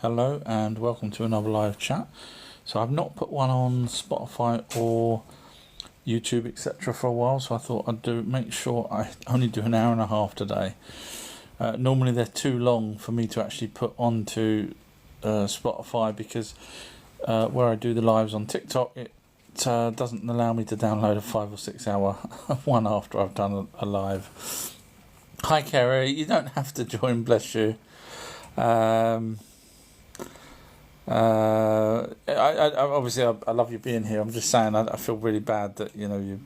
Hello and welcome to another live chat. So I've not put one on Spotify or YouTube etc. for a while, so I thought I'd make sure I only do an hour and a half today. Normally they're too long for me to actually put onto Spotify because where I do the lives on TikTok, it doesn't allow me to download a 5 or 6 hour one after I've done a live. Hi Kerry, you don't have to join, bless you. I obviously I love you being here. I'm just saying I feel really bad that you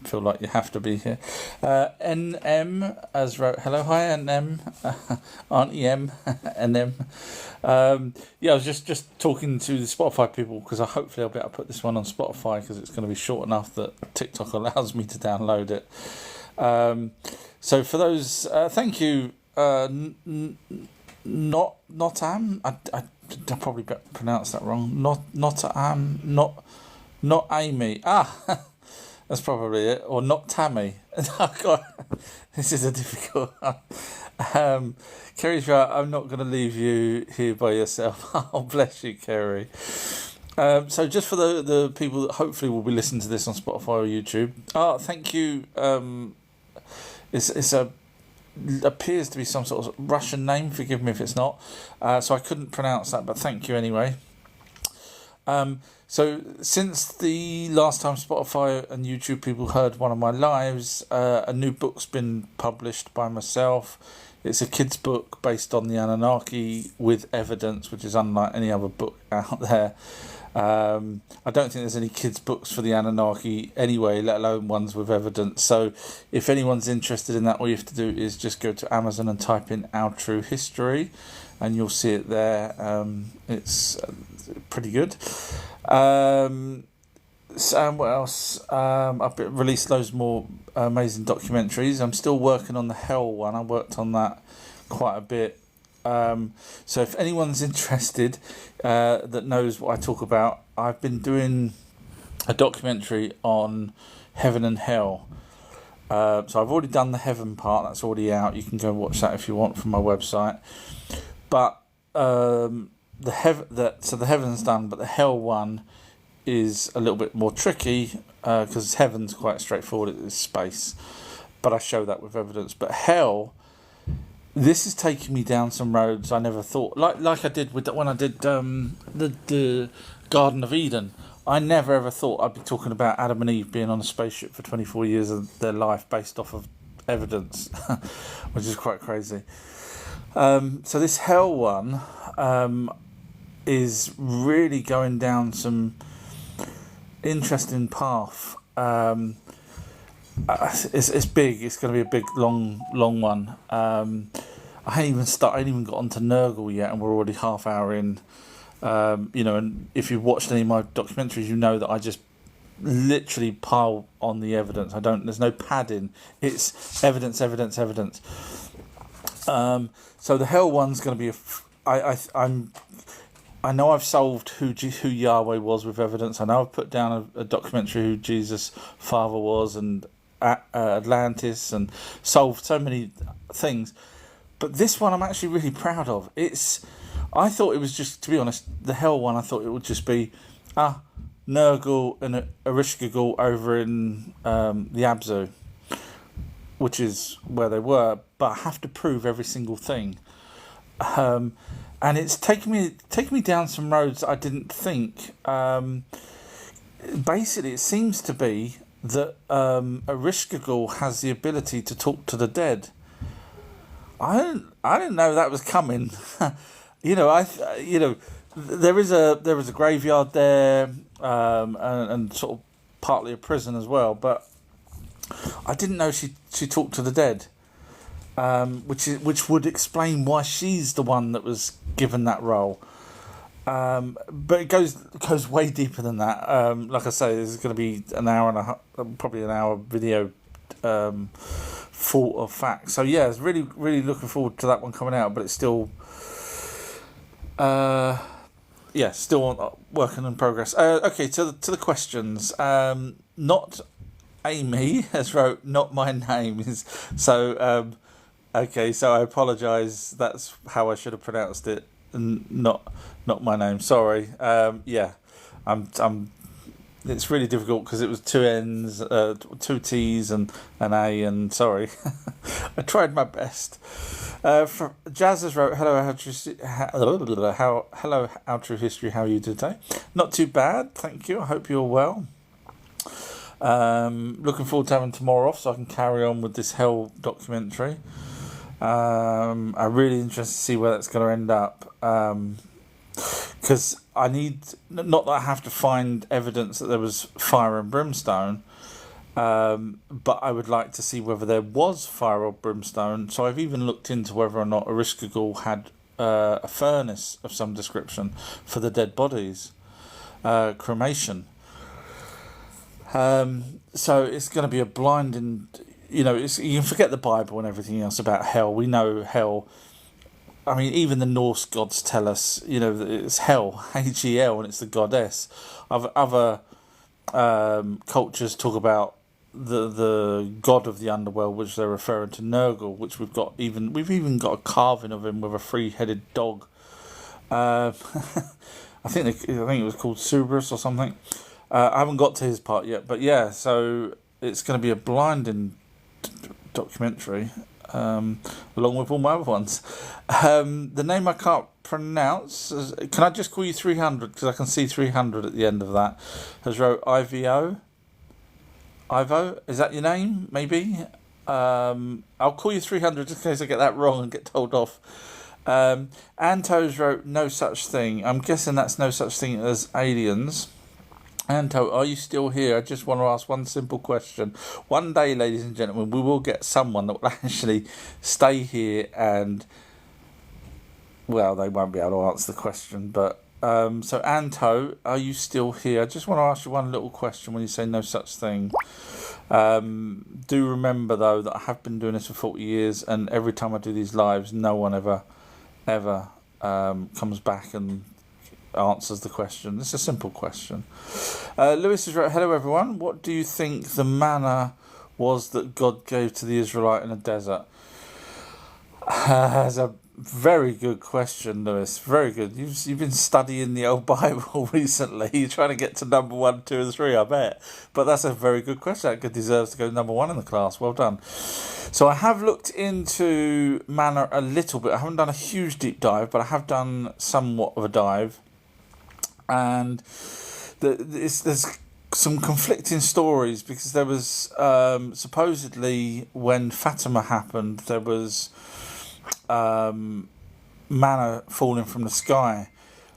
feel like you have to be here. NM as wrote hello, hi NM, Auntie M, NM. Yeah, I was just talking to the Spotify people because hopefully I'll be able to put this one on Spotify because it's going to be short enough that TikTok allows me to download it. So for those, thank you. Not I probably pronounced that wrong. Not Amy. That's probably it. Or not Tammy. Oh God, this is a difficult one. Kerry's right. I'm not going to leave you here by yourself. Oh, bless you, Kerry. So just for the people that hopefully will be listening to this on Spotify or YouTube. Thank you. It's appears to be some sort of Russian name, forgive me if it's not, so I couldn't pronounce that, but thank you anyway. So since the last time Spotify and YouTube people heard one of my lives, a new book's been published by myself. It's a kid's book based on the Anunaki with evidence, which is unlike any other book out there. I don't think there's any kids' books for the Anunaki anyway, let alone ones with evidence. So if anyone's interested in that, all you have to do is just go to Amazon and type in Our True History and you'll see it there. It's pretty good. So what else? I've released loads more amazing documentaries. I'm still working on the Hell one. I worked on that quite a bit. So if anyone's interested that knows what I talk about, I've been doing a documentary on heaven and hell. So I've already done the heaven part, that's already out. You can go watch that if you want from my website. But the heaven's done, but the hell one is a little bit more tricky because heaven's quite straightforward, it's space. But I show that with evidence. But hell, this is taking me down some roads I never thought. Like I did when I did the Garden of Eden. I never ever thought I'd be talking about Adam and Eve being on a spaceship for 24 years of their life based off of evidence, which is quite crazy. So this hell one is really going down some interesting path. It's big. It's going to be a big, long one. I ain't even got onto Nurgle yet, and we're already half hour in. And if you've watched any of my documentaries, you know that I just literally pile on the evidence. There's no padding. It's evidence. So the hell one's going to be I know I've solved who Yahweh was with evidence. I know I've put down a documentary who Jesus' father was and Atlantis and solved so many things. But this one I'm actually really proud of. I thought it was just, to be honest, the hell one, I thought it would just be Nurgle and Ereshkigal over in the Abzu, which is where they were. But I have to prove every single thing. And it's taken me down some roads I didn't think. Basically, it seems to be that Ereshkigal has the ability to talk to the dead. I didn't know that was coming. There is a graveyard there, and sort of partly a prison as well. But I didn't know she talked to the dead. Which would explain why she's the one that was given that role. But it goes way deeper than that. Like I say, this is going to be an hour and a half, probably an hour video full of facts. So yeah, it's really, really looking forward to that one coming out. But it's still, still working in progress. Okay, to the questions. Not Amy has wrote, not my name is so. Okay, so I apologise. That's how I should have pronounced it. not my name. Sorry. Yeah, I'm. It's really difficult because it was two N's, two T's, and an A. And sorry, I tried my best. Jazz has wrote, hello, how true history. How are you today? Not too bad, thank you. I hope you're well. Looking forward to having tomorrow off so I can carry on with this Hell documentary. I'm really interested to see where that's going to end up. Because I need, not that I have to find evidence that there was fire and brimstone, but I would like to see whether there was fire or brimstone. So I've even looked into whether or not Ereshkigal had a furnace of some description for the dead bodies, cremation. So it's going to be a blinding, you can forget the Bible and everything else about hell. We know hell. I mean, even the Norse gods tell us, that it's hell, Hel, and it's the goddess. Other cultures talk about the god of the underworld, which they're referring to Nurgle, which we've even got a carving of him with a 3-headed dog. I think it was called Cerberus or something. I haven't got to his part yet, but yeah. So it's going to be a blinding documentary. Along with all my other ones. The name I can't pronounce, can I just call you 300, because I can see 300 at the end of that, has wrote Ivo, is that your name, maybe? I'll call you 300 just in case I get that wrong and get told off. Anto's wrote no such thing. I'm guessing that's no such thing as aliens. Anto, are you still here? I just want to ask one simple question. One day, ladies and gentlemen, we will get someone that will actually stay here and, well, they won't be able to answer the question. But so, Anto, are you still here? I just want to ask you one little question when you say no such thing. Do remember, though, that I have been doing this for 40 years, and every time I do these lives, no one ever comes back and answers the question. It's a simple question. Lewis has wrote, hello everyone, what do you think the manna was that God gave to the Israelite in the desert? That's a very good question, Lewis. Very good. You've been studying the old Bible recently. You're trying to get to number 1, 2 and 3, I bet. But that's a very good question. That deserves to go number 1 in the class. Well done. So I have looked into manna a little bit. I haven't done a huge deep dive, but I have done somewhat of a dive. And there's some conflicting stories, because there was supposedly when Fatima happened, there was manna falling from the sky,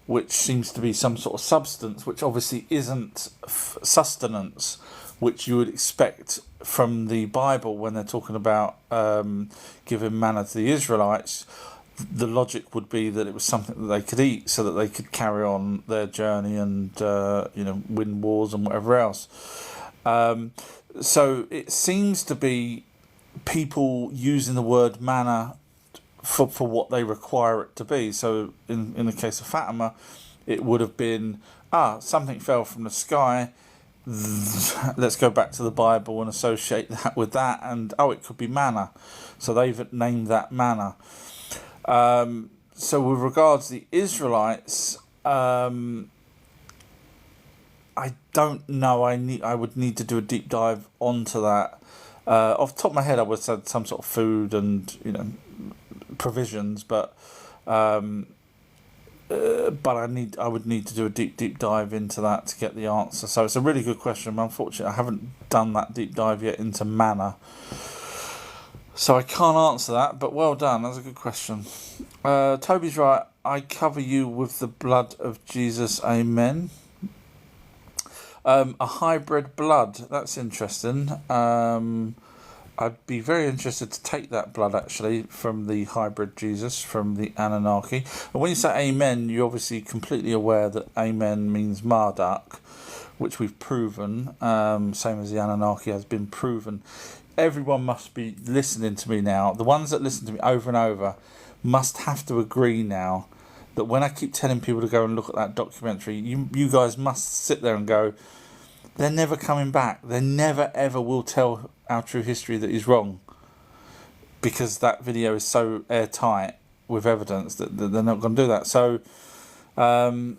which seems to be some sort of substance, which obviously isn't sustenance, which you would expect from the Bible when they're talking about giving manna to the Israelites. The logic would be that it was something that they could eat so that they could carry on their journey and win wars and whatever else. So it seems to be people using the word manna for what they require it to be. So in the case of Fatima, it would have been something fell from the sky. Let's go back to the Bible and associate that with that, and it could be manna. So they've named that manna. So with regards to the Israelites, I don't know. I would need to do a deep dive onto that. Off the top of my head, I would say some sort of food and provisions, but I would need to do a deep dive into that to get the answer. So it's a really good question. Unfortunately, I haven't done that deep dive yet into manna. So I can't answer that, but well done. That's a good question. Toby's right. I cover you with the blood of Jesus. Amen. A hybrid blood. That's interesting. I'd be very interested to take that blood, actually, from the hybrid Jesus, from the Anunaki. And when you say amen, you're obviously completely aware that amen means Marduk, which we've proven, same as the Anunaki has been proven. Everyone must be listening to me now. The ones that listen to me over and over must have to agree now that when I keep telling people to go and look at that documentary, you guys must sit there and go, they're never coming back. They never ever will tell our true history that he's wrong, because that video is so airtight with evidence that they're not going to do that. So, and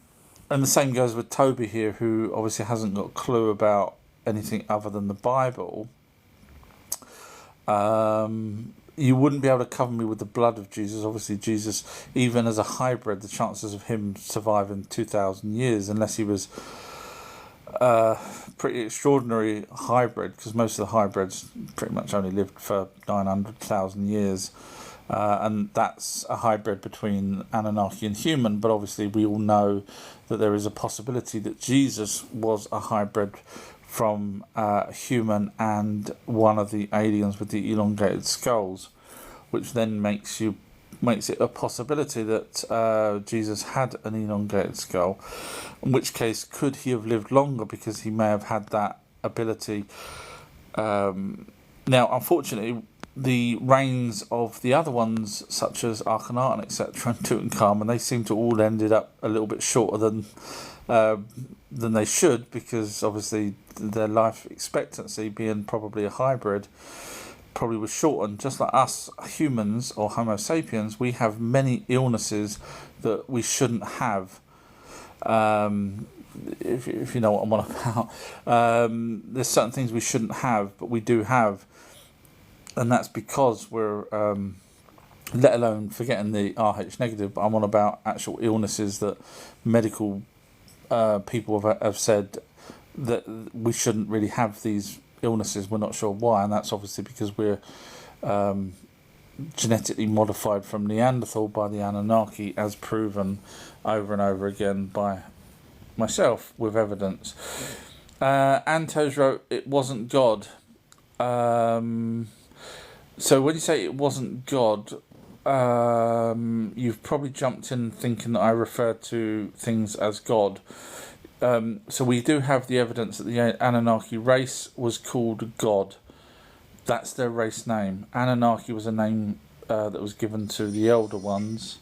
the same goes with Toby here, who obviously hasn't got a clue about anything other than the Bible. You wouldn't be able to cover me with the blood of Jesus. Obviously, Jesus, even as a hybrid, the chances of him surviving 2,000 years, unless he was pretty extraordinary hybrid, because most of the hybrids pretty much only lived for 900,000 years. And that's a hybrid between Anunnaki and human, but obviously we all know that there is a possibility that Jesus was a hybrid from human and one of the aliens with the elongated skulls, which then makes it a possibility that Jesus had an elongated skull, in which case could he have lived longer because he may have had that ability. Now, unfortunately, the reigns of the other ones, such as Akhenaten, etc., and Tutankhamun, they seem to all ended up a little bit shorter than they should, because obviously their life expectancy, being probably a hybrid, probably was shortened. Just like us humans or Homo sapiens, we have many illnesses that we shouldn't have. If you know what I'm on about, there's certain things we shouldn't have, but we do have. And that's because we're, let alone forgetting the Rh negative, but I'm on about actual illnesses that medical people have said that we shouldn't really have these illnesses. We're not sure why, and that's obviously because we're genetically modified from Neanderthal by the Anunnaki, as proven over and over again by myself with evidence. Antos wrote, it wasn't God. So when you say it wasn't God, you've probably jumped in thinking that I refer to things as God. So we do have the evidence that the Anunnaki race was called God. That's their race name. Anunnaki was a name that was given to the elder ones.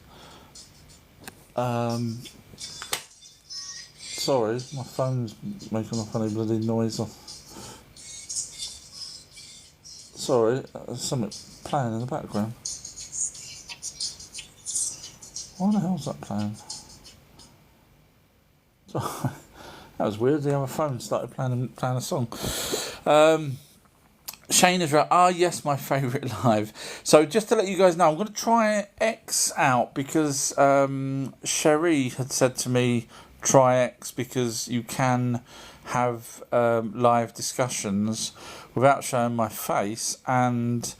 Sorry, my phone's making a funny bloody noise. Sorry, there's something playing in the background. Why the hell's that playing? Sorry, that was weird. The other phone started playing a song. Shane is right. Yes, my favourite live. So just to let you guys know, I'm going to try X out because Sherry had said to me, try X because you can have live discussions without showing my face, and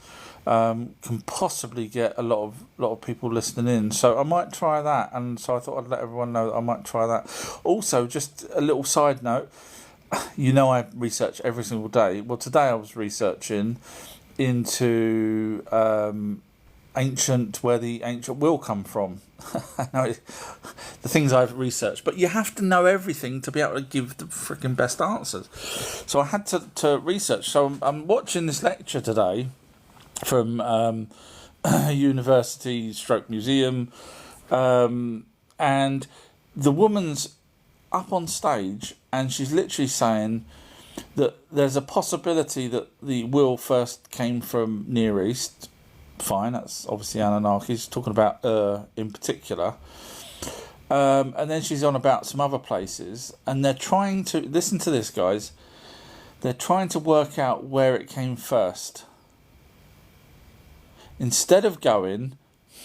can possibly get a lot of people listening in. So I might try that, and so I thought I'd let everyone know that I might try that. Also, just a little side note, you know I research every single day. Well, today I was researching into where the ancient will come from. I know the things I've researched, but you have to know everything to be able to give the freaking best answers. So I had to research. So I'm watching this lecture today from university / museum, and the woman's up on stage and she's literally saying that there's a possibility that the will first came from Near East. Fine, that's obviously Anunnaki. She's talking about in particular. And then she's on about some other places, and they're trying to, listen to this, guys, they're trying to work out where it came first. Instead of going,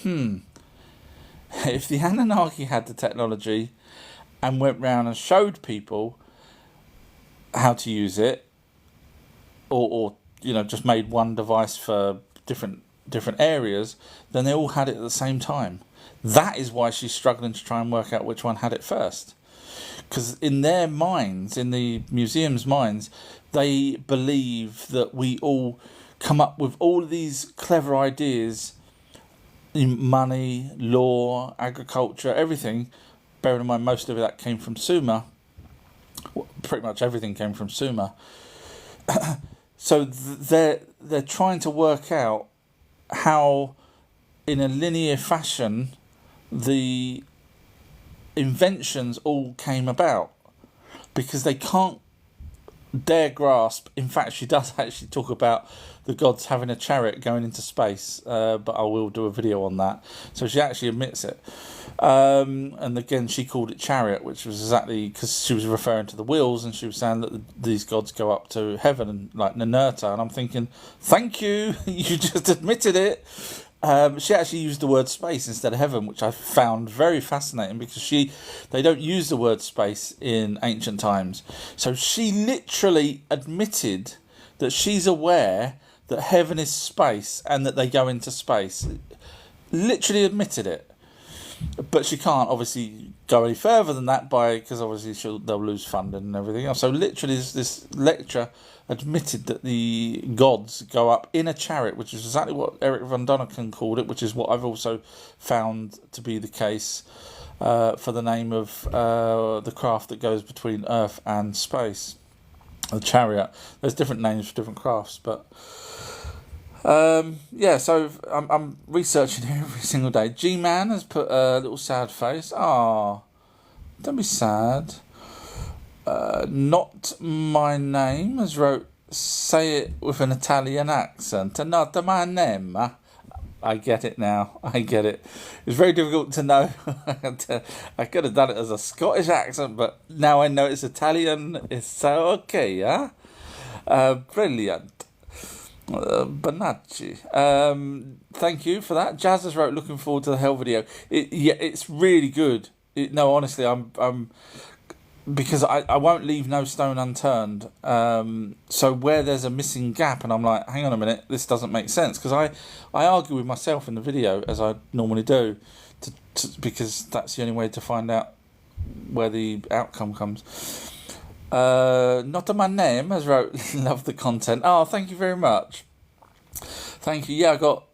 if the Anunnaki had the technology and went round and showed people how to use it, or just made one device for different areas, then they all had it at the same time. That is why she's struggling to try and work out which one had it first. Because in their minds, in the museum's minds, they believe that we all come up with all of these clever ideas in money, law, agriculture, everything. Bearing in mind most of that came from Sumer. Pretty much everything came from Sumer. So they're trying to work out how, in a linear fashion, the inventions all came about, because they can't dare grasp. In fact, she does actually talk about the gods having a chariot going into space, but I will do a video on that. So she actually admits it. And again, she called it chariot, which was exactly because she was referring to the wheels, and she was saying that these gods go up to heaven and like Ninurta. And I'm thinking, thank you, you just admitted it. She actually used the word space instead of heaven, which I found very fascinating because they don't use the word space in ancient times. So she literally admitted that she's aware that heaven is space and that they go into space. Literally admitted it. But she can't obviously go any further than that because obviously they'll lose funding and everything else. So literally this lecture admitted that the gods go up in a chariot, which is exactly what Eric von Däniken called it, which is what I've also found to be the case for the name of the craft that goes between Earth and space. The chariot. There's different names for different crafts, but so I'm researching here every single day. G-Man has put a little sad face. Ah, don't be sad. Not my name has wrote, say it with an Italian accent. Not my name. I get it now. I get it. It's very difficult to know. I could have done it as a Scottish accent, but now I know it's Italian. It's so okay, yeah? Brilliant. Bonacci. Thank you for that. Jazz has wrote, looking forward to the Hell video. It's really good. No, honestly, I'm because I won't leave no stone unturned. So where there's a missing gap, and I'm like, hang on a minute, this doesn't make sense, because I argue with myself in the video as I normally do, because that's the only way to find out where the outcome comes. Not on my name has wrote, love the content. Oh, thank you very much. Thank you. Yeah, I got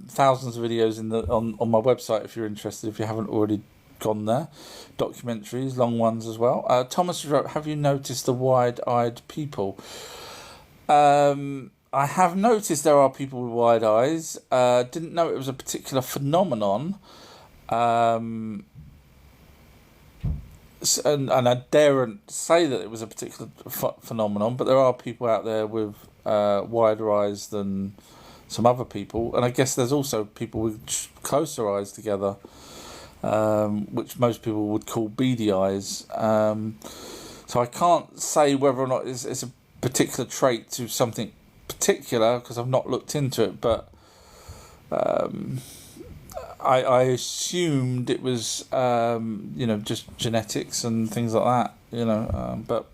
thousands of videos on my website if you're interested, if you haven't already gone there. Documentaries, long ones as well. Thomas wrote, have you noticed the wide-eyed people? I have noticed there are people with wide eyes. Didn't know it was a particular phenomenon. And I daren't say that it was a particular phenomenon, but there are people out there with wider eyes than some other people, and I guess there's also people with closer eyes together, which most people would call beady eyes. So I can't say whether or not it's a particular trait to something particular, because I've not looked into it, but I assumed it was, just genetics and things like that, but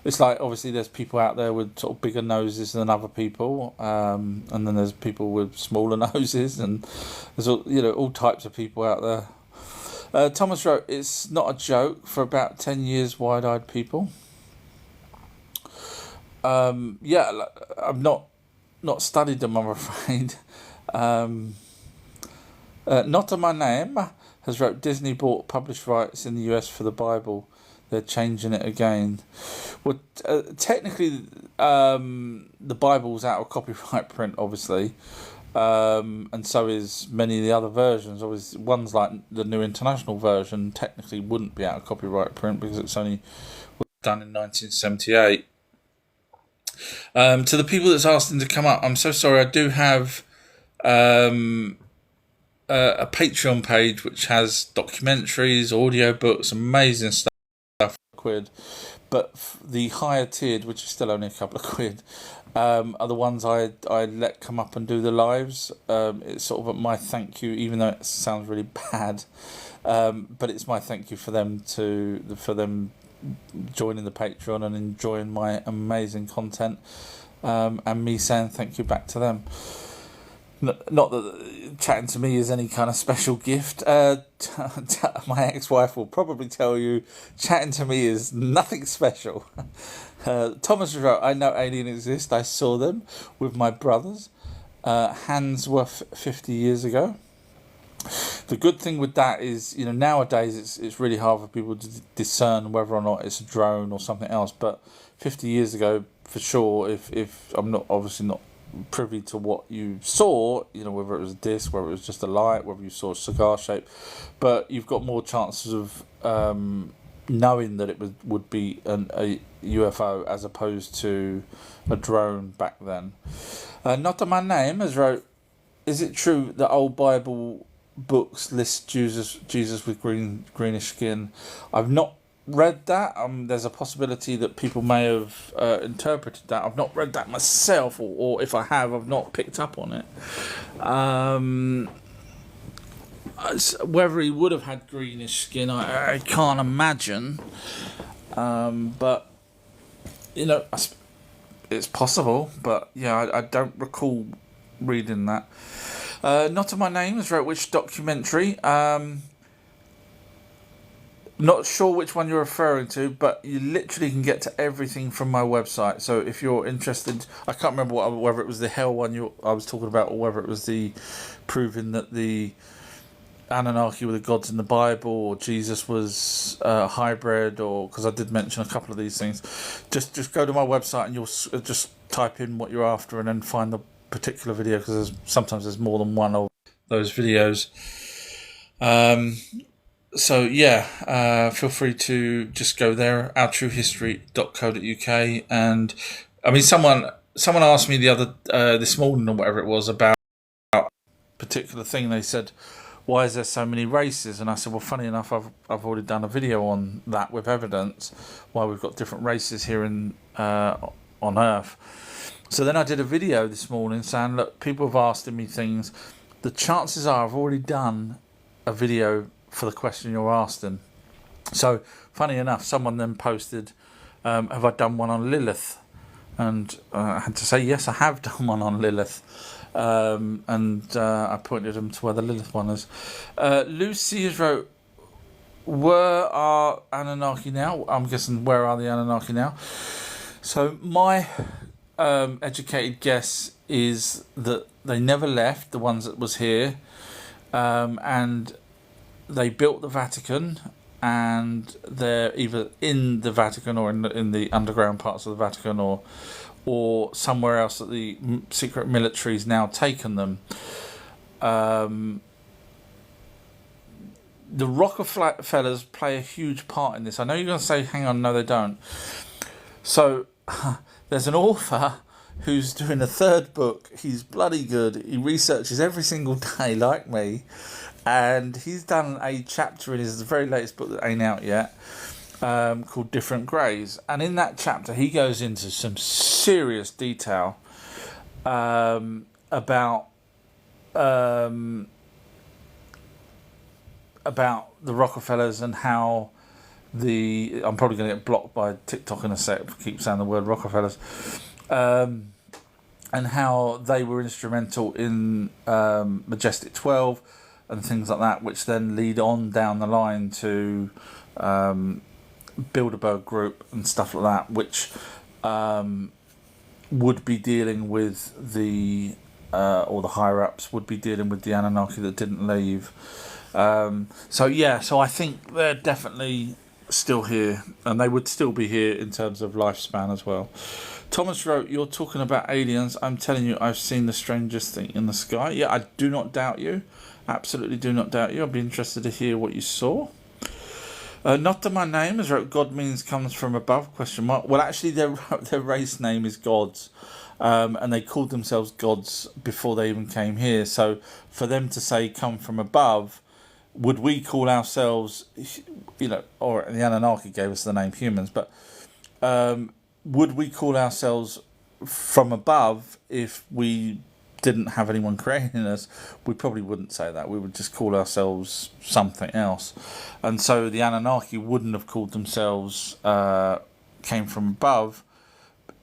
it's like, obviously there's people out there with sort of bigger noses than other people, and then there's people with smaller noses, and there's all types of people out there. Thomas wrote, it's not a joke, for about 10 years, wide-eyed people. I've not studied them, I'm afraid. Not on my name has wrote, Disney bought published rights in the US for the Bible. They're changing it again. Well, technically, the Bible's out of copyright print, obviously, and so is many of the other versions. Obviously, ones like the New International Version technically wouldn't be out of copyright print because it's only done in 1978. To the people that's asking to come up, I'm so sorry. I do have a Patreon page which has documentaries, audiobooks, amazing stuff. Quid, but the higher tiered, which is still only a couple of quid, are the ones I let come up and do the lives. It's sort of my thank you, even though it sounds really bad, but it's my thank you for them joining the Patreon and enjoying my amazing content, and me saying thank you back to them. Not that chatting to me is any kind of special gift. My ex-wife will probably tell you chatting to me is nothing special. Thomas wrote, I know aliens exist. I saw them with my brothers. Handsworth 50 years ago. The good thing with that is, nowadays it's really hard for people to discern whether or not it's a drone or something else. But 50 years ago, for sure, if I'm obviously not privy to what you saw, whether it was a disc, whether it was just a light, whether you saw a cigar shape, but you've got more chances of knowing that it would be a UFO as opposed to a drone back then. Not on my name has wrote, is it true that old Bible books list Jesus with greenish skin? I've not read that. There's a possibility that people may have interpreted that. I've not read that myself, or if I have, I've not picked up on it. Whether he would have had greenish skin, I can't imagine. But it's possible. But yeah, I don't recall reading that. Not on my name has wrote, which documentary. Not sure which one you're referring to, but you literally can get to everything from my website. So if you're interested, I can't remember whether it was the hell one I was talking about, or whether it was the proving that the Anunaki were the gods in the Bible, or Jesus was a hybrid, or because I did mention a couple of these things. Just go to my website and you'll just type in what you're after, and then find the particular video, because sometimes there's more than one of those videos. So yeah, feel free to just go there, ourtruehistory.co.uk. And I mean, someone asked me the other this morning or whatever it was about a particular thing. They said, why is there so many races? And I said, well, funny enough, I've already done a video on that with evidence, why we've got different races here on Earth. So then I did a video this morning saying, look, people have asked me things. The chances are I've already done a video for the question you're asking. So funny enough, someone then posted, have I done one on Lilith? And I had to say, yes, I have done one on Lilith. And I pointed them to where the Lilith one is. Lucy has wrote, where are Anunnaki now? I'm guessing, where are the Anunnaki now? So my educated guess is that they never left, the ones that was here, and they built the Vatican, and they're either in the Vatican or in the underground parts of the Vatican, or somewhere else that the secret military's now taken them. The Rockefellers play a huge part in this. I know you're going to say, hang on, no they don't. So there's an author who's doing a third book. He's bloody good. He researches every single day like me. And he's done a chapter in his very latest book that ain't out yet, called Different Greys. And in that chapter, he goes into some serious detail about the Rockefellers and how I'm probably going to get blocked by TikTok in a sec if I keep saying the word Rockefellers, and how they were instrumental in Majestic 12 and things like that, which then lead on down the line to Bilderberg Group and stuff like that, which would be dealing with or the higher ups would be dealing with the Anunnaki that didn't leave. So I think they're definitely still here, and they would still be here in terms of lifespan as well. Thomas wrote, you're talking about aliens. I'm telling you, I've seen the strangest thing in the sky. Yeah, I do not doubt you. Absolutely do not doubt you. I'd be interested to hear what you saw. Not that my name is wrote, God means comes from above, question mark. Well, actually, their race name is gods. And they called themselves gods before they even came here. So for them to say come from above, would we call ourselves, or the Anunnaki gave us the name humans, but would we call ourselves from above if we didn't have anyone creating us? We probably wouldn't say that. We would just call ourselves something else. And so the Anunnaki wouldn't have called themselves came from above,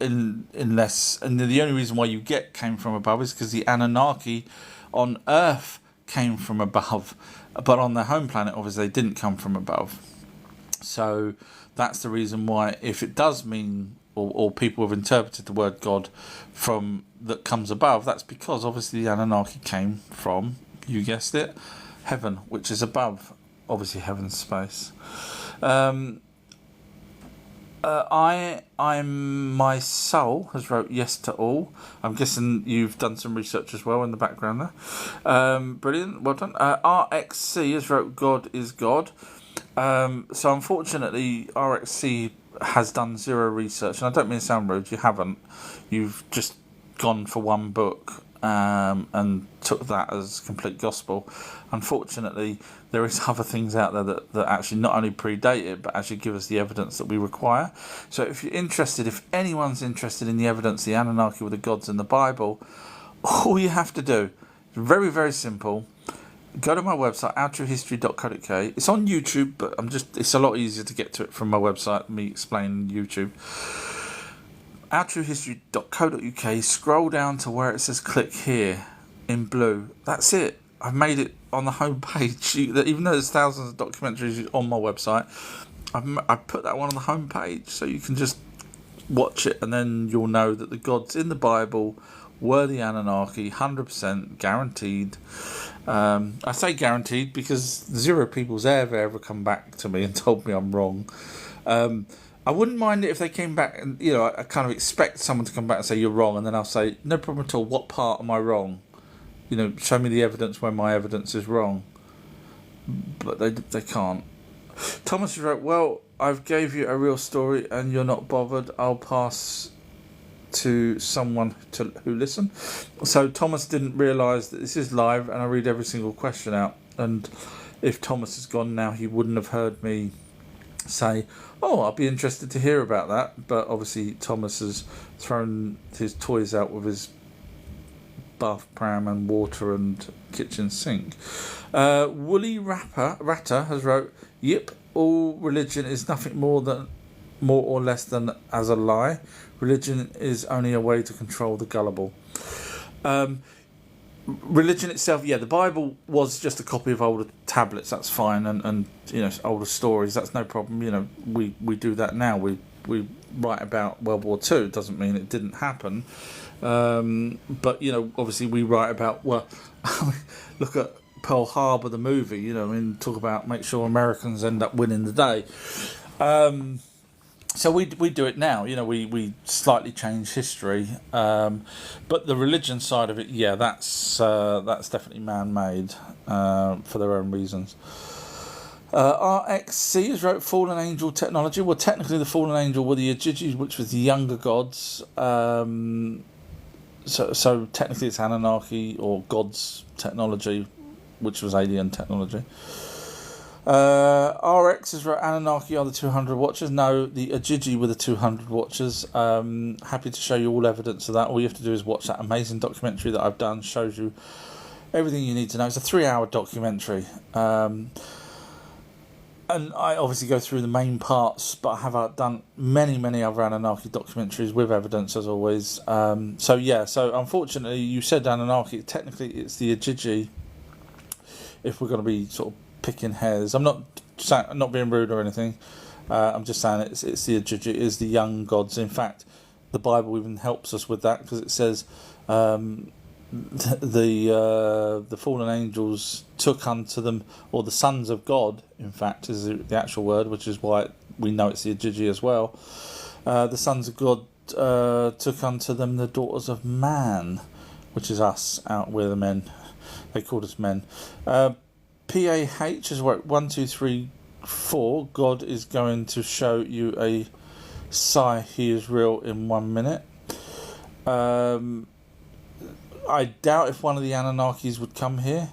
unless, and the only reason why you get came from above is because the Anunnaki on Earth came from above, but on their home planet obviously they didn't come from above. So that's the reason why, if it does mean, or people have interpreted the word God from that comes above, that's because obviously the Anunnaki came from, you guessed it, heaven, which is above, obviously heaven's space. My soul has wrote yes to all. I'm guessing you've done some research as well in the background there. Brilliant, well done. RXC has wrote God is God. So unfortunately, RXC has done zero research, and I don't mean to sound rude. You haven't. You've just gone for one book and took that as complete gospel. Unfortunately, there is other things out there that actually not only predate it, but actually give us the evidence that we require. So if you're interested, if anyone's interested in the evidence, the Anunnaki were the gods in the Bible, all you have to do is very, very simple. Go to my website, outtruehistory.co.uk. It's on YouTube, but it's a lot easier to get to it from my website, me explaining YouTube. outtruehistory.co.uk, scroll down to where it says click here in blue. That's it. I've made it on the home page. Even though there's thousands of documentaries on my website, I've put that one on the home page so you can just watch it, and then you'll know that the gods in the Bible were the Anunnaki, 100% guaranteed. I say guaranteed because zero people's ever come back to me and told me I'm wrong. I wouldn't mind it if they came back and, I kind of expect someone to come back and say you're wrong, and then I'll say, no problem at all, what part am I wrong? Show me the evidence when my evidence is wrong. But they can't. Thomas wrote, well, I've gave you a real story and you're not bothered. I'll pass to someone who listen. So Thomas didn't realise that this is live and I read every single question out, and if Thomas has gone now, he wouldn't have heard me say, oh, I'll be interested to hear about that. But obviously Thomas has thrown his toys out with his bath pram and water and kitchen sink. Woolly Ratter has wrote, yep, all religion is nothing more or less than as a lie. Religion is only a way to control the gullible. Religion itself, the Bible was just a copy of older tablets. That's fine, and older stories. That's no problem. We do that now. We write about World War II. Doesn't mean it didn't happen. But obviously we write about look at Pearl Harbor, the movie. Talk about make sure Americans end up winning the day. So we do it now. We slightly change history, but the religion side of it, that's definitely man-made for their own reasons. RXC has wrote fallen angel technology. Well, technically the fallen angel were the Ajiji, which was the younger gods. So technically it's Anunnaki or gods technology, which was alien technology. RX has wrote Anunnaki are the 200 watchers. No, the Ajiji were the 200 watchers. Happy to show you all evidence of that. All you have to do is watch that amazing documentary that I've done. Shows you everything you need to know. It's a 3-hour documentary. And I obviously go through the main parts, but I have done many other Anunnaki documentaries with evidence, as always. So unfortunately, you said Anunnaki. Technically, it's the Ajiji, if we're going to be sort of picking hairs. I'm not being rude or anything. I'm just saying it's the Ajiji, it is the young gods. In fact, the Bible even helps us with that, because it says the fallen angels took unto them, or the sons of God, in fact, is the actual word, which is why we know it's the Ajiji as well. The sons of God took unto them the daughters of man, which is us, out with the men. They called us men. PAH has worked 1, 2, 3, 4. God is going to show you a sigh. He is real in 1 minute. I doubt if one of the Anunnakis would come here.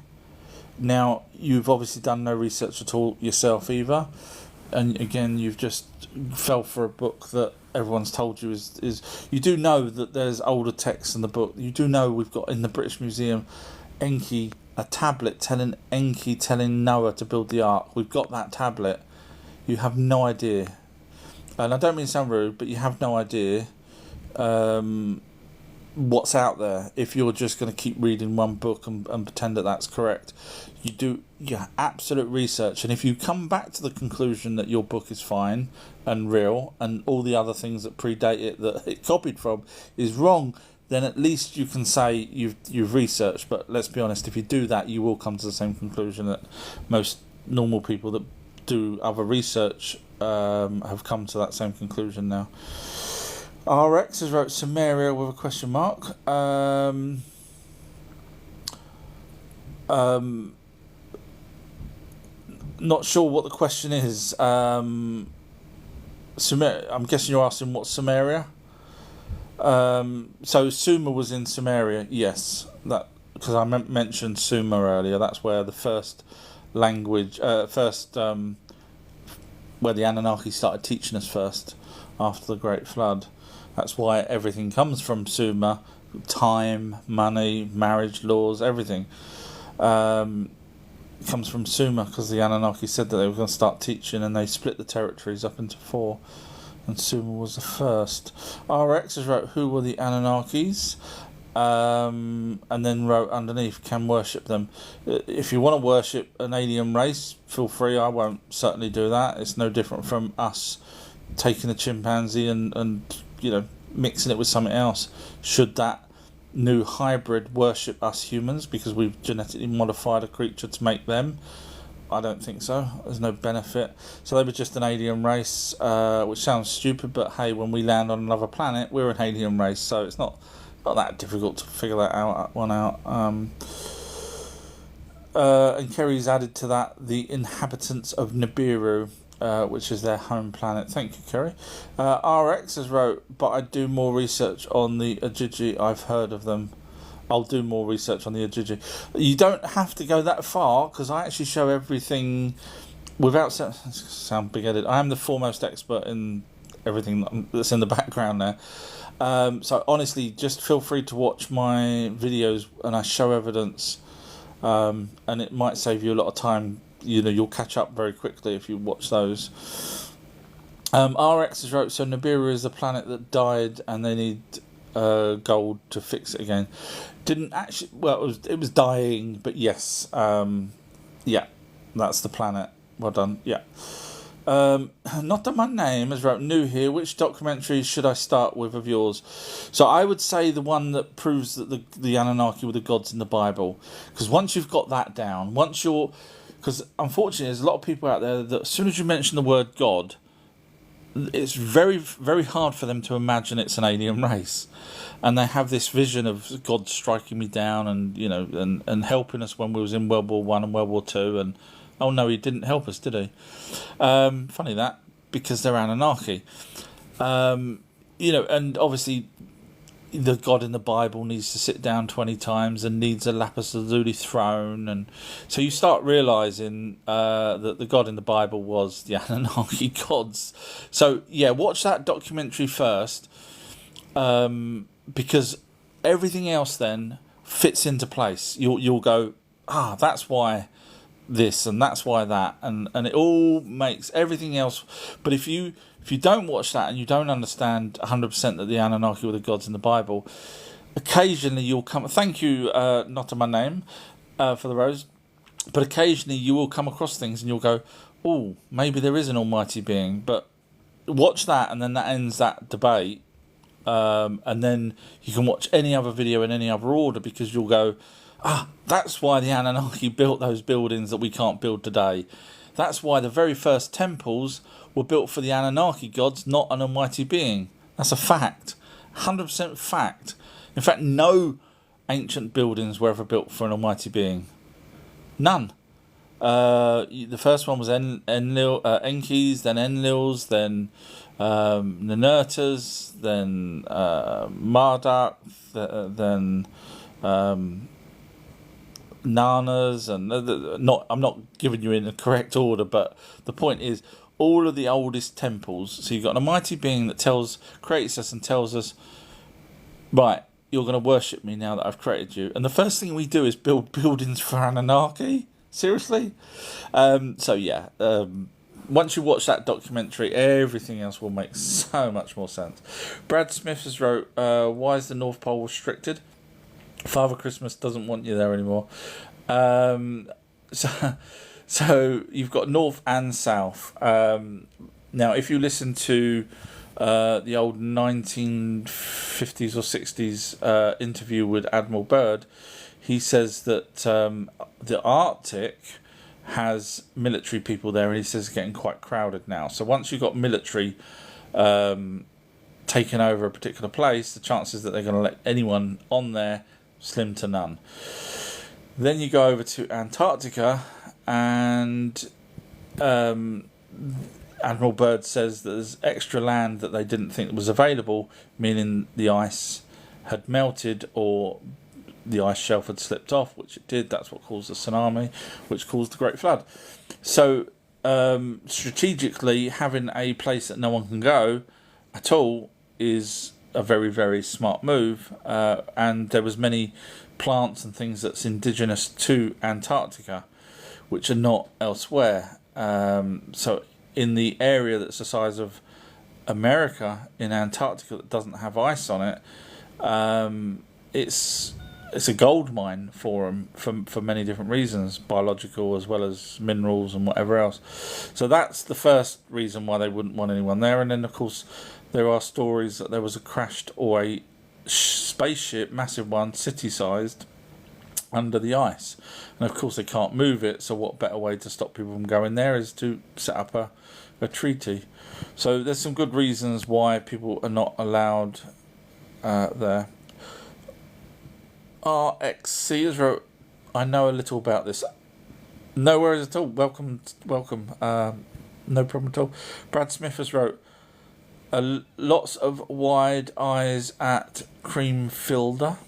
Now, you've obviously done no research at all yourself either. And again, you've just fell for a book that everyone's told you is you do know that there's older texts in the book. You do know we've got in the British Museum Enki, a tablet telling Noah to build the ark. We've got that tablet. You have no idea. And I don't mean to sound rude, but you have no idea what's out there if you're just going to keep reading one book and pretend that that's correct. You do your absolute research, and if you come back to the conclusion that your book is fine and real and all the other things that predate it that it copied from is wrong, then at least you can say you've researched. But let's be honest, if you do that, you will come to the same conclusion that most normal people that do other research have come to that same conclusion now. RX has wrote Samaria with a question mark. Not sure what the question is. I'm guessing you're asking what's Sumeria. So Sumer was in Sumeria, yes. That because I mentioned Sumer earlier. That's where the first language, where the Anunnaki started teaching us first after the Great Flood. That's why everything comes from Sumer: time, money, marriage laws, everything. Comes from Sumer because the Anunnaki said that they were going to start teaching, and they split the territories up into 4, and Sumer was the first. RX has wrote, who were the Anunnakis? And then wrote underneath, can worship them. If you want to worship an alien race, feel free. I won't certainly do that. It's no different from us taking a chimpanzee and mixing it with something else. Should that new hybrid worship us humans because we've genetically modified a creature to make them? I don't think so. There's no benefit. So they were just an alien race, which sounds stupid, but hey, when we land on another planet, we're an alien race, so it's not that difficult to figure that out. And Kerry's added to that the inhabitants of Nibiru, which is their home planet. Thank you, Kerry. RX has wrote, but I do more research on the Ajiji. I've heard of them. I'll do more research on the Ajiji. You don't have to go that far, because I actually show everything without sound big-headed. I am the foremost expert in everything that's in the background there. So honestly, just feel free to watch my videos, and I show evidence, and it might save you a lot of time. You'll catch up very quickly if you watch those. RX has wrote, so Nibiru is the planet that died, and they need gold to fix it again. Didn't actually. Well, it was dying, but yes, yeah, that's the planet. Well done. Yeah. Not that my name has wrote, new here. Which documentary should I start with of yours? So I would say the one that proves that the Anunnaki were the gods in the Bible, because once you've got that down, because unfortunately there's a lot of people out there that as soon as you mention the word God, it's very, very hard for them to imagine it's an alien race, and they have this vision of God striking me down and and helping us when we was in World War One and World War Two, and oh no, he didn't help us, did he? Funny that, because they're Anunnaki. And obviously the God in the Bible needs to sit down 20 times and needs a lapis lazuli throne, and so you start realising that the God in the Bible was the Anunnaki gods. So yeah, watch that documentary first, because everything else then fits into place. You'll go, that's why this and that's why that, and it all makes everything else. But if you don't watch that and you don't understand 100% that the Anunnaki were the gods in the Bible, occasionally you'll come. Thank you, not to my name, for the rose. But occasionally you will come across things and you'll go, oh, maybe there is an almighty being. But watch that, and then that ends that debate. And then you can watch any other video in any other order, because you'll go, that's why the Anunnaki built those buildings that we can't build today. That's why the very first temples were built for the Anunnaki gods, not an almighty being. That's a fact. 100% fact. In fact, no ancient buildings were ever built for an almighty being. None. The first one was Enki's, then Enlil's, then Ninurta's, then Marduk, then Nana's, and I'm not giving you in the correct order, but the point is, all of the oldest temples. So you've got an almighty being that creates us and tells us, right, you're going to worship me now that I've created you. And the first thing we do is build buildings for Anunnaki. Seriously? So yeah, once you watch that documentary, everything else will make so much more sense. Brad Smith has wrote, why is the North Pole restricted? Father Christmas doesn't want you there anymore. So you've got North and South. Now, if you listen to the old 1950s or 60s interview with Admiral Byrd, he says that the Arctic has military people there, and he says it's getting quite crowded now. So once you've got military taking over a particular place, the chances that they're going to let anyone on there, slim to none. Then you go over to Antarctica, and Admiral Byrd says that there's extra land that they didn't think was available, meaning the ice had melted or the ice shelf had slipped off, which it did. That's what caused the tsunami, which caused the Great Flood. So strategically, having a place that no one can go at all is a very, very smart move. And there was many plants and things that's indigenous to Antarctica, which are not elsewhere. So in the area that's the size of America in Antarctica that doesn't have ice on it, it's a gold mine for them for many different reasons, biological as well as minerals and whatever else. So that's the first reason why they wouldn't want anyone there. And then of course there are stories that there was a crashed or a spaceship, massive one, city-sized, under the ice, and of course they can't move it, so what better way to stop people from going there is to set up a treaty. So there's some good reasons why people are not allowed there. RXC has wrote, I know a little about this. No worries at all. Welcome. No problem at all. Brad Smith has wrote, lots of wide eyes at Creamfielder.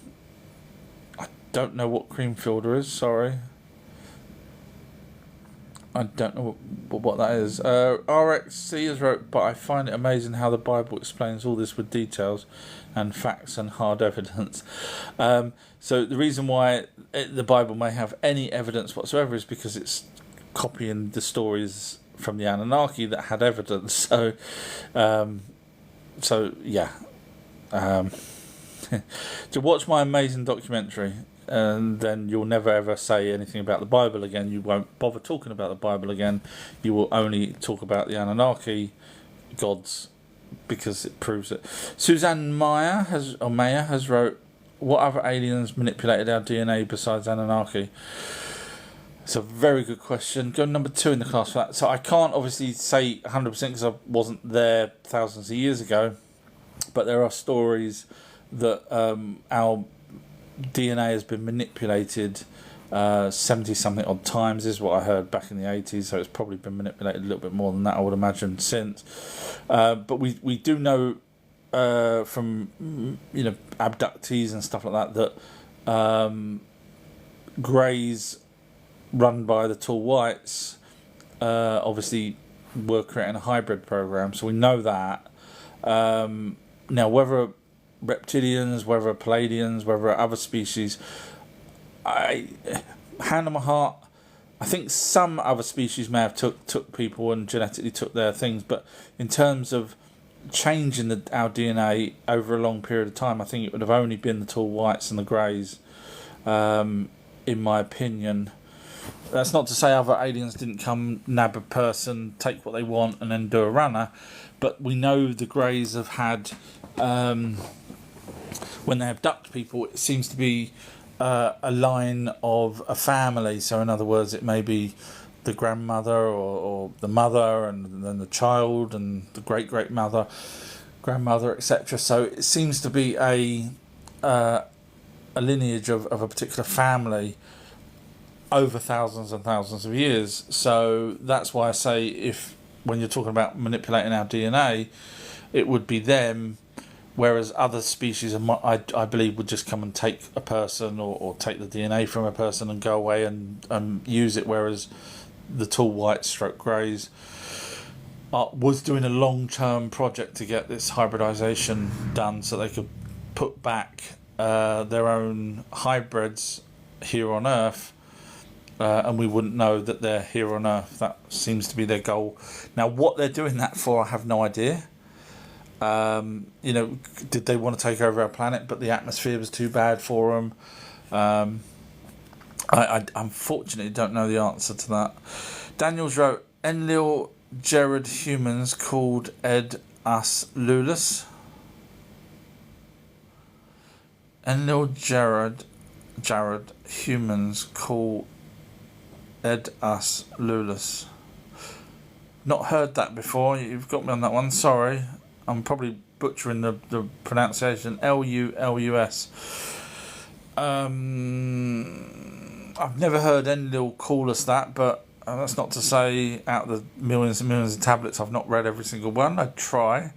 Don't know what Creamfielder is, sorry. I don't know what that is. RXC has wrote, but I find it amazing how the Bible explains all this with details and facts and hard evidence. So the reason why the Bible may have any evidence whatsoever is because it's copying the stories from the Anunnaki that had evidence. So yeah. To watch my amazing documentary, and then you'll never ever say anything about the Bible again. You won't bother talking about the Bible again. You will only talk about the Anunnaki gods because it proves it. Suzanne Meyer has wrote, what other aliens manipulated our DNA besides Anunnaki? It's a very good question. Go number 2 in the class for that. So I can't obviously say 100% because I wasn't there thousands of years ago, but there are stories that our DNA has been manipulated 70-something odd times, is what I heard back in the 80s, so it's probably been manipulated a little bit more than that, I would imagine, since. But we do know from abductees and stuff like that Greys run by the Tall Whites obviously were creating a hybrid program, so we know that. Now, whether reptilians, whether Palladians, whether other species, hand on my heart, I think some other species may have took people and genetically took their things, but in terms of changing our DNA over a long period of time, I think it would have only been the Tall Whites and the Greys, in my opinion. That's not to say other aliens didn't come, nab a person, take what they want, and then do a runner, but we know the Greys have had, when they abduct people, it seems to be a line of a family. So in other words, it may be the grandmother or the mother, and then the child and the great-great-mother, grandmother, etc. So it seems to be a lineage of a particular family over thousands and thousands of years. So that's why I say, when you're talking about manipulating our DNA, it would be them, whereas other species, I believe, would just come and take a person or take the DNA from a person and go away and use it, whereas the Tall Whites / Greys was doing a long-term project to get this hybridization done so they could put back their own hybrids here on Earth, and we wouldn't know that they're here on Earth. That seems to be their goal. Now, what they're doing that for, I have no idea. Did they want to take over our planet, but the atmosphere was too bad for them? I unfortunately don't know the answer to that. Daniels wrote, Enlil Jared humans called Ed us Lulus. Enlil Jared humans call Ed us Lulus. Not heard that before. You've got me on that one. Sorry. I'm probably butchering the pronunciation. Lulus. I've never heard Enlil call us that, but And that's not to say out of the millions and millions of tablets I've not read every single one. I'd try.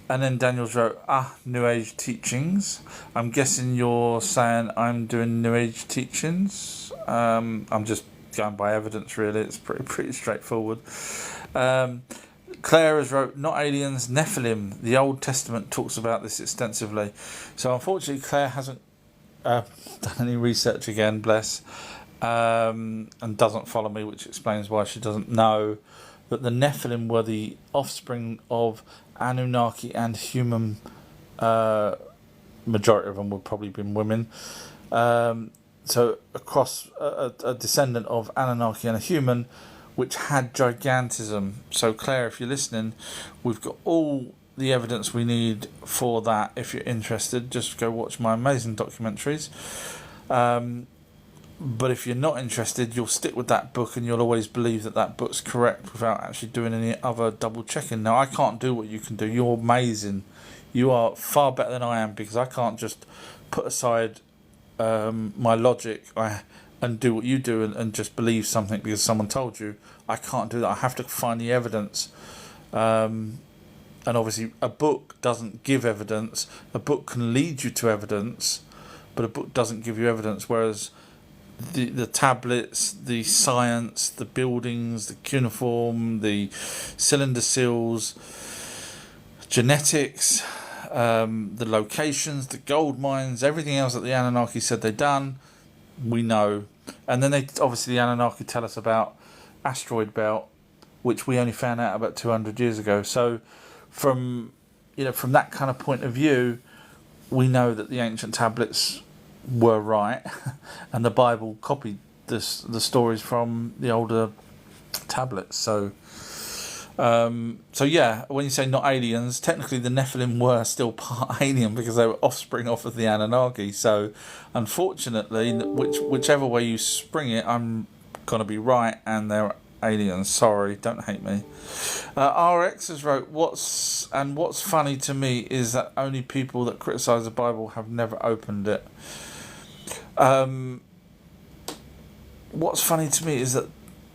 And then Daniels wrote, New Age teachings. I'm guessing you're saying I'm doing New Age teachings. I'm just going by evidence, really. It's pretty straightforward. Claire has wrote, not aliens, Nephilim. The Old Testament talks about this extensively. So unfortunately, Claire hasn't done any research again, bless, and doesn't follow me, which explains why she doesn't know that the Nephilim were the offspring of Anunnaki and human. Majority of them would probably been women. So across a descendant of Anunnaki and a human, which had gigantism. So Claire, if you're listening, we've got all the evidence we need for that. If you're interested, just go watch my amazing documentaries. But if you're not interested, you'll stick with that book and you'll always believe that book's correct without actually doing any other double checking. Now, I can't do what you can do. You're amazing. You are far better than I am, because I can't just put aside my logic and do what you do and just believe something because someone told you. I can't do that. I have to find the evidence. And obviously, a book doesn't give evidence. A book can lead you to evidence, but a book doesn't give you evidence. Whereas the tablets, the science, the buildings, the cuneiform, the cylinder seals, genetics, the locations, the gold mines, everything else that the Anunnaki said they'd done, we know. And then the Anunnaki tell us about asteroid belt, which we only found out about 200 years ago. So from that kind of point of view, we know that the ancient tablets were right, and the Bible copied the stories from the older tablets. So yeah, when you say not aliens, technically the Nephilim were still part alien because they were offspring off of the Anunnaki. So unfortunately, whichever way you spring it, I'm gonna be right, and they're aliens. Sorry, don't hate me. RX has wrote, what's funny to me is that only people that criticise the Bible have never opened it. What's funny to me is that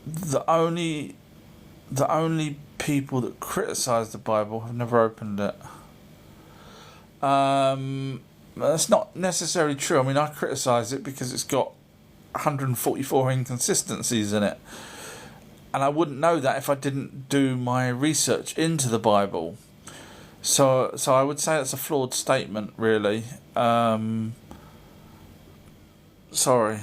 the only people that criticise the Bible have never opened it. That's not necessarily true. I mean, I criticise it because it's got 144 inconsistencies in it, and I wouldn't know that if I didn't do my research into the Bible. So I would say it's a flawed statement, really. Sorry.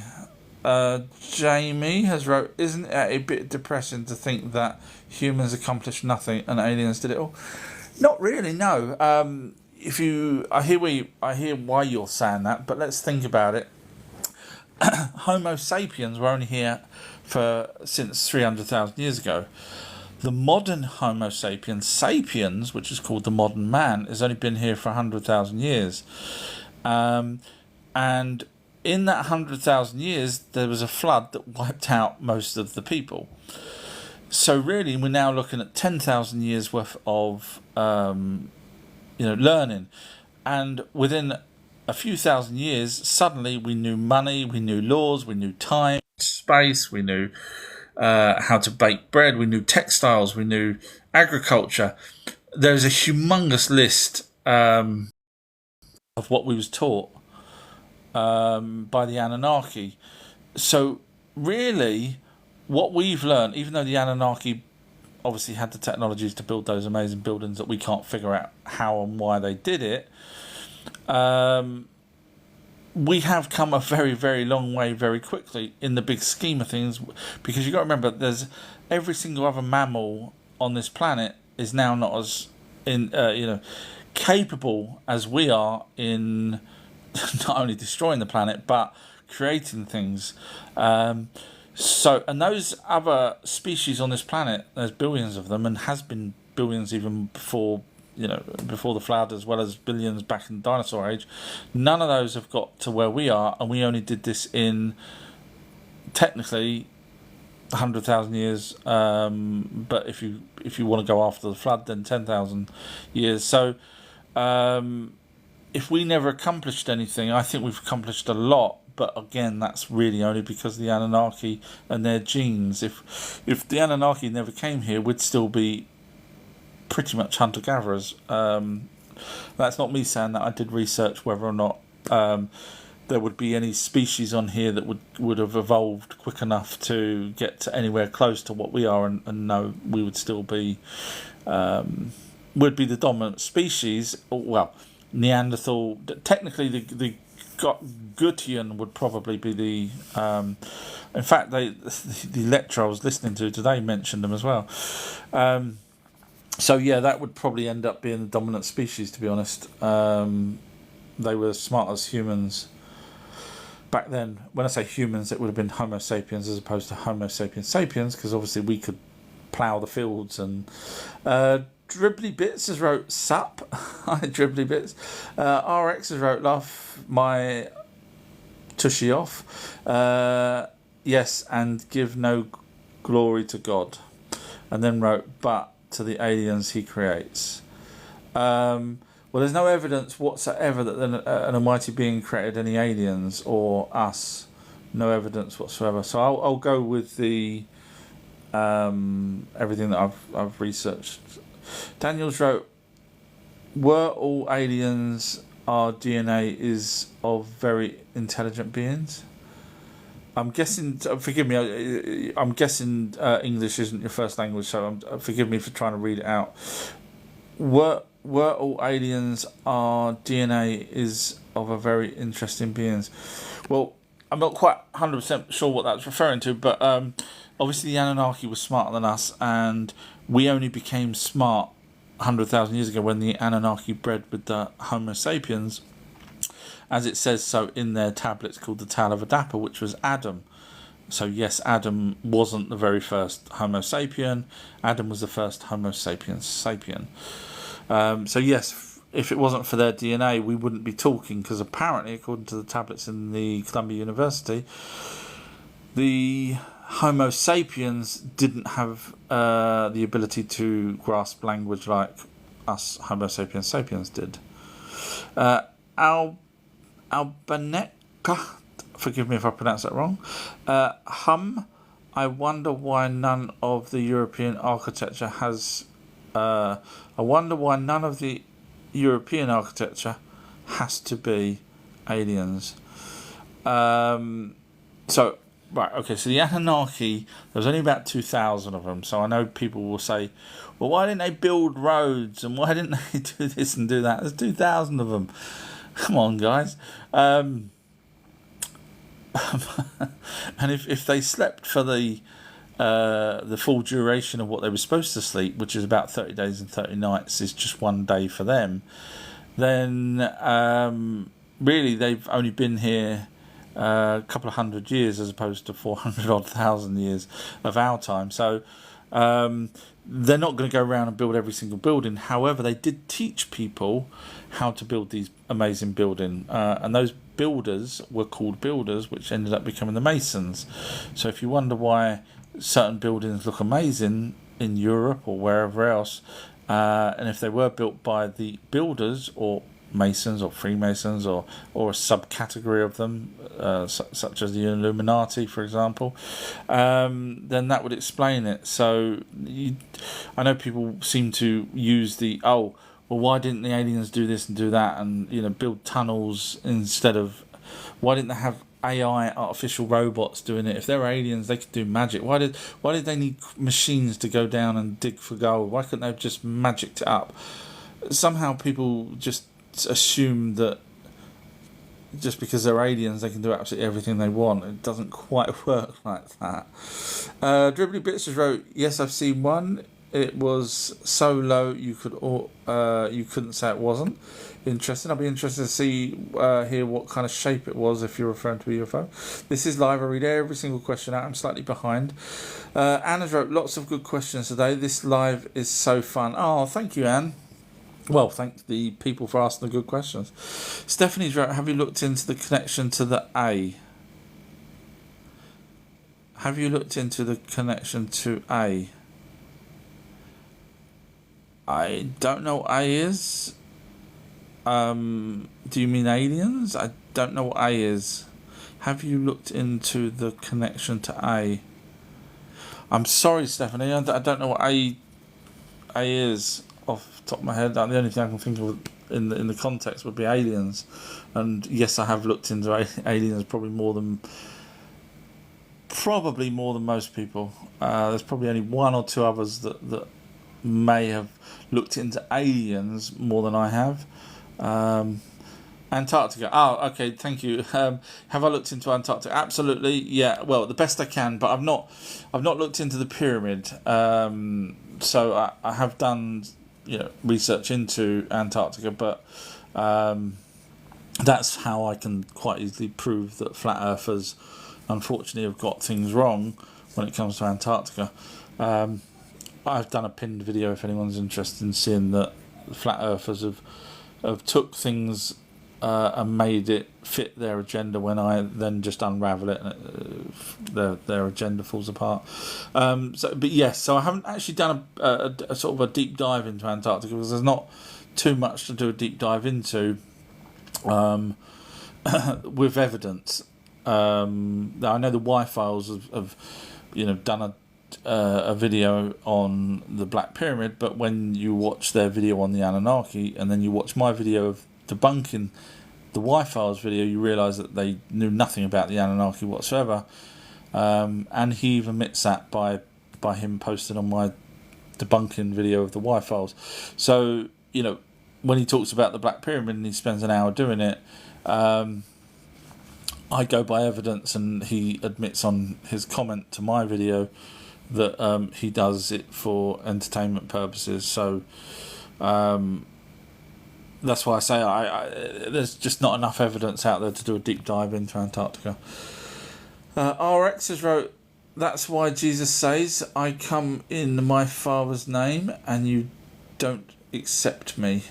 Jamie has wrote, isn't it a bit depressing to think that humans accomplished nothing and aliens did it all? Not really, no. I hear why you're saying that, but let's think about it. Homo sapiens were only here since 300,000 years ago. The modern Homo sapiens, which is called the modern man, has only been here for 100,000 years. And in that 100,000 years, there was a flood that wiped out most of the people. So really, we're now looking at 10,000 years worth of learning. And within a few thousand years, suddenly we knew money, we knew laws, we knew time, space, we knew how to bake bread, we knew textiles, we knew agriculture. There's a humongous list of what we was taught by the Anunnaki. So really, what we've learned, even though the Anunnaki obviously had the technologies to build those amazing buildings that we can't figure out how and why they did it, we have come a very, very long way very quickly in the big scheme of things, because you've got to remember, there's every single other mammal on this planet is now not as capable as we are in not only destroying the planet but creating things. And those other species on this planet, there's billions of them, and has been billions even before the flood, as well as billions back in the dinosaur age. None of those have got to where we are, and we only did this in technically 100,000 years. But if you want to go after the flood, then 10,000 years. So if we never accomplished anything, I think we've accomplished a lot but again, that's really only because of the Anunnaki and their genes. If the Anunnaki never came here, we'd still be pretty much hunter-gatherers. That's not me saying that. I did research whether or not there would be any species on here that would have evolved quick enough to get to anywhere close to what we are, and no, we would still be would be the dominant species. Well, Neanderthal. Technically, the Gutian would probably be the. In fact, the lecture I was listening to today mentioned them as well. So yeah, that would probably end up being the dominant species. To be honest, they were as smart as humans. Back then, when I say humans, it would have been Homo sapiens as opposed to Homo sapiens sapiens, because obviously we could plough the fields. And Dribbly Bits has wrote sup. Hi Dribbly Bits. RX has wrote laugh my tushy off. Yes, and give no glory to God. And then wrote but to the aliens he creates. Well, there's no evidence whatsoever that an almighty being created any aliens or us. No evidence whatsoever. So I'll go with the everything that I've researched. Daniels wrote, "Were all aliens our DNA is of very intelligent beings?" I'm guessing. Forgive me. I'm guessing English isn't your first language, so forgive me for trying to read it out. Were all aliens our DNA is of a very interesting beings? Well, I'm not quite 100% sure what that's referring to, but obviously the Anunnaki was smarter than us, and we only became smart 100,000 years ago when the Anunnaki bred with the Homo sapiens, as it says so in their tablets called the Tale of Adapa, which was Adam. So yes, Adam wasn't the very first Homo sapien. Adam was the first Homo sapiens sapien. So yes, if it wasn't for their DNA, we wouldn't be talking, because apparently, according to the tablets in the Columbia University, the Homo sapiens didn't have the ability to grasp language like us Homo sapiens sapiens did. Albaneka, forgive me if I pronounce that wrong. I wonder why none of the European architecture has. I wonder why none of the European architecture has to be aliens. So the Anunnaki, there was only about 2,000 of them. So I know people will say, well, why didn't they build roads? And why didn't they do this and do that? There's 2,000 of them. Come on, guys. And if they slept for the full duration of what they were supposed to sleep, which is about 30 days and 30 nights, is just one day for them, then really they've only been here a couple of 100 years as opposed to 400 odd thousand years of our time. So they're not going to go around and build every single building. However, they did teach people how to build these amazing buildings, and those builders were called builders, which ended up becoming the masons. So if you wonder why certain buildings look amazing in Europe or wherever else, and if they were built by the builders or Masons or Freemasons or a subcategory of them, such as the Illuminati, for example, then that would explain it. So I know people seem to use why didn't the aliens do this and do that, and build tunnels instead of, why didn't they have AI artificial robots doing it? If they're aliens, they could do magic. Why did they need machines to go down and dig for gold? Why couldn't they have just magicked it up? Somehow people just assume that just because they're aliens they can do absolutely everything they want. It doesn't quite work like that. Dribbly Bits has wrote, yes, I've seen one. It was so low you couldn't say it wasn't. Interesting. I'll be interested to hear what kind of shape it was if you're referring to a UFO. This is live. I read every single question out. I'm slightly behind. Anna's wrote, lots of good questions today. This live is so fun. Oh, thank you, Anne. Well, thank the people for asking the good questions. Stephanie's wrote, have you looked into the connection to the A? Have you looked into the connection to A? I don't know what A is. Do you mean aliens? I don't know what A is. Have you looked into the connection to A? I'm sorry, Stephanie. I don't know what A is off the top of my head. The only thing I can think of in the context would be aliens. And yes, I have looked into aliens probably more than most people. There's probably only one or two others that may have looked into aliens more than I have. Antarctica. Oh, okay. Thank you. Have I looked into Antarctica? Absolutely. Yeah. Well, the best I can, but I've not looked into the pyramid. So I have done research into Antarctica, but that's how I can quite easily prove that flat earthers, unfortunately, have got things wrong when it comes to Antarctica. I've done a pinned video if anyone's interested in seeing that flat earthers have took things and made it fit their agenda when I then just unravel it and their agenda falls apart. So I haven't actually done a sort of a deep dive into Antarctica because there's not too much to do a deep dive into with evidence. I know the Y-Files have done a video on the Black Pyramid, but when you watch their video on the Anunnaki and then you watch my video of debunking the Y-Files video, you realise that they knew nothing about the Anunnaki whatsoever, and he even admits that by him posting on my debunking video of the Y-Files. So when he talks about the Black Pyramid and he spends an hour doing it, I go by evidence, and he admits on his comment to my video that he does it for entertainment purposes. So that's why I say there's just not enough evidence out there to do a deep dive into Antarctica. RX has wrote, that's why Jesus says, I come in my Father's name and you don't accept me.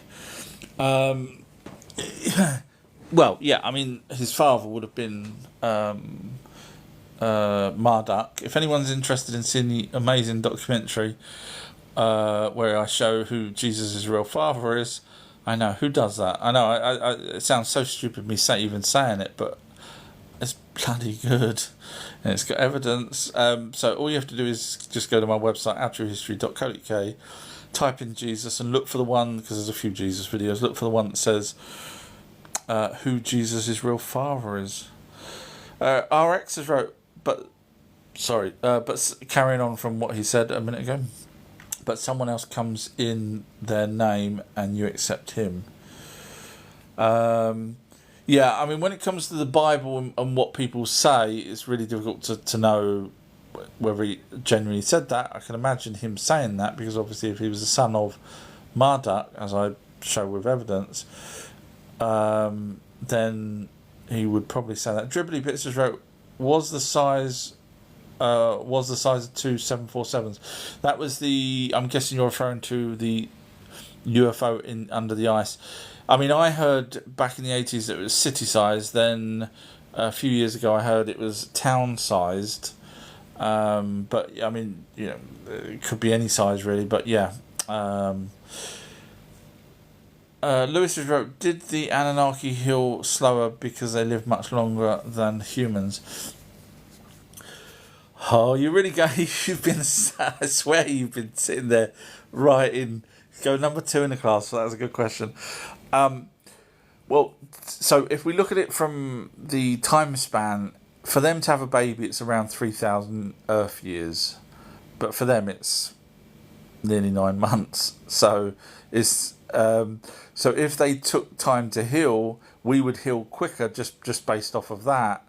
Well, yeah, I mean, his father would have been Marduk. If anyone's interested in seeing the amazing documentary where I show who Jesus' real father is, I know, who does that? I know, I it sounds so stupid me even saying it, but it's bloody good. And it's got evidence. So all you have to do is just go to my website, outtruehistory.co.uk, type in Jesus and look for the one, because there's a few Jesus videos, look for the one that says who Jesus' real father is. RX has wrote, but carrying on from what he said a minute ago, but someone else comes in their name and you accept him. Yeah, I mean, when it comes to the Bible and what people say, it's really difficult to know whether he genuinely said that. I can imagine him saying that, because obviously if he was the son of Marduk, as I show with evidence, then he would probably say that. Dribbly Bits just wrote, was the size of two 747s. That was I'm guessing you're referring to the UFO under the ice. I mean, I heard back in the 80s that it was city-sized. Then a few years ago I heard it was town-sized. But, I mean, it could be any size really. But, yeah. Lewis wrote, did the Anunnaki heal slower because they live much longer than humans? Oh, you really go. You've been. I swear you've been sitting there writing. Go number 2 in the class. So that was a good question. Well, so if we look at it from the time span, for them to have a baby, it's around 3,000 Earth years, but for them it's nearly 9 months. So it's so if they took time to heal, we would heal quicker just based off of that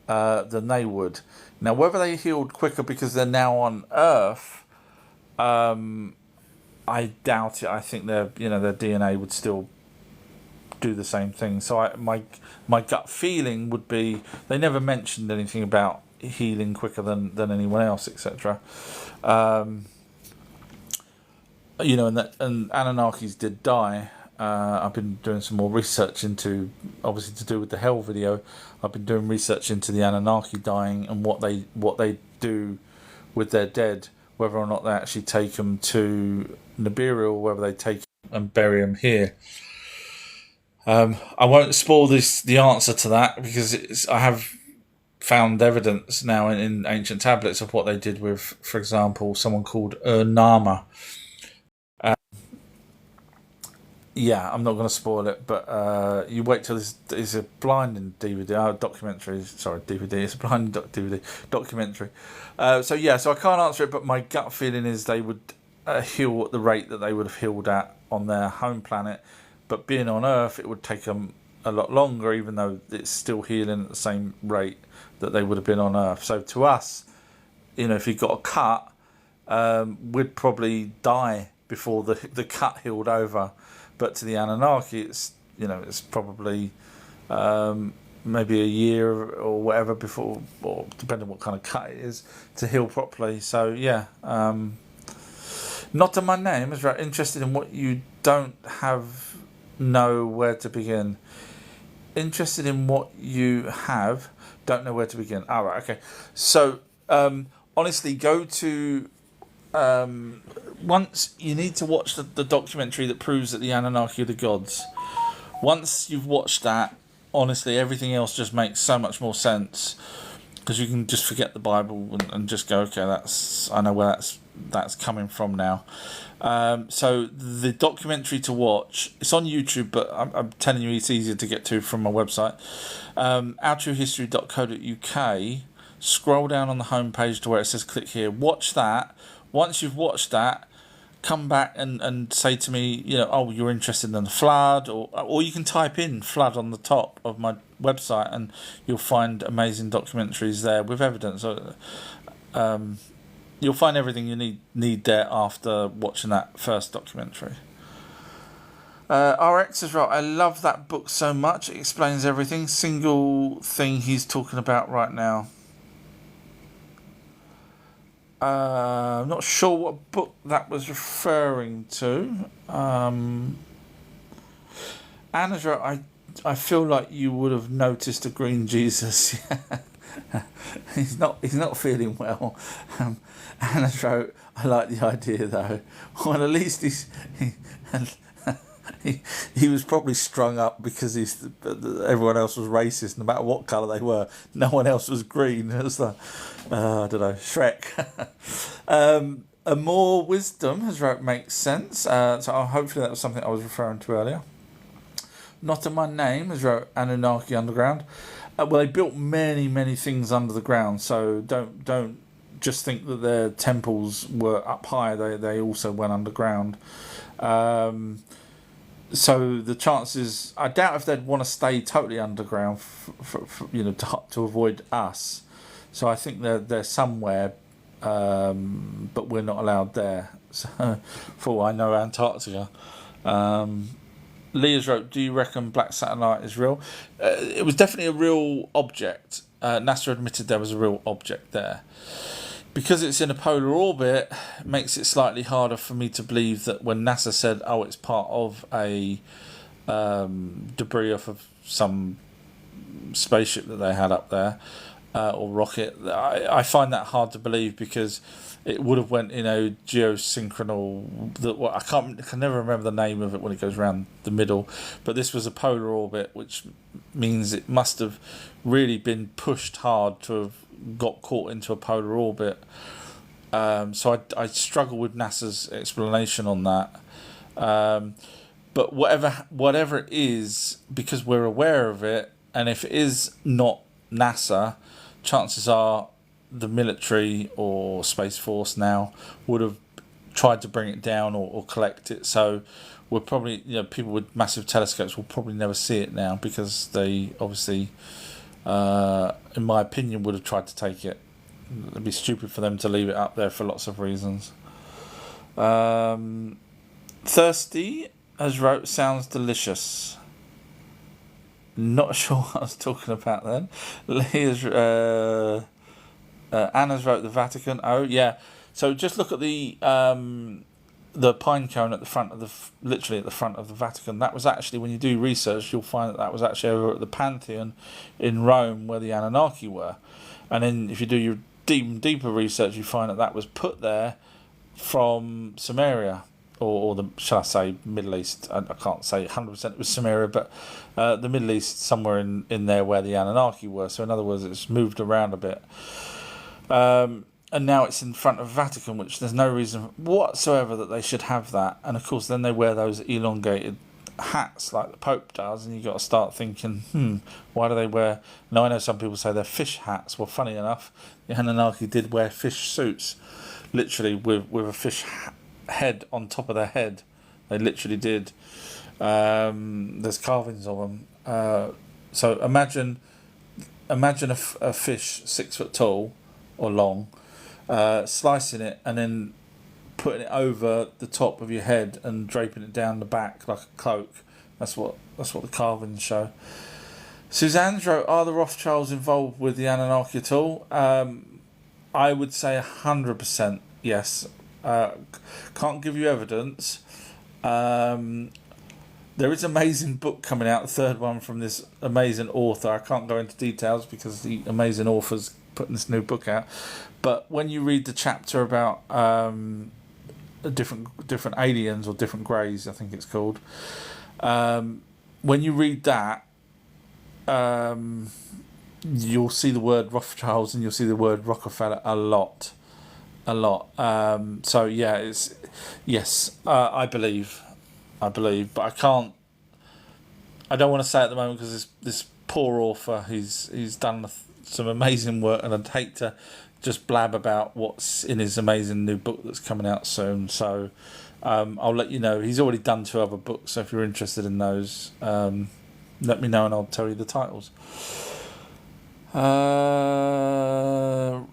than they would. Now, whether they healed quicker because they're now on Earth, I doubt it. I think their DNA would still do the same thing. So my gut feeling would be they never mentioned anything about healing quicker than anyone else, etc. And Anunnakis did die. I've been doing some more research into, obviously to do with the Hell video. I've been doing research into the Anunnaki dying and what they do with their dead, whether or not they actually take them to Nibiru or whether they take them and bury them here. I won't spoil the answer to that because I have found evidence now in ancient tablets of what they did with, for example, someone called Nama. Yeah, I'm not going to spoil it, but you wait till this is a blinding DVD documentary. Sorry, DVD. It's a blinding DVD documentary. So I can't answer it, but my gut feeling is they would heal at the rate that they would have healed at on their home planet, but being on Earth, it would take them a lot longer, even though it's still healing at the same rate that they would have been on Earth. So to us, if you got a cut, we'd probably die before the cut healed over. But to the Anunnaki, it's probably maybe a year or whatever before, or depending on what kind of cut it is, to heal properly. So yeah, not in my name is right. Interested in what you don't know where to begin. Interested in what you have, don't know where to begin. All right, okay. So honestly, go to. Once you need to watch the documentary that proves that the Anunnaki are the gods. Once you've watched that, honestly, everything else just makes so much more sense, because you can just forget the Bible and just go, okay, I know where that's coming from now. So the documentary to watch, it's on YouTube, but I'm telling you, it's easier to get to from my website, ourtruehistory.co.uk. Scroll down on the homepage to where it says click here. Watch that. Once you've watched that, come back and say to me, you're interested in the flood, or you can type in flood on the top of my website and you'll find amazing documentaries there with evidence. You'll find everything you need there after watching that first documentary. RX is right. I love that book so much. It explains everything. Single thing he's talking about right now. I'm not sure what book that was referring to. Anna's right. I feel like you would have noticed a green Jesus. He's not feeling well. Anna's wrote, I like the idea though. Well, at least he was probably strung up because everyone else was racist. No matter what colour they were, no one else was green. It was like, I don't know, Shrek. A more wisdom has wrote makes sense. So hopefully that was something I was referring to earlier. Not in my name has wrote Anunnaki underground. Well, they built many things under the ground. So don't just think that their temples were up high. They also went underground. So the chances, I doubt if they'd want to stay totally underground, to avoid us. So I think they're somewhere, but we're not allowed there. So, for all I know, Antarctica. Leah's wrote, do you reckon black satellite is real? It was definitely a real object. NASA admitted there was a real object there. Because it's in a polar orbit, it makes it slightly harder for me to believe that when NASA said, it's part of a debris off of some spaceship that they had up there, or rocket, I find that hard to believe, because it would have went in a geosynchronal, I can never remember the name of it when it goes around the middle, but this was a polar orbit, which means it must have really been pushed hard to have got caught into a polar orbit. So I struggle with NASA's explanation on that. But whatever it is, because we're aware of it, and if it is not NASA, chances are the military or Space Force now would have tried to bring it down or collect it. So we're probably, people with massive telescopes will probably never see it now, because they obviously, in my opinion, would have tried to take it. It'd be stupid for them to leave it up there for lots of reasons. Thirsty has wrote, sounds delicious. Not sure what I was talking about then. Leah's, Anna's wrote the Vatican. Oh yeah. So just look at the pine cone at the front of literally at the front of the Vatican. That was actually, when you do research, you'll find that was actually over at the Pantheon in Rome, where the Anunnaki were. And then if you do your deeper research, you find that was put there from Samaria, or the, shall I say, Middle East. I can't say 100% it was Sumeria, but the Middle East, somewhere in there where the Anunnaki were. So in other words, it's moved around a bit. And now it's in front of Vatican, which there's no reason whatsoever that they should have that. And of course, then they wear those elongated hats like the Pope does, and you got to start thinking, why do they wear? Now I know some people say they're fish hats. Well, funny enough, the Anunnaki did wear fish suits, literally with a fish head on top of their head. They literally did. There's carvings of them. So imagine a fish 6 foot tall or long, slicing it and then putting it over the top of your head and draping it down the back like a cloak. That's what the carvings show. Suzanne's wrote, are the Rothschilds involved with the Anunnaki at all? I would say 100% yes. Can't give you evidence. There is an amazing book coming out, the third one from this amazing author. I can't go into details because the amazing author's putting this new book out. But when you read the chapter about different aliens or different greys, I think it's called. When you read that, you'll see the word Rothschilds and you'll see the word Rockefeller a lot. So yeah, it's yes. I believe, but I can't. I don't want to say at the moment because this poor author, he's done some amazing work, and I'd hate to just blab about what's in his amazing new book that's coming out soon. So I'll let you know. He's already done 2 other books, so if you're interested in those, let me know and I'll tell you the titles.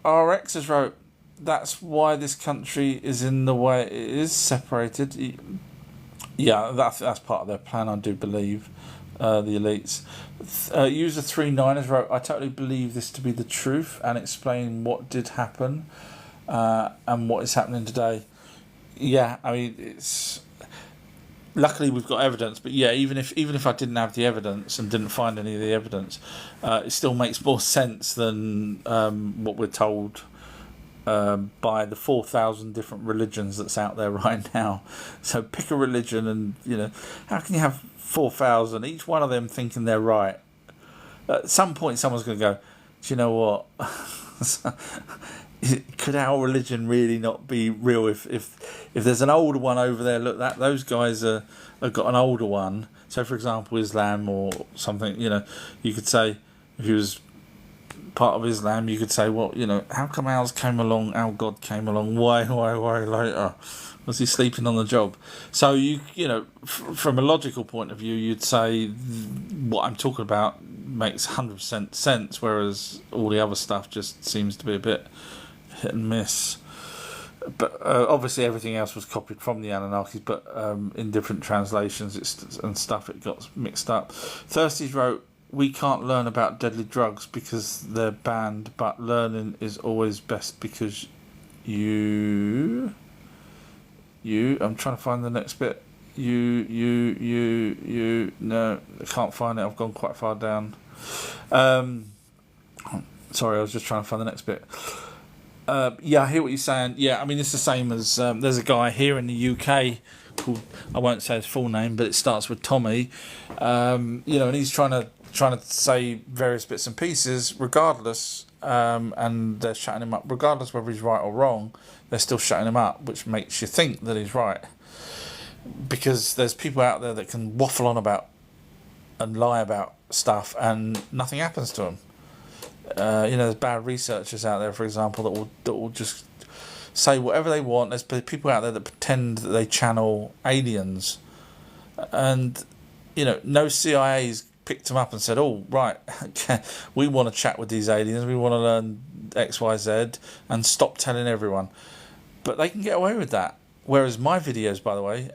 RX has wrote, that's why this country is in the way it is, separated. Yeah, that's part of their plan, I do believe. The elites. User 39 has wrote, I totally believe this to be the truth and explain what did happen and what is happening today. Yeah, I mean, it's luckily we've got evidence, but yeah, even if I didn't have the evidence and didn't find any of the evidence, it still makes more sense than what we're told by the 4,000 different religions that's out there right now. So pick a religion, and how can you have 4,000, each one of them thinking they're right? At some point someone's going to go, do you know what? Could our religion really not be real? If there's an older one over there, look, those guys have got an older one. So for example, Islam or something, you could say, if he was part of Islam, you could say, well, how come our God came along way later? Was he sleeping on the job? So from a logical point of view, you'd say what I'm talking about makes 100% sense, whereas all the other stuff just seems to be a bit hit and miss. But obviously everything else was copied from the Anunnakis, but in different translations and stuff, it got mixed up. Thirsty's wrote, we can't learn about deadly drugs because they're banned, but learning is always best because I'm trying to find the next bit. No, I can't find it. I've gone quite far down. Sorry, I was just trying to find the next bit. Yeah, I hear what you're saying. Yeah, I mean, it's the same as there's a guy here in the UK called, I won't say his full name, but it starts with Tommy. And he's trying to say various bits and pieces, regardless, and they're shutting him up, regardless whether he's right or wrong. They're still shutting him up, which makes you think that he's right, because there's people out there that can waffle on about and lie about stuff, and nothing happens to them. There's bad researchers out there, for example, that will just say whatever they want. There's people out there that pretend that they channel aliens, and no CIA's picked them up and said, oh right, we want to chat with these aliens, we want to learn XYZ, and stop telling everyone. But they can get away with that. Whereas my videos, by the way,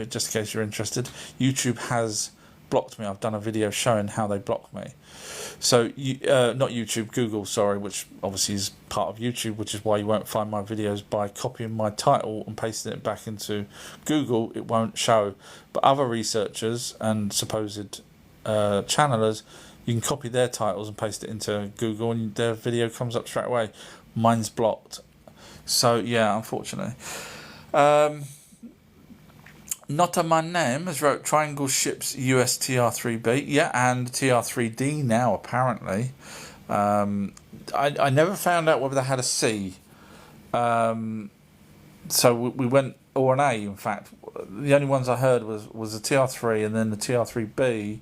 just in case you're interested, YouTube has blocked me. I've done a video showing how they blocked me. So, not YouTube, Google, sorry, which obviously is part of YouTube, which is why you won't find my videos by copying my title and pasting it back into Google. It won't show. But other researchers and supposed channelers, you can copy their titles and paste it into Google, and their video comes up straight away. Mine's blocked. So, yeah, unfortunately. Not on My Name has wrote Triangle Ships US TR3B. Yeah, and TR3D now, apparently. I never found out whether they had a C. So we went, or an A, in fact. The only ones I heard was the TR3 and then the TR3B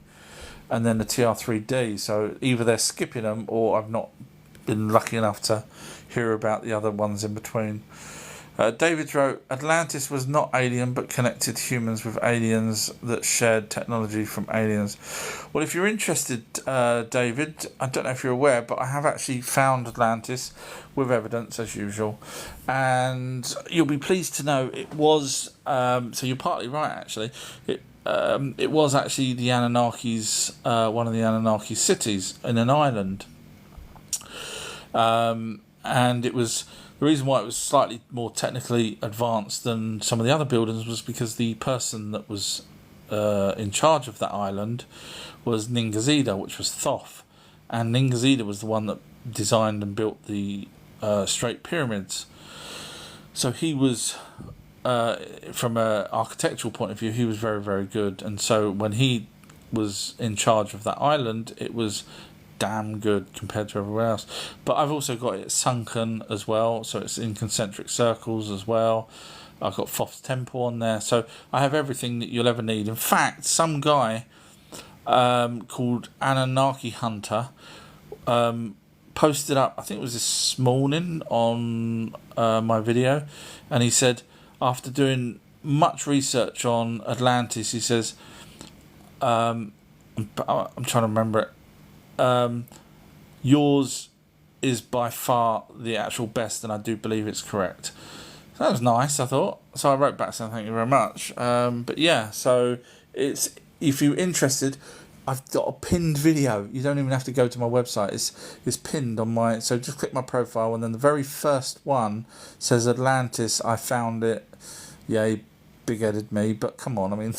and then the TR3D. So either they're skipping them or I've not been lucky enough to hear about the other ones in between. David wrote, Atlantis was not alien but connected humans with aliens that shared technology from aliens. Well, if you're interested, David, I don't know if you're aware, but I have actually found Atlantis with evidence as usual. And you'll be pleased to know it was, so you're partly right actually, it was actually the Anunnaki's, one of the Anunnaki cities in an island. And it was, the reason why it was slightly more technically advanced than some of the other buildings was because the person that was in charge of that island was Ningazida, which was Thoth. And Ningazida was the one that designed and built the Straight Pyramids. So he was, from an architectural point of view, he was very, very good. And so when he was in charge of that island, it was damn good compared to everywhere else. But I've also got it sunken as well, so it's in concentric circles as well. I've got Thoth's temple on there, so I have everything that you'll ever need. In fact, some guy called Anunnaki Hunter posted up, I think it was this morning, on my video, and he said, after doing much research on Atlantis, he says, I'm trying to remember it, yours is by far the actual best, and I do believe it's correct. So that was nice, I thought. So I wrote back saying thank you very much. But yeah, so it's, if you're interested, I've got a pinned video. You don't even have to go to my website. It's pinned on my, so just click my profile, and then the very first one says Atlantis. I found it. Yay, big-headed me, but come on, I mean,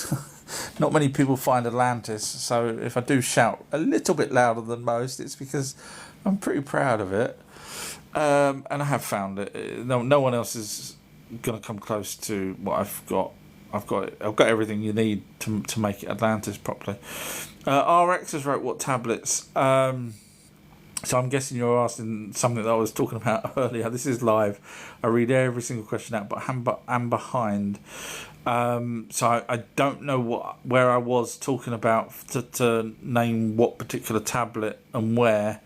not many people find Atlantis, so if I do shout a little bit louder than most, it's because I'm pretty proud of it, and I have found it. No one else is going to come close to what I've got. I've got everything you need to make it Atlantis properly. RX has wrote what tablets. So I'm guessing you're asking something that I was talking about earlier. This is live. I read every single question out, but I'm behind. So I don't know where I was talking about to name what particular tablet and where.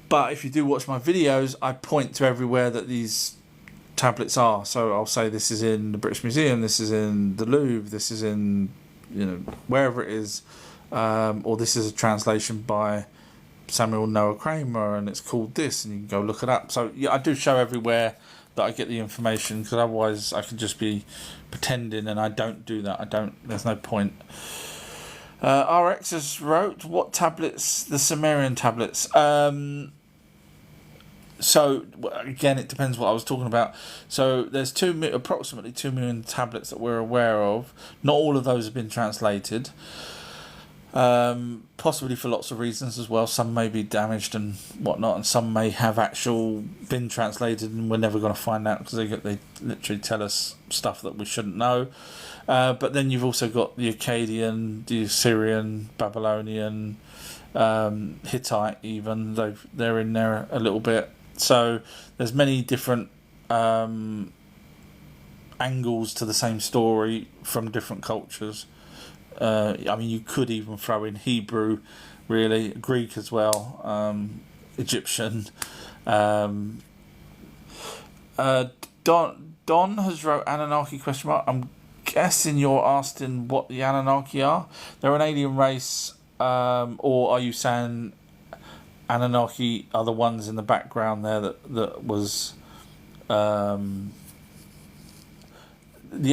But if you do watch my videos, I point to everywhere that these tablets are. So I'll say this is in the British Museum, this is in the Louvre, this is in, wherever it is, or this is a translation by Samuel Noah Kramer, and it's called this, and you can go look it up. So yeah, I do show everywhere that I get the information, because otherwise I could just be pretending, and I don't do that. There's no point. RX has wrote, what tablets? The Sumerian tablets. So again, it depends what I was talking about. So there's approximately 2 million tablets that we're aware of. Not all of those have been translated. Possibly for lots of reasons as well. Some may be damaged and whatnot, and some may have been translated, and we're never going to find out, because they literally tell us stuff that we shouldn't know. But then you've also got the Akkadian, the Assyrian, Babylonian, Hittite even. They're in there a little bit. So there's many different angles to the same story from different cultures. I mean, you could even throw in Hebrew, really, Greek as well, Egyptian. Don has wrote Anunnaki ? I'm guessing you're asking what the Anunnaki are. They're an alien race, or are you saying Anunnaki are the ones in the background there that was the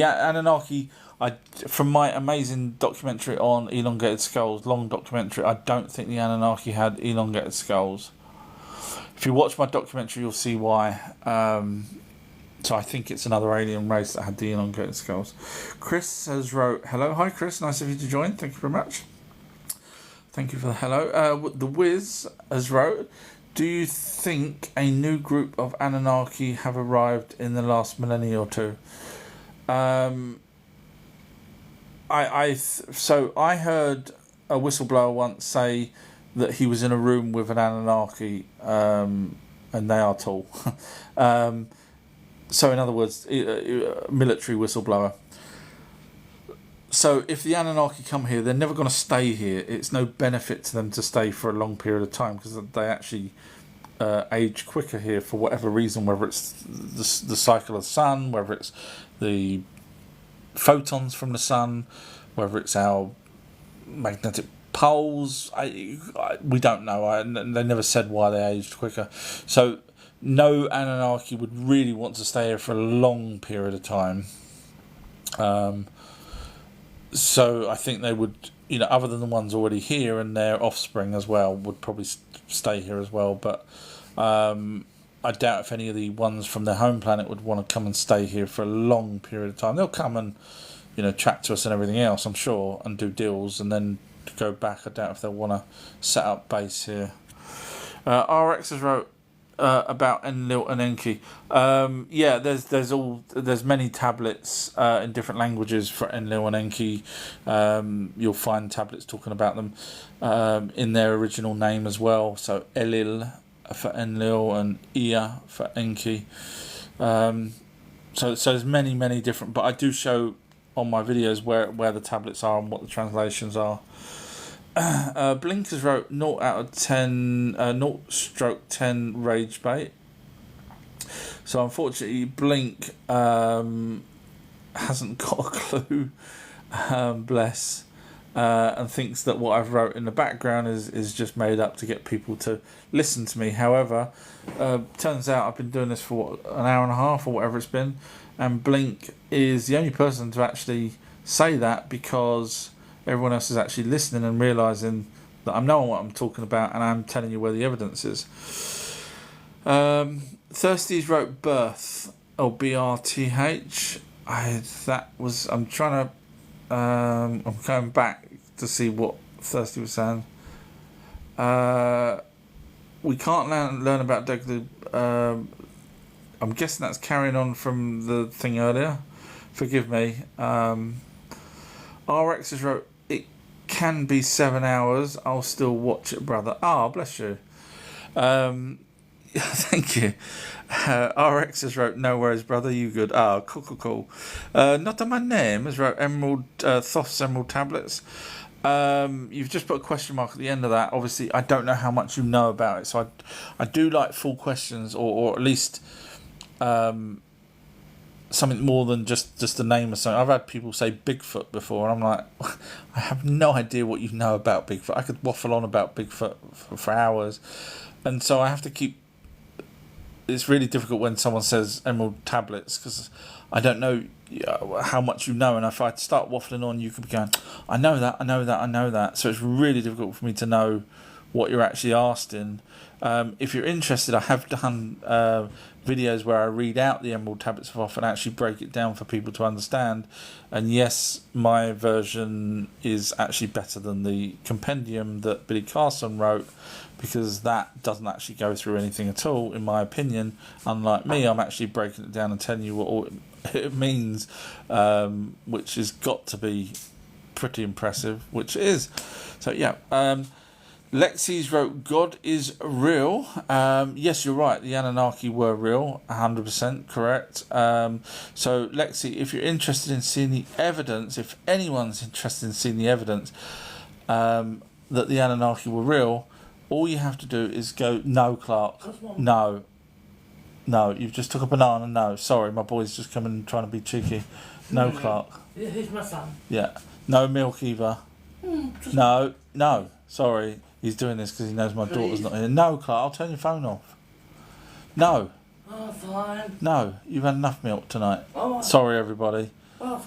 Anunnaki? From my amazing documentary on elongated skulls, long documentary, I don't think the Anunnaki had elongated skulls. If you watch my documentary, you'll see why. So I think it's another alien race that had the elongated skulls. Chris has wrote, hello. Hi, Chris. Nice of you to join. Thank you very much. Thank you for the hello. The Wiz has wrote, do you think a new group of Anunnaki have arrived in the last millennia or two? So I heard a whistleblower once say that he was in a room with an Anunnaki, and they are tall. So in other words, military whistleblower. So if the Anunnaki come here, they're never going to stay here. It's no benefit to them to stay for a long period of time because they actually age quicker here for whatever reason, whether it's the cycle of the sun, whether it's the photons from the sun, whether it's our magnetic poles. We don't know. They never said why they aged quicker. So no Anunnaki would really want to stay here for a long period of time. So I think they would, other than the ones already here and their offspring as well, would probably stay here as well. But I doubt if any of the ones from their home planet would want to come and stay here for a long period of time. They'll come and, chat to us and everything else, I'm sure, and do deals and then go back. I doubt if they'll want to set up base here. RX has wrote about Enlil and Enki. There's many tablets in different languages for Enlil and Enki. You'll find tablets talking about them in their original name as well. So Elil for Enlil and Ea for Enki. So there's many different. But I do show on my videos where the tablets are and what the translations are. Blinkers wrote 0 out of 10, 0/10 rage bait. So unfortunately, Blink hasn't got a clue, bless, and thinks that what I've wrote in the background is just made up to get people to listen to me. However, turns out I've been doing this for an hour and a half or whatever it's been, and Blink is the only person to actually say that because everyone else is actually listening and realising that I'm knowing what I'm talking about and I'm telling you where the evidence is. Thirsties wrote birth, or BRTH. I'm going back to see what Thirsty was saying. We can't learn about Deglu. I'm guessing that's carrying on from the thing earlier. Forgive me. RX has wrote, it can be 7 hours. I'll still watch it, brother. Bless you. Thank you. RX has wrote, no worries, brother. You good? Cool. Not on my name has wrote Thoth's Emerald Tablets. You've just put a question mark at the end of that. Obviously, I don't know how much you know about it. So I do like full questions or at least something more than just the name of something. I've had people say Bigfoot before, and I'm like, I have no idea what you know about Bigfoot. I could waffle on about Bigfoot for hours, and so I have to keep. It's really difficult when someone says Emerald Tablets because I don't know how much you know, and if I start waffling on, you could be going, I know that. So it's really difficult for me to know what you're actually asking. If you're interested, I have done videos where I read out the Emerald Tablets of Thoth and actually break it down for people to understand. And yes, my version is actually better than the compendium that Billy Carson wrote, because that doesn't actually go through anything at all, in my opinion. Unlike me, I'm actually breaking it down and telling you what all it means, which has got to be pretty impressive, which it is. So yeah. Lexi's wrote, God is real. Yes, you're right. The Anunnaki were real, 100% correct. So, Lexi, if you're interested in seeing the evidence, if anyone's interested in seeing the evidence that the Anunnaki were real, all you have to do is go, no, Clark, no, you've just took a banana, no, sorry, my boy's just coming trying to be cheeky. No, Clark. He's my son. Yeah. No milk either. No, sorry. He's doing this because he knows my daughter's not here. No, Clark, I'll turn your phone off. No. Oh, fine. No, you've had enough milk tonight. Oh, sorry, everybody. Oh,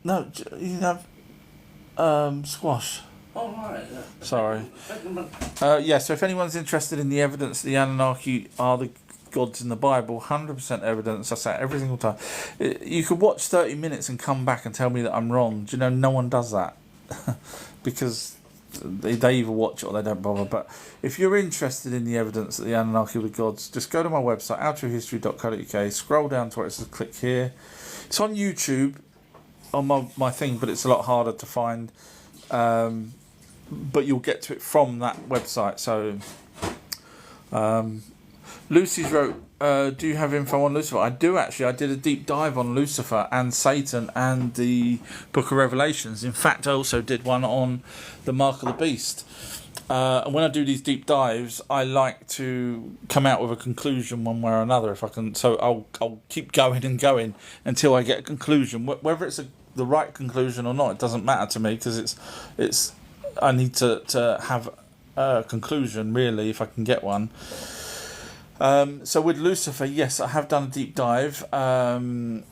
no, you have squash. Oh, right. Sorry. So if anyone's interested in the evidence the Anunnaki are the gods in the Bible, 100% evidence, I say it every single time. You could watch 30 minutes and come back and tell me that I'm wrong. Do you know no one does that? Because they either watch it or they don't bother. But if you're interested in the evidence that the Anunnaki were the gods, just go to my website, outruehistory.co.uk, scroll down to where it says click here. It's on YouTube. on my thing, but it's a lot harder to find. But you'll get to it from that website. So, Lucy's wrote, do you have info on Lucifer? I do actually. I did a deep dive on Lucifer and Satan and the Book of Revelations. In fact, I also did one on the Mark of the Beast. And when I do these deep dives, I like to come out with a conclusion one way or another if I can. So I'll keep going and going until I get a conclusion. Whether it's the right conclusion or not, it doesn't matter to me, because it's I need to have a conclusion, really, if I can get one. So with Lucifer, yes, I have done a deep dive, and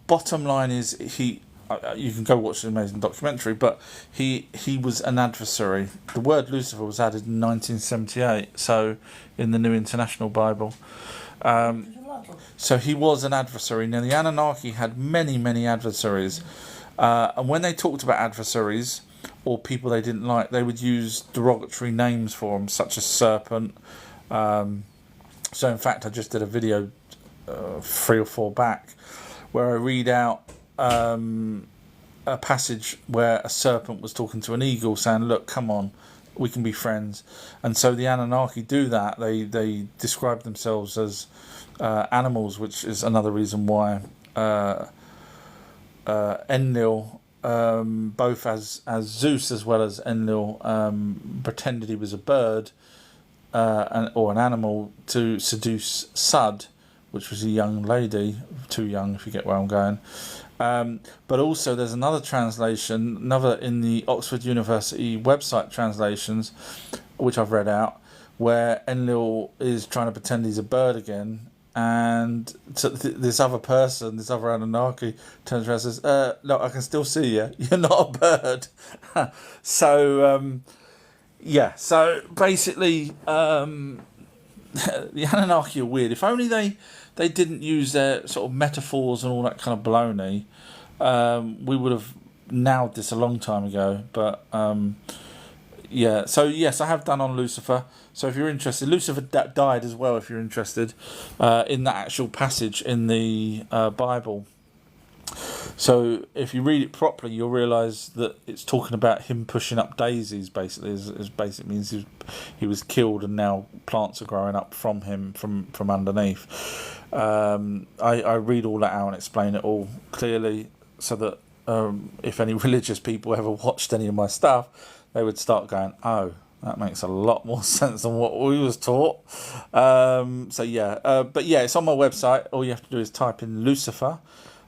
bottom line is you can go watch the amazing documentary, but he was an adversary. The word Lucifer was added in 1978, so in the New International Bible. So he was an adversary. Now the Anunnaki had many adversaries, and when they talked about adversaries or people they didn't like, they would use derogatory names for them, such as serpent. So in fact, I just did a video 3 or 4 back where I read out a passage where a serpent was talking to an eagle saying, look, come on, we can be friends. And so the Anunnaki do that. They describe themselves as animals, which is another reason why Enlil, both as Zeus as well as Enlil, pretended he was a bird or an animal to seduce Sud, which was a young lady, too young if you get where I'm going. But also there's another translation, another in the Oxford University website translations, which I've read out, where Enlil is trying to pretend he's a bird again, and this other person, this other Anunnaki, turns around and says, look, I can still see you, you're not a bird. So yeah, so basically the Anunnaki are weird. If only they didn't use their sort of metaphors and all that kind of baloney, we would have nailed this a long time ago. But yeah, so yes, I have done on Lucifer. So if you're interested, Lucifer died as well, if you're interested, in that actual passage in the Bible. So if you read it properly, you'll realise that it's talking about him pushing up daisies, basically. It basically means he was killed and now plants are growing up from him, from underneath. I read all that out and explain it all clearly, so that if any religious people ever watched any of my stuff, they would start going, oh, that makes a lot more sense than what we was taught. So yeah, but yeah, it's on my website. All you have to do is type in Lucifer,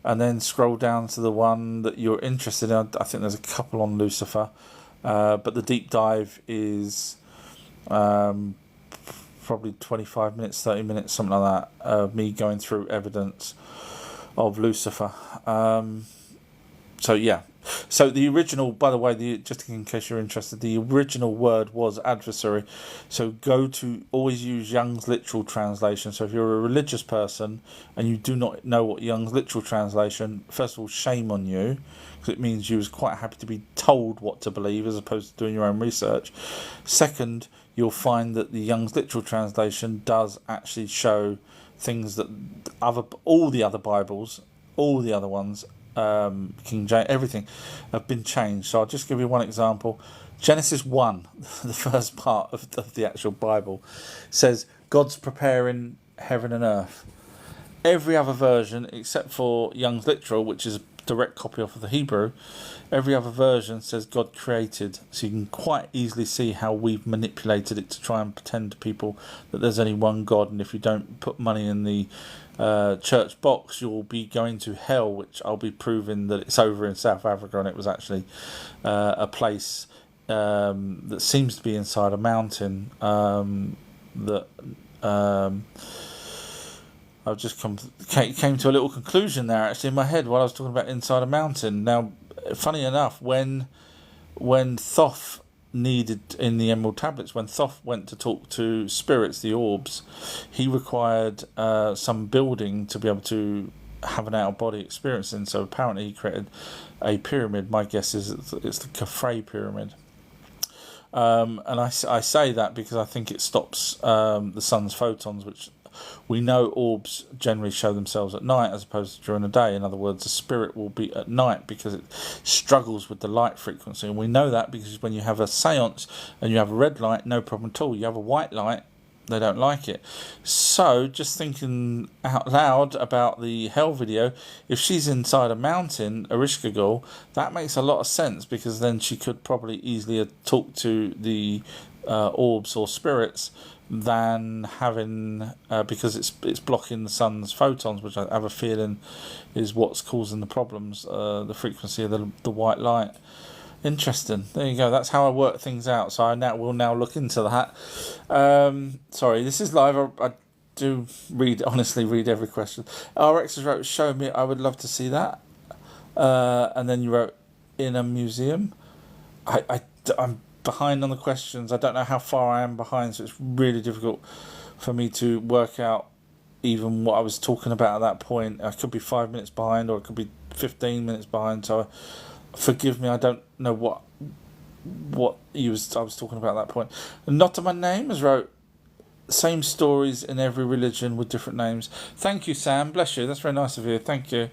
and then scroll down to the one that you're interested in. I think there's a couple on Lucifer, but the deep dive is probably 25 minutes, 30 minutes, something like that, of me going through evidence of Lucifer. So yeah. So the original, by the way, just in case you're interested, the original word was adversary. So always use Young's literal translation. So if you're a religious person and you do not know what Young's literal translation, first of all, shame on you, because it means you was quite happy to be told what to believe as opposed to doing your own research. Second, you'll find that the Young's literal translation does actually show things that all the other Bibles, all the other ones, King James, everything have been changed. So I'll just give you one example. Genesis 1, the first part of the actual Bible, says God's preparing heaven and earth. Every other version, except for Young's literal, which is a direct copy off of the Hebrew, every other version says God created. So you can quite easily see how we've manipulated it to try and pretend to people that there's only one God, and if you don't put money in the church box, you'll be going to hell, which I'll be proving that it's over in South Africa, and it was actually a place that seems to be inside a mountain that I've just came to a little conclusion there actually in my head while I was talking about inside a mountain. Now, funny enough, when Thoth needed in the Emerald Tablets, when Thoth went to talk to spirits, the orbs, he required some building to be able to have an out-of-body experience in. So apparently he created a pyramid. My guess is it's the Khafre pyramid. And I say that because I think it stops the sun's photons, which We know orbs generally show themselves at night as opposed to during the day. In other words, a spirit will be at night because it struggles with the light frequency. And we know that because when you have a seance and you have a red light, no problem at all. You have a white light, they don't like it. So, just thinking out loud about the Hell video, if she's inside a mountain, Erishkigal, that makes a lot of sense because then she could probably easily talk to the orbs or spirits than having because it's blocking the sun's photons, which I have a feeling is what's causing the problems. The frequency of the white light. Interesting. There you go. That's how I work things out. So I will now look into that. Sorry, this is live. I do honestly read every question. RX wrote, "Show me. I would love to see that." And then you wrote, "In a museum." I'm behind on the questions. I don't know how far I am behind, so it's really difficult for me to work out even what I was talking about at that point. I could be 5 minutes behind, or it could be 15 minutes behind. So forgive me, I don't know what I was talking about at that point. And Not to My Name has wrote, "Same stories in every religion with different names." Thank you, Sam. Bless you. That's very nice of you. Thank you.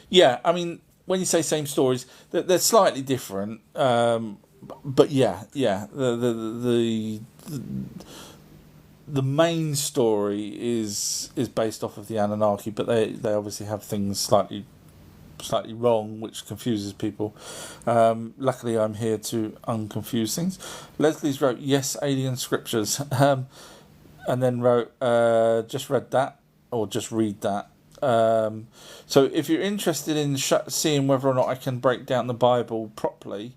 Yeah, I mean, when you say same stories, they're slightly different. But yeah. The main story is based off of the Anunnaki, but they obviously have things slightly wrong, which confuses people. Luckily, I'm here to unconfuse things. Leslie's wrote, "Yes, alien scriptures," and then wrote, "Just read that," or "Just read that." So if you're interested in seeing whether or not I can break down the Bible properly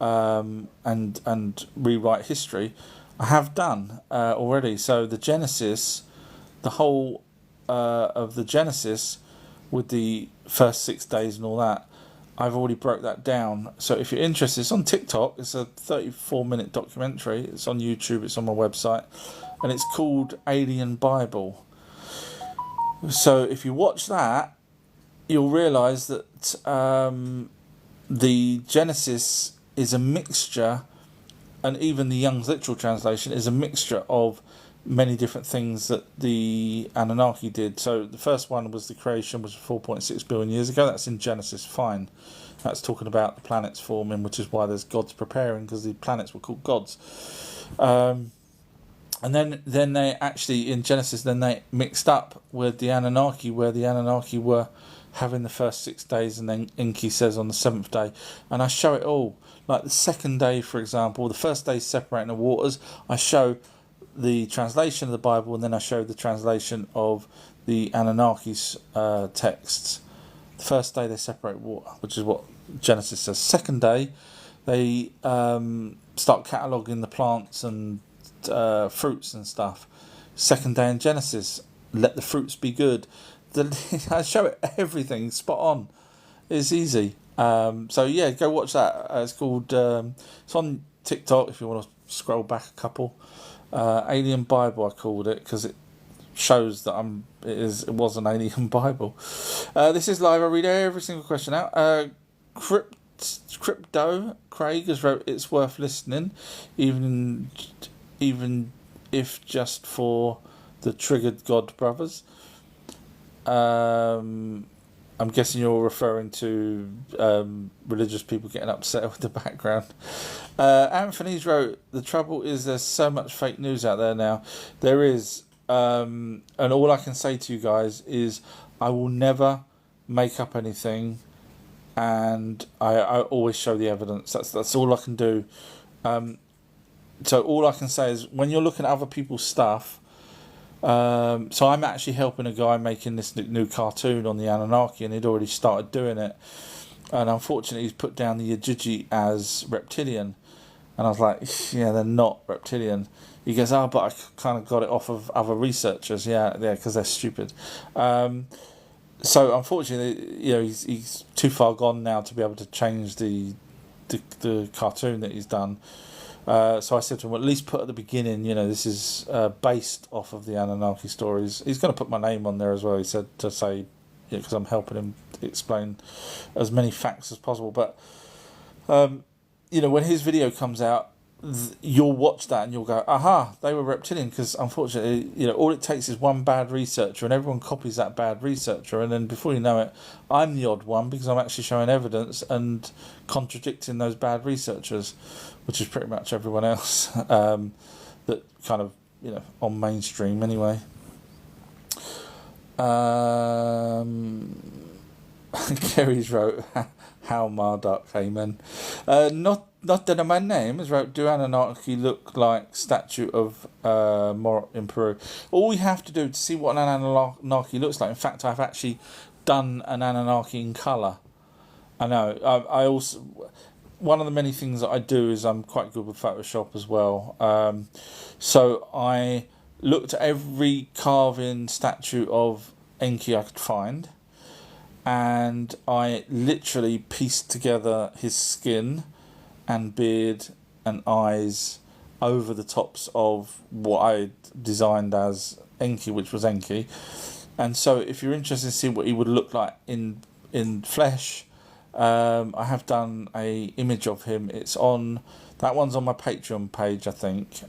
and rewrite history, I have done already. So the Genesis, the whole of the Genesis with the first 6 days and all that, I've already broke that down. So if you're interested, it's on TikTok. It's a 34-minute documentary. It's on YouTube. It's on my website. And it's called Alien Bible. So if you watch that, you'll realise that the Genesis is a mixture, and even the Young's Literal Translation is a mixture of many different things that the Anunnaki did. So the first one was the creation, was 4.6 billion years ago. That's in Genesis, fine. That's talking about the planets forming, which is why there's gods preparing, because the planets were called gods. And then they actually, in Genesis, then they mixed up with the Anunnaki, where the Anunnaki were having the first 6 days, and then Enki says on the 7th day. And I show it all. Like the second day, for example, the first day separating the waters, I show the translation of the Bible, and then I show the translation of the Anunnaki's texts. The first day they separate water, which is what Genesis says. Second day, they start cataloguing the plants and fruits and stuff. Second day in Genesis, let the fruits be good. I show it everything spot on. It's easy. So yeah, go watch that. It's called. It's on TikTok if you want to scroll back a couple. Alien Bible, I called it because it shows that it was an alien Bible. This is live. I read every single question out. Crypto Craig has wrote, "It's worth listening, even if just for the Triggered God Brothers." I'm guessing you're referring to religious people getting upset with the background. Anthony's wrote, "The trouble is there's so much fake news out there now." There is. And all I can say to you guys is I will never make up anything, and I always show the evidence. That's all I can do. So all I can say is when you're looking at other people's stuff, so I'm actually helping a guy making this new cartoon on the Anunnaki, and he'd already started doing it, and unfortunately he's put down the Yajiji as reptilian, and I was like, yeah, they're not reptilian. He goes, oh, but I kind of got it off of other researchers, yeah, because they're stupid. So unfortunately, you know, he's too far gone now to be able to change the cartoon that he's done. So I said to him, well, at least put at the beginning, you know, this is based off of the Anunnaki stories. He's going to put my name on there as well, he said, to say, because I'm helping him explain as many facts as possible. But, you know, when his video comes out, you'll watch that and you'll go, aha, they were reptilian, because unfortunately, all it takes is one bad researcher and everyone copies that bad researcher, and then before you know it, I'm the odd one because I'm actually showing evidence and contradicting those bad researchers, which is pretty much everyone else that kind of, on mainstream anyway. Kerry's wrote, how Marduk, amen. Not that my name has wrote, do Anunaki look like statue of Morot in Peru? All we have to do to see what an Anunaki looks like. In fact, I've actually done an Anunaki in colour. I know. I also, one of the many things that I do is I'm quite good with Photoshop as well. So I looked at every carving statue of Enki I could find, and I literally pieced together his skin and beard and eyes over the tops of what I designed as Enki, which was Enki. And so if you're interested in seeing what he would look like in flesh, I have done a image of him. That one's on my Patreon page, I think.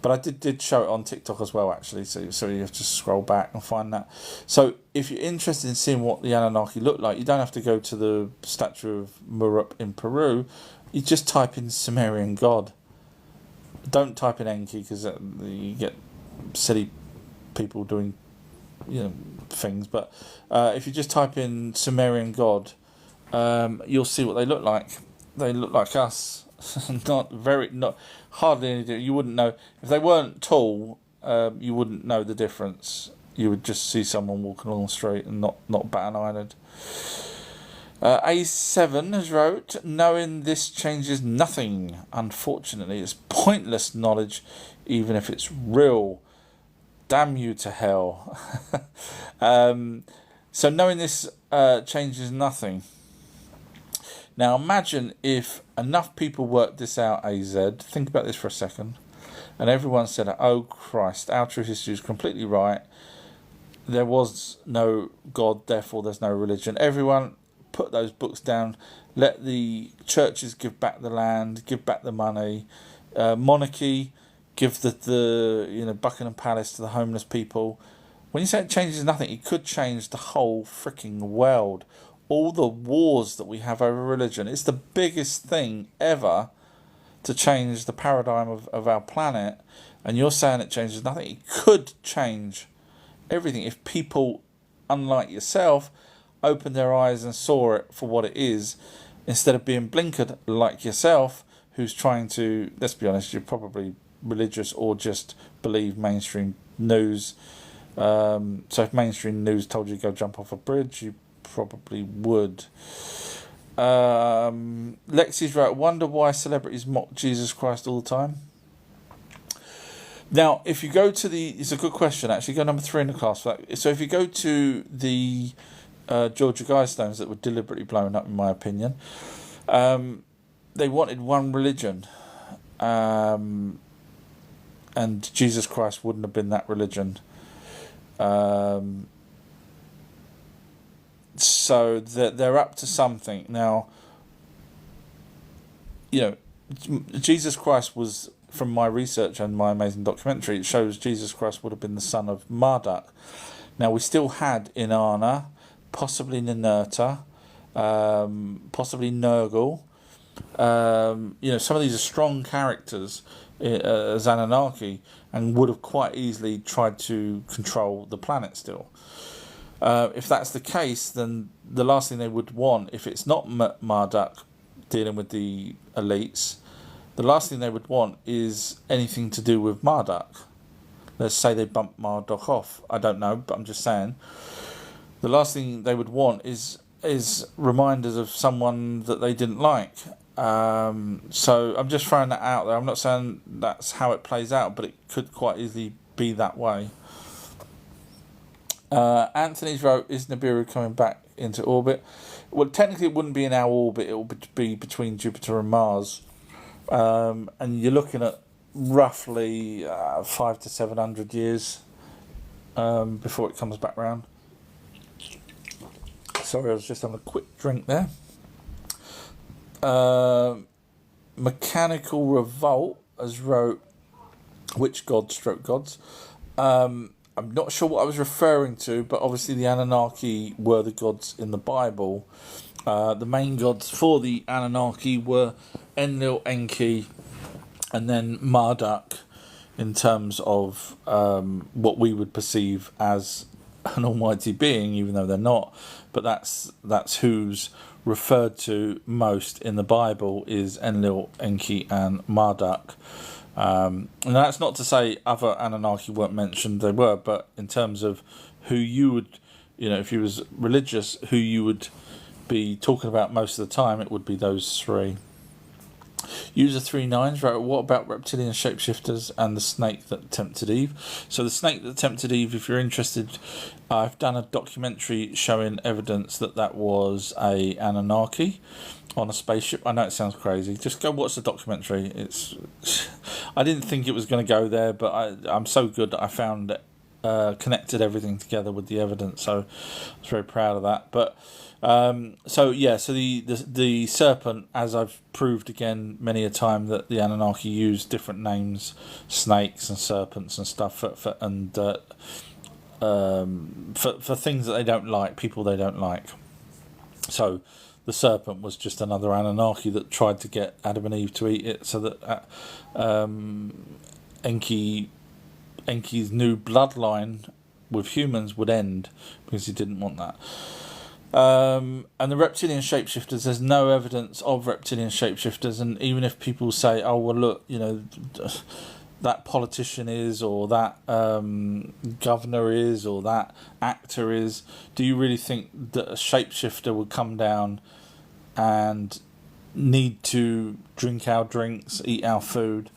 But I did show it on TikTok as well, actually, so you have to scroll back and find that. So if you're interested in seeing what the Anunnaki look like, you don't have to go to the statue of Murup in Peru. You just type in Sumerian god. Don't type in Enki, because you get silly people doing things. But if you just type in Sumerian god, you'll see what they look like. They look like us. Not hardly any. You wouldn't know if they weren't tall. You wouldn't know the difference. You would just see someone walking along the street and not bat an eyelid. A7 has wrote, knowing this changes nothing. Unfortunately, it's pointless knowledge, even if it's real. Damn you to hell. So knowing this changes nothing. Now imagine if enough people worked this out, AZ, think about this for a second, and everyone said, oh Christ, our true history is completely right. There was no God, therefore there's no religion. Everyone put those books down, let the churches give back the land, give back the money, monarchy, give the Buckingham Palace to the homeless people. When you say it changes nothing, it could change the whole freaking world. All the wars that we have over religion, it's the biggest thing ever to change the paradigm of our planet, and you're saying it changes nothing. It could change everything if people, unlike yourself, opened their eyes and saw it for what it is, instead of being blinkered like yourself, who's trying to, let's be honest, you're probably religious or just believe mainstream news. So if mainstream news told you to go jump off a bridge, you probably would. Lexi's right. Wonder why celebrities mock Jesus Christ all the time. Now, if you go to it's a good question actually. Go number 3 in the class for that. So if you go to the Georgia Guidestones that were deliberately blown up, in my opinion, they wanted one religion, and Jesus Christ wouldn't have been that religion. So they're up to something now. Jesus Christ was, from my research and my amazing documentary, it shows Jesus Christ would have been the son of Marduk. Now we still had Inanna, possibly Ninurta, possibly Nergal. Some of these are strong characters as Anunnaki, and would have quite easily tried to control the planet still. If that's the case, then the last thing they would want, if it's not Marduk dealing with the elites, the last thing they would want is anything to do with Marduk. Let's say they bump Marduk off. I don't know, but I'm just saying. The last thing they would want is reminders of someone that they didn't like. So I'm just throwing that out there. I'm not saying that's how it plays out, but it could quite easily be that way. Anthony's wrote, is Nibiru coming back into orbit? Well, technically it wouldn't be in our orbit, it would be between Jupiter and Mars. And you're looking at roughly 500 to 700 years before it comes back round. Sorry, I was just having a quick drink there. Mechanical Revolt has wrote which gods. I'm not sure what I was referring to, but obviously the Anunnaki were the gods in the Bible. The main gods for the Anunnaki were Enlil, Enki, and then Marduk, in terms of what we would perceive as an almighty being, even though they're not. But that's who's referred to most in the Bible is Enlil, Enki, and Marduk. And that's not to say other Anunnaki weren't mentioned, they were, but in terms of who you would, if you was religious, who you would be talking about most of the time, it would be those three. User39 wrote, what about reptilian shapeshifters and the snake that tempted Eve? So the snake that tempted Eve, if you're interested, I've done a documentary showing evidence that was a Anunnaki on a spaceship. I know it sounds crazy. Just go watch the documentary. I didn't think it was going to go there, but I'm so good that I found it, connected everything together with the evidence. So I was very proud of that. But so the serpent, as I've proved again many a time, that the Anunnaki use different names, snakes and serpents and stuff for things that they don't like, people they don't like. So the serpent was just another Anunnaki that tried to get Adam and Eve to eat it, so that Enki's new bloodline with humans would end, because he didn't want that. And the reptilian shapeshifters, there's no evidence of reptilian shapeshifters, and even if people say, oh well, look, that politician is, or that governor is, or that actor is, do you really think that a shapeshifter would come down and need to drink our drinks, eat our food,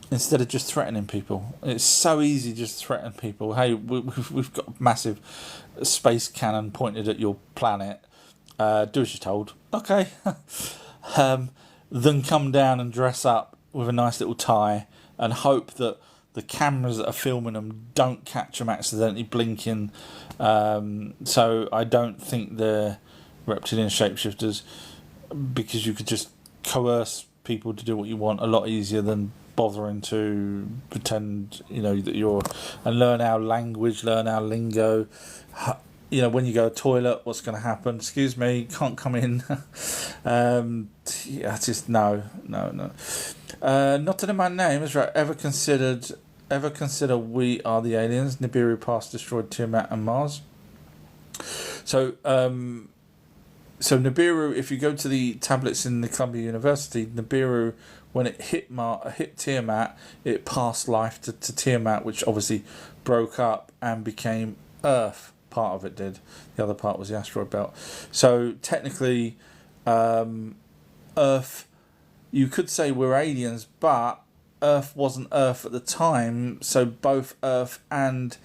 instead of just threatening people? It's so easy just to threaten people. Hey, we've got a massive space cannon pointed at your planet. Do as you're told. Okay. Then come down and dress up with a nice little tie and hope that the cameras that are filming them don't catch them accidentally blinking. So I don't think they're reptilian shapeshifters, because you could just coerce people to do what you want a lot easier than bothering to pretend, that you're, and learn our language, learn our lingo. When you go to the toilet, what's going to happen? Excuse me, can't come in. Just no. Not in my name is right. Ever consider we are the aliens? Nibiru past destroyed Tiamat and Mars. So Nibiru, if you go to the tablets in the Columbia University, Nibiru, when it hit Tiamat, it passed life to Tiamat, which obviously broke up and became Earth. Part of it did. The other part was the asteroid belt. So technically, Earth, you could say we're aliens, but Earth wasn't Earth at the time. So both Earth and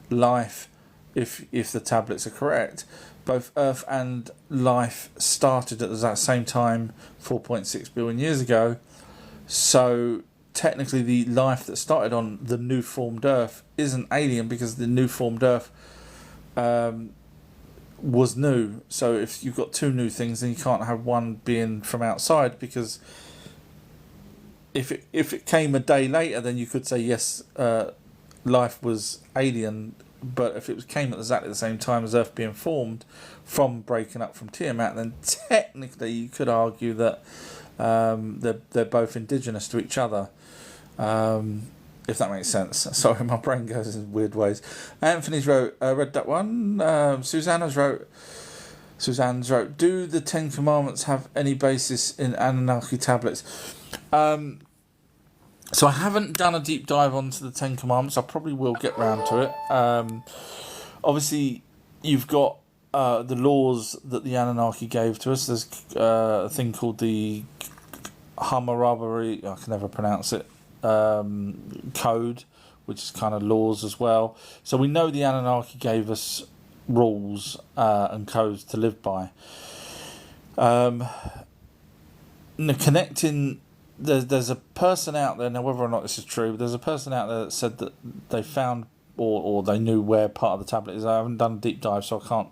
life, if the tablets are correct, both Earth and life started at that same time, 4.6 billion years ago. So technically, the life that started on the new formed Earth isn't alien, because the new formed Earth was new. So if you've got two new things, then you can't have one being from outside, because if it came a day later, then you could say yes, life was alien. But if it came at exactly the same time as Earth being formed from breaking up from Tiamat, then technically you could argue that they're both indigenous to each other. If that makes sense. Sorry, my brain goes in weird ways. Anthony's wrote, read that one. Susanna's wrote, do the Ten Commandments have any basis in Anunnaki tablets? So I haven't done a deep dive onto the Ten Commandments. I probably will get round to it. Obviously, you've got the laws that the Anunnaki gave to us. There's a thing called the Hammurabi, I can never pronounce it, code, which is kind of laws as well. So we know the Anunnaki gave us rules and codes to live by. Connecting, there's a person out there, now whether or not this is true, but there's a person out there that said that they found or they knew where part of the tablet is. I haven't done a deep dive, so I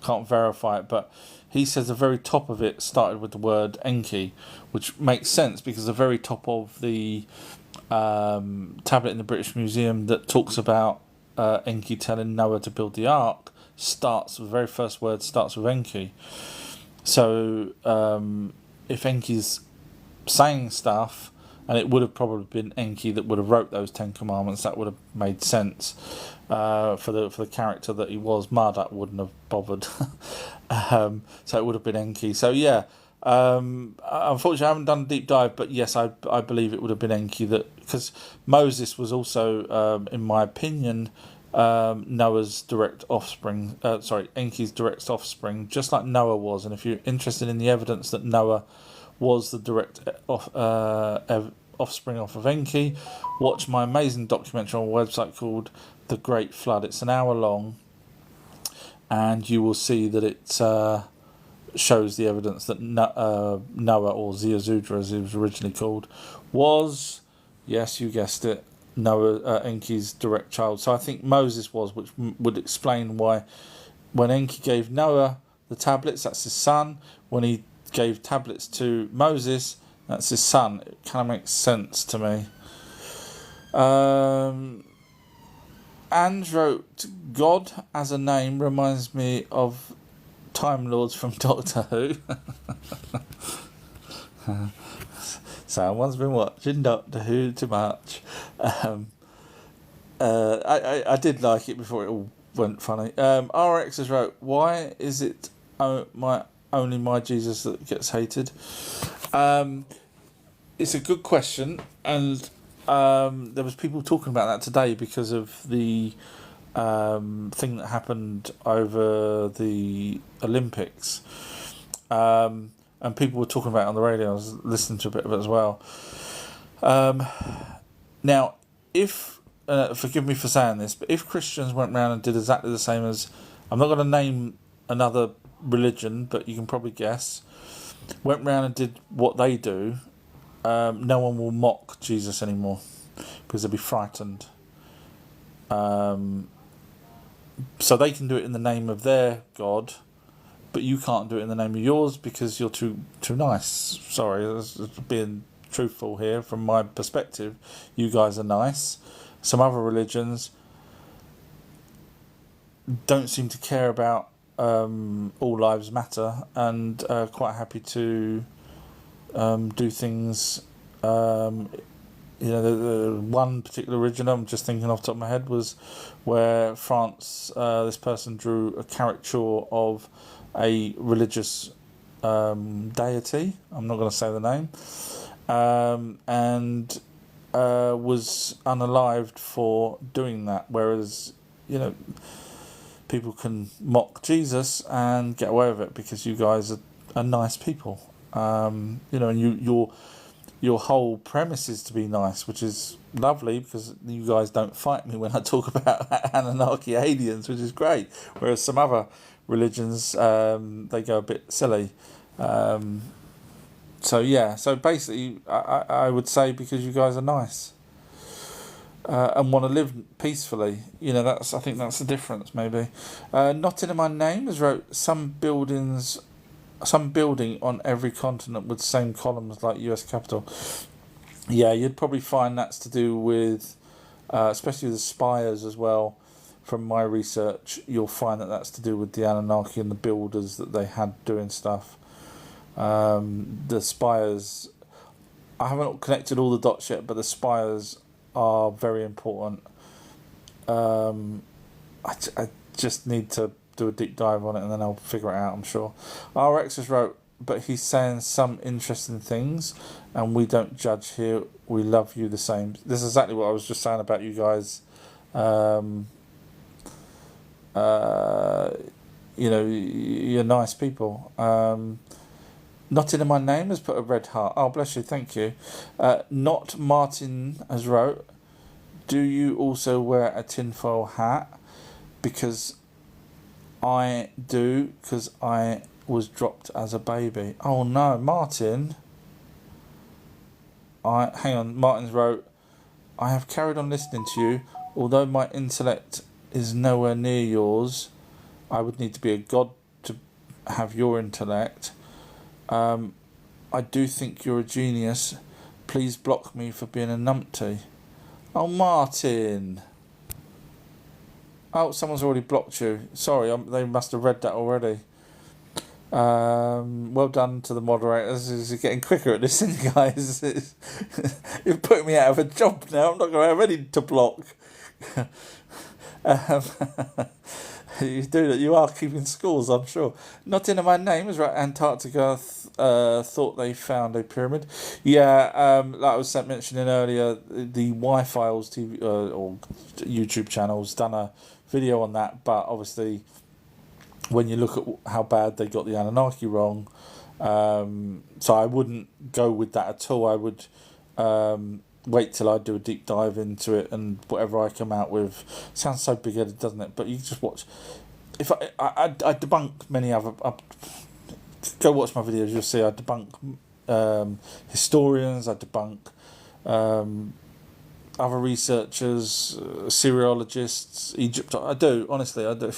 can't verify it. But he says the very top of it started with the word Enki, which makes sense because the very top of the tablet in the British Museum that talks about Enki telling Noah to build the ark the very first word starts with Enki. So if Enki's saying stuff, and it would have probably been Enki that would have wrote those 10 commandments, that would have made sense for the character that he was. Marduk wouldn't have bothered. So it would have been Enki. So yeah, unfortunately I haven't done a deep dive, but yes, I believe it would have been Enki, because Moses was also, in my opinion, Noah's direct offspring. Enki's direct offspring, just like Noah was. And if you're interested in the evidence that Noah was the direct offspring off of Enki, watch my amazing documentary on a website called The Great Flood. It's an hour long, and you will see that it shows the evidence that Noah, or Ziazudra as he was originally called, was, yes, you guessed it, Noah, Enki's direct child. So I think Moses was, which would explain why when Enki gave Noah the tablets, that's his son. When he gave tablets to Moses, that's his son. It kind of makes sense to me. Ange wrote, God as a name reminds me of Time Lords from Doctor Who. Someone's been watching Doctor Who too much. I did like it before it all went funny. RX has wrote, why is it only my Jesus that gets hated? It's a good question, and there was people talking about that today because of the thing that happened over the Olympics, and people were talking about it on the radio. I was listening to a bit of it as well. Now, if forgive me for saying this, but if Christians went around and did exactly the same as, I'm not going to name another religion, but you can probably guess, went round and did what they do, no one will mock Jesus anymore because they'll be frightened. So they can do it in the name of their God, but you can't do it in the name of yours because you're too nice. Sorry, being truthful here from my perspective. You guys are nice. Some other religions don't seem to care about all lives matter, and quite happy to do things. The one particular religion I'm just thinking off the top of my head was where France, this person drew a caricature of a religious deity. I'm not going to say the name, and was unalived for doing that. Whereas, people can mock Jesus and get away with it because you guys are nice people. And your whole premise is to be nice, which is lovely because you guys don't fight me when I talk about Anunaki aliens, which is great. Whereas some other religions, they go a bit silly. So basically, I would say because you guys are nice and want to live peacefully, I think that's the difference. Maybe not in my name has wrote some building on every continent with same columns like US Capitol. Yeah, you'd probably find that's to do with, especially the spires as well. From my research, you'll find that that's to do with the Anunnaki and the builders that they had doing stuff. The spires, I haven't connected all the dots yet, but the spires are very important. I just need to do a deep dive on it and then I'll figure it out, I'm sure. RX has wrote, but he's saying some interesting things and we don't judge here, we love you the same. This is exactly what I was just saying about you guys. You're nice people. Not in my name has put a red heart. Oh, bless you, thank you. Not Martin has wrote, do you also wear a tinfoil hat? Because I do, because I was dropped as a baby. Oh no, Martin. Martin's wrote, I have carried on listening to you. Although my intellect is nowhere near yours, I would need to be a god to have your intellect. I do think you're a genius. Please block me for being a numpty. Oh, Martin. Oh, someone's already blocked you. Sorry, they must have read that already. Well done to the moderators. This is getting quicker at this, isn't it, guys? You're putting me out of a job now. I'm not going to have any to block. um, you do that. You are keeping scores, I'm sure. Not in my name is right. Antarctica thought they found a pyramid. Yeah, like I was mentioning earlier, the Y-Files TV or YouTube channel's done a video on that, but obviously, when you look at how bad they got the Anunnaki wrong, so I wouldn't go with that at all. I would wait till I do a deep dive into it, and whatever I come out with sounds so big-headed, doesn't it? But you just watch. If I debunk many other. Go watch my videos. You'll see I debunk historians. I debunk other researchers, Syriologists, Egypt. I do, honestly, I do,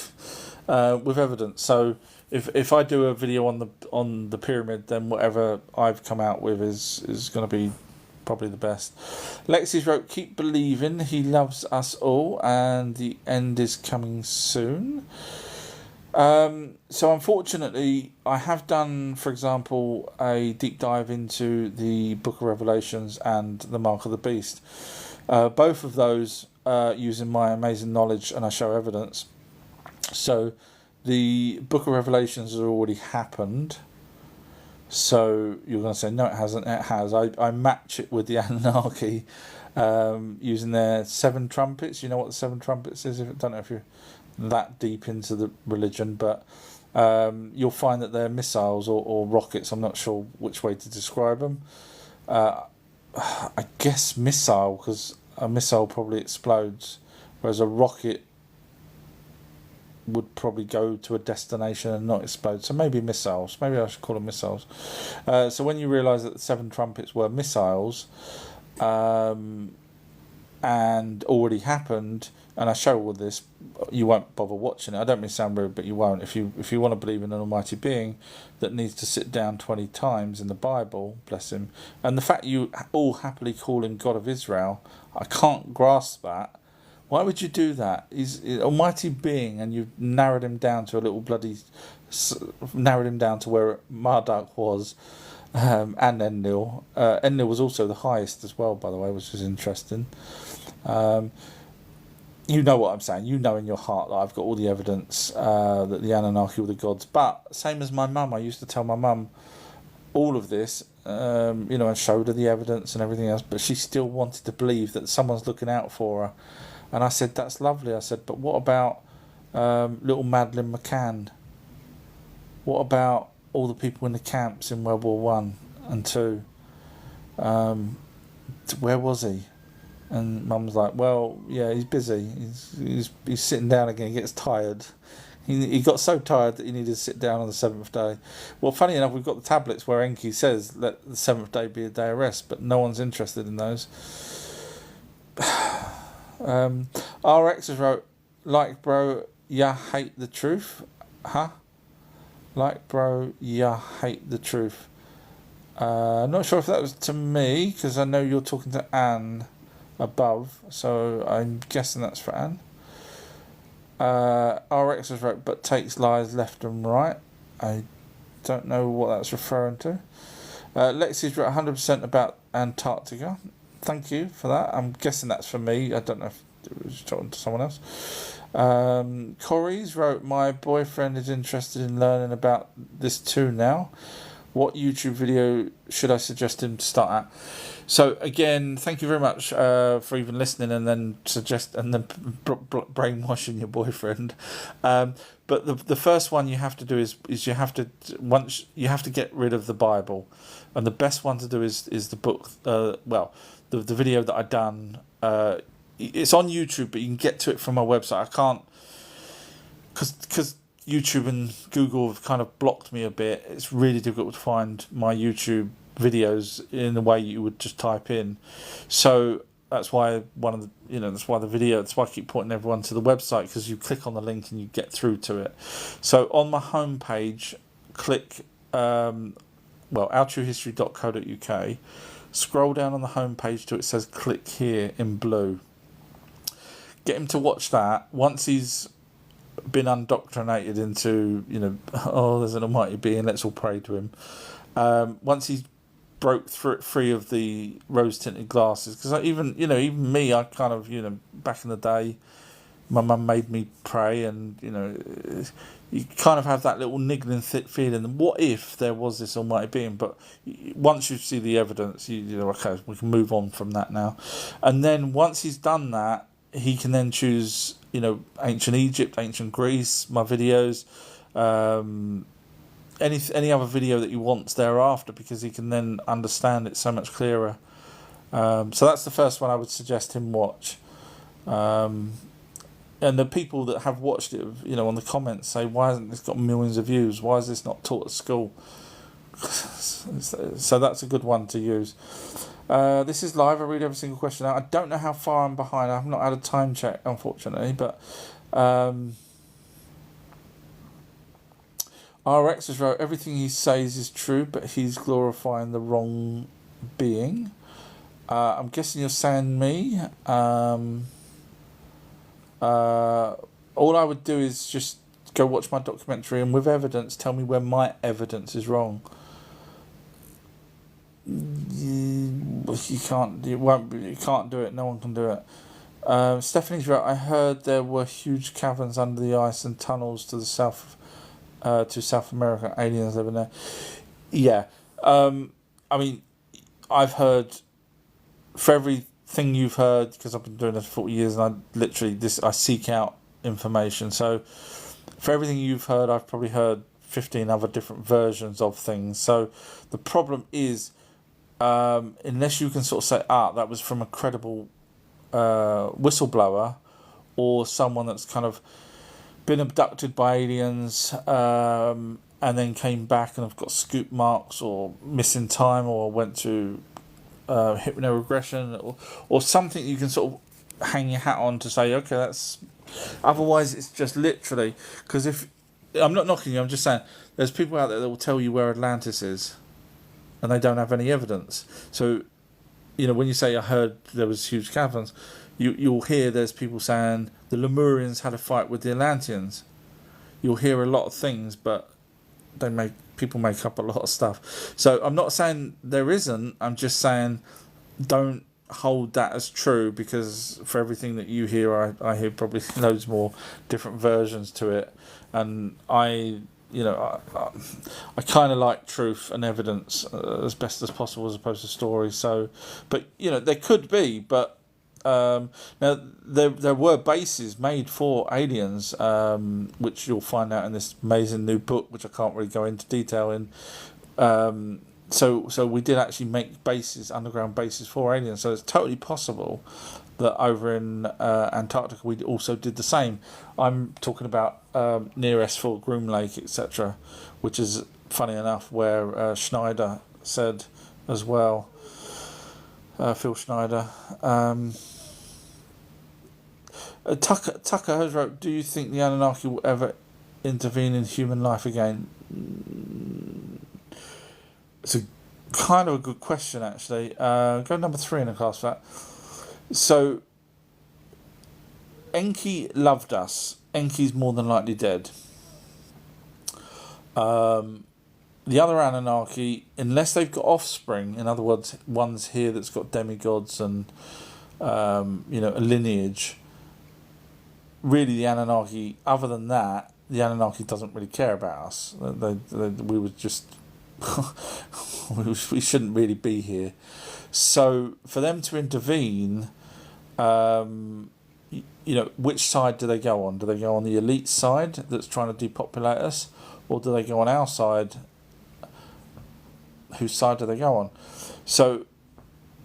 with evidence. So if I do a video on the pyramid, then whatever I've come out with is going to be probably the best. Lexi's wrote, "Keep believing. He loves us all, and the end is coming soon." So unfortunately, I have done, for example, a deep dive into the Book of Revelations and the Mark of the Beast. Both of those using my amazing knowledge, and I show evidence. So the Book of Revelations has already happened. So you're going to say, no, it hasn't. It has. I match it with the Anunnaki using their 7 trumpets. You know what the 7 trumpets is? I don't know if you're that deep into the religion, but you'll find that they're missiles or rockets. I'm not sure which way to describe them. I guess missile, because a missile probably explodes, whereas a rocket would probably go to a destination and not explode. So maybe missiles. Maybe I should call them missiles. So when you realise that the 7 trumpets were missiles, and already happened, and I show all this, you won't bother watching it. I don't mean to sound rude, but you won't. If you want to believe in an almighty being that needs to sit down 20 times in the Bible, bless him, and the fact you all happily call him God of Israel, I can't grasp that. Why would you do that? He's an almighty being, and you've narrowed him down to narrowed him down to where Marduk was, and Enlil. Enlil was also the highest as well, by the way, which is interesting. You know what I'm saying. You know in your heart that I've got all the evidence that the Anunnaki were the gods. But same as my mum, I used to tell my mum all of this, and showed her the evidence and everything else. But she still wanted to believe that someone's looking out for her. And I said, that's lovely. I said, but what about little Madeleine McCann? What about all the people in the camps in World War One and Two? Where was he? And Mum's like, well, yeah, he's busy. He's sitting down again. He gets tired. He got so tired that he needed to sit down on the 7th day. Well, funny enough, we've got the tablets where Enki says, let the 7th day be a day of rest, but no one's interested in those. RX has wrote, like bro, ya hate the truth. Huh? Like bro, ya hate the truth. Not sure if that was to me, because I know you're talking to Anne above, so I'm guessing that's for Anne. RX has wrote, but takes lies left and right. I don't know what that's referring to. Lexi's wrote 100% about Antarctica. Thank you for that. I'm guessing that's for me. I don't know if it was talking to someone else. Corey's wrote, my boyfriend is interested in learning about this too now. What YouTube video should I suggest him to start at? So again, thank you very much for even listening and then brainwashing your boyfriend. But the first one you have to do is you have to get rid of the Bible, and the best one to do is the book. The video that I done. It's on YouTube, but you can get to it from my website. I can't because YouTube and Google have kind of blocked me a bit. It's really difficult to find my YouTube videos in the way you would just type in. So that's why that's why I keep pointing everyone to the website, because you click on the link and you get through to it. So on my homepage, click ourtruehistory.co.uk. Scroll down on the homepage till it says click here in blue. Get him to watch that. Once he's been undoctrinated into, there's an almighty being, let's all pray to him. Once he's broke free of the rose-tinted glasses, because even me, I kind of, back in the day, my mum made me pray, and, you kind of have that little niggling feeling, what if there was this almighty being? But once you see the evidence, okay, we can move on from that now. And then once he's done that, he can then choose, ancient Egypt, ancient Greece, my videos, any other video that he wants thereafter, because he can then understand it so much clearer. So that's the first one I would suggest him watch. And the people that have watched it, on the comments say, why hasn't this got millions of views? Why is this not taught at school? So that's a good one to use. This is live. I read every single question out. I don't know how far I'm behind. I've not had a time check, unfortunately, but RX has wrote, everything he says is true, but he's glorifying the wrong being. I'm guessing you're saying me. All I would do is just go watch my documentary, and with evidence, tell me where my evidence is wrong. You can't do it. No one can do it. Stephanie's right. I heard there were huge caverns under the ice and tunnels to the south, to South America. Aliens living there. Yeah. I mean, I've heard, for everything you've heard, because I've been doing this for 40 years, and I seek out information. So for everything you've heard, I've probably heard 15 other different versions of things. So the problem is, unless you can sort of say, that was from a credible whistleblower, or someone that's kind of been abducted by aliens, and then came back and have got scoop marks, or missing time, or went to hypnoregression, or something you can sort of hang your hat on to say, okay, that's... Otherwise, it's just literally... Because if... I'm not knocking you, I'm just saying, there's people out there that will tell you where Atlantis is, and they don't have any evidence. So, when you say, I heard there was huge caverns, you'll hear there's people saying the Lemurians had a fight with the Atlanteans. You'll hear a lot of things, but people make up a lot of stuff. So I'm not saying there isn't, I'm just saying don't hold that as true, because for everything that you hear, I hear probably loads more different versions to it. And I kind of like truth and evidence as best as possible, as opposed to stories. So, but there could be, but now there were bases made for aliens, which you'll find out in this amazing new book, which I can't really go into detail in. So we did actually make underground bases for aliens. So it's totally possible that over in Antarctica we also did the same. I'm talking about near S4, Groom Lake, etc., which is funny enough where Schneider said as well. Phil Schneider. Tucker has wrote, do you think the Anunnaki will ever intervene in human life again? It's a kind of a good question, actually. Go number 3 in the class for that. So, Enki loved us. Enki's more than likely dead. The other Anunnaki, unless they've got offspring, in other words, one's here that's got demigods and a lineage. Really, the Anunnaki, other than that, the Anunnaki doesn't really care about us. We would just... we shouldn't really be here. So, for them to intervene, which side do they go on? Do they go on the elite side that's trying to depopulate us? Or do they go on our side? Whose side do they go on? So,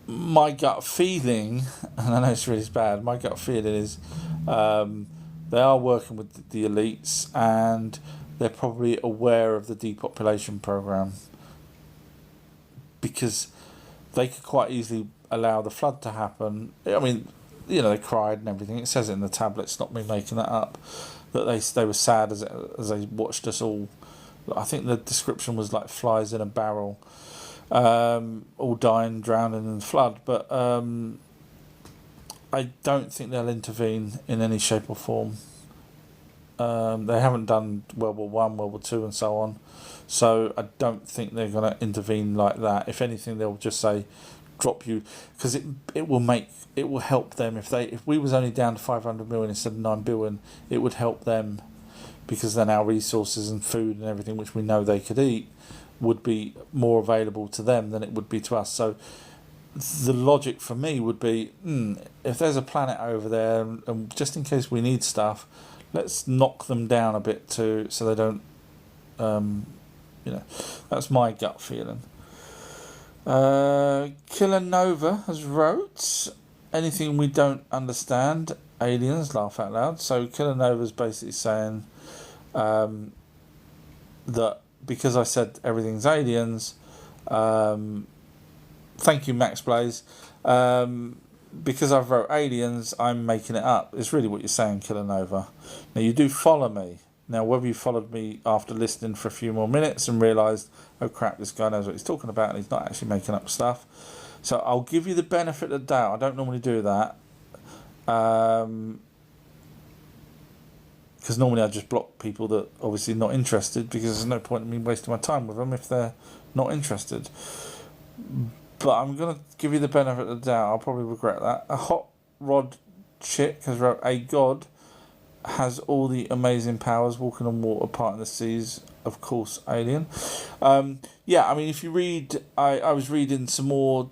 my gut feeling, and I know it's really bad, my gut feeling is they are working with the elites, and they're probably aware of the depopulation program, because they could quite easily allow the flood to happen. I mean, they cried and everything. It says it in the tablet. It's not me making that up. That they were sad as they watched us all. I think the description was like flies in a barrel, all dying, drowning in the flood. But I don't think they'll intervene in any shape or form. They haven't done World War One, World War Two, and so on. So I don't think they're going to intervene like that. If anything, they'll just say, "Drop you," because it will help them if we was only down to 500 million instead of 9 billion. It would help them, because then our resources and food and everything which we know they could eat would be more available to them than it would be to us. So the logic for me would be, if there's a planet over there, and just in case we need stuff, let's knock them down a bit so they don't. That's my gut feeling. Killer Nova has wrote, anything we don't understand, aliens, laugh out loud. So Killer Nova's basically saying that because I said everything's aliens, thank you, Max Blaze. Because I've wrote aliens, I'm making it up. It's really what you're saying, Killer Nova. Now, you do follow me. Now, whether you followed me after listening for a few more minutes and realised, oh crap, this guy knows what he's talking about and he's not actually making up stuff. So I'll give you the benefit of the doubt. I don't normally do that. Because normally I just block people that obviously not interested, because there's no point in me wasting my time with them if they're not interested. But I'm going to give you the benefit of the doubt. I'll probably regret that. A hot rod chick has wrote, a god has all the amazing powers, walking on water, parting the seas, of course, alien. If you read, I was reading some more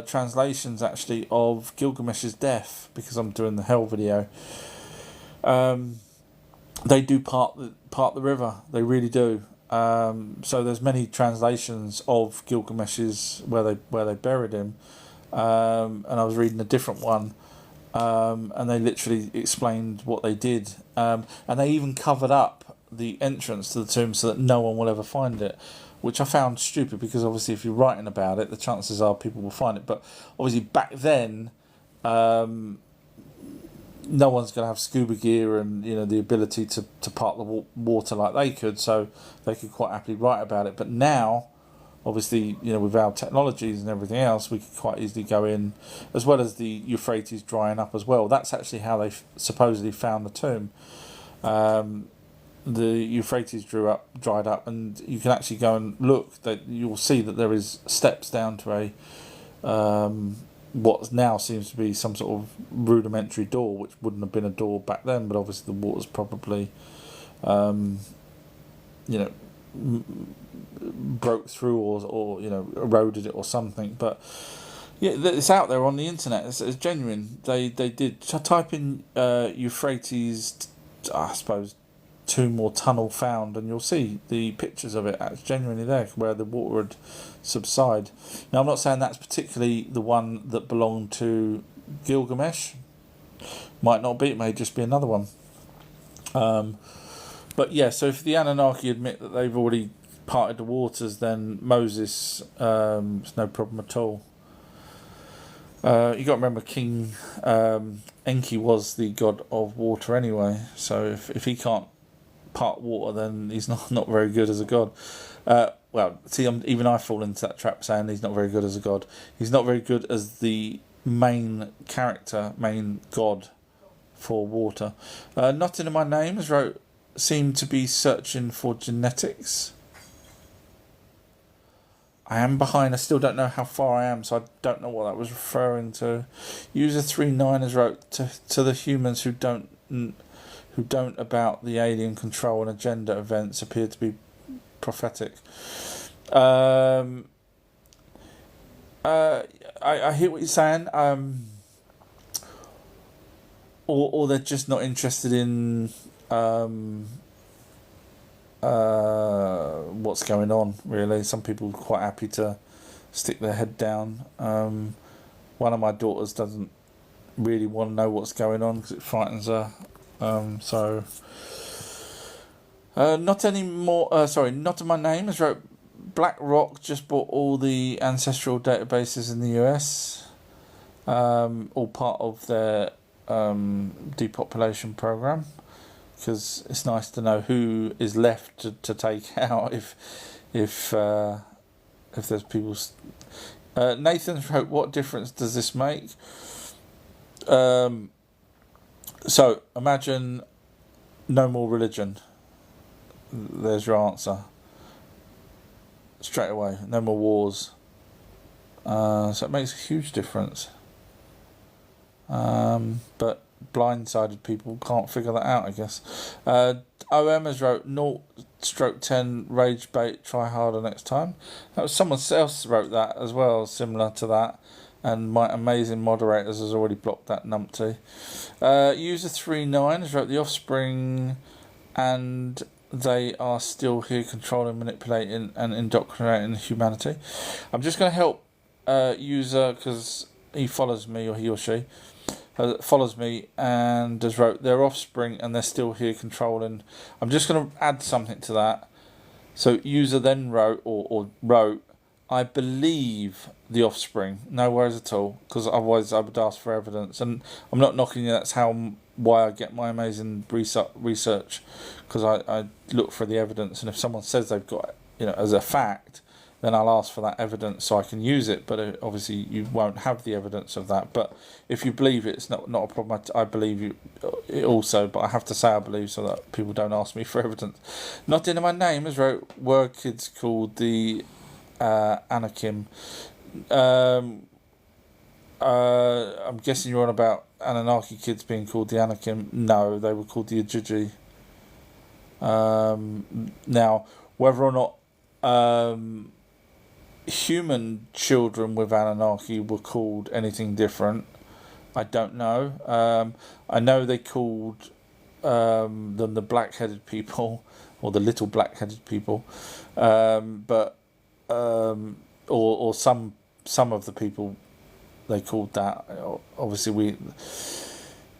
translations actually of Gilgamesh's death, because I'm doing the hell video. They do part the river, they really do. So there's many translations of Gilgamesh's where they buried him, and I was reading a different one. And they literally explained what they did. And they even covered up the entrance to the tomb so that no one will ever find it, which I found stupid, because obviously if you're writing about it, the chances are people will find it. But obviously back then, no one's going to have scuba gear and the ability to part the water like they could, so they could quite happily write about it. But now, obviously, with our technologies and everything else, we could quite easily go in, as well as the Euphrates drying up as well. That's actually how they supposedly found the tomb. The Euphrates dried up, and you can actually go and look. That you'll see that there is steps down to a what now seems to be some sort of rudimentary door, which wouldn't have been a door back then. But obviously, the water's probably, broke through or eroded it or something. But yeah, it's out there on the internet. It's genuine. They did type in Euphrates, I suppose, tomb or tunnel found, and you'll see the pictures of it. It's genuinely there where the water would subside. Now, I'm not saying that's particularly the one that belonged to Gilgamesh. Might not be. It may just be another one. But yeah, so if the Anunnaki admit that they've already parted the waters, then Moses, it's no problem at all. You got to remember, King Enki was the god of water anyway. So if he can't part water, then he's not very good as a god. Even I fall into that trap saying he's not very good as a god. He's not very good as the main character, main god for water. Nothing in my name has wrote, seem to be searching for genetics. I am behind. I still don't know how far I am, so I don't know what that was referring to. User 39 has wrote to the humans who don't about the alien control and agenda events appear to be prophetic. I hear what you're saying. Or they're just not interested in what's going on, really. Some people are quite happy to stick their head down. One of my daughters doesn't really want to know what's going on because it frightens her. Not anymore. Not in my name. Has wrote BlackRock just bought all the ancestral databases in the US, all part of their depopulation program, because it's nice to know who is left to take out if there's people. Nathan's wrote, what difference does this make? So imagine no more religion. There's your answer. Straight away, no more wars. So it makes a huge difference. But blindsided people can't figure that out, I guess. OM has wrote 0/10 rage bait, try harder next time. That was someone else wrote that as well, similar to that. And my amazing moderators has already blocked that numpty. User 39 has wrote the offspring and they are still here controlling, manipulating and indoctrinating humanity. I'm just going to help user because he follows me, or he or she follows me, and has wrote their offspring and they're still here controlling. I'm just going to add something to that. So user then wrote or wrote, I believe the offspring. No worries at all, because otherwise I would ask for evidence. And I'm not knocking you. That's why I get my amazing research, because I look for the evidence. And if someone says they've got it, as a fact, then I'll ask for that evidence so I can use it. But obviously you won't have the evidence of that. But if you believe it, it's not a problem. I believe you it also, but I have to say I believe so that people don't ask me for evidence. Not in my name is wrote were kids called the Anakim. I'm guessing you're on about Anunaki kids being called the Anakim. No, they were called the Ajiji. Now, whether or not human children with Anunnaki were called anything different, I don't know. I know they called them the black-headed people, or the little black-headed people, but or some of the people they called that. Obviously,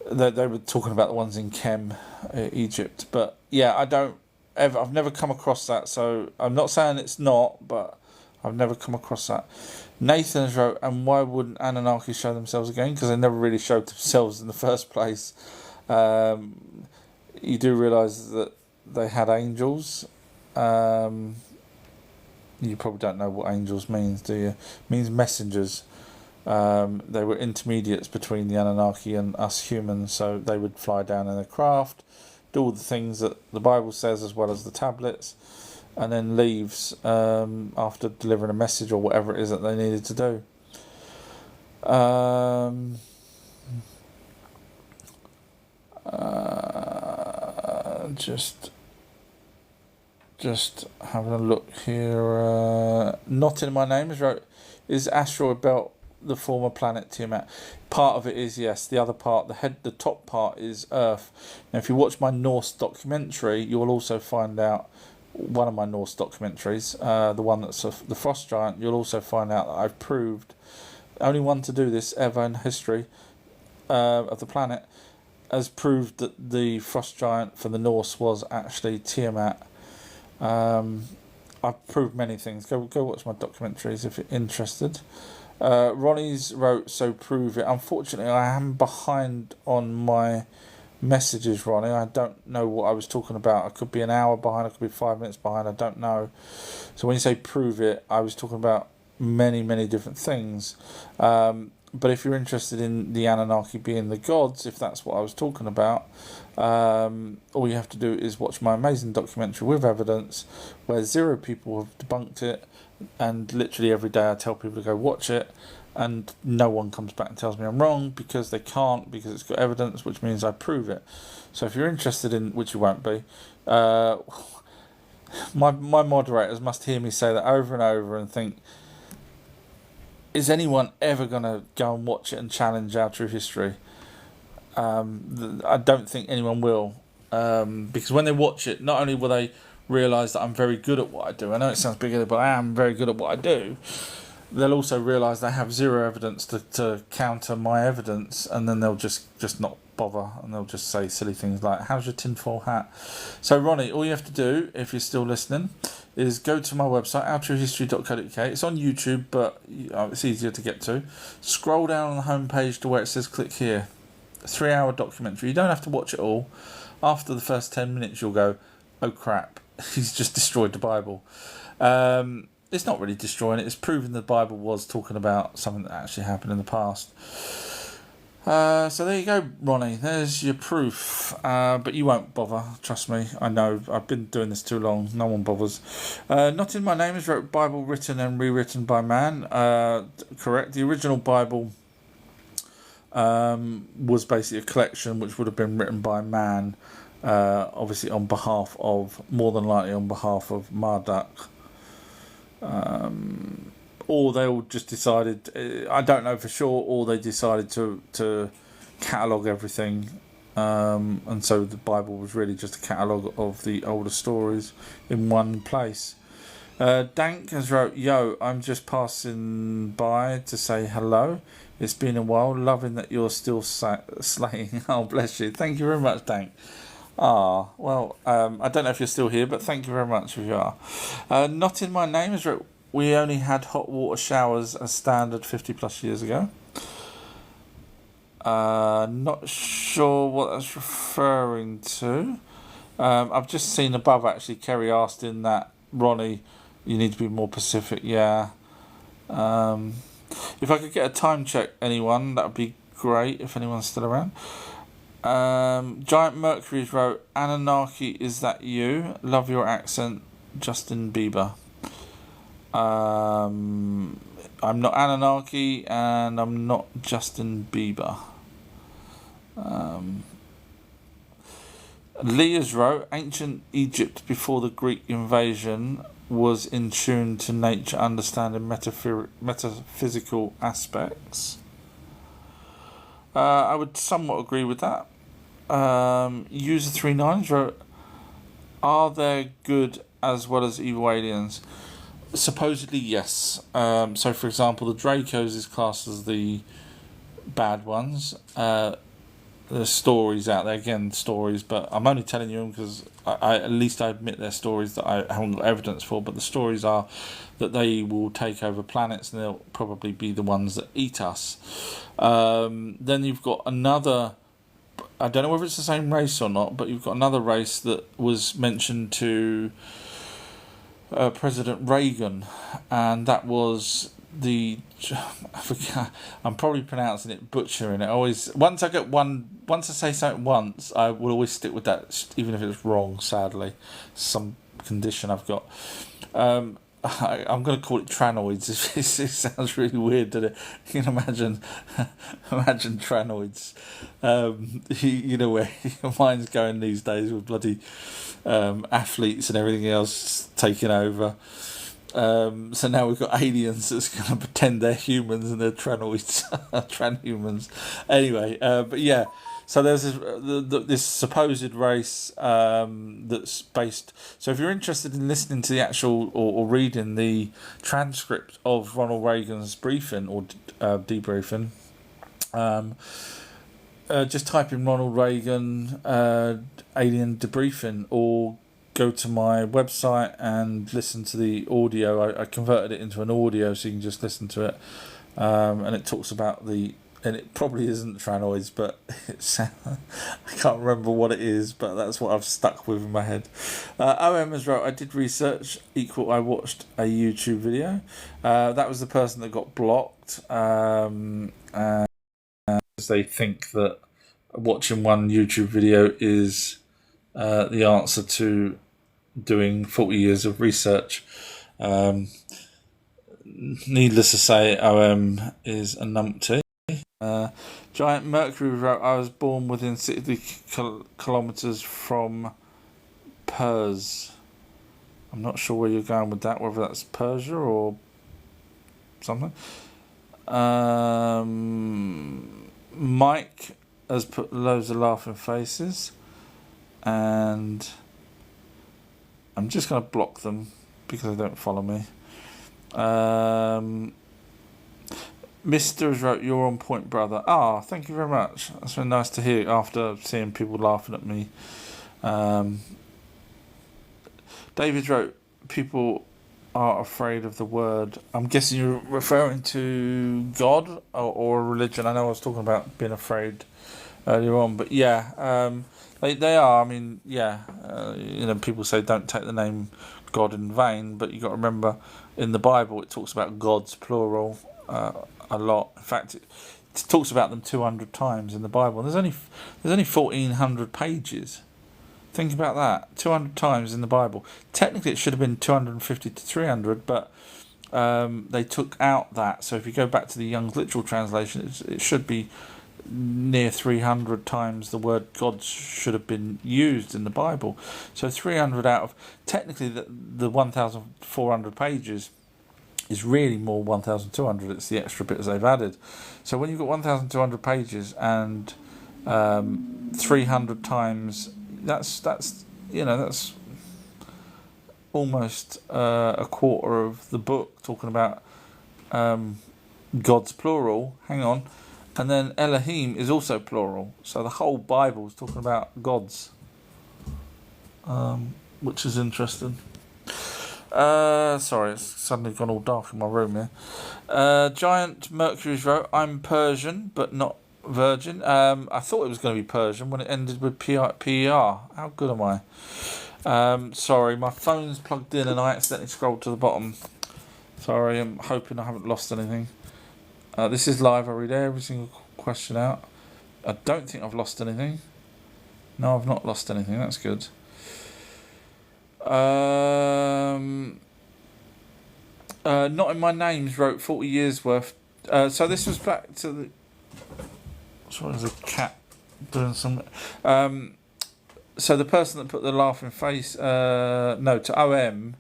they were talking about the ones in Kem, Egypt. But yeah, I've never come across that. So I'm not saying it's not, but I've never come across that. Nathan wrote, and why wouldn't Anunnaki show themselves again? Because they never really showed themselves in the first place. You do realise that they had angels. You probably don't know what angels means, do you? It means messengers. They were intermediates between the Anunnaki and us humans, so they would fly down in a craft, do all the things that the Bible says as well as the tablets, and then leaves after delivering a message or whatever it is that they needed to do. Just having a look here. Not in my name is wrote, is asteroid belt the former planet Tiamat? Part of it is, yes. The other part, the top part is Earth. Now, if you watch my Norse documentary, you will also find out, one of my Norse documentaries, the one that's the Frost Giant, you'll also find out that I've proved, only one to do this ever in history of the planet, has proved that the Frost Giant for the Norse was actually Tiamat. I've proved many things. Go watch my documentaries if you're interested. Ronnie's wrote, so prove it. Unfortunately, I am behind on my messages, Ronnie. I don't know what I was talking about. I could be an hour behind, I could be 5 minutes behind, I don't know. So when you say prove it, I was talking about many, many different things. But if you're interested in the Anunnaki being the gods, if that's what I was talking about, all you have to do is watch my amazing documentary with evidence where 0 people have debunked it, and literally every day I tell people to go watch it, and no one comes back and tells me I'm wrong, because they can't, because it's got evidence, which means I prove it. So if you're interested in, which you won't be, my moderators must hear me say that over and over and think, is anyone ever going to go and watch it and challenge our true history? I don't think anyone will, because when they watch it, not only will they realise that I'm very good at what I do, I know it sounds big, but I am very good at what I do, they'll also realise they have 0 evidence to counter my evidence, and then they'll just not bother, and they'll just say silly things like, how's your tinfoil hat? So Ronnie, all you have to do, if you're still listening, is go to my website, outruehistory.co.uk. It's on YouTube, but it's easier to get to. Scroll down on the homepage to where it says click here. 3-hour documentary. You don't have to watch it all. After the first 10 minutes, you'll go, oh crap, he's just destroyed the Bible. It's not really destroying it. It's proving the Bible was talking about something that actually happened in the past. So there you go, Ronnie. There's your proof. But you won't bother, trust me. I know. I've been doing this too long. No one bothers. Not in My Name is wrote Bible written and rewritten by man. Correct. The original Bible was basically a collection which would have been written by man, obviously on behalf of, more than likely on behalf of Marduk. Or they all just decided, I don't know for sure, or they decided to catalogue everything, and so the Bible was really just a catalogue of the older stories in one place. Dank has wrote, yo, I'm just passing by to say hello. It's been a while, loving that you're still slaying. Oh, bless you. Thank you very much, Dank. Well, I don't know if you're still here, but thank you very much if you are. Not in My Name is wrote, we only had hot water showers as standard 50 plus years ago. Not sure what that's referring to. I've just seen above, actually, Kerry asked in that, Ronnie, you need to be more specific. Yeah. If I could get a time check, anyone, that would be great, if anyone's still around. Giant Mercury's wrote, Anunaki, is that you? Love your accent, Justin Bieber. I'm not Anunaki, and I'm not Justin Bieber. Leah's wrote, ancient Egypt before the Greek invasion was in tune to nature, understanding metaphysical aspects. I would somewhat agree with that. User39 wrote, are there good as well as evil aliens? Supposedly, yes. So, for example, the Dracos is classed as the bad ones. There's stories out there, again, stories, but I'm only telling you them because I at least I admit they're stories that I haven't got evidence for, but the stories are that they will take over planets and they'll probably be the ones that eat us. Then you've got another, I don't know whether it's the same race or not, but you've got another race that was mentioned to President Reagan, and that was I forget, I'm probably pronouncing it, butchering it. Once I say something once, I will always stick with that, even if it's wrong, sadly. Some condition I've got. I'm going to call it tranoids. It sounds really weird, doesn't it? You can imagine tranoids. You know where your mind's going these days with bloody athletes and everything else taking over. So now we've got aliens that's going to pretend they're humans and they're tranoids, transhumans. Anyway, but yeah. So there's this supposed race that's based. So if you're interested in listening to the actual or reading the transcript of Ronald Reagan's briefing or debriefing, just type in Ronald Reagan alien debriefing or go to my website and listen to the audio. I converted it into an audio so you can just listen to it, and it talks about and it probably isn't tranoids, but I can't remember what it is, but that's what I've stuck with in my head. OM has wrote, I did research equal I watched a YouTube video. That was the person that got blocked, and they think that watching one YouTube video is the answer to doing 40 years of research. Needless to say, OM is a numpty. Giant Mercury wrote, I was born within 60 kilometres from Pers. I'm not sure where you're going with that, whether that's Persia or something. Mike has put loads of laughing faces, and I'm just going to block them because they don't follow me. Mr. has wrote, you're on point, brother. Thank you very much. That's been nice to hear after seeing people laughing at me. David wrote, people are afraid of the word. I'm guessing you're referring to God or religion. I know I was talking about being afraid earlier on, but yeah, they are. I mean, yeah, people say don't take the name God in vain, but you got to remember in the Bible it talks about gods plural a lot. In fact, it talks about them 200 times in the Bible. And there's only 1,400 pages. Think about that, 200 times in the Bible. Technically, it should have been 250 to 300, but they took out that. So if you go back to the Young's Literal Translation, it should be near 300 times the word God should have been used in the Bible. So 300 out of technically the 1,400 pages is really more 1,200. It's the extra bits they've added. So when you've got 1,200 pages and 300 times, that's almost a quarter of the book talking about God's plural. Hang on. And then Elohim is also plural. So the whole Bible is talking about gods, which is interesting. Sorry, it's suddenly gone all dark in my room here. Giant Mercury's wrote, I'm Persian, but not virgin. I thought it was going to be Persian when it ended with PER. How good am I? Sorry, my phone's plugged in and I accidentally scrolled to the bottom. Sorry, I'm hoping I haven't lost anything. This is live. I read every single question out. I don't think I've lost anything. No, I've not lost anything. That's good. Not in my names wrote 40 years worth. So this was back to the. Sorry, there's a cat doing some. So the person that put the laughing face. To OM.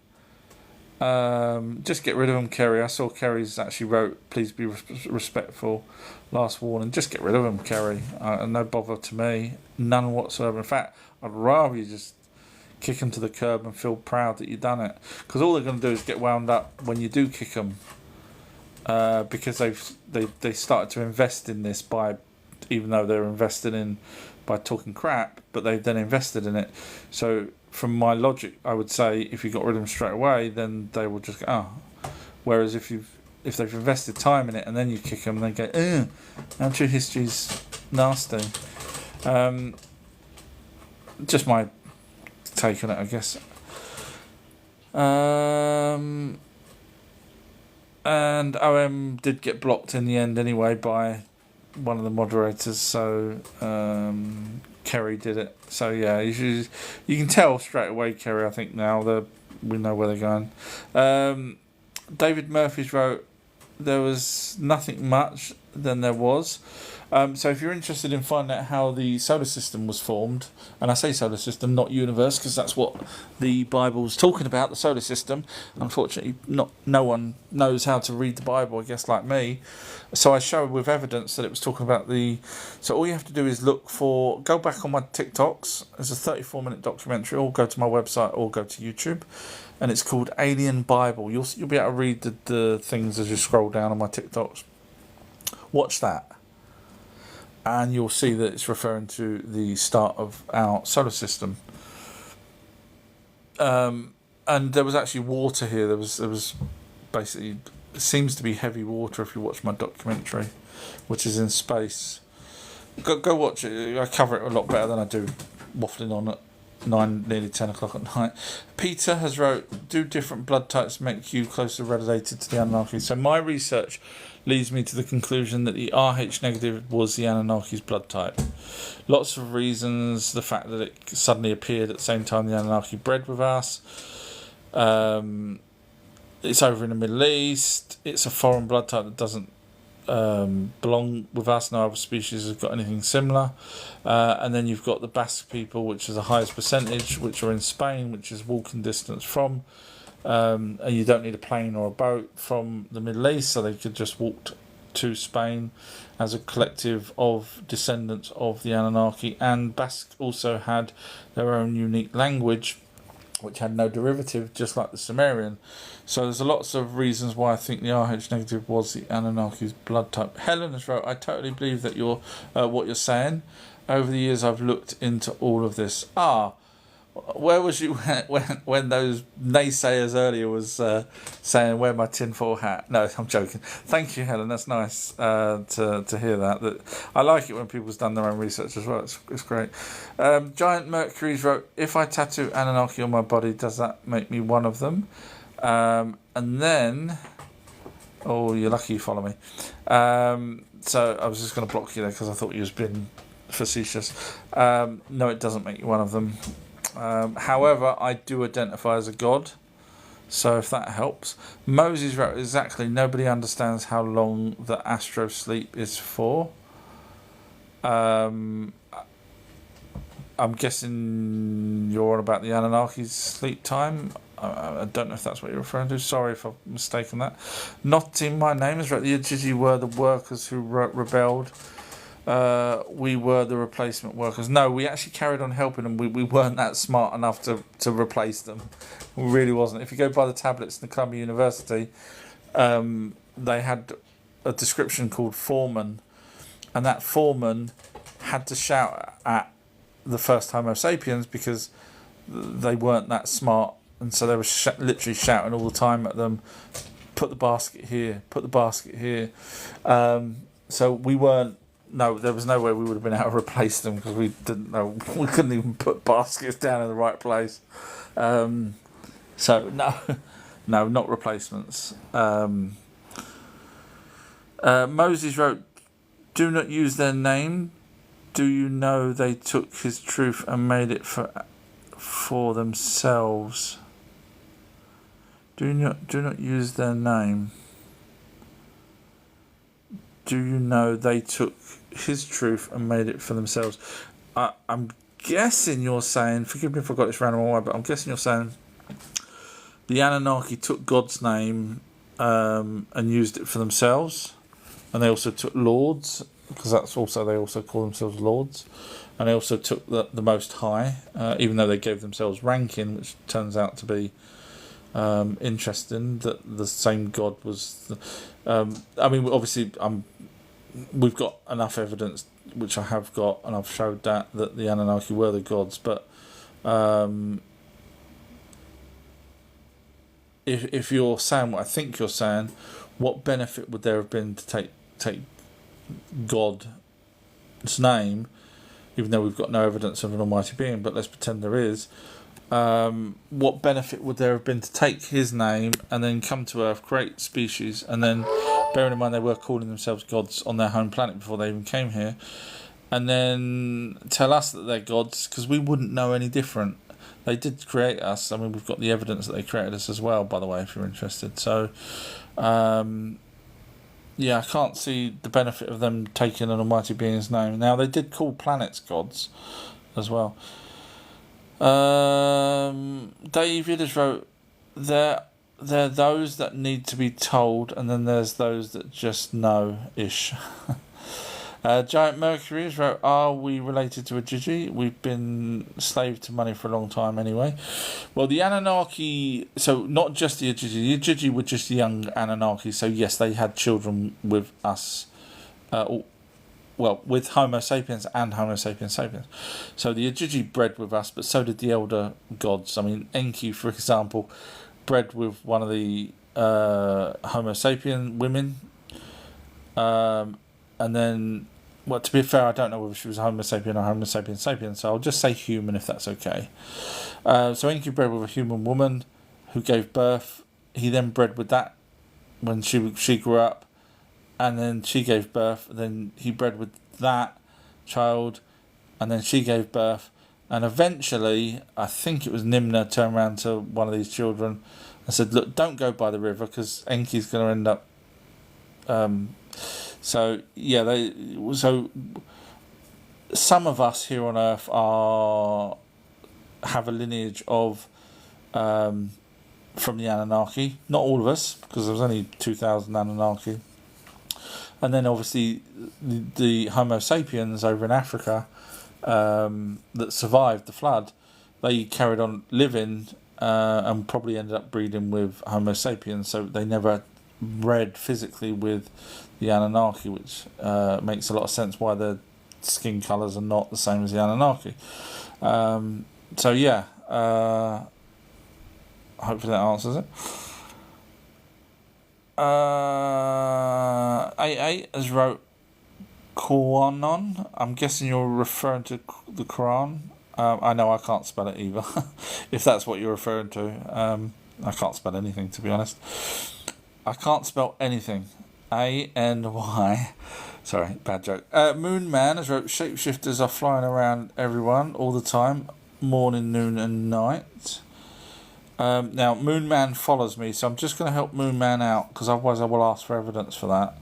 Just get rid of him, Kerry. I saw Kerry's actually wrote, please be respectful. Last warning. Just get rid of him, Kerry. No bother to me. None whatsoever. In fact, I'd rather you just kick them to the curb and feel proud that you've done it. Because all they're going to do is get wound up when you do kick them. Because they started to invest in this even though they're invested in by talking crap, but they've then invested in it. So from my logic, I would say if you got rid of them straight away, then they will just go, oh. Whereas if they've invested time in it and then you kick them, they go, natural history's nasty. Just my take on it, I guess. And OM did get blocked in the end anyway by one of the moderators, so Kerry did it. So yeah, you can tell straight away, Kerry. I think now we know where they're going. David Murphy's wrote, there was nothing much, then there was. So if you're interested in finding out how the solar system was formed, and I say solar system, not universe, because that's what the Bible's talking about, the solar system. Unfortunately, no one knows how to read the Bible, I guess, like me. So I show with evidence that it was talking about so all you have to do is go back on my TikToks. There's a 34-minute documentary, or go to my website, or go to YouTube. And it's called Alien Bible. You'll be able to read the things as you scroll down on my TikToks. Watch that. And you'll see that it's referring to the start of our solar system. And there was actually water here. There was basically, it seems to be heavy water if you watch my documentary, which is in space. Go watch it. I cover it a lot better than I do waffling on at 9, nearly 10 o'clock at night. Peter has wrote, do different blood types make you closer related to the Anunnaki? So my research leads me to the conclusion that the Rh negative was the Anunnaki's blood type. Lots of reasons. The fact that it suddenly appeared at the same time the Anunnaki bred with us. It's over in the Middle East. It's a foreign blood type that doesn't belong with us. No other species has got anything similar. And then you've got the Basque people, which is the highest percentage, which are in Spain, which is walking distance from. And you don't need a plane or a boat from the Middle East, so they could just walk to Spain as a collective of descendants of the Anunnaki. And Basque also had their own unique language, which had no derivative, just like the Sumerian. So there's lots of reasons why I think the Rh negative was the Anunnaki's blood type. Helen has wrote, I totally believe that what you're saying. Over the years I've looked into all of this. Where was you when those naysayers earlier was saying wear my tinfoil hat? No, I'm joking. Thank you, Helen. That's nice to hear that. That I like it when people's done their own research as well. It's great. Giant Mercury's wrote, if I tattoo Anunaki on my body, does that make me one of them? And then, oh, you're lucky you follow me. So I was just going to block you there because I thought you was being facetious. No, it doesn't make you one of them. However, I do identify as a god, so if that helps. Moses wrote, exactly, nobody understands how long the astro sleep is for. I'm guessing you're on about the Anunnaki's sleep time. I don't know if that's what you're referring to. Sorry if I've mistaken that. Not in my name is right. The Igigi were the workers who rebelled. We were the replacement workers. No, we actually carried on helping them. We weren't that smart enough to replace them. We really wasn't. If you go by the tablets in the Columbia University, they had a description called foreman, and that foreman had to shout at the first Homo sapiens because they weren't that smart, and so they were literally shouting all the time at them, put the basket here, put the basket here. So we weren't. No, there was no way we would have been able to replace them because we didn't know. We couldn't even put baskets down in the right place. So no, no, not replacements. Moses wrote, "Do not use their name. Do you know they took his truth and made it for themselves? Do not use their name. Do you know they took his truth and made it for themselves?" I'm guessing you're saying, forgive me if I got this random way, but I'm guessing you're saying the Anunnaki took God's name and used it for themselves, and they also took lords, because they also call themselves lords, and they also took the Most High, even though they gave themselves ranking, which turns out to be interesting that the same God was. I mean, obviously, we've got enough evidence, which I have got, and I've showed that the Anunnaki were the gods. But if you're saying what I think you're saying, what benefit would there have been to take God's name, even though we've got no evidence of an almighty being, but let's pretend there is. What benefit would there have been to take his name and then come to Earth, create species, and then, bearing in mind they were calling themselves gods on their home planet before they even came here, and then tell us that they're gods, because we wouldn't know any different. They did create us. I mean, we've got the evidence that they created us as well, by the way, if you're interested. So, yeah, I can't see the benefit of them taking an almighty being's name. Now, they did call planets gods as well. David has wrote, there are those that need to be told, and then there's those that just know-ish. Giant Mercury has wrote, are we related to a Gigi? We've been slave to money for a long time anyway. Well, the Anunnaki, so not just the Gigi. The Gigi were just young Anunnaki, so yes, they had children with us. Well, with Homo sapiens and Homo sapiens sapiens. So the Igigi bred with us, but so did the elder gods. I mean, Enki, for example, bred with one of the Homo sapien women. And then, well, to be fair, I don't know whether she was Homo sapien or Homo sapiens sapiens, so I'll just say human if that's okay. So Enki bred with a human woman who gave birth. He then bred with that when she grew up. And then she gave birth, then he bred with that child, and then she gave birth. And eventually, I think it was Nimna turned around to one of these children and said, look, don't go by the river because Enki's going to end up... So some of us here on Earth have a lineage of... from the Anunnaki. Not all of us, because there was only 2,000 Anunnaki. And then obviously the Homo sapiens over in Africa that survived the flood, they carried on living and probably ended up breeding with Homo sapiens. So they never bred physically with the Anunnaki, which makes a lot of sense why their skin colours are not the same as the Anunnaki. So yeah, Hopefully that answers it. 88 has wrote Quanon. I'm guessing you're referring to the Quran. I know I can't spell it either. If that's what you're referring to. I can't spell anything, to be honest. I can't spell anything. A-N-Y. Sorry, bad joke. Moon Man has wrote, shapeshifters are flying around everyone all the time, morning, noon and night. Now, Moon Man follows me, so I'm just going to help Moon Man out, because otherwise I will ask for evidence for that.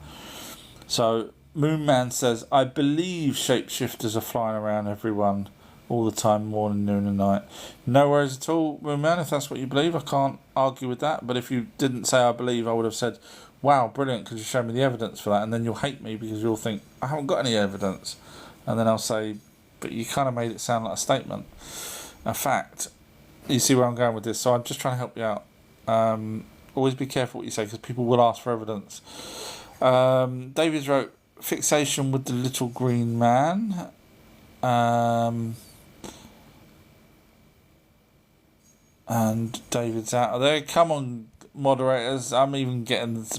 So, Moon Man says, I believe shapeshifters are flying around everyone all the time, morning, noon and night. No worries at all, Moon Man, if that's what you believe. I can't argue with that, but if you didn't say I believe, I would have said, wow, brilliant, could you show me the evidence for that? And then you'll hate me because you'll think, I haven't got any evidence. And then I'll say, but you kind of made it sound like a statement, a fact. You see where I'm going with this, so I'm just trying to help you out. Always be careful what you say, because people will ask for evidence. David wrote, fixation with the little green man. And David's out of there. Come on, moderators. I'm even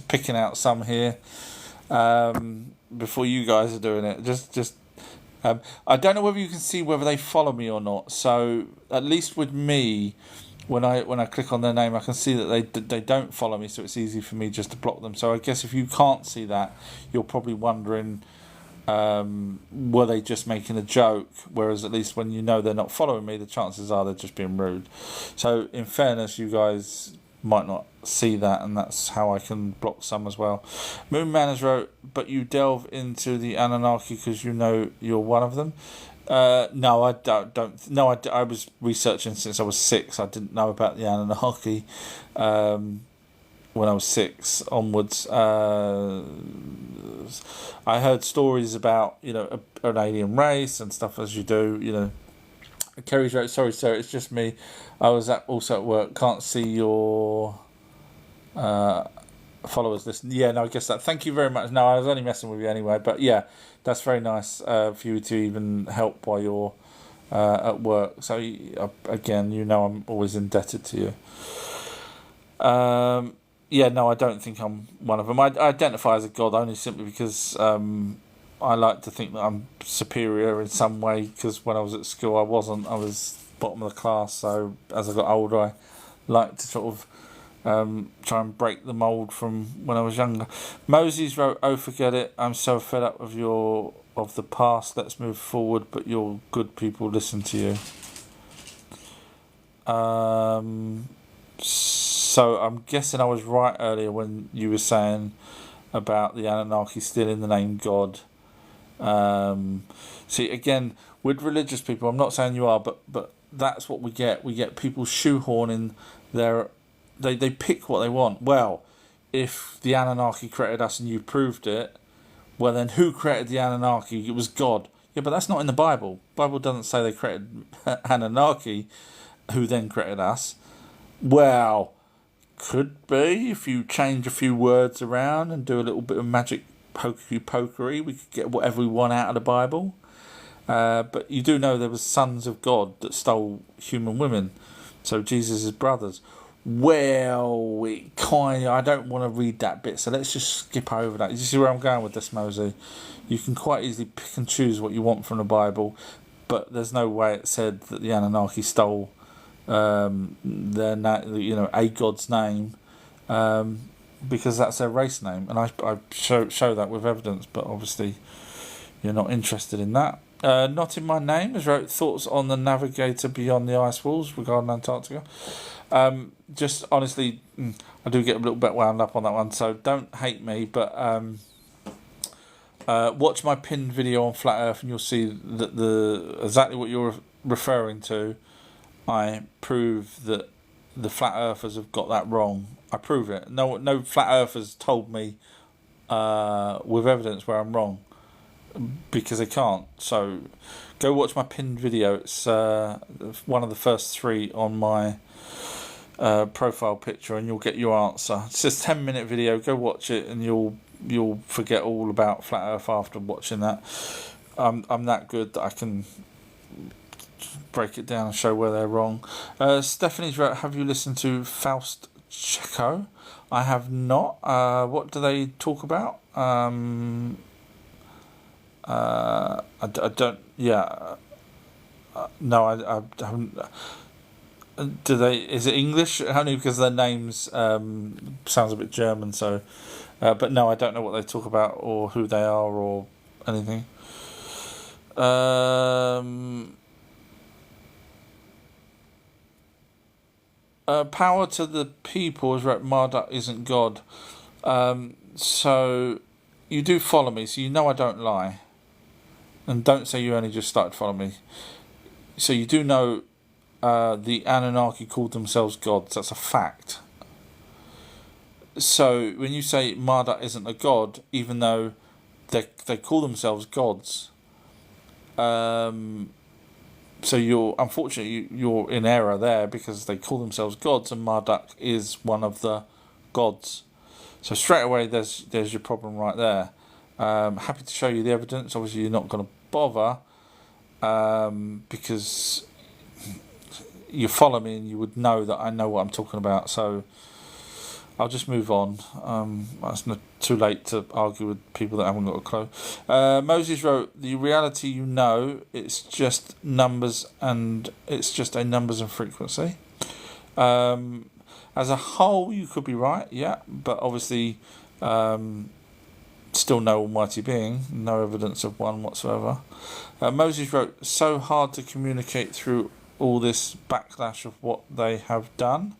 picking out some here before you guys are doing it. I don't know whether you can see whether they follow me or not. So at least with me, when I click on their name, I can see that they don't follow me. So it's easy for me just to block them. So I guess if you can't see that, you're probably wondering, were they just making a joke? Whereas at least when you know they're not following me, the chances are they're just being rude. So in fairness, you guys might not see that, and that's how I can block some as well. Moon Man has wrote, but you delve into the Anunaki because you know you're one of them. No, I don't. No, I was researching since I was 6. I didn't know about the Anunnaki when I was 6 onwards. I heard stories about, an alien race and stuff, as you do, Kerry's wrote, sorry sir, it's just me. I was also at work, can't see your followers listen. Yeah, no, I guess that. Thank you very much. No, I was only messing with you anyway, but yeah, that's very nice for you to even help while you're at work. So again, I'm always indebted to you. Yeah, no, I don't think I'm one of them. I identify as a god only simply because I like to think that I'm superior in some way, because when I was at school I wasn't. I was bottom of the class, so as I got older I like to sort of try and break the mould from when I was younger. Moses wrote, oh forget it, I'm so fed up of the past, let's move forward, but your good people listen to you. So I'm guessing I was right earlier when you were saying about the Anunnaki stealing the name God. See, again, with religious people, I'm not saying you are, but that's what we get. We get people shoehorning they pick what they want. Well, if the Anunnaki created us and you proved it, well then who created the Anunnaki? It was God. Yeah, but that's not in the Bible. The Bible doesn't say they created Anunnaki, who then created us. Well, could be. If you change a few words around and do a little bit of magic pokery, we could get whatever we want out of the Bible. But you do know there was sons of God that stole human women, so Jesus' brothers. Well, I don't want to read that bit, so let's just skip over that. You see where I'm going with this, Mosey? You can quite easily pick and choose what you want from the Bible, but there's no way it said that the Anunnaki stole a god's name, because that's their race name, and I show that with evidence, but obviously you're not interested in that. Not in my name has wrote, thoughts on the navigator beyond the ice walls regarding Antarctica. Just honestly, I do get a little bit wound up on that one, so don't hate me, but watch my pinned video on Flat Earth and you'll see that exactly what you're referring to. I prove that the Flat Earthers have got that wrong. I prove it. No Flat Earthers told me with evidence where I'm wrong, because they can't. So go watch my pinned video. It's one of the first 3 on my profile picture, and you'll get your answer. It's just a 10-minute video. Go watch it and you'll forget all about Flat Earth after watching that. I'm that good that I can break it down and show where they're wrong. Stephanie's wrote, have you listened to Faust Checo? I have not. What do they talk about? I don't. Yeah. No, I haven't. Do they? Is it English? Only because their names sounds a bit German. So, but no, I don't know what they talk about or who they are or anything. Power to the people is right. Marduk isn't God. So you do follow me, so you know I don't lie. And don't say you only just started following me. So you do know the Anunnaki called themselves gods. That's a fact. So when you say Marduk isn't a god, even though they call themselves gods, so you're in error there because they call themselves gods and Marduk is one of the gods. So straight away there's your problem right there. Happy to show you the evidence. Obviously you're not going to bother because you follow me and you would know that I know what I'm talking about. So I'll just move on. It's not too late to argue with people that haven't got a clue. Moses wrote, the reality it's just numbers and it's just a numbers and frequency. As a whole, you could be right, yeah, but obviously still no almighty being, no evidence of one whatsoever. Moses wrote, so hard to communicate through all this backlash of what they have done.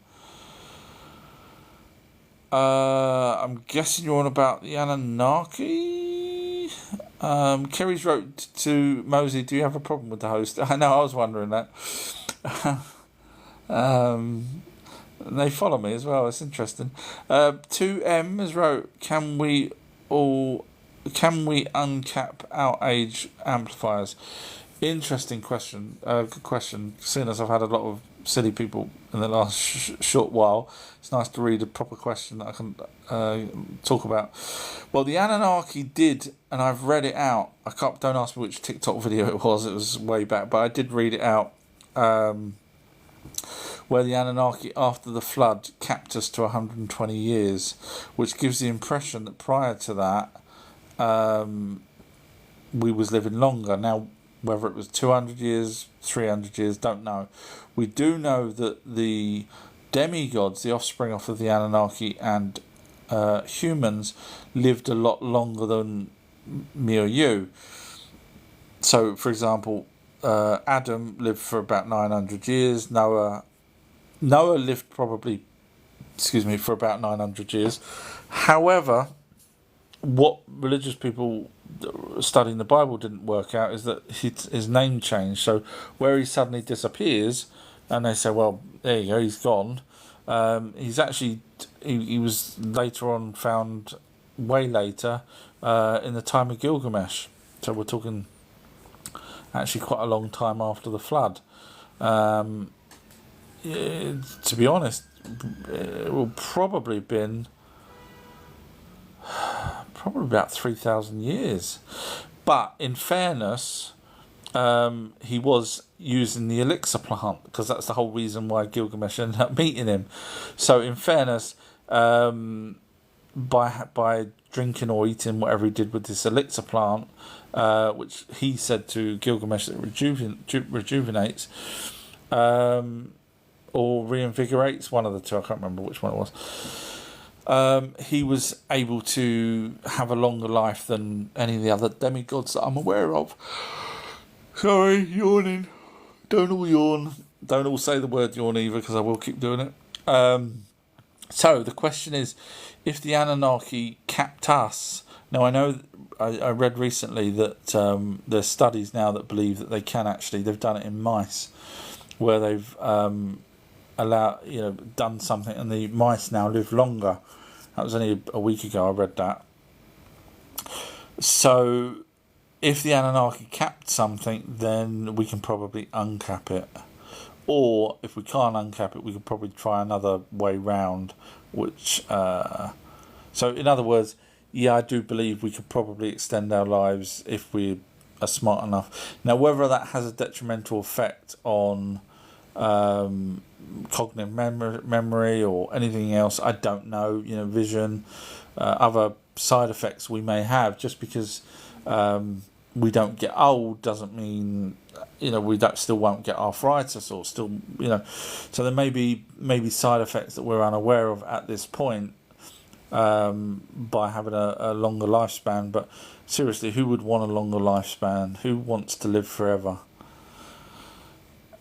I'm guessing you're on about the Anunnaki. Kerry's wrote to Mosey, do you have a problem with the host? I know, I was wondering that. They follow me as well, it's interesting. 2M has wrote, can we uncap outage amplifiers? Interesting question. Good question. Seeing as I've had a lot of silly people in the last short while, it's nice to read a proper question that I can talk about. Well, the Anunnaki did, and I've read it out. Don't ask me which TikTok video it was way back, but I did read it out. Where the Anunnaki after the flood capped us to 120 years, which gives the impression that prior to that we was living longer. Now, whether it was 200 years, 300 years, don't know. We do know that the demigods, the offspring of the Anunnaki and humans, lived a lot longer than me or you. So, for example, Adam lived for about 900 years. Noah lived for about 900 years. However, what religious people studying the Bible didn't work out is that his name changed. So where he suddenly disappears, and they say, well, there you go, he's gone. He's actually he was later on found way later in the time of Gilgamesh. So we're talking actually quite a long time after the flood. To be honest, it will probably been about 3,000 years. But in fairness, he was using the elixir plant because that's the whole reason why Gilgamesh ended up meeting him. So in fairness, by drinking or eating whatever he did with this elixir plant, which he said to Gilgamesh that rejuvenates, or reinvigorates, one of the two, I can't remember which one it was. He was able to have a longer life than any of the other demigods that I'm aware of. Sorry, yawning. Don't all yawn. Don't all say the word yawn either, because I will keep doing it. So the question is, if the Anunnaki capped us. Now I know I read recently that there's studies now that believe that they can actually. They've done it in mice, where they've done something, and the mice now live longer. That was only a week ago I read that. So if the Anunnaki capped something, then we can probably uncap it. Or if we can't uncap it, we could probably try another way round, which so in other words, yeah, I do believe we could probably extend our lives if we are smart enough. Now, whether that has a detrimental effect on cognitive memory or anything else, I don't know. Vision, other side effects we may have. Just because we don't get old doesn't mean we still won't get arthritis or still So there may be side effects that we're unaware of at this point by having a longer lifespan. But seriously, who would want a longer lifespan? Who wants to live forever?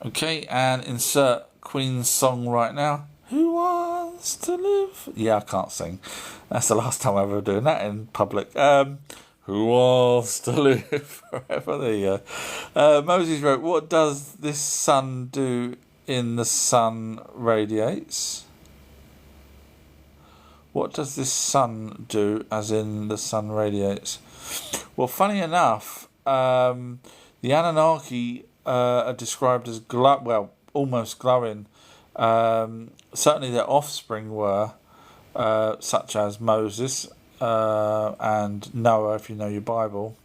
Okay, and insert Queen's song right now. Who wants to live? Yeah, I can't sing. That's the last time I'm ever doing that in public. Who wants to live forever? There you go. Moses wrote, what does this sun do in the sun radiates? What does this sun do as in the sun radiates? Well, funny enough, the Anunnaki are described as almost glowing. Certainly their offspring were, such as Moses and Noah, if you know your Bible.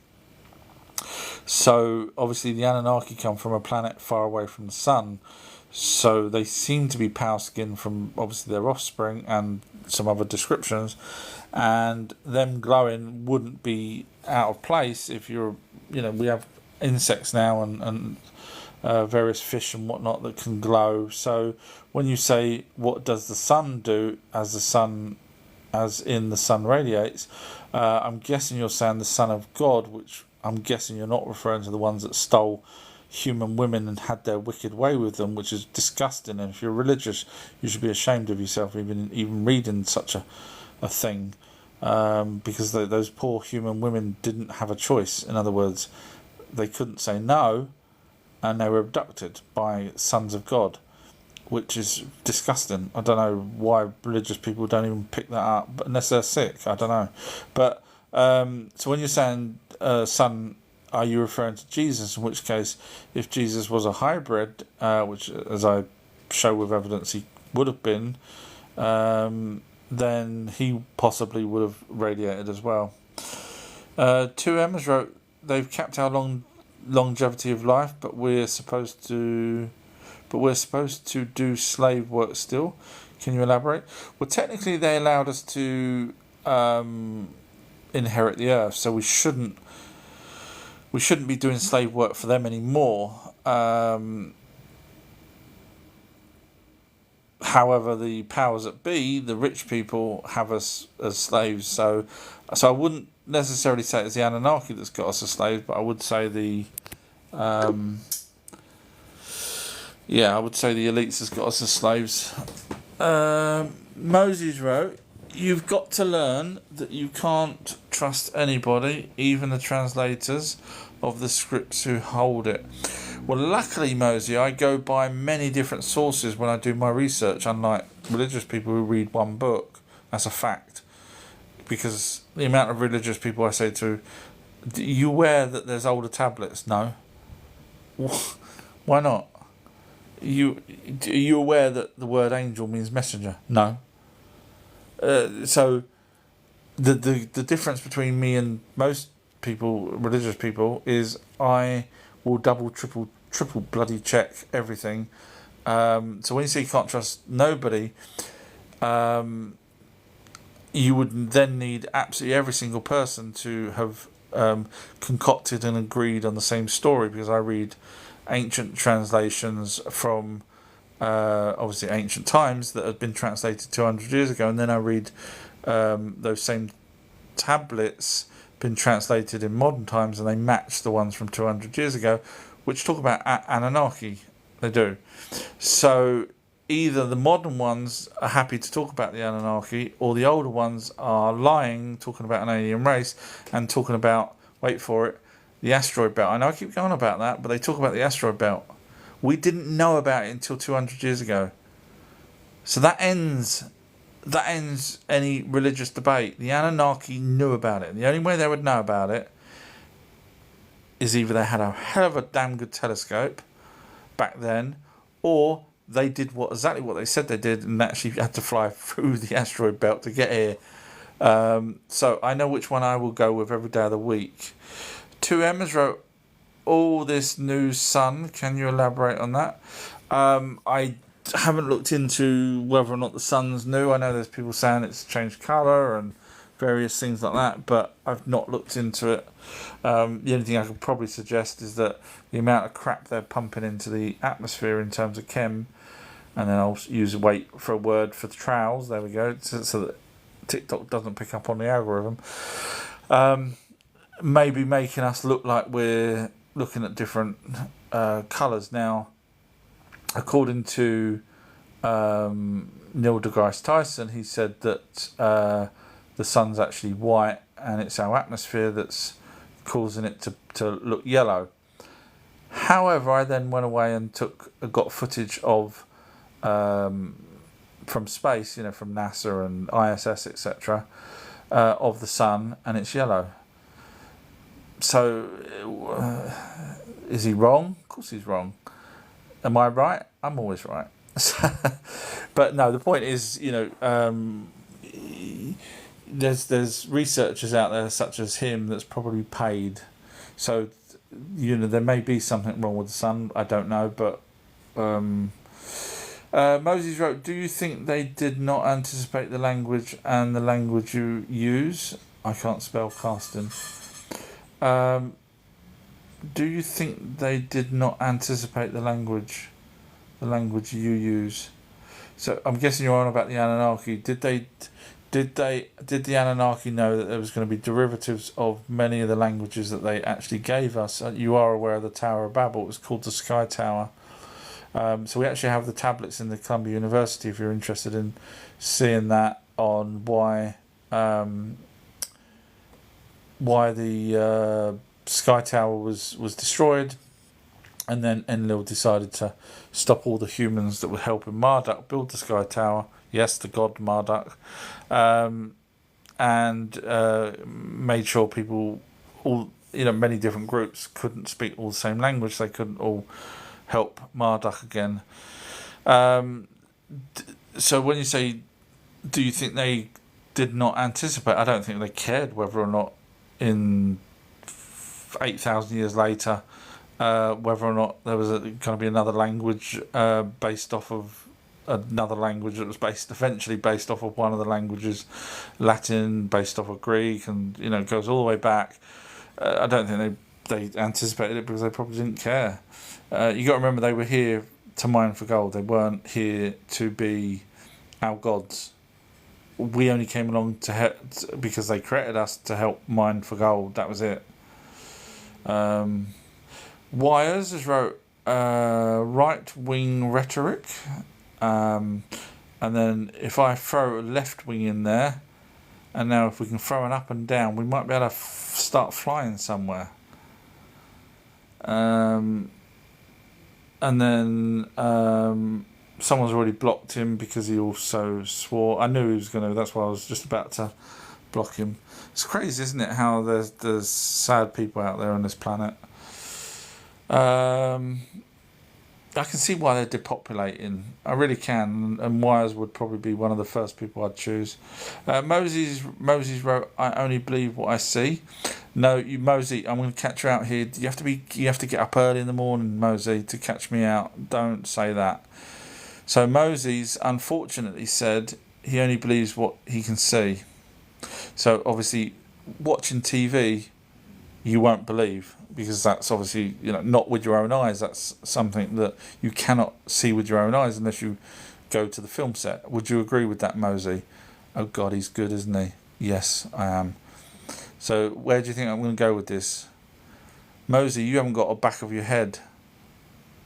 So obviously the Anunnaki come from a planet far away from the sun, so they seem to be pale skinned from obviously their offspring and some other descriptions, and them glowing wouldn't be out of place if you're we have insects now and various fish and whatnot that can glow. So when you say what does the sun do as in the sun radiates, I'm guessing you're saying the Son of God, which I'm guessing you're not referring to the ones that stole human women and had their wicked way with them, which is disgusting. And if you're religious, you should be ashamed of yourself even reading such a thing, because those poor human women didn't have a choice. In other words, they couldn't say no, and they were abducted by sons of God, which is disgusting. I don't know why religious people don't even pick that up, but unless they're sick, I don't know. But so when you're saying son, are you referring to Jesus? In which case, if Jesus was a hybrid, which as I show with evidence he would have been, then he possibly would have radiated as well. 2M's wrote, they've capped our longevity of life, but we're supposed to do slave work still. Can you elaborate? Well, technically they allowed us to inherit the earth, so we shouldn't be doing slave work for them anymore. However, the powers that be, the rich people, have us as slaves. So I wouldn't necessarily say it's the Anunnaki that's got us as slaves, but I would say the elites has got us as slaves. Moses wrote, you've got to learn that you can't trust anybody, even the translators of the scripts who hold it. Well, luckily, Mosey, I go by many different sources when I do my research, unlike religious people who read one book. That's a fact. Because the amount of religious people I say to, are you aware that there's older tablets? No. Why not? Are you aware that the word angel means messenger? No. So the difference between me and most people, religious people, is I will double, triple bloody check everything. So when you say you can't trust nobody, you would then need absolutely every single person to have concocted and agreed on the same story, because I read ancient translations from obviously ancient times that had been translated 200 years ago, and then I read those same tablets been translated in modern times, and they match the ones from 200 years ago, which talk about Anunnaki. They do. So either the modern ones are happy to talk about the Anunnaki, or the older ones are lying, talking about an alien race, and talking about, wait for it, the asteroid belt. I know I keep going about that, but they talk about the asteroid belt. We didn't know about it until 200 years ago. So that ends any religious debate. The Anunnaki knew about it. And the only way they would know about it is either they had a hell of a damn good telescope back then, or they did exactly what they said they did and actually had to fly through the asteroid belt to get here. So I know which one I will go with every day of the week. 2M has wrote, all this new sun. Can you elaborate on that? I haven't looked into whether or not the sun's new. I know there's people saying it's changed colour and various things like that, but I've not looked into it. The only thing I could probably suggest is that the amount of crap they're pumping into the atmosphere in terms of chem, and then I'll wait for a word for the trowels. There we go, so that TikTok doesn't pick up on the algorithm. Maybe making us look like we're looking at different colours. Now, according to Neil deGrasse Tyson, he said that the sun's actually white and it's our atmosphere that's causing it to look yellow. However, I then went away and got footage of from space, from NASA and ISS, etc., of the sun, and it's yellow. So, is he wrong? Of course he's wrong. Am I right? I'm always right. But no, the point is, there's researchers out there such as him that's probably paid. So, there may be something wrong with the sun. I don't know, but Moses wrote, "Do you think they did not anticipate the language and the language you use?" I can't spell casting. Do you think they did not anticipate the language you use? So I'm guessing you're on about the Anunnaki. Did the Anunnaki know that there was going to be derivatives of many of the languages that they actually gave us? You are aware of the Tower of Babel. It was called the Sky Tower. So we actually have the tablets in the Columbia University if you're interested in seeing that, on why the Sky Tower was destroyed, and then Enlil decided to stop all the humans that were helping Marduk build the Sky Tower. Yes, the god Marduk, and made sure people, many different groups couldn't speak all the same language. They couldn't all help Marduk again. So when you say, do you think they did not anticipate? I don't think they cared whether or not in 8,000 years later, whether or not there was going to be another language based off of another language that was eventually based off of one of the languages, Latin based off of Greek, and goes all the way back. I don't think they anticipated it because they probably didn't care. You got to remember, they were here to mine for gold. They weren't here to be our gods. We only came along because they created us to help mine for gold. That was it. Wires has wrote right-wing rhetoric, and then if I throw a left wing in there, and now if we can throw an up and down, we might be able to start flying somewhere. And then someone's already blocked him because he also swore. I knew he was going to. That's why I was just about to block him. It's crazy, isn't it? How there's sad people out there on this planet. I can see why they're depopulating. I really can. And Wires would probably be one of the first people I'd choose. Moses wrote, "I only believe what I see." No, Mosey, I'm going to catch you out here. You have to get up early in the morning, Mosey, to catch me out. Don't say that. So Moses unfortunately said he only believes what he can see. So obviously, watching TV, you won't believe, because that's obviously not with your own eyes. That's something that you cannot see with your own eyes unless you go to the film set. Would you agree with that, Mosey? Oh God, he's good, isn't he? Yes, I am. So where do you think I'm going to go with this? Mosey, you haven't got a back of your head.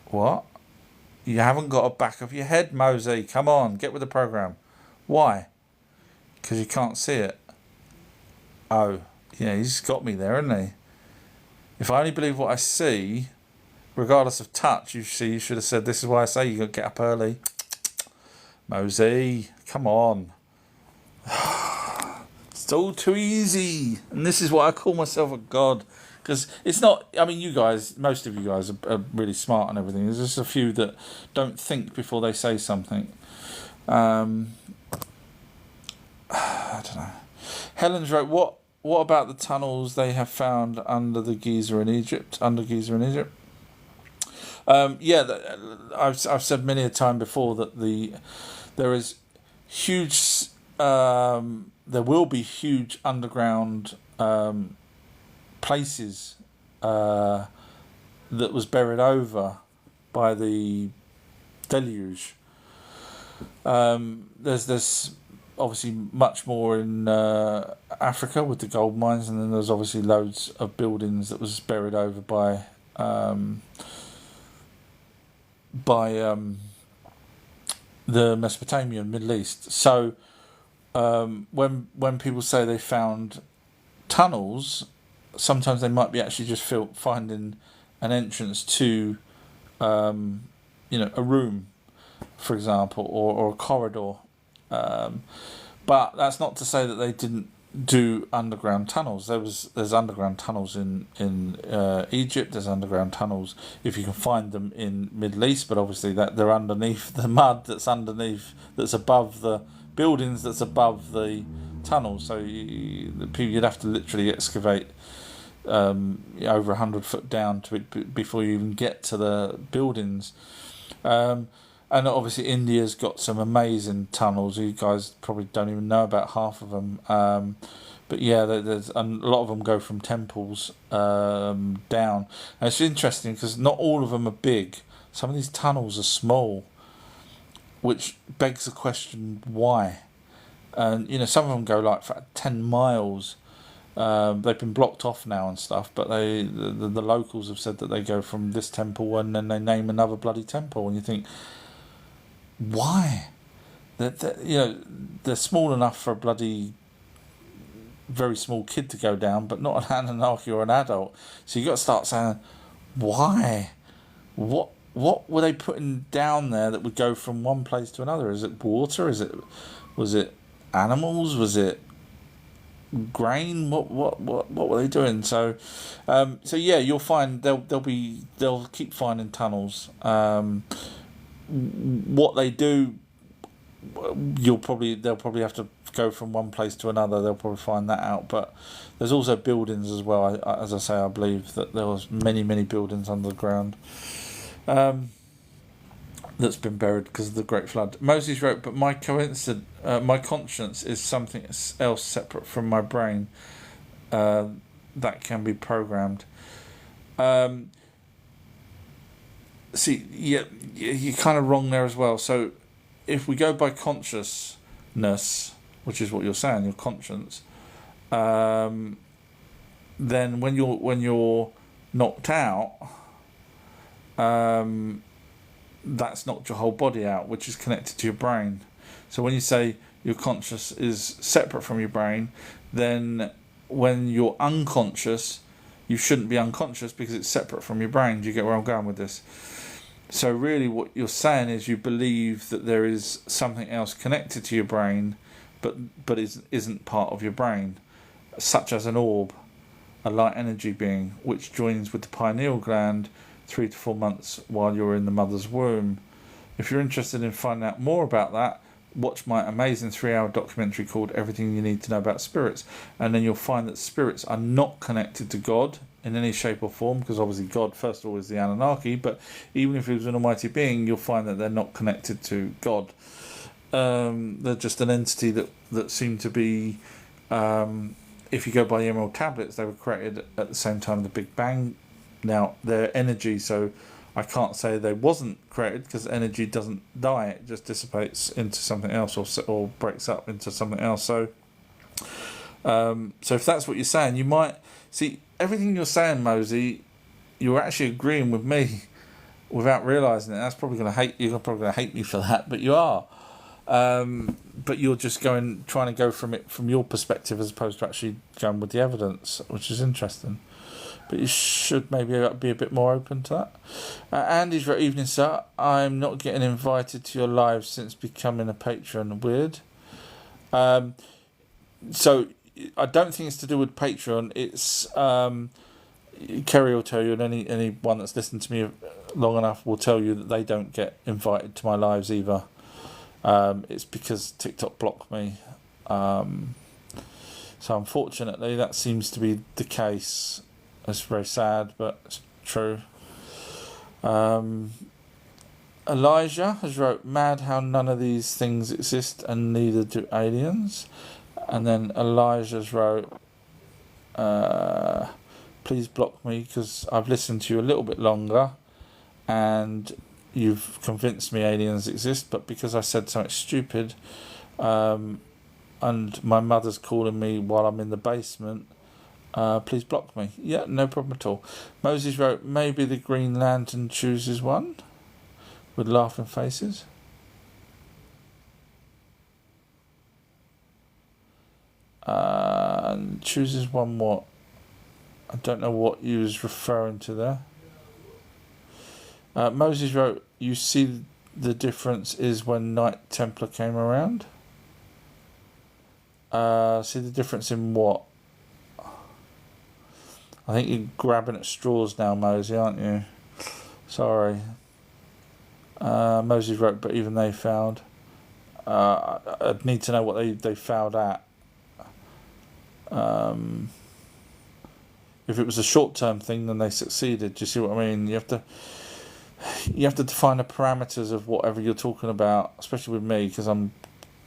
What? You haven't got a back of your head, Mosey. Come on, get with the program. Why? Because you can't see it. Oh, yeah, he's got me there, hasn't he? If I only believe what I see, regardless of touch, you should have said, this is why I say you got to get up early. Mosey, come on. It's all too easy. And this is why I call myself a god. Because it's not, you guys, most of you guys are really smart and everything. There's just a few that don't think before they say something. I don't know. Helen's wrote, what what about the tunnels they have found under Giza in Egypt? I've said many a time before that there is huge. There will be huge underground places that was buried over by the deluge. There's obviously much more in Africa with the gold mines, and then there's obviously loads of buildings that was buried over by the Mesopotamian Middle East. So when people say they found tunnels, sometimes they might be actually just finding an entrance to a room, for example, or a corridor. But that's not to say that they didn't do underground tunnels. There's underground tunnels in Egypt. There's underground tunnels if you can find them in Middle East, but obviously that they're underneath the mud that's above the buildings, that's above the tunnels. So you'd have to literally excavate over 100 foot down before you even get to the buildings. And obviously India's got some amazing tunnels. You guys probably don't even know about half of them. But yeah, there's a lot of them go from temples down. And it's interesting because not all of them are big. Some of these tunnels are small, which begs the question why. And some of them go like for 10 miles. They've been blocked off now and stuff, but the locals have said that they go from this temple and then they name another bloody temple, and you think, why? They're small enough for a bloody very small kid to go down, but not an Anunaki or an adult. So you got to start saying, why? What were they putting down there that would go from one place to another? Is it water? Was it animals? Was it grain? What were they doing? So yeah, you'll find they'll keep finding tunnels. What they do, they'll probably have to go from one place to another. They'll probably find that out. But there's also buildings as well. As I say, I believe that there was many buildings under the ground that's been buried because of the Great Flood. Moses wrote, "But my conscience is something else separate from my brain that can be programmed." See, yeah, you're kind of wrong there as well. So, if we go by consciousness, which is what you're saying, your conscience, then when you're knocked out, that's knocked your whole body out, which is connected to your brain. So when you say your conscious is separate from your brain, then when you're unconscious, you shouldn't be unconscious because it's separate from your brain. Do you get where I'm going with this? So really what you're saying is you believe that there is something else connected to your brain, but isn't part of your brain, such as an orb, a light energy being, which joins with the pineal gland 3 to 4 months while you're in the mother's womb. If you're interested in finding out more about that, watch my amazing 3-hour documentary called Everything You Need to Know About Spirits, and then you'll find that spirits are not connected to God in any shape or form, because obviously God, first of all, is the Anunaki, but even if he was an almighty being, you'll find that they're not connected to God. They're just an entity that seem to be, if you go by the Emerald Tablets, they were created at the same time of the Big Bang. Now, they're energy, so I can't say they wasn't created, because energy doesn't die, it just dissipates into something else or breaks up into something else. So if that's what you're saying, you might see everything you're saying, Mosey. You're actually agreeing with me without realising it. That's probably going to hate you. You're probably going to hate me for that, but you are. But you're just trying to go from it from your perspective as opposed to actually going with the evidence, which is interesting. But you should maybe be a bit more open to that. Andy's wrote, "Evening, sir. I'm not getting invited to your lives since becoming a patron. Weird." So I don't think it's to do with Patreon. It's Kerry will tell you, and anyone that's listened to me long enough will tell you that they don't get invited to my lives either. It's because TikTok blocked me. So unfortunately, that seems to be the case. It's very sad, but it's true. Elijah has wrote, "Mad how none of these things exist and neither do aliens." And then Elijah's wrote, "Please block me because I've listened to you a little bit longer and you've convinced me aliens exist, but because I said something stupid and my mother's calling me while I'm in the basement, please block me." Yeah, no problem at all. Moses wrote, "Maybe the Green Lantern chooses one?" With laughing faces. And chooses one what? I don't know what you was referring to there. Moses wrote, "You see the difference is when Knight Templar came around?" See the difference in what? I think you're grabbing at straws now, Mosey, aren't you? Sorry. Moses wrote, "But even they failed." I'd need to know what they failed at. If it was a short-term thing, then they succeeded. Do you see what I mean? You have to define the parameters of whatever you're talking about, especially with me, because I'm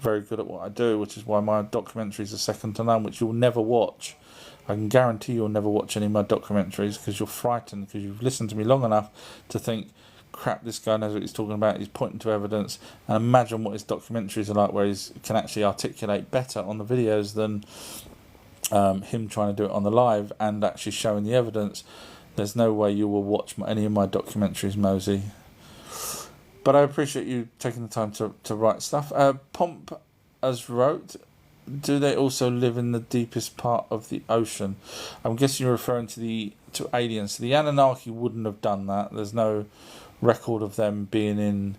very good at what I do, which is why my documentaries are second to none, which you'll never watch. I can guarantee you'll never watch any of my documentaries because you're frightened, because you've listened to me long enough to think, crap, this guy knows what he's talking about, he's pointing to evidence, and imagine what his documentaries are like, where he can actually articulate better on the videos than him trying to do it on the live and actually showing the evidence. There's no way you will watch any of my documentaries, Mosey. But I appreciate you taking the time to write stuff. Pomp has wrote, "Do they also live in the deepest part of the ocean?" I'm guessing you're referring to aliens. So the Anunnaki wouldn't have done that. There's no record of them being in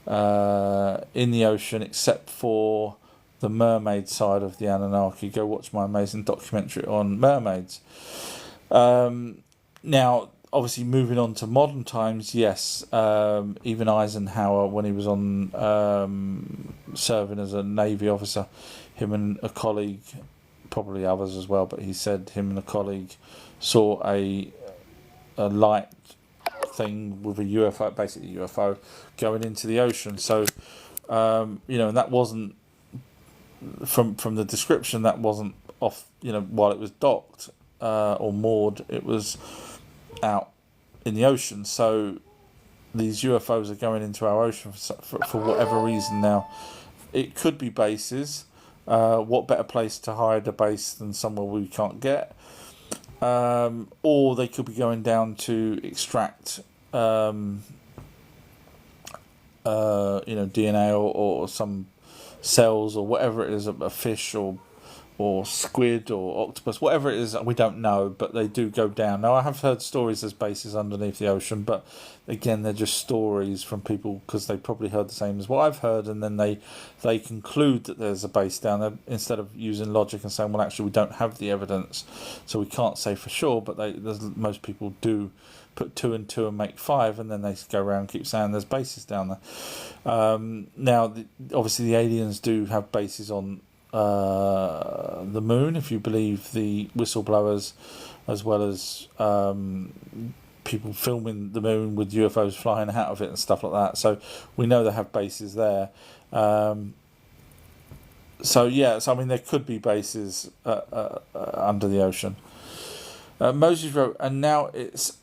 the ocean except for the mermaid side of the Anunnaki. Go watch my amazing documentary on mermaids. Now, obviously, moving on to modern times, yes, even Eisenhower, when he was on serving as a Navy officer, him and a colleague, probably others as well, but he said him and a colleague saw a light thing with a UFO, basically UFO, going into the ocean. So, and that wasn't, from the description, that wasn't off, while it was docked or moored, it was out in the ocean. So these UFOs are going into our ocean for whatever reason. Now, it could be bases. What better place to hide a base than somewhere we can't get? Or they could be going down to extract DNA or some cells or whatever it is, a fish or squid or octopus, whatever it is, we don't know, but they do go down. Now, I have heard stories there's bases underneath the ocean, but again, they're just stories from people because they probably heard the same as what I've heard, and then they conclude that there's a base down there instead of using logic and saying, well, actually, we don't have the evidence, so we can't say for sure, but most people do put 2 and 2 and make 5, and then they go around and keep saying there's bases down there. Now, obviously, the aliens do have bases on the moon, if you believe the whistleblowers, as well as people filming the moon with UFOs flying out of it and stuff like that. So we know they have bases there. There could be bases under the ocean. Moses wrote, "And now it's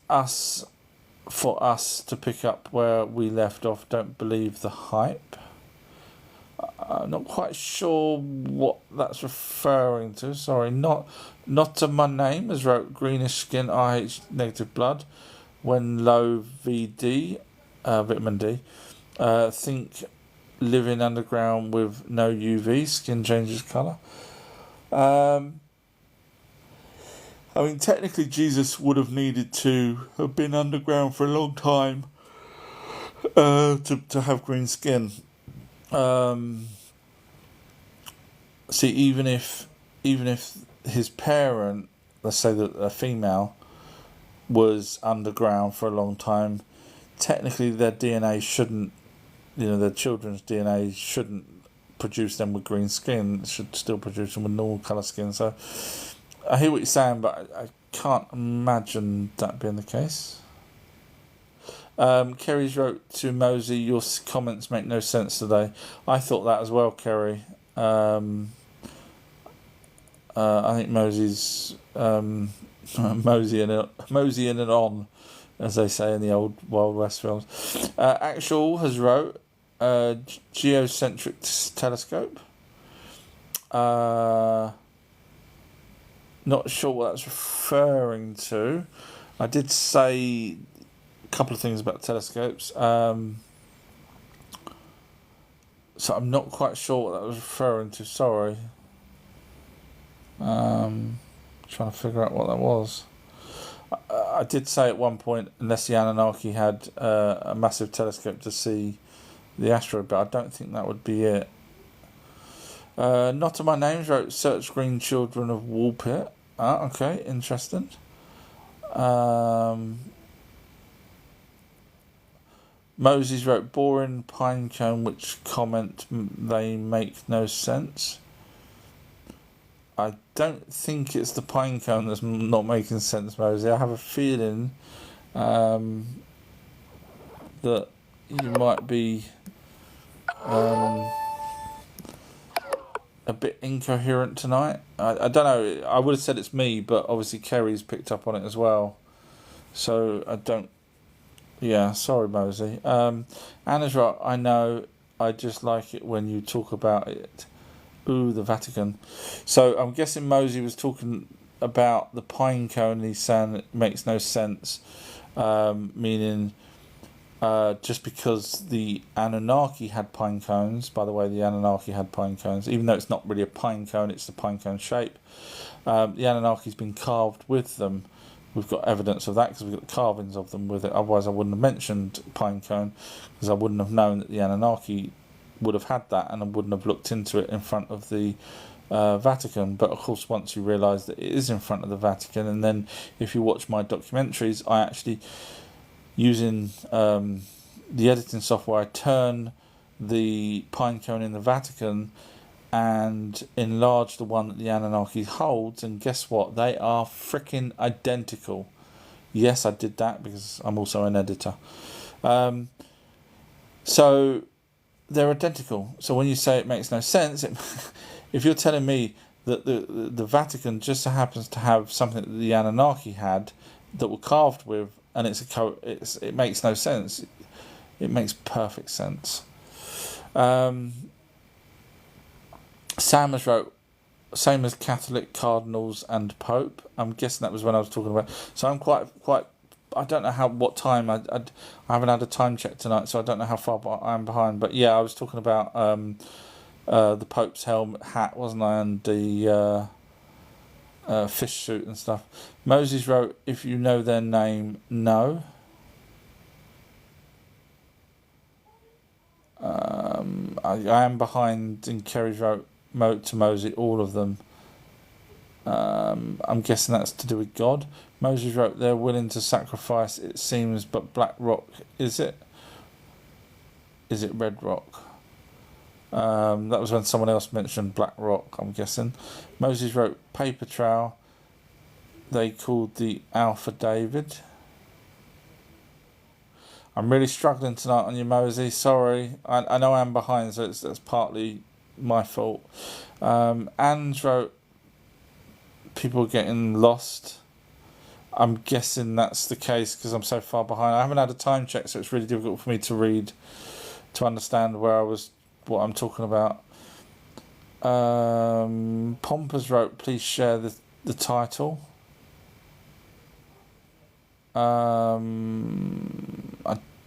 for us to pick up where we left off. Don't believe the hype." I'm not quite sure what that's referring to. Sorry, not to my name, as wrote greenish skin, RH negative blood, when low VD, vitamin D. Think living underground with no UV, skin changes colour. Technically Jesus would have needed to have been underground for a long time to have green skin. See, even if his parent, let's say that a female, was underground for a long time, technically their DNA shouldn't, their children's DNA shouldn't produce them with green skin. It should still produce them with normal colour skin. So I hear what you're saying, but I can't imagine that being the case. Kerry's wrote to Mosey, your comments make no sense today. I thought that as well, Kerry. I think Mosey's moseying it on, as they say in the old Wild West films. Actual has wrote geocentric telescope. Not sure what that's referring to. I did say a couple of things about telescopes. So I'm not quite sure what that was referring to. Sorry. Trying to figure out what that was. I did say at one point, unless the Anunnaki had a massive telescope to see the asteroid, but I don't think that would be it. Not to my names wrote Search Green Children of Woolpit. Okay, interesting. Moses wrote boring pinecone, which comment they make no sense. I don't think it's the pinecone that's not making sense, Mosey. I have a feeling that you might be a bit incoherent tonight. I don't know. I would have said it's me, but obviously Kerry's picked up on it as well. So I don't... Yeah, sorry, Mosey. Anna's right. I know. I just like it when you talk about it. Ooh, the Vatican. So I'm guessing Mosey was talking about the pine cone. He's saying it makes no sense, meaning just because the Anunnaki had pine cones. By the way, the Anunnaki had pine cones, even though it's not really a pine cone, it's the pine cone shape. The Anunnaki's been carved with them. We've got evidence of that because we've got the carvings of them with it. Otherwise, I wouldn't have mentioned pine cone because I wouldn't have known that the Anunnaki would have had that, and I wouldn't have looked into it in front of the Vatican. But of course, once you realise that it is in front of the Vatican, and then if you watch my documentaries, I actually, using the editing software, I turn the pine cone in the Vatican and enlarge the one that the Anunnaki holds, and guess what? They are freaking identical. Yes, I did that because I'm also an editor. So they're identical. So when you say it makes no sense, if you're telling me that the Vatican just so happens to have something that the Anunnaki had that were carved with, and it makes no sense. It makes perfect sense. Sam has wrote, same as Catholic cardinals and Pope. I'm guessing that was when I was talking about. So I'm quite. I don't know what time. I haven't had a time check tonight, so I don't know how far I'm behind. But yeah, I was talking about the Pope's helmet, hat, wasn't I, and the fish suit and stuff. Moses wrote, if you know their name, no. I am behind, and Kerry's wrote to Moses, all of them. I'm guessing that's to do with God. Moses wrote, they're willing to sacrifice, it seems, but Black Rock, is it? Is it Red Rock? That was when someone else mentioned Black Rock, I'm guessing. Moses wrote, paper trail, they called the Alpha David. I'm really struggling tonight on you, Mosey. Sorry. I know I'm behind, so that's partly my fault. Anne's wrote, people getting lost. I'm guessing that's the case because I'm so far behind. I haven't had a time check, so it's really difficult for me to read, to understand what I'm talking about. Pompous wrote, please share the title. I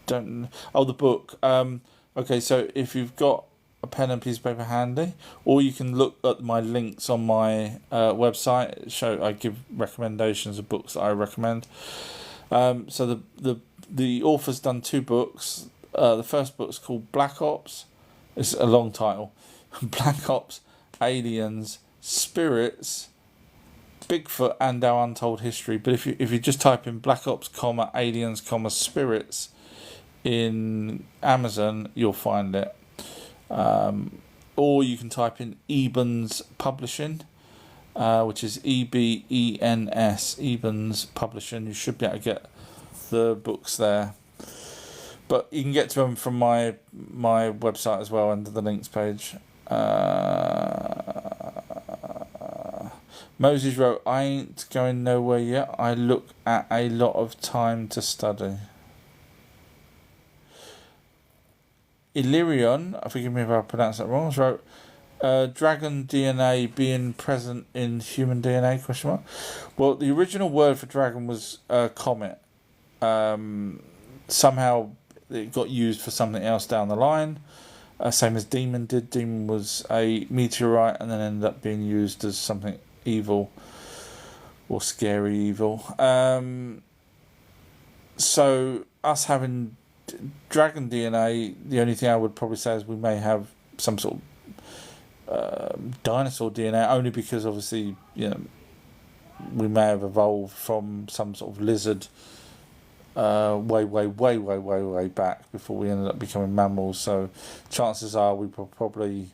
don't. Oh, the book. Okay, so if you've got a pen and piece of paper handy, or you can look at my links on my website. I give recommendations of books that I recommend. So the author's done 2 books. The first book's called Black Ops. It's a long title. Black Ops, Aliens, Spirits, Bigfoot and Our Untold History. But if you just type in Black Ops, Aliens, Spirits in Amazon, you'll find it. or you can type in Ebens Publishing, which is EBENS, Ebens Publishing. You should be able to get the books there. But you can get to them from my website as well, under the links page. Moses wrote, I ain't going nowhere yet. I look at a lot of time to study. Illyrion, forgive me if I pronounced that wrong, wrote, dragon DNA being present in human DNA, question mark? Well, the original word for dragon was comet. Somehow it got used for something else down the line. Same as demon did. Demon was a meteorite and then ended up being used as something evil or scary evil. So us having dragon DNA, the only thing I would probably say is we may have some sort of dinosaur DNA, only because obviously, you know, we may have evolved from some sort of lizard way back before we ended up becoming mammals. So chances are we were probably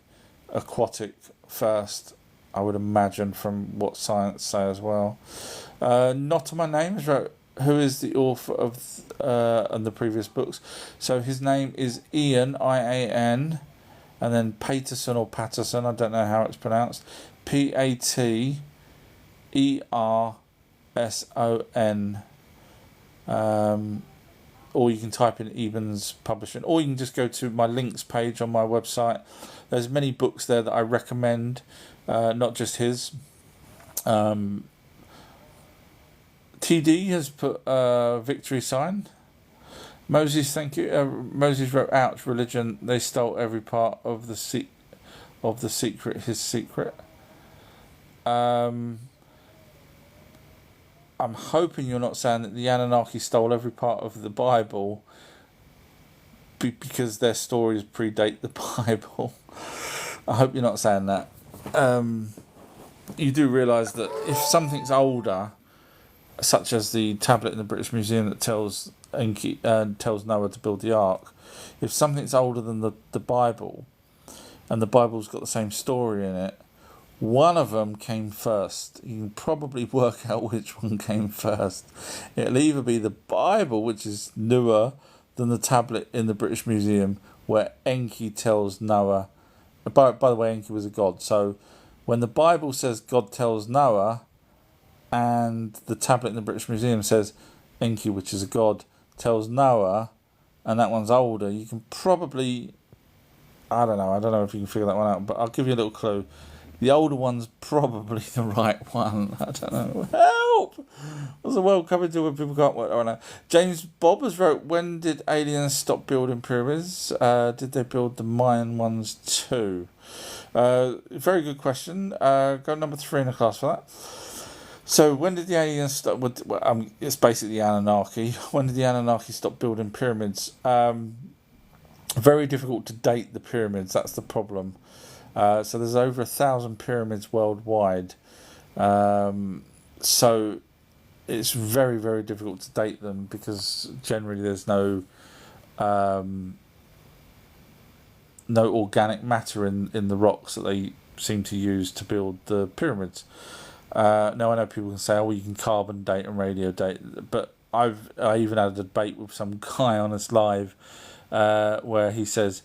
aquatic first, I would imagine, from what science say as well. Not on my name, who is the author of the previous books. So his name is Ian, Ian, and then Paterson or Patterson, I don't know how it's pronounced, Paterson. Or you can type in Ebens Publishing, or you can just go to my links page on my website. There's many books there that I recommend, not just his. TD has put a victory sign. Moses, thank you. Moses wrote, ouch, religion, they stole every part of the secret, his secret. I'm hoping you're not saying that the Anunnaki stole every part of the Bible because their stories predate the Bible. I hope you're not saying that. You do realise that if something's older, such as the tablet in the British Museum that tells Enki, tells Noah to build the ark, if something's older than the Bible, and the Bible's got the same story in it, one of them came first. You can probably work out which one came first. It'll either be the Bible, which is newer than the tablet in the British Museum, where Enki tells Noah. By the way, Enki was a god. So when the Bible says God tells Noah, and the tablet in the British Museum says Enki, which is a god, tells Noah, and that one's older, you can probably, I don't know if you can figure that one out, but I'll give you a little clue. The older one's probably the right one. I don't know. Help! What's the world coming to when people can't work? I don't know. James Bob has wrote, when did aliens stop building pyramids? Did they build the Mayan ones too? Very good question. Go number 3 in the class for that. So when did the aliens stop? It's basically the Anunnaki. When did the Anunnaki stop building pyramids? Very difficult to date the pyramids. That's the problem. So there's over 1,000 pyramids worldwide. So it's very, very difficult to date them because generally there's no organic matter in the rocks that they seem to use to build the pyramids. Now I know people can say, oh, you can carbon date and radio date, but I even had a debate with some guy on this live where he says,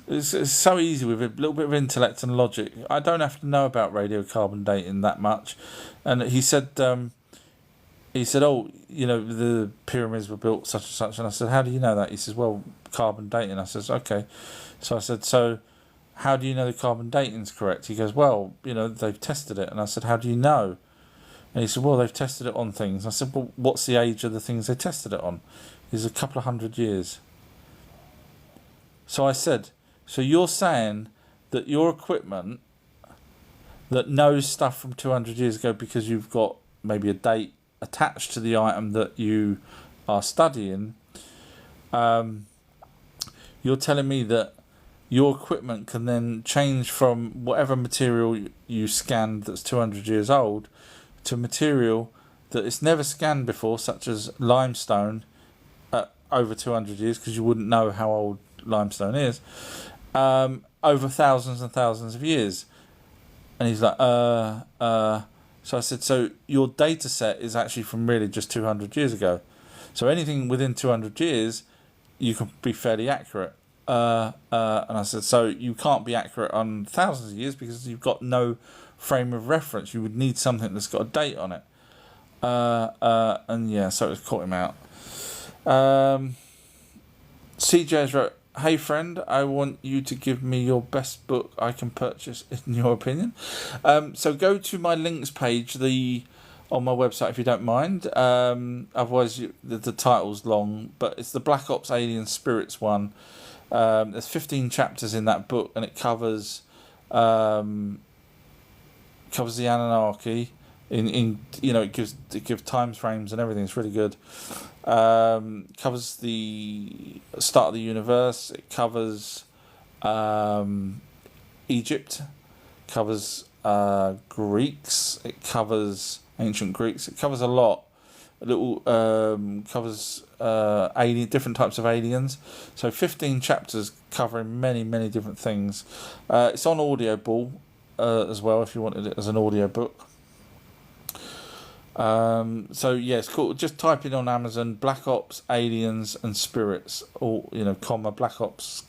it's so easy with a little bit of intellect and logic. I don't have to know about radiocarbon dating that much. And he said, oh, you know, the pyramids were built such and such. And I said, how do you know that? He says, well, carbon dating. I says, okay. So I said, so how do you know the carbon dating's correct? He goes, well, you know, they've tested it. And I said, how do you know? And he said, well, they've tested it on things. I said, well, what's the age of the things they tested it on? He said, a couple of 100 years. So I said, so you're saying that your equipment that knows stuff from 200 years ago because you've got maybe a date attached to the item that you are studying, you're telling me that your equipment can then change from whatever material you scanned that's 200 years old to material that it's never scanned before, such as limestone, over 200 years, because you wouldn't know how old limestone is. over thousands and thousands of years. And he's like, So I said, so your data set is actually from really just 200 years ago. So anything within 200 years, you can be fairly accurate. And I said, so you can't be accurate on thousands of years because you've got no frame of reference. You would need something that's got a date on it. And yeah, so it caught him out. CJ's wrote, hey friend, I want you to give me your best book I can purchase in your opinion. So go to my links page on my website if you don't mind. Otherwise the title's long, but it's the Black Ops Alien Spirits one. There's 15 chapters in that book, and it covers the Anunnaki. It gives time frames and everything. It's really good. Covers the start of the universe. It covers Egypt. Covers Greeks. It covers ancient Greeks. It covers a lot. Covers different types of aliens. So 15 chapters covering many, many different things. It's on Audible as well if you wanted it as an audio book. So yeah, it's cool. Just type in on Amazon Black Ops Aliens and Spirits, or Black Ops,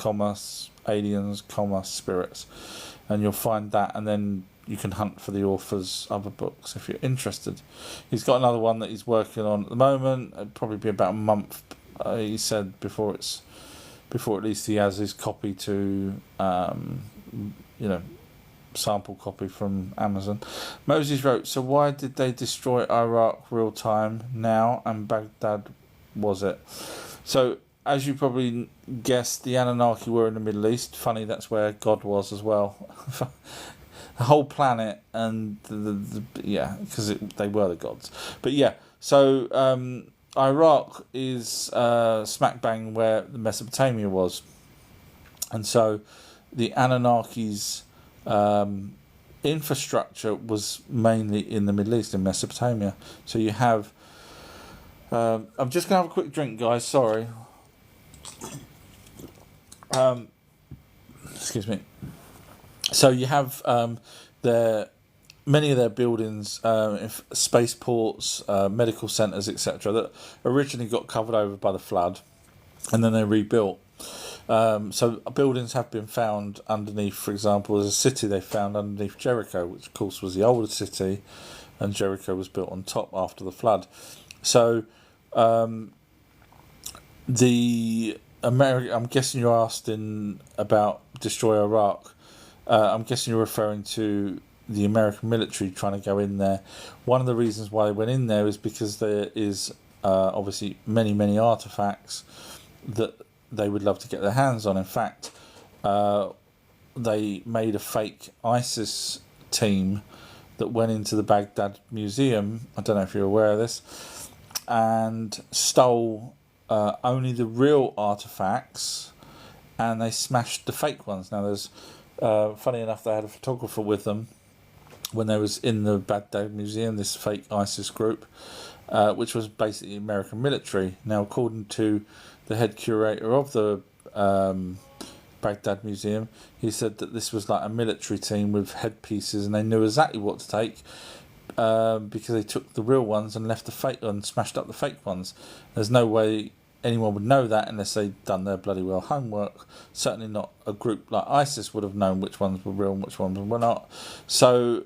Aliens, Spirits, and you'll find that, and then you can hunt for the author's other books if you're interested. He's got another one that he's working on at the moment. It'd probably be about a month. He said before at least he has his copy to sample copy from Amazon. Moses wrote, so why did they destroy Iraq real time now and Baghdad was it? So as you probably guessed, the Anunnaki were in the Middle East. Funny, that's where God was as well. The whole planet, and because they were the gods. But yeah, so Iraq is smack bang where the Mesopotamia was, and so the Anunnaki's infrastructure was mainly in the Middle East, in Mesopotamia. So you have I'm just gonna have a quick drink, guys, sorry. Excuse me. So you have many of their buildings, spaceports, medical centres, etc., that originally got covered over by the flood, and then they rebuilt. So buildings have been found underneath. For example, there's a city they found underneath Jericho, which of course was the older city, and Jericho was built on top after the flood. So I'm guessing you're asking about destroy Iraq. I'm guessing you're referring to the American military trying to go in there. One of the reasons why they went in there is because there is obviously many, many artefacts that they would love to get their hands on. In fact, they made a fake ISIS team that went into the Baghdad Museum, I don't know if you're aware of this, and stole only the real artefacts, and they smashed the fake ones. Now there's funny enough, they had a photographer with them when they was in the Baghdad Museum, this fake ISIS group, which was basically American military. Now, according to the head curator of the Baghdad Museum, he said that this was like a military team with headpieces, and they knew exactly what to take because they took the real ones and left the fake and smashed up the fake ones. There's no way anyone would know that unless they'd done their bloody well homework. Certainly not a group like ISIS would have known which ones were real and which ones were not. So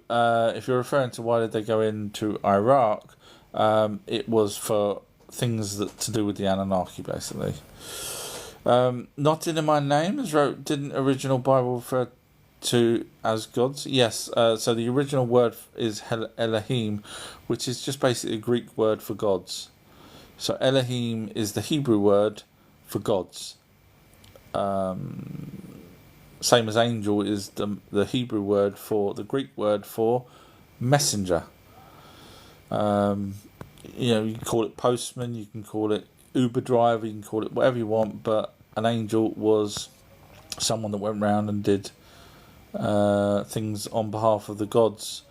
if you're referring to why did they go into Iraq, it was for things to do with the Anunnaki, basically. Not in my name is wrote, didn't original Bible refer to as gods? Yes, so the original word is Elohim, which is just basically a Greek word for gods. So Elohim is the Hebrew word for gods. Same as angel is the Hebrew word for the Greek word for messenger. You can call it postman, you can call it Uber driver, you can call it whatever you want, but an angel was someone that went round and did things on behalf of the gods.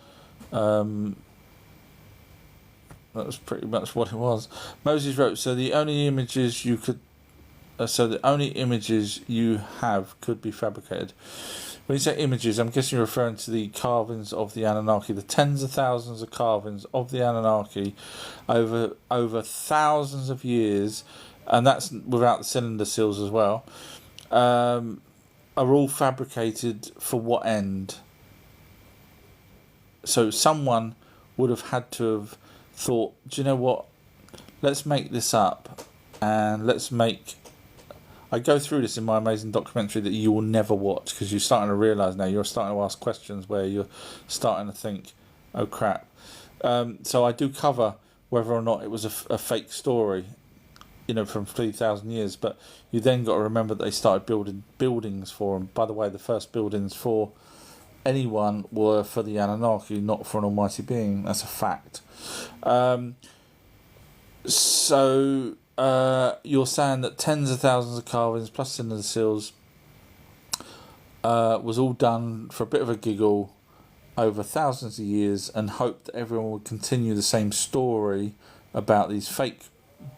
That was pretty much what it was. Moses wrote, so the only images you have could be fabricated. When you say images, I'm guessing you're referring to the carvings of the Anunnaki, the tens of thousands of carvings of the Anunnaki over thousands of years, and that's without the cylinder seals as well, are all fabricated for what end? So someone would have had to have thought, do you know what? Let's make this up, and let's make... I go through this in my amazing documentary that you will never watch, because you're starting to realise now, you're starting to ask questions where you're starting to think, oh crap. So I do cover whether or not it was a fake story, from 3,000 years, but you then got to remember that they started building buildings for them. By the way, the first buildings for anyone were for the Anunnaki, not for an almighty being. That's a fact. So you're saying that tens of thousands of carvings plus cylinder seals was all done for a bit of a giggle over thousands of years, and hoped that everyone would continue the same story about these fake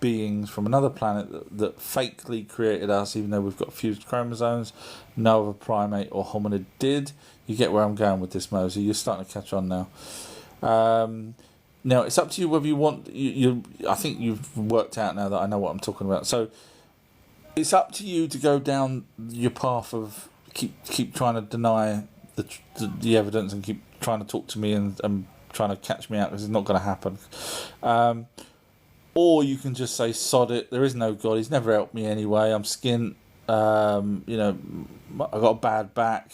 beings from another planet that fakely created us, even though we've got fused chromosomes. No other primate or hominid did. You get where I'm going with this, Mosey. You're starting to catch on now. Now it's up to you whether you want. I think you've worked out now that I know what I'm talking about. So it's up to you to go down your path of keep trying to deny the evidence and keep trying to talk to me and trying to catch me out, because it's not going to happen. Or you can just say, sod it, there is no God, he's never helped me anyway, I'm skint, I've got a bad back,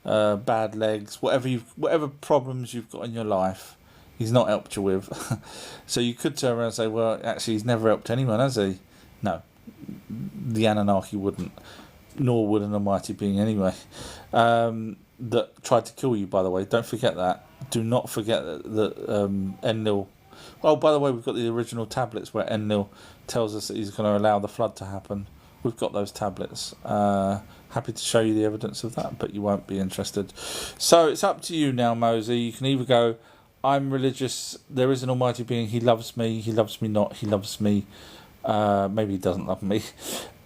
bad legs, whatever problems you've got in your life, he's not helped you with. So you could turn around and say, well, actually, he's never helped anyone, has he? No, the Anunnaki wouldn't, nor would an almighty being anyway. That tried to kill you, by the way, don't forget that. Do not forget that Enlil... Oh, by the way, we've got the original tablets where Enlil tells us that he's going to allow the flood to happen. We've got those tablets. Happy to show you the evidence of that, but you won't be interested. So it's up to you now, Mosey. You can either go, I'm religious, there is an almighty being, he loves me not, he loves me, maybe he doesn't love me.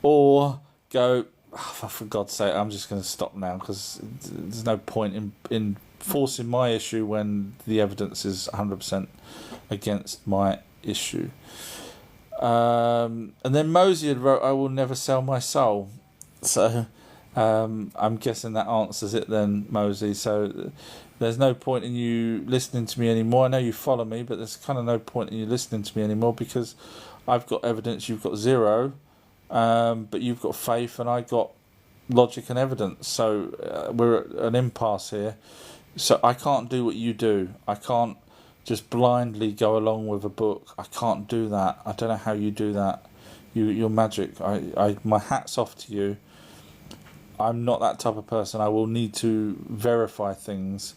Or go, for God's sake, I'm just going to stop now, because there's no point in forcing my issue when the evidence is 100% against my issue. And then Mosey had wrote, I will never sell my soul. So I'm guessing that answers it then, Mosey. So there's no point in you listening to me anymore. I know you follow me, but there's kind of no point in you listening to me anymore, because I've got evidence, you've got zero, but you've got faith and I got logic and evidence. So we're at an impasse here. So I can't do what you do. I can't just blindly go along with a book. I can't do that. I don't know how you do that. You're magic. My hat's off to you. I'm not that type of person. I will need to verify things.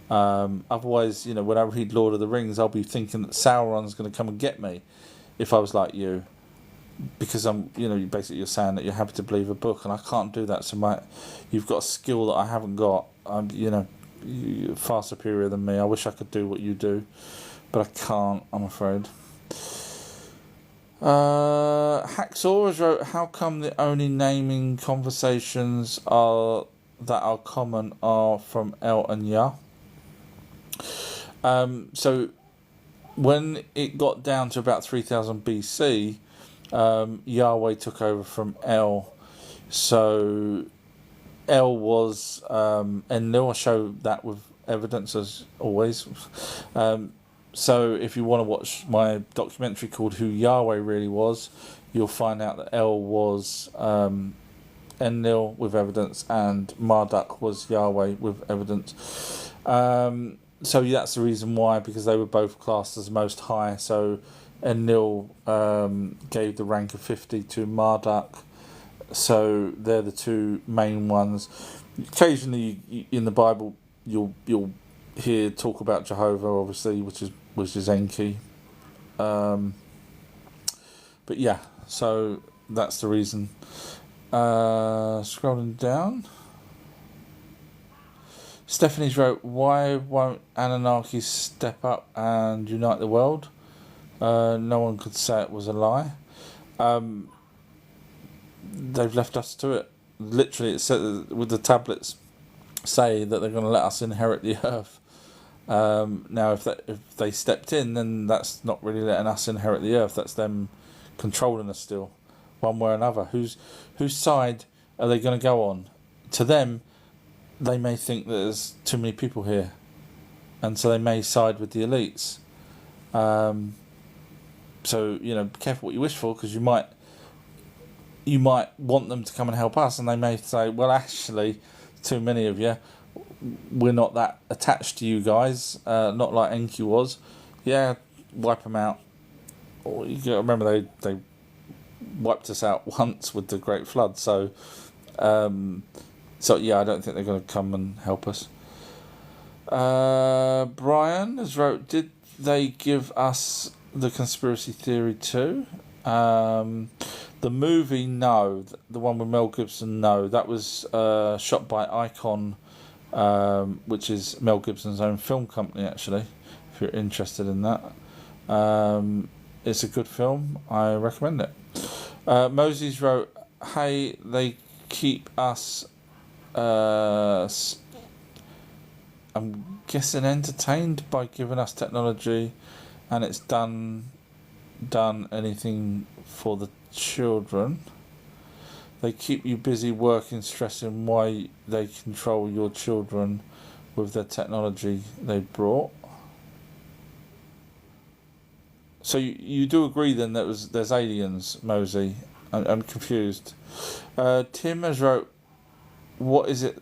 Otherwise, when I read Lord of the Rings, I'll be thinking that Sauron's going to come and get me if I was like you. Because basically you're saying that you're happy to believe a book, and I can't do that. So you've got a skill that I haven't got. You're far superior than me. I wish I could do what you do, but I can't, I'm afraid. Hacksaw wrote, how come the only naming conversations that are common are from El and Yah? So when it got down to about 3000 BC, Yahweh took over from El. So El was Enlil. I show that with evidence as always. So if you want to watch my documentary called Who Yahweh Really Was, you'll find out that El was Enlil with evidence, and Marduk was Yahweh with evidence. So that's the reason why, because they were both classed as Most High. So Enlil gave the rank of 50 to Marduk. So they're the two main ones. Occasionally in the Bible you'll hear talk about Jehovah, obviously, which is Enki. But yeah, so that's the reason. Scrolling down, Stephanie's wrote, why won't Anunnaki step up and unite the world? No one could say it was a lie. They've left us to it. Literally, it said with the tablets say that they're going to let us inherit the earth. Now, if they stepped in, then that's not really letting us inherit the earth. That's them controlling us still, one way or another. Whose side are they going to go on? To them, they may think that there's too many people here, and so they may side with the elites. So be careful what you wish for, because you might want them to come and help us, and they may say, well, actually, too many of you. We're not that attached to you guys, not like Enki was. Yeah, wipe them out. Or you got to remember they wiped us out once with the Great Flood. So yeah, I don't think they're going to come and help us. Brian has wrote, did they give us the conspiracy theory too? The movie, no. The one with Mel Gibson, no. That was shot by Icon, which is Mel Gibson's own film company, actually, if you're interested in that. It's a good film. I recommend it. Moses wrote, hey, they keep us, I'm guessing, entertained by giving us technology, and it's done anything for the children. They keep you busy working, stressing why they control your children with the technology they brought. So you do agree then that there's aliens, Mosey? I'm confused. Tim has wrote, what is it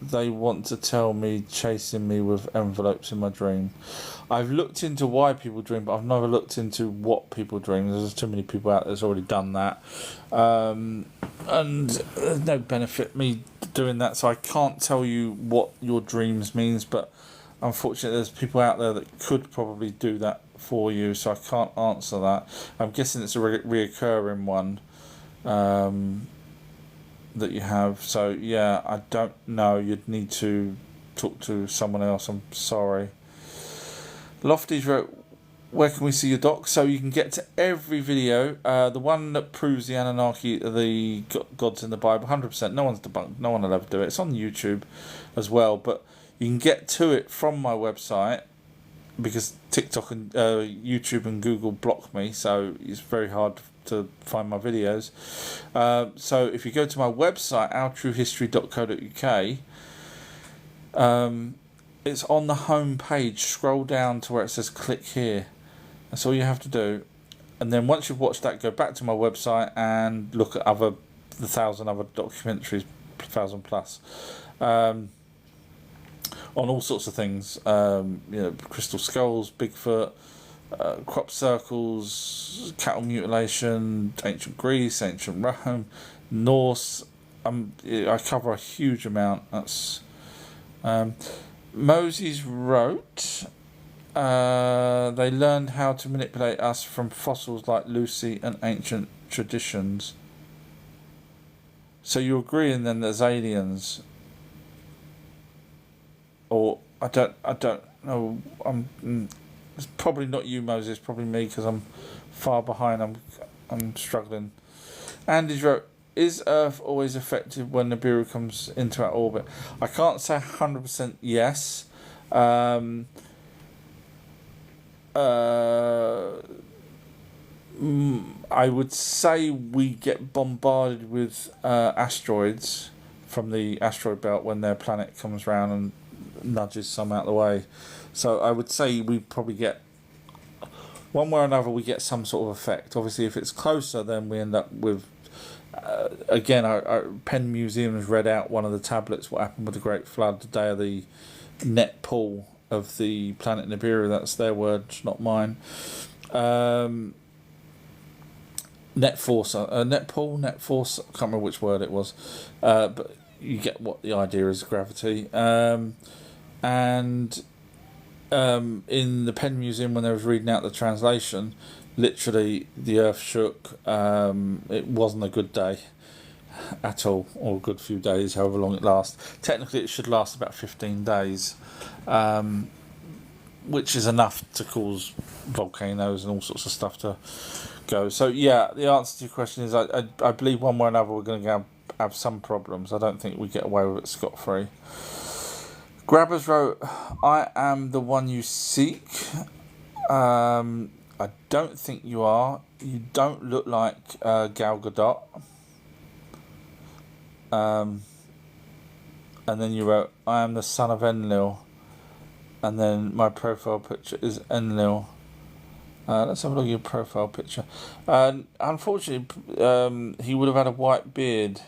they want to tell me, chasing me with envelopes in my dream? I've looked into why people dream, but I've never looked into what people dream. There's too many people out there that's already done that. And there's no benefit me doing that, so I can't tell you what your dreams means, but unfortunately there's people out there that could probably do that for you, so I can't answer that. I'm guessing it's a reoccurring one that you have. So yeah, I don't know. You'd need to talk to someone else. I'm sorry. Lofty's wrote, where can we see your doc? So you can get to every video. The one that proves the Anunaki, the gods in the Bible, 100%. No one's debunked. No one will ever do it. It's on YouTube as well. But you can get to it from my website, because TikTok and YouTube and Google block me, so it's very hard to find my videos. So if you go to my website, ourtruehistory.co.uk, it's on the home page. Scroll down to where it says click here. That's all you have to do. And then once you've watched that, go back to my website and look at the 1,000 other documentaries, 1,000 plus, on all sorts of things. Crystal skulls, Bigfoot, crop circles, cattle mutilation, ancient Greece, ancient Rome, Norse. I cover a huge amount. That's Moses wrote, they learned how to manipulate us from fossils like Lucy and ancient traditions. So you're agreeing then there's aliens? Or I don't know. It's probably not you, Moses. Probably me, because I'm far behind. I'm struggling. Andy's wrote, is Earth always affected when Nibiru comes into our orbit? I can't say 100% yes. I would say we get bombarded with asteroids from the asteroid belt when their planet comes round and nudges some out of the way. So I would say we probably get, one way or another, we get some sort of effect. Obviously, if it's closer, then we end up with again, our Penn Museum has read out one of the tablets, what happened with the Great Flood, the day of the net pull of the planet Nibiru. That's their words, not mine. Net force, net pull, net force, I can't remember which word it was, but you get what the idea is, gravity. And in the Penn Museum, when they was reading out the translation, literally the earth shook. It wasn't a good day at all, or a good few days, however long it lasts. Technically it should last about 15 days, which is enough to cause volcanoes and all sorts of stuff to go. So yeah, the answer to your question is I believe one way or another we're going to have some problems. I don't think we get away with it scot-free. Grabbers wrote, I am the one you seek. I don't think you are. You don't look like Gal Gadot. And then you wrote, I am the son of Enlil. And then my profile picture is Enlil. Let's have a look at your profile picture. Unfortunately, he would have had a white beard.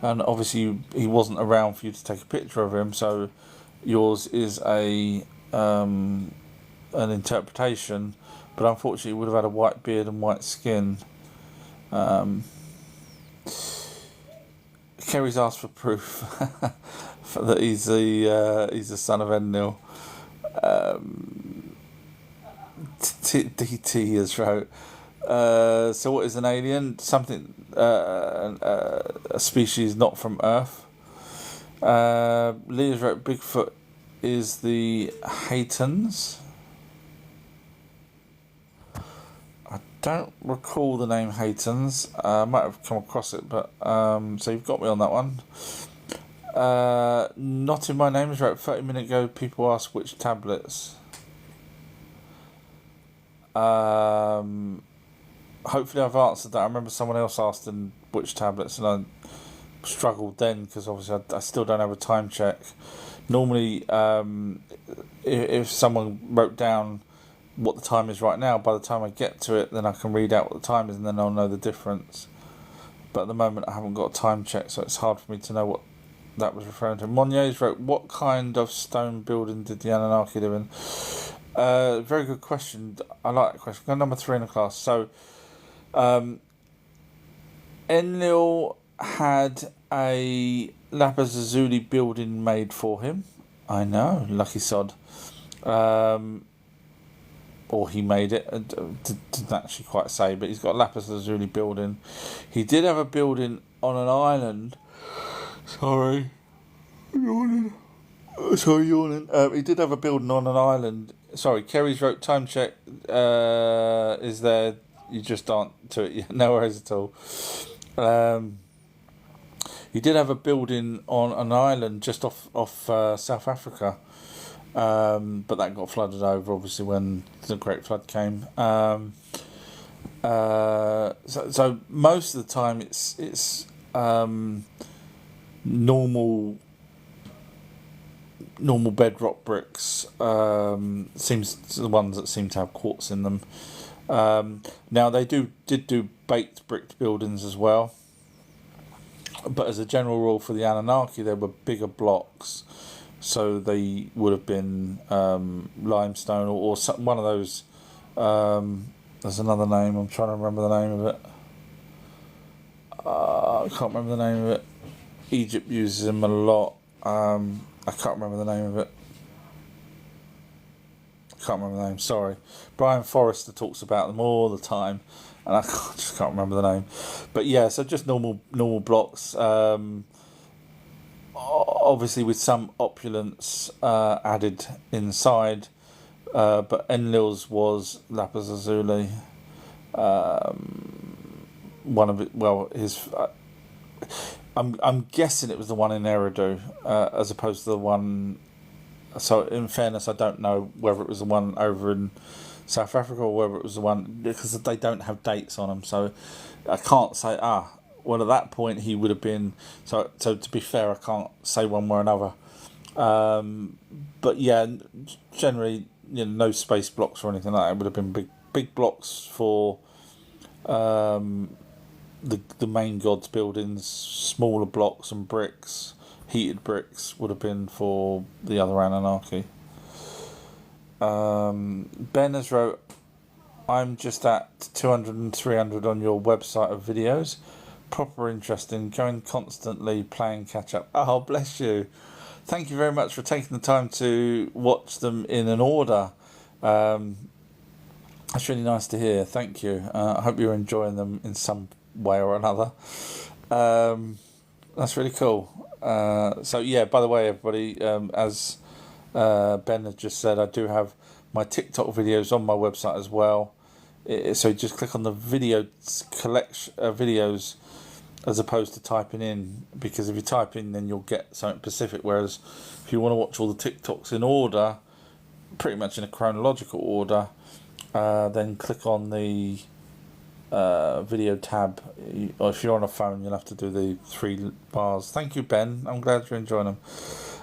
And obviously he wasn't around for you to take a picture of him, so yours is an interpretation. But unfortunately, he would have had a white beard and white skin. Kerry's asked for proof that he's the son of Enlil. DT has wrote. So what is an alien? Something, a species not from Earth. Leah's wrote, Bigfoot is the Haytons. I don't recall the name Haytons. I might have come across it, but so you've got me on that one. Not in my name has wrote, 30 minutes ago people asked which tablets. Hopefully I've answered that. I remember someone else asked in which tablets, and I struggled then because obviously I still don't have a time check. Normally, if someone wrote down what the time is right now, by the time I get to it, then I can read out what the time is, and then I'll know the difference. But at the moment, I haven't got a time check, so it's hard for me to know what that was referring to. Monier's wrote, what kind of stone building did the Anunnaki live in? Very good question. I like that question. Go number 3 in the class. So, Enlil had a lapis lazuli building made for him. I know, lucky sod. Or he made it. Didn't actually quite say, but he's got a lapis lazuli building. He did have a building on an island. Sorry, yawning. He did have a building on an island. Sorry, Kerry's wrote, time check is there. You just aren't to it yet. No worries at all. He did have a building on an island just off South Africa, but that got flooded over obviously when the Great Flood came. So most of the time it's normal bedrock bricks. Seems the ones that seem to have quartz in them. Now they did do baked brick buildings as well, but as a general rule for the Anunnaki, there were bigger blocks, so they would have been limestone or one of those. There's another name. I'm trying to remember the name of it. I can't remember the name of it. Egypt uses them a lot. I can't remember the name of it. Can't remember the name, sorry. Brian Forrester talks about them all the time, and I just can't remember the name. But yeah, so just normal blocks, obviously with some opulence added inside, but Enlil's was lapis lazuli. One of it, well, his. I'm guessing it was the one in Eridu, as opposed to the one. So in fairness, I don't know whether it was the one over in South Africa or whether it was the one, because they don't have dates on them. So I can't say, well, at that point he would have been. So to be fair, I can't say one way or another. But yeah, generally, no space blocks or anything like that. It would have been big blocks for the main god's buildings. Smaller blocks and bricks. Heated bricks would have been for the other Anunnaki. Ben has wrote, I'm just at 200 and 300 on your website of videos. Proper interesting, going constantly, playing catch up. Oh, bless you. Thank you very much for taking the time to watch them in an order. That's really nice to hear. Thank you. I hope you're enjoying them in some way or another. That's really cool. So yeah, by the way, everybody, as Ben has just said, I do have my TikTok videos on my website as well. So just click on the video collection videos as opposed to typing in, because if you type in then you'll get something specific, whereas if you want to watch all the TikToks in order, pretty much in a chronological order, then click on the video tab, or if you're on a phone you'll have to do the 3 bars. Thank you, Ben, I'm glad you're enjoying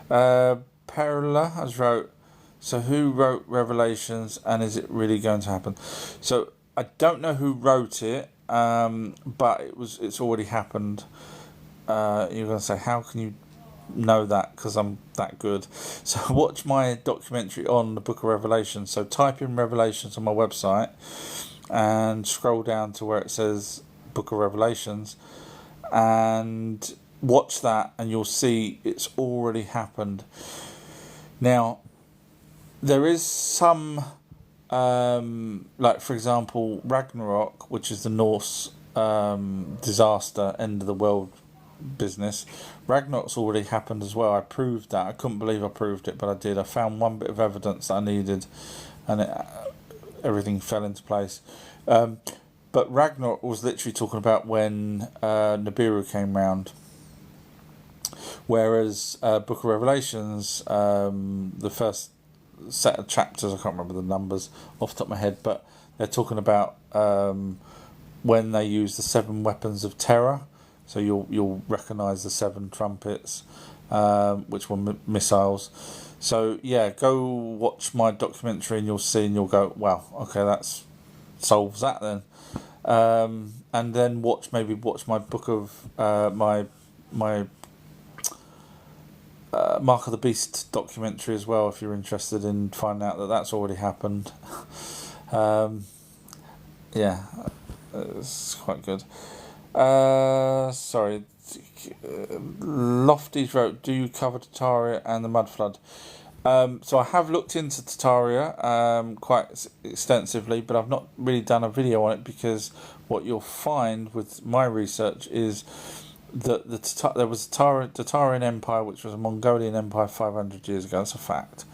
them. Perla has wrote, so who wrote Revelations and is it really going to happen? So I don't know who wrote it, but it's already happened. You're going to say, how can you know that? Because I'm that good. So watch my documentary on the Book of Revelation. So type in Revelations on my website and scroll down to where it says Book of Revelations and watch that, and you'll see it's already happened. Now there is some like, for example, Ragnarok, which is the Norse disaster, end of the world business. Ragnarok's already happened as well. I proved that. I couldn't believe I proved it, but I did. I found one bit of evidence that I needed, and everything fell into place. But Ragnarok was literally talking about when Nibiru came round, whereas Book of Revelations, the first set of chapters, I can't remember the numbers off the top of my head, but they're talking about when they use the 7 weapons of terror. So you'll recognise the 7 trumpets, which were missiles. So yeah, go watch my documentary and you'll see, and you'll go, wow, okay, that solves that then. And then watch my book of my Mark of the Beast documentary as well, if you're interested in finding out that that's already happened. Yeah, it's quite good. Sorry, Lofties wrote, do you cover Tartaria and the mud flood? So I have looked into Tartaria quite extensively, but I've not really done a video on it, because what you'll find with my research is that there was the Tatarian Empire, which was a Mongolian empire 500 years ago. That's a fact.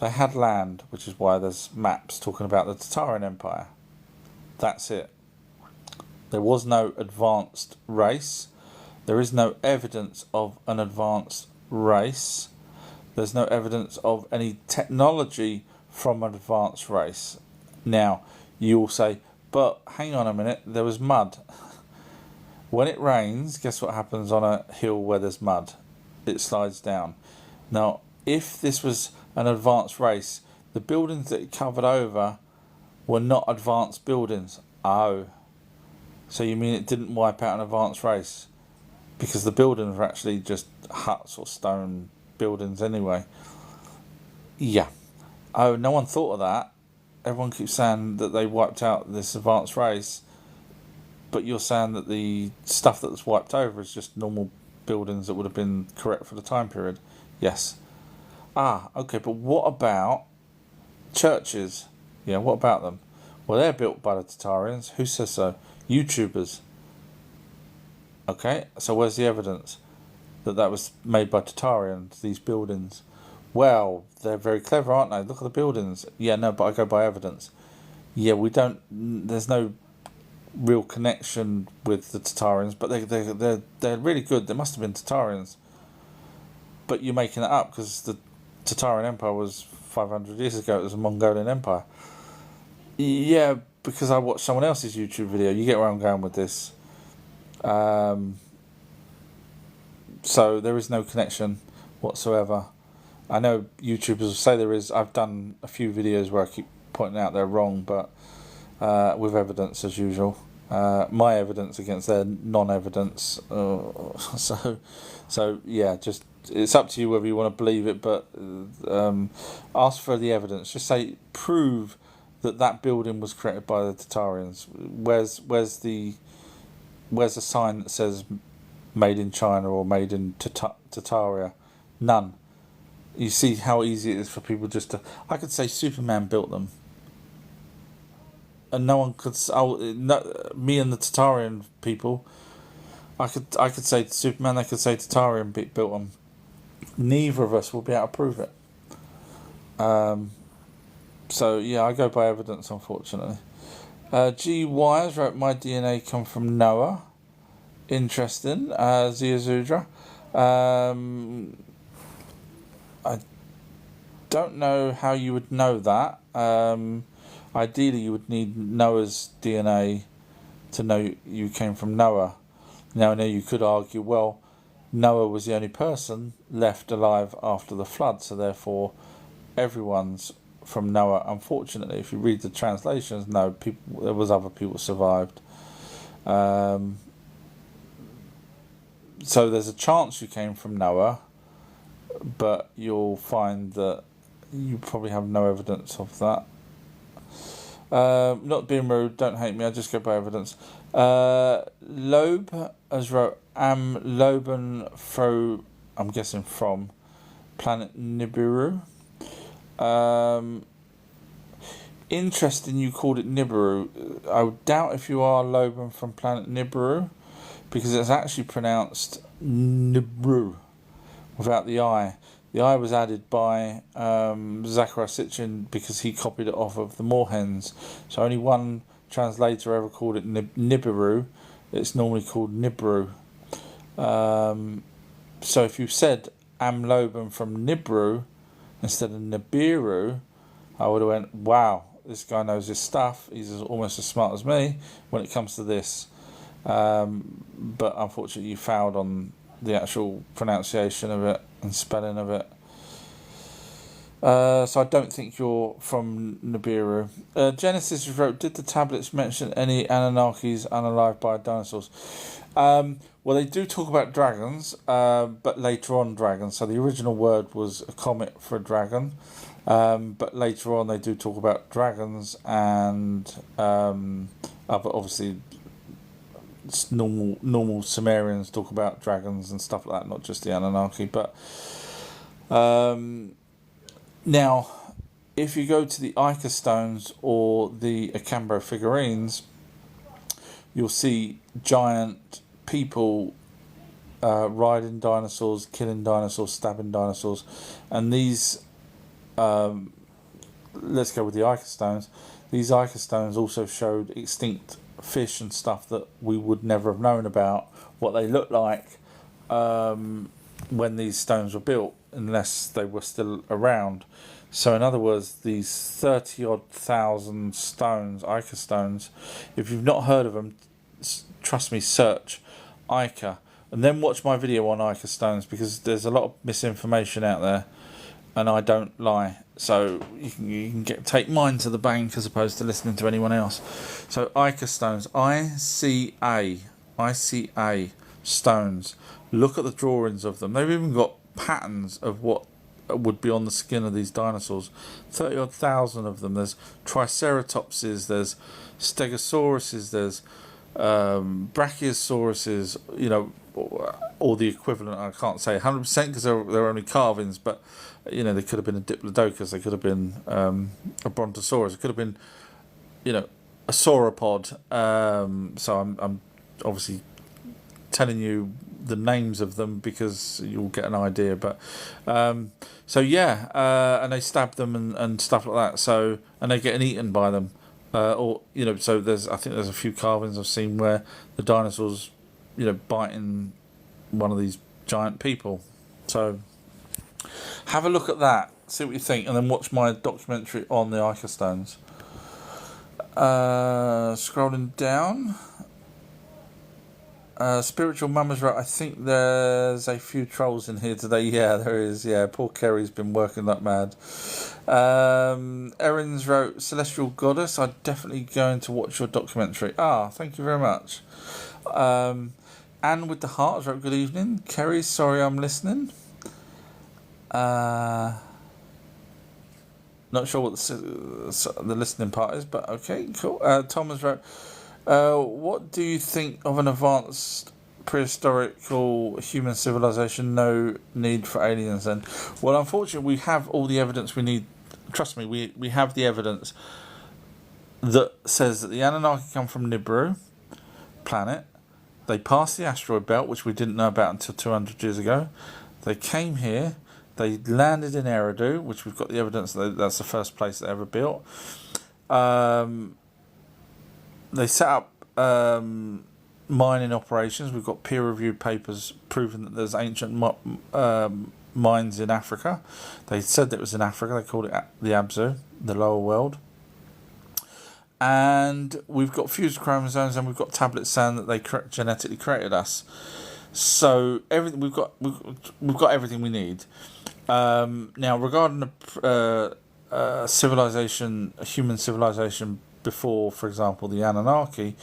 They had land, which is why there's maps talking about the Tatarian Empire. That's it. There was no advanced race. There is no evidence of an advanced race. There's no evidence of any technology from an advanced race. Now, you will say, but hang on a minute, there was mud. When it rains, guess what happens on a hill where there's mud? It slides down. Now, if this was an advanced race, the buildings that it covered over were not advanced buildings. Oh. So you mean it didn't wipe out an advanced race? Because the buildings were actually just huts or stone buildings anyway. Yeah. Oh, no one thought of that. Everyone keeps saying that they wiped out this advanced race, but you're saying that the stuff that was wiped over is just normal buildings that would have been correct for the time period. Yes. Okay, but what about churches? Yeah, what about them? Well, they're built by the Tatarians. Who says so? YouTubers. Okay, so where's the evidence that was made by Tatarians, these buildings? Well, they're very clever, aren't they? Look at the buildings. Yeah, no, but I go by evidence. Yeah, there's no real connection with the Tatarians, but they're really good. They must have been Tatarians. But you're making it up, because the Tatarian Empire was 500 years ago. It was a Mongolian Empire. Yeah, because I watched someone else's YouTube video. You get where I'm going with this. So there is no connection whatsoever. I know YouTubers will say there is. I've done a few videos where I keep pointing out they're wrong, but with evidence as usual. My evidence against their non-evidence. So yeah, just it's up to you whether you want to believe it, but ask for the evidence. Just say, prove that building was created by the Tatarians. Where's the sign that says made in China or made in Tataria? None. You see how easy it is for people just to... I could say Superman built them, and no one could... me and the Tatarian people, I could say Superman, they could say Tatarian built them. Neither of us will be able to prove it. So yeah, I go by evidence, unfortunately. G. Wires wrote, my DNA come from Noah. Interesting. Ziazudra. I don't know how you would know that. Ideally, you would need Noah's DNA to know you came from Noah. Now, I know you could argue, well, Noah was the only person left alive after the flood, so therefore everyone's from Noah. Unfortunately, if you read the translations, no, there was other people survived. So there's a chance you came from Noah, but you'll find that you probably have no evidence of that. Not being rude, don't hate me, I just go by evidence. Loeb has wrote, Am Loben fro, I'm guessing from planet Nibiru. Interesting you called it Nibiru. I would doubt if you are Loben from planet Nibiru, because it's actually pronounced Nibiru without the I. The I was added by Zachariah Sitchin because he copied it off of the Moorhens. So only one translator ever called it Nibiru. It's normally called Nibru. So if you said Am Loben from Nibru instead of Nibiru, I would have went, wow, this guy knows his stuff. He's almost as smart as me when it comes to this. But unfortunately you fouled on the actual pronunciation of it and spelling of it. So I don't think you're from Nibiru. Genesis wrote, did the tablets mention any Anunnakis unalived by dinosaurs? Well, they do talk about dragons, but later on dragons. So the original word was a comet for a dragon. But later on they do talk about dragons and other, obviously, normal Sumerians talk about dragons and stuff like that, not just the Anunnaki. But now, if you go to the Ica stones or the Acambro figurines, you'll see giant people riding dinosaurs, killing dinosaurs, stabbing dinosaurs, and these. Let's go with the Ica stones. These Ica stones also showed extinct fish and stuff that we would never have known about what they looked like when these stones were built, unless they were still around. So in other words, these 30-odd thousand stones, Ica stones, if you've not heard of them, trust me, search Ica and then watch my video on Ica stones, because there's a lot of misinformation out there and I don't lie. So you can take mine to the bank as opposed to listening to anyone else. So Ica stones, ICA stones. Look at the drawings of them. They've even got patterns of what would be on the skin of these dinosaurs. 30-odd thousand of them. There's Triceratopses, there's Stegosauruses, there's Brachiosauruses, you know, or the equivalent. I can't say 100% because they're only carvings, but you know, they could have been a Diplodocus, they could have been a Brontosaurus, it could have been, you know, a sauropod. So I'm obviously telling you the names of them because you'll get an idea. But so yeah, and they stab them and stuff like that. So, and they're getting eaten by them, or you know. So I think there's a few carvings I've seen where the dinosaurs, you know, biting one of these giant people. So have a look at that, see what you think, and then watch my documentary on the Ica stones. Scrolling down. Spiritual Mama's right. I think there's a few trolls in here today. Yeah, there is. Yeah, poor Kerry's been working like mad. Erin's wrote, Celestial Goddess, I'm definitely going to watch your documentary. Thank you very much. Anne with the heart wrote, good evening. Kerry, sorry I'm listening. Not sure what the listening part is, but okay, cool. Thomas wrote, what do you think of an advanced prehistorical human civilization? No need for aliens then? Well, unfortunately, we have all the evidence we need. Trust me, we have the evidence that says that the Anunnaki come from Nibiru planet. They passed the asteroid belt, which we didn't know about until 200 years ago. They came here. They landed in Eridu, which we've got the evidence that that's the first place they ever built. They set up mining operations. We've got peer-reviewed papers proving that there's ancient mines in Africa. They said that it was in Africa. They called it the Abzu, the lower world. And we've got fused chromosomes, and we've got tablets saying that they genetically created us. So everything we've got everything we need. Now, regarding a civilization, a human civilization before, for example, the Anunnaki,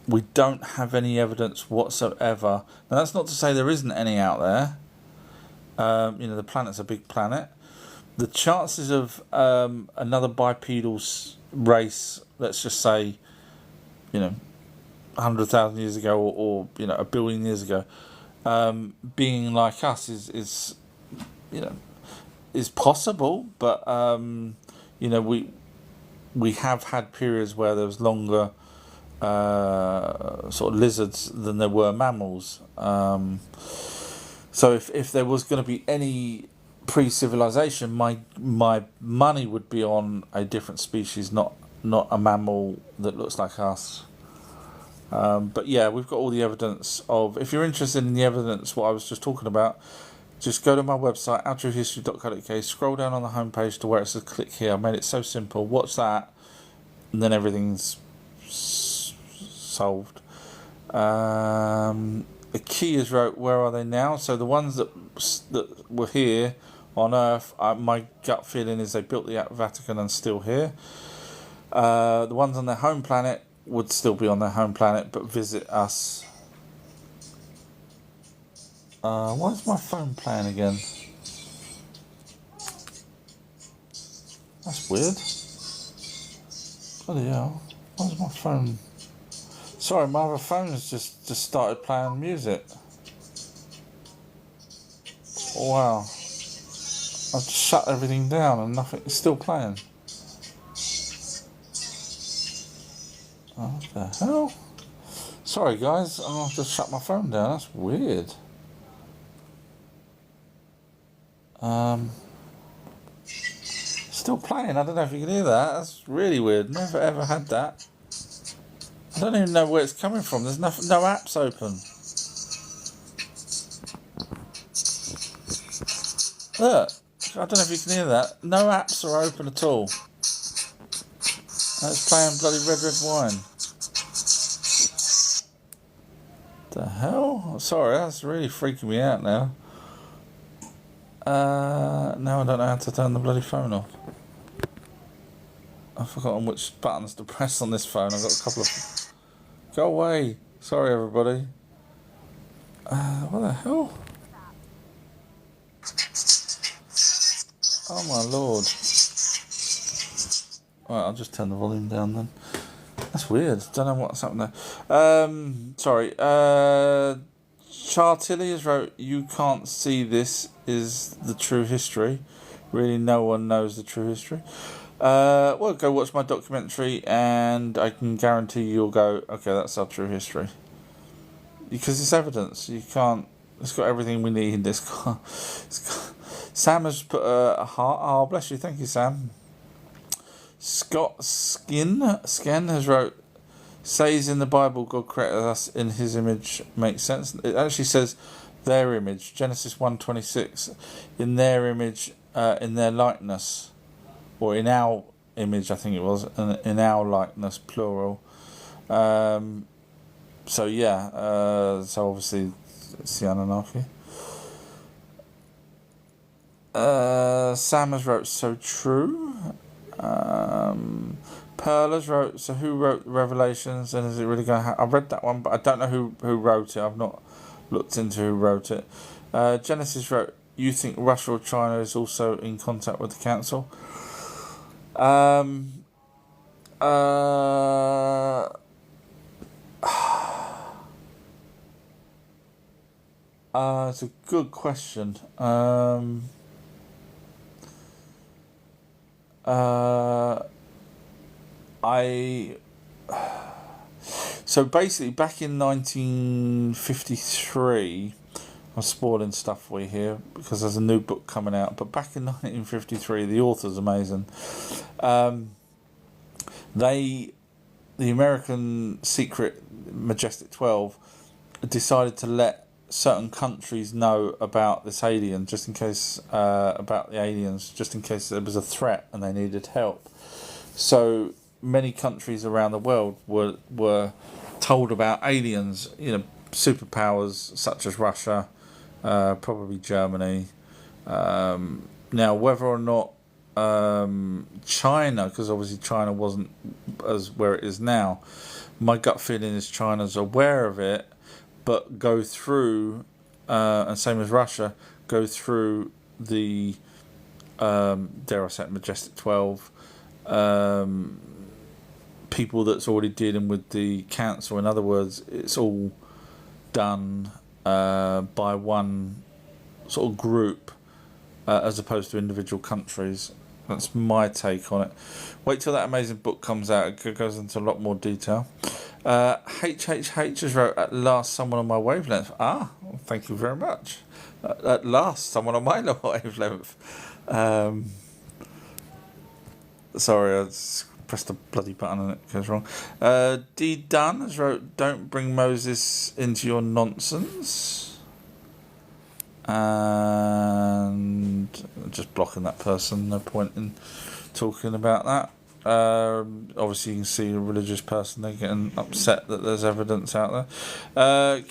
we don't have any evidence whatsoever. Now, that's not to say there isn't any out there. The planet's a big planet. The chances of another bipedal race, let's just say, 100,000 years ago, or 1 billion years ago, being like us is possible, but we have had periods where there was longer sort of lizards than there were mammals. So if there was going to be any pre-civilization, my money would be on a different species, not a mammal that looks like us. But yeah, we've got all the evidence of. If you're interested in the evidence, what I was just talking about, just go to my website, outtruehistory.co.uk, scroll down on the homepage to where it says click here. I made it so simple. Watch that, and then everything's solved. The key is wrote, where are they now? So the ones that were here on Earth, my gut feeling is they built the Vatican and still here. The ones on their home planet would still be on their home planet, but visit us. Why is my phone playing again? That's weird. Bloody hell. Why is my phone... Sorry, my other phone has just started playing music. Wow. I've just shut everything down and nothing is still playing. Oh, what the hell? Sorry guys, I'll just shut my phone down. That's weird. Still playing. I don't know if you can hear that. That's really weird. Never ever had that. I don't even know where it's coming from. There's no apps open. Look, I don't know if you can hear that. No apps are open at all. And it's playing bloody red wine. The hell? Sorry, that's really freaking me out now. Now I don't know how to turn the bloody phone off. I've forgotten which buttons to press on this phone. I've got a couple of... Go away. Sorry, everybody. What the hell? Oh, my Lord. Right, I'll just turn the volume down then. That's weird. Don't know what's happened there. Sorry. Chartilly has wrote, you can't see this is the true history. Really, no one knows the true history. Well, go watch my documentary and I can guarantee you'll go, okay, that's our true history. Because it's evidence. You can't... It's got everything we need. Sam has put a heart. Oh, bless you. Thank you, Sam. Scott Skin has wrote, says in the Bible God created us in his image. Makes sense. It actually says their image. Genesis 1:26. In their image, in their likeness. Or in our image, I think it was. In our likeness, plural. So yeah. So obviously it's the Anunaki. Sam has wrote, so true. Pearl has wrote, so who wrote Revelations and is it really going to happen? I read that one, but I don't know who wrote it. I've not looked into who wrote it. Genesis wrote, you think Russia or China is also in contact with the council? It's a good question. So basically back in 1953, I'm spoiling stuff for you here because there's a new book coming out, but back in 1953 the author's amazing. They the American secret Majestic 12 decided to let certain countries know about this alien, just in case, about the aliens, just in case there was a threat and they needed help. So many countries around the world were told about aliens, superpowers such as Russia, probably Germany. Now, whether or not China, because obviously China wasn't as where it is now, my gut feeling is China's aware of it, but go through, and same as Russia, go through the, dare I say it, Majestic 12, people that's already dealing with the council. In other words, it's all done by one sort of group, as opposed to individual countries. That's my take on it. Wait till that amazing book comes out. It goes into a lot more detail. HHH has wrote, at last someone on my wavelength. Thank you very much. At last someone on my wavelength. Sorry, I just pressed a bloody button and it goes wrong. D. Dunn has wrote, don't bring Moses into your nonsense. And just blocking that person, no point in talking about that. Obviously you can see a religious person, they're getting upset that there's evidence out there.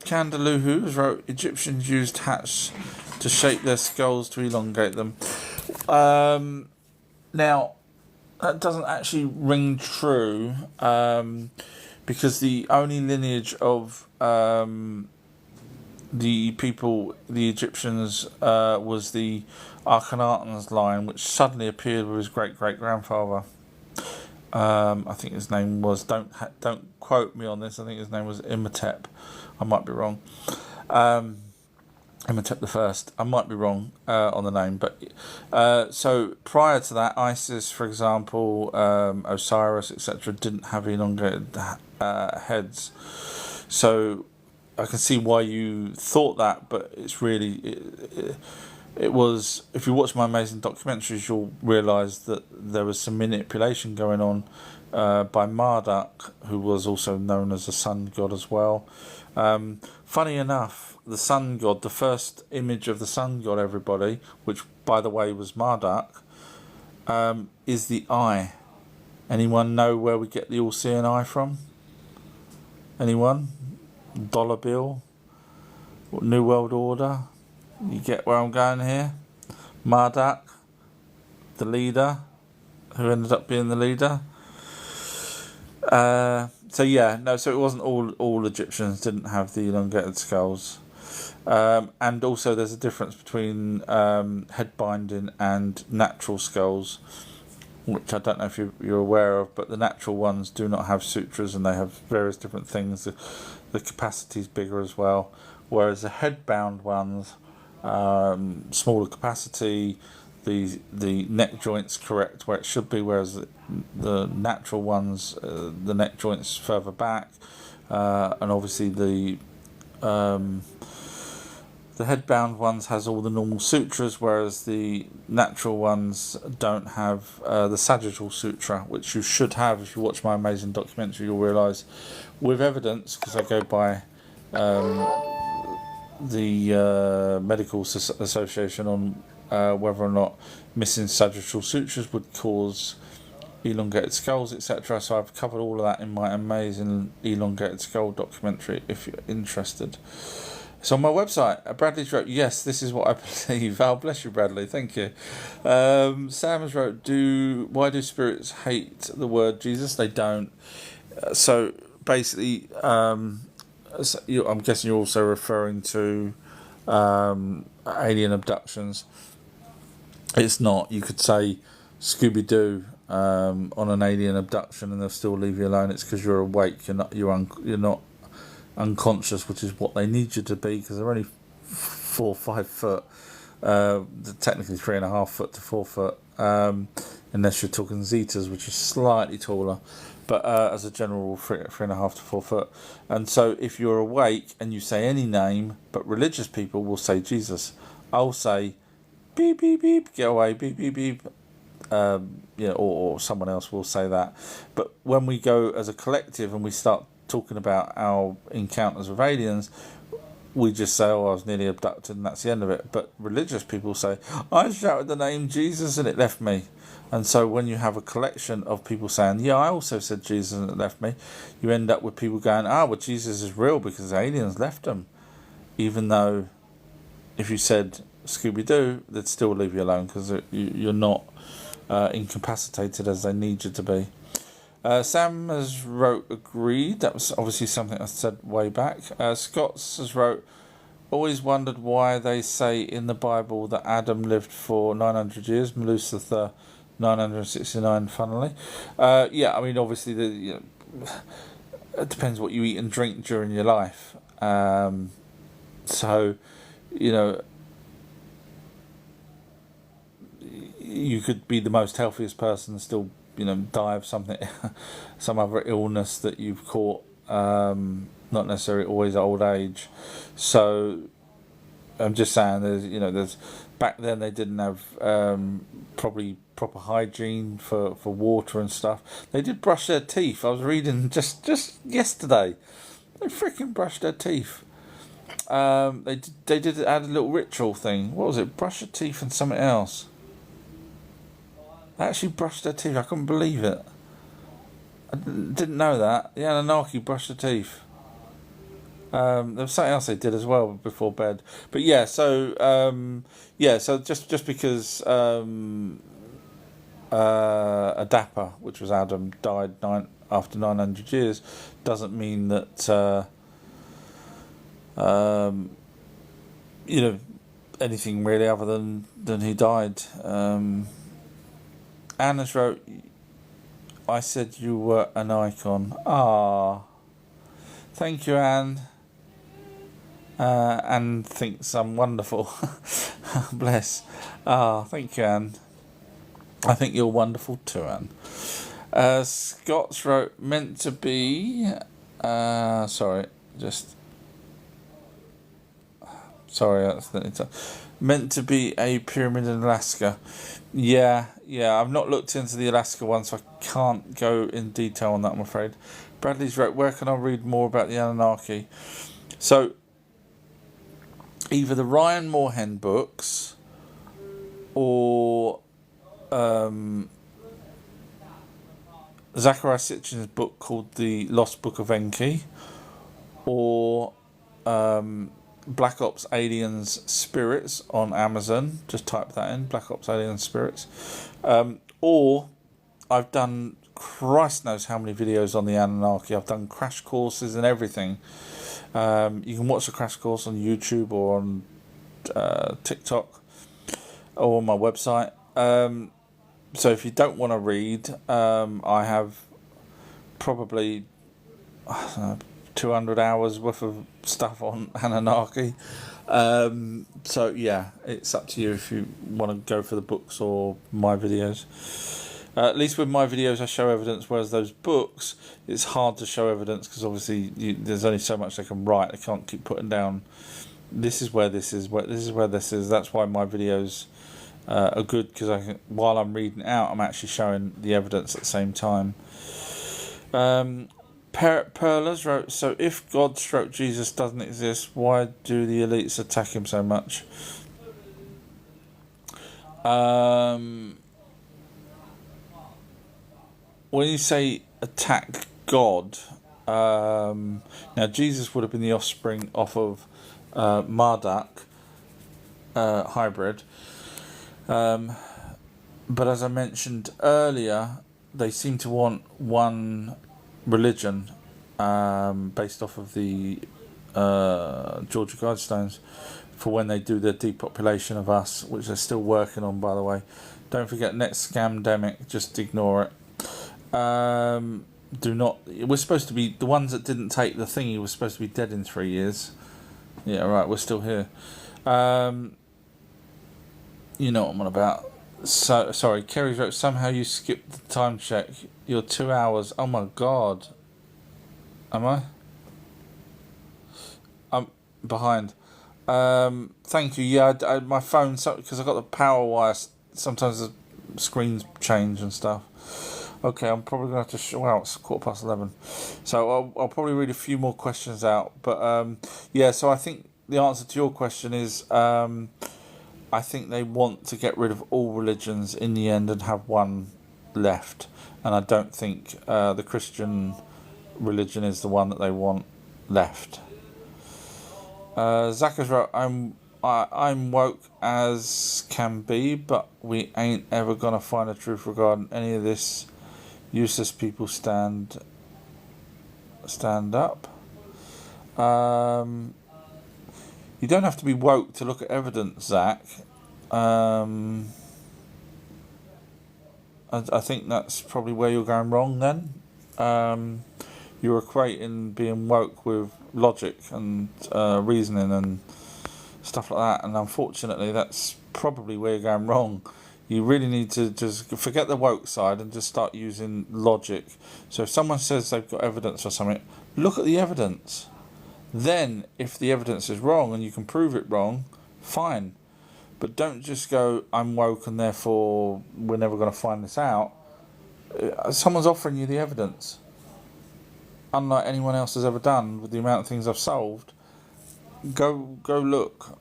Candaluhu has wrote, Egyptians used hats to shape their skulls to elongate them. Now that doesn't actually ring true, because the only lineage of the Egyptians, was the Akhenaten's line, which suddenly appeared with his great-great-grandfather. I think his name was, don't quote me on this, I think his name was Imhotep. I might be wrong. Imhotep the First. I might be wrong on the name, but so prior to that, Isis, for example, Osiris, etc., didn't have elongated heads. So I can see why you thought that, but it's really it was. If you watch my amazing documentaries, you'll realise that there was some manipulation going on by Marduk, who was also known as the sun god as well. Funny enough, the sun god, the first image of the sun god, everybody, which by the way was Marduk, is the eye. Anyone know where we get the all-seeing eye from? Anyone? Dollar bill? New World Order? You get where I'm going here? Marduk, the leader, who ended up being the leader. So it wasn't all Egyptians didn't have the elongated skulls. And also there's a difference between head binding and natural skulls, which I don't know if you're aware of, but the natural ones do not have sutras and they have various different things. The capacity is bigger as well, whereas the head-bound ones, smaller capacity, the neck joint's correct where it should be, whereas the natural ones, the neck joint's further back, and obviously the head-bound ones has all the normal sutras, whereas the natural ones don't have the sagittal sutra, which you should have. If you watch my amazing documentary, you'll realise, with evidence, because I go by the Medical Association on whether or not missing sagittal sutras would cause elongated skulls, etc. So I've covered all of that in my amazing elongated skull documentary, if you're interested. It's on my website. Bradley's wrote, yes, this is what I believe. Oh, bless you, Bradley. Thank you. Sam has wrote, why do spirits hate the word Jesus? They don't. So basically, I'm guessing you're also referring to alien abductions. It's not. You could say Scooby-Doo on an alien abduction and they'll still leave you alone. It's because you're awake. You're not unconscious, which is what they need you to be, because they're only 4 or 5 foot, technically 3.5 foot to 4 foot, unless you're talking zetas, which is slightly taller, but as a general rule, 3.5 to 4 foot. And so if you're awake and you say any name, but religious people will say Jesus, I'll say beep beep beep, get away, beep beep beep, or someone else will say that. But when we go as a collective and we start talking about our encounters with aliens, we just say, "Oh, I was nearly abducted," and that's the end of it. But religious people say, "I shouted the name Jesus and it left me." And so when you have a collection of people saying, "Yeah, I also said Jesus and it left me," you end up with people going, well, Jesus is real because aliens left him. Even though if you said Scooby-Doo, they'd still leave you alone because you're not incapacitated as they need you to be. Sam has wrote agreed. That was obviously something I said way back. Scott's has wrote, always wondered why they say in the Bible that Adam lived for 900 years, Melusifer 969, funnily. I mean, obviously, it depends what you eat and drink during your life. So, you could be the most healthiest person and still, die of something, some other illness that you've caught, not necessarily always old age. So, I'm just saying, there's back then they didn't have probably proper hygiene for water and stuff. They did brush their teeth. I was reading just yesterday. They freaking brushed their teeth. They did add a little ritual thing. What was it? Brush your teeth and something else. They actually brushed their teeth. I couldn't believe it. I didn't know that. The Anunaki brushed their teeth. There was something else they did as well before bed. But so just because Adapa, which was Adam, died after 900 years, doesn't mean that anything really other than he died. Anna's wrote, I said you were an icon. Thank you, Anne. Anne thinks I'm wonderful. Bless. Thank you, Anne. I think you're wonderful too, Anne. Scott's wrote, meant to be... sorry, meant to be a pyramid in Alaska. Yeah, I've not looked into the Alaska one, so I can't go in detail on that, I'm afraid. Bradley's wrote, where can I read more about the Anunnaki? So, either the Ryan Moorhen books or Zachariah Sitchin's book called The Lost Book of Enki, or Black Ops Aliens Spirits on Amazon. Just type that in, Black Ops Aliens Spirits. Or I've done Christ knows how many videos on the Anunnaki. I've done crash courses and everything. You can watch the crash course on YouTube or on TikTok or on my website. So if you don't want to read, I have probably 200 hours worth of stuff on Anunnaki. So yeah, it's up to you if you want to go for the books or my videos. At least with my videos I show evidence, whereas those books, it's hard to show evidence because obviously there's only so much they can write. They can't keep putting down, this is where this is, this is where this is. That's why my videos are good, because while I'm reading it out, I'm actually showing the evidence at the same time. Perlas wrote, so if God / Jesus doesn't exist, why do the elites attack him so much? When you say attack God, now Jesus would have been the offspring off of Marduk hybrid, but as I mentioned earlier, they seem to want one religion, based off of the Georgia Guidestones, for when they do their depopulation of us, which they're still working on, by the way. Don't forget, next scamdemic, just ignore it. Do not. We're supposed to be the ones that didn't take the thingy. We're supposed to be dead in 3 years. Yeah, right. We're still here. You know what I'm on about. So sorry, Kerry wrote, somehow you skipped the time check. You're 2 hours. Oh my god. Am I? I'm behind. Thank you. Yeah, my phone, because I got the power wire. Sometimes screens change and stuff. Okay, I'm probably going to have to... Wow, it's 11:15. So I'll probably read a few more questions out. But, so I think the answer to your question is... I think they want to get rid of all religions in the end and have one left. And I don't think the Christian religion is the one that they want left. Zach has wrote, I'm woke as can be, but we ain't ever gonna find the truth regarding any of this. Useless people stand up. You don't have to be woke to look at evidence, Zach. I think that's probably where you're going wrong then. You're equating being woke with logic and reasoning and stuff like that, and unfortunately that's probably where you're going wrong. You really need to just forget the woke side and just start using logic. So if someone says they've got evidence for something, look at the evidence. Then, if the evidence is wrong and you can prove it wrong, fine. But don't just go, I'm woke and therefore we're never going to find this out. Someone's offering you the evidence. Unlike anyone else has ever done with the amount of things I've solved. Go look.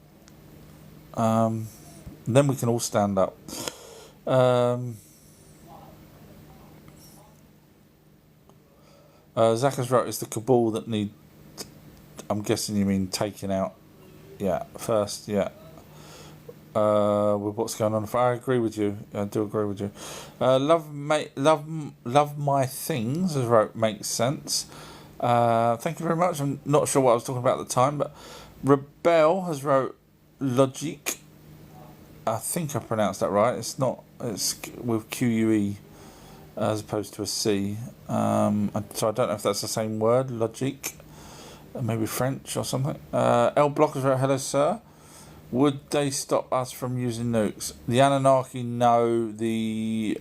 Then we can all stand up. Zach has wrote, it's the cabal that need... I'm guessing you mean taking out, first, with what's going on. I agree with you. I do agree with you. Love my things, as wrote, makes sense. Thank you very much. I'm not sure what I was talking about at the time, but Rebel has wrote logic. I think I pronounced that right. It's not. It's with QUE as opposed to a C. So I don't know if that's the same word, logic. Maybe French or something. L Blockers wrote, hello sir. Would they stop us from using nukes? The Anunaki know. The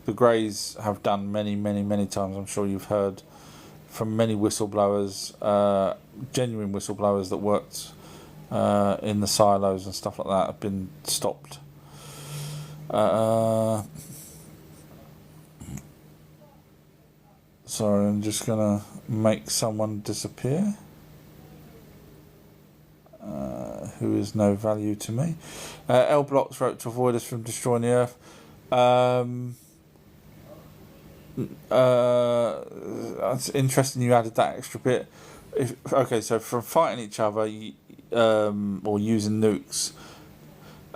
Greys have done many times. I'm sure you've heard from many whistleblowers, genuine whistleblowers that worked in the silos and stuff like that have been stopped. Sorry, I'm just going to make someone disappear who is no value to me. L Blocks wrote, to avoid us from destroying the Earth. It's interesting you added that extra bit. So from fighting each other or using nukes.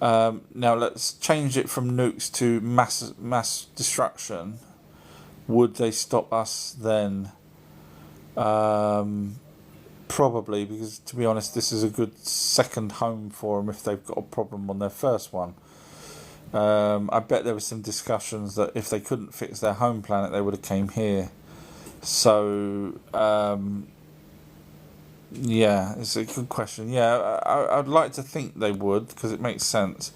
Now let's change it from nukes to mass destruction. Would they stop us then? Probably, because to be honest, this is a good second home for them if they've got a problem on their first one. I bet there were some discussions that if they couldn't fix their home planet, they would have came here. So, it's a good question. I'd like to think they would, because it makes sense.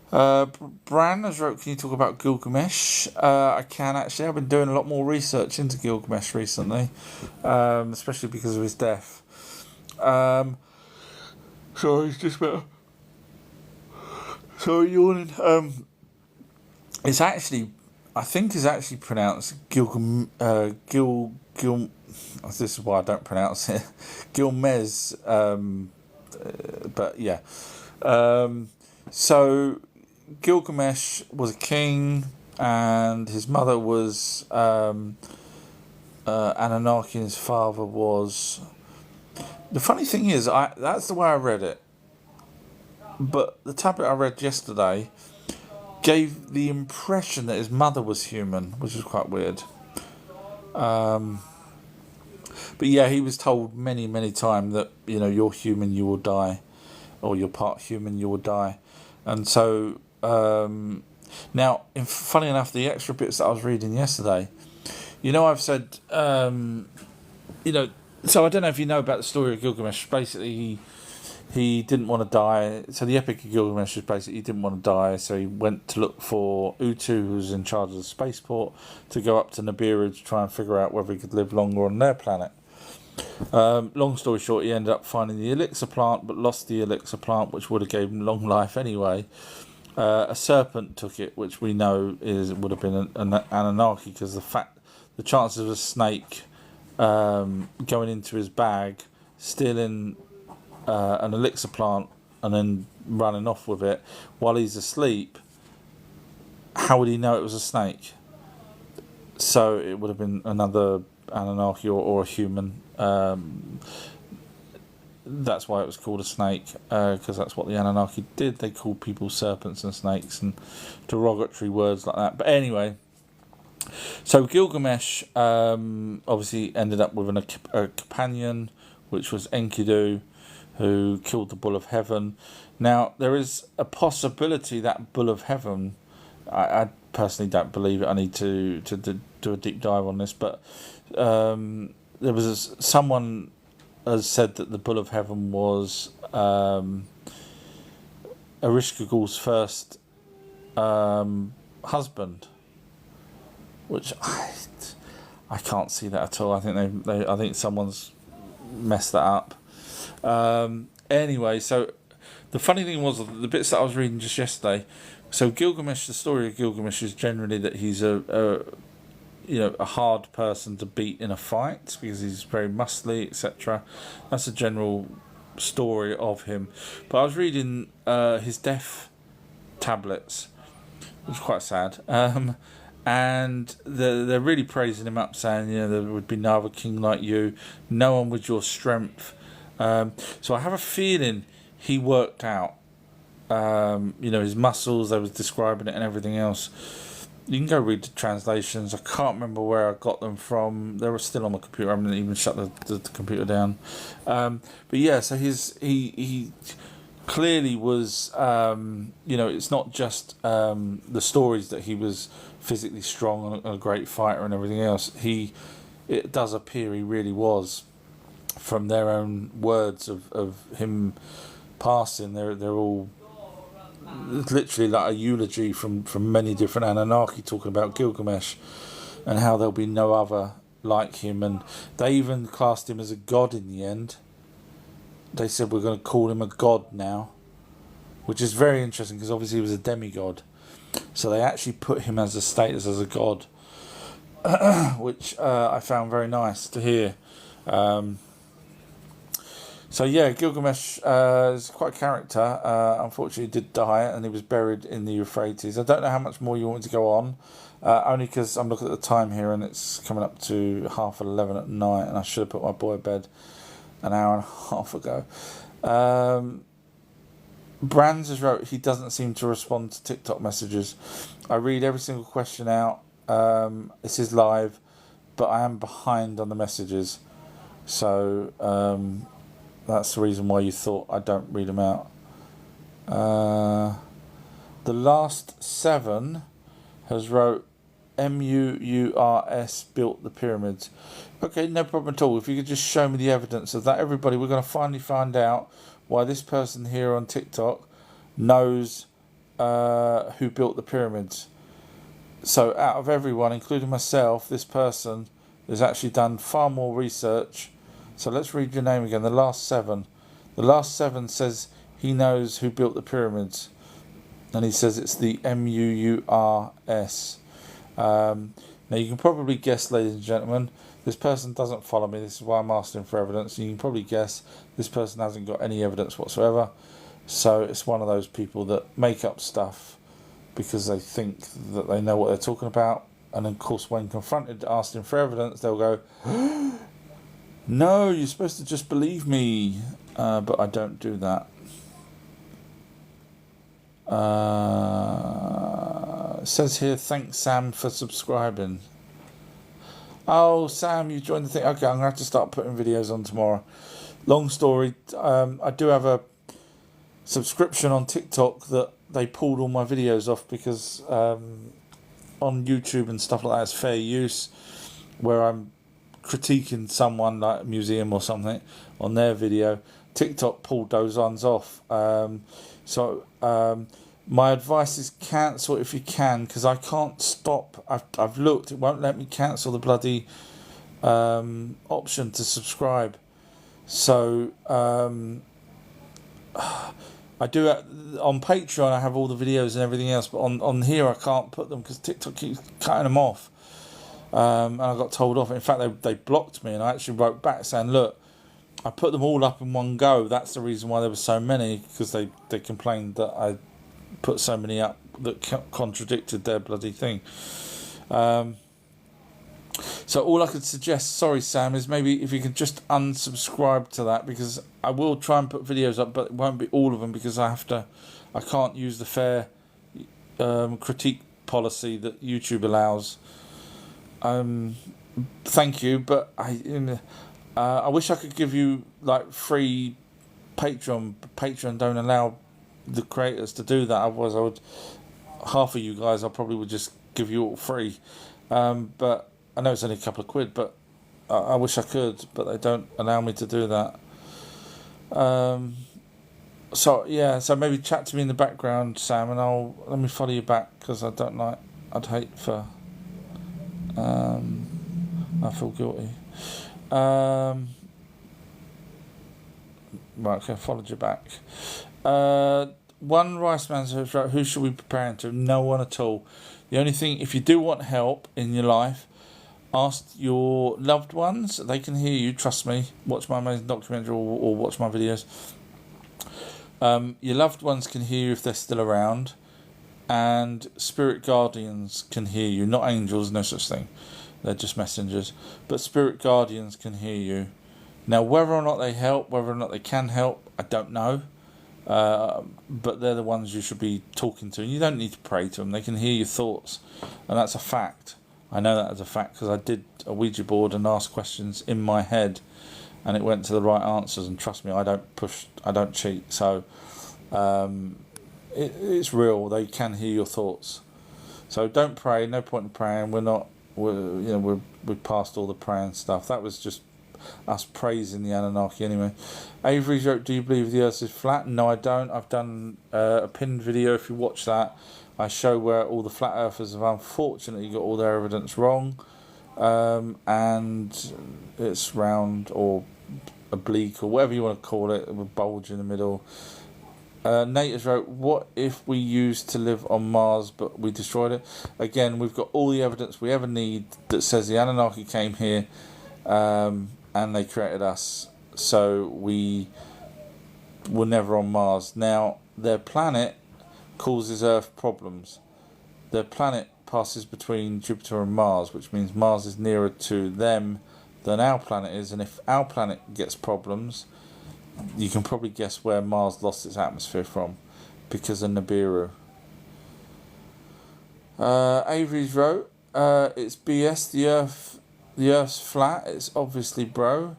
Bran has wrote, can you talk about Gilgamesh? I can actually. I've been doing a lot more research into Gilgamesh recently, especially because of his death. Sorry, it's just about... Sorry, yawning. It's actually... I think it's actually pronounced this is why I don't pronounce it. Gilmez. But yeah. So... Gilgamesh was a king, and his mother was Anunaki, and his father was... The funny thing is, that's the way I read it. But the tablet I read yesterday gave the impression that his mother was human, which is quite weird. But yeah, he was told many times that, you're human, you will die. Or you're part human, you will die. And so... now, funny enough, the extra bits that I was reading yesterday, I've said, so I don't know if you know about the story of Gilgamesh. Basically, he didn't want to die. So the Epic of Gilgamesh is basically he didn't want to die, so he went to look for Utu, who was in charge of the spaceport, to go up to Nibiru to try and figure out whether he could live longer on their planet. Long story short, he ended up finding the elixir plant, but lost the elixir plant, which would have gave him long life anyway. A serpent took it, which we know would have been an Anunaki, because the chances of a snake going into his bag, stealing an elixir plant, and then running off with it while he's asleep. How would he know it was a snake? So it would have been another Anunnaki or a human. That's why it was called a snake, because that's what the Anunnaki did. They called people serpents and snakes and derogatory words like that. But anyway, so Gilgamesh obviously ended up with a companion, which was Enkidu, who killed the Bull of Heaven. Now, there is a possibility that Bull of Heaven, I personally don't believe it. I need to do a deep dive on this, but there was someone has said that the Bull of Heaven was Ereshkigal's first husband, which I can't see that at all. I think I think someone's messed that up. Anyway, so the funny thing was the bits that I was reading just yesterday. So Gilgamesh, the story of Gilgamesh is generally that he's a hard person to beat in a fight because he's very muscly, etc. That's a general story of him. But I was reading his death tablets, which was quite sad. And they're really praising him up, saying, there would be no other king like you, no one with your strength. So I have a feeling he worked out, his muscles, they was describing it and everything else. You can go read the translations. I can't remember where I got them from. They were still on my computer. I haven't even shut the computer down. But yeah, so he clearly was, it's not just the stories that he was physically strong and a great fighter and everything else. It does appear he really was, from their own words of him passing. They're all literally like a eulogy from many different Anunnaki talking about Gilgamesh and how there'll be no other like him, and they even classed him as a god in the end. They said we're going to call him a god now, which is very interesting because obviously he was a demigod, so they actually put him as a status as a god, which I found very nice to hear. So yeah, Gilgamesh is quite a character. Unfortunately, he did die, and he was buried in the Euphrates. I don't know how much more you want to go on, only because I'm looking at the time here, and it's coming up to 11:30 at night, and I should have put my boy to bed an hour and a half ago. Brands has wrote, he doesn't seem to respond to TikTok messages. I read every single question out. This is live, but I am behind on the messages. So that's the reason why you thought I don't read them out. The last 7 has wrote MUURS built the pyramids. Okay, no problem at all. If you could just show me the evidence of that, everybody, we're going to finally find out why this person here on TikTok knows who built the pyramids. So out of everyone, including myself, this person has actually done far more research. So let's read your name again. The last 7. The last 7 says he knows who built the pyramids. And he says it's the MUURS. Now you can probably guess, ladies and gentlemen, this person doesn't follow me. This is why I'm asking for evidence. You can probably guess this person hasn't got any evidence whatsoever. So it's one of those people that make up stuff because they think that they know what they're talking about. And of course, when confronted asking for evidence, they'll go, no, you're supposed to just believe me. But I don't do that. It says here, thanks Sam for subscribing. Oh, Sam, you joined the thing. Okay, I'm going to have to start putting videos on tomorrow. Long story. I do have a subscription on TikTok that they pulled all my videos off because on YouTube and stuff like that, it's fair use, where I'm critiquing someone like a museum or something on their video. TikTok pulled those ones off. My advice is cancel if you can, because I can't stop. I've looked, it won't let me cancel the bloody option to subscribe. So I do on Patreon. I have all the videos and everything else, but on here I can't put them because TikTok keeps cutting them off. And I got told off. In fact, they blocked me, and I actually wrote back saying, "Look, I put them all up in one go. That's the reason why there were so many, because they complained that I put so many up that contradicted their bloody thing." So all I could suggest, sorry Sam, is maybe if you could just unsubscribe to that, because I will try and put videos up, but it won't be all of them because I can't use the fair critique policy that YouTube allows. Thank you, but I wish I could give you like free Patreon. Patreon don't allow the creators to do that. Otherwise, half of you guys, I probably would just give you all free. But I know it's only a couple of quid, but I wish I could, but they don't allow me to do that. So maybe chat to me in the background, Sam, and let me follow you back, because I'd hate for. I feel guilty. Right, okay, I followed you back. One Rice Man says, right, who should we be preparing to? No one at all. The only thing, if you do want help in your life, ask your loved ones. They can hear you, trust me. Watch my amazing documentary or watch my videos. Your loved ones can hear you if they're still around. And spirit guardians can hear you. Not angels, no such thing. They're just messengers. But spirit guardians can hear you. Now, whether or not they help, whether or not they can help, I don't know. But they're the ones you should be talking to. And you don't need to pray to them. They can hear your thoughts. And that's a fact. I know that as a fact because I did a Ouija board and asked questions in my head. And it went to the right answers. And trust me, I don't cheat. So it's real. They can hear your thoughts. So don't pray. No point in praying. We're past all the praying stuff. That was just us praising the Anunaki anyway. Avery wrote, do you believe the earth is flat? No, I don't. I've done a pinned video. If you watch that, I show where all the flat earthers have unfortunately got all their evidence wrong, and it's round or oblique or whatever you want to call it, with a bulge in the middle. Nate has wrote, what if we used to live on Mars but we destroyed it? Again, we've got all the evidence we ever need that says the Anunnaki came here and they created us. So we were never on Mars. Now, their planet causes Earth problems. Their planet passes between Jupiter and Mars, which means Mars is nearer to them than our planet is. And if our planet gets problems, you can probably guess where Mars lost its atmosphere from, because of Nibiru. Avery's wrote, it's BS, the Earth's flat, it's obviously bro.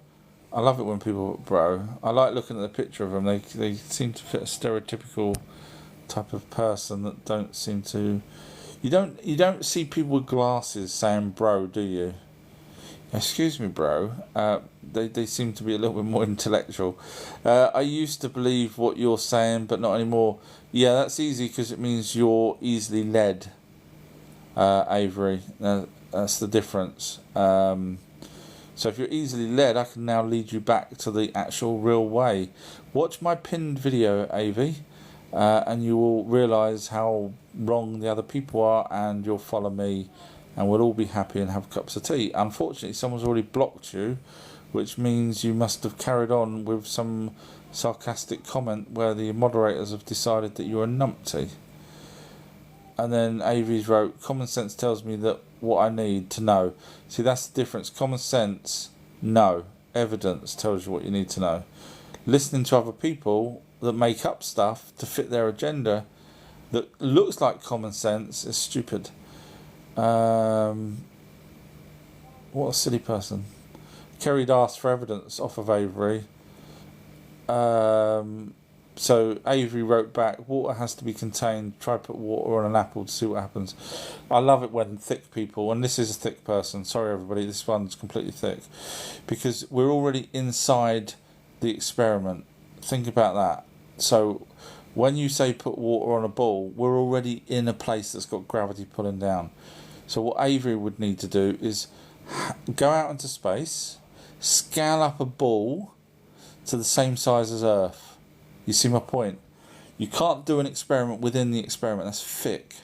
I love it when people put bro. I like looking at the picture of them. They seem to fit a stereotypical type of person that don't seem to... You don't see people with glasses saying bro, do you? Excuse me, bro. They seem to be a little bit more intellectual. I used to believe what you're saying, but not anymore. Yeah, that's easy because it means you're easily led, Avery. That's the difference. So if you're easily led, I can now lead you back to the actual real way. Watch my pinned video, Avi, and you will realise how wrong the other people are, and you'll follow me, and we'll all be happy and have cups of tea. Unfortunately, someone's already blocked you, which means you must have carried on with some sarcastic comment where the moderators have decided that you're a numpty. And then Avi's wrote, common sense tells me that what I need to know. See, that's the difference. Common sense, no. Evidence tells you what you need to know. Listening to other people that make up stuff to fit their agenda that looks like common sense is stupid. What a silly person. Kerry asked for evidence off of Avery. So Avery wrote back, water has to be contained. Try put water on an apple to see what happens. I love it when thick people, and this is a thick person, sorry everybody, this one's completely thick, because we're already inside the experiment. Think about that. So when you say put water on a ball, we're already in a place that's got gravity pulling down. So what Avery would need to do is go out into space, scale up a ball to the same size as Earth. You see my point? You can't do an experiment within the experiment. That's thick.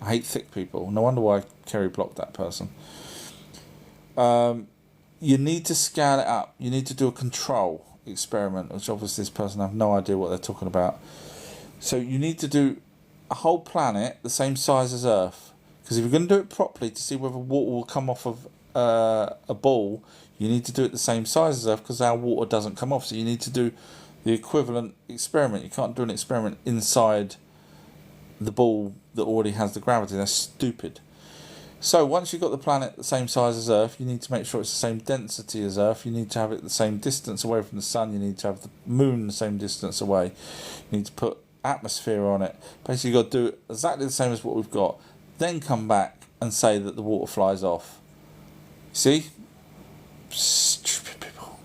I hate thick people. No wonder why Kerry blocked that person. You need to scale it up. You need to do a control experiment, which obviously this person have no idea what they're talking about. So you need to do a whole planet the same size as Earth. Because if you're going to do it properly to see whether water will come off of a ball, you need to do it the same size as Earth, because our water doesn't come off. So you need to do the equivalent experiment. You can't do an experiment inside the ball that already has the gravity. That's stupid. So once you've got the planet the same size as Earth, you need to make sure it's the same density as Earth. You need to have it the same distance away from the sun. You need to have the moon the same distance away. You need to put atmosphere on it. Basically, you've got to do it exactly the same as what we've got. Then come back and say that the water flies off. See? Stupid people.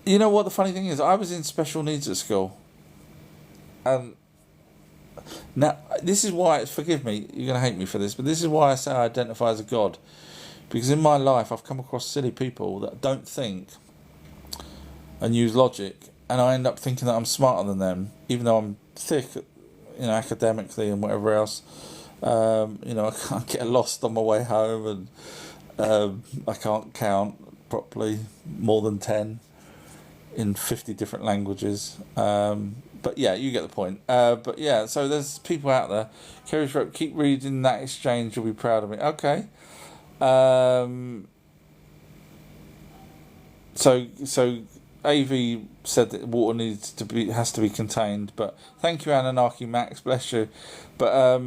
You know what the funny thing is? I was in special needs at school. Now, this is why, forgive me, you're going to hate me for this, but this is why I say I identify as a god. Because in my life, I've come across silly people that don't think and use logic, and I end up thinking that I'm smarter than them, even though I'm thick, academically and whatever else. I can't get lost on my way home, and I can't count properly more than 10 in 50 different languages. But yeah, you get the point. But yeah, so there's people out there. Kerry's wrote, keep reading that exchange, you'll be proud of me. Okay. So AV said that water has to be contained, but thank you, Anunaki Max, bless you. But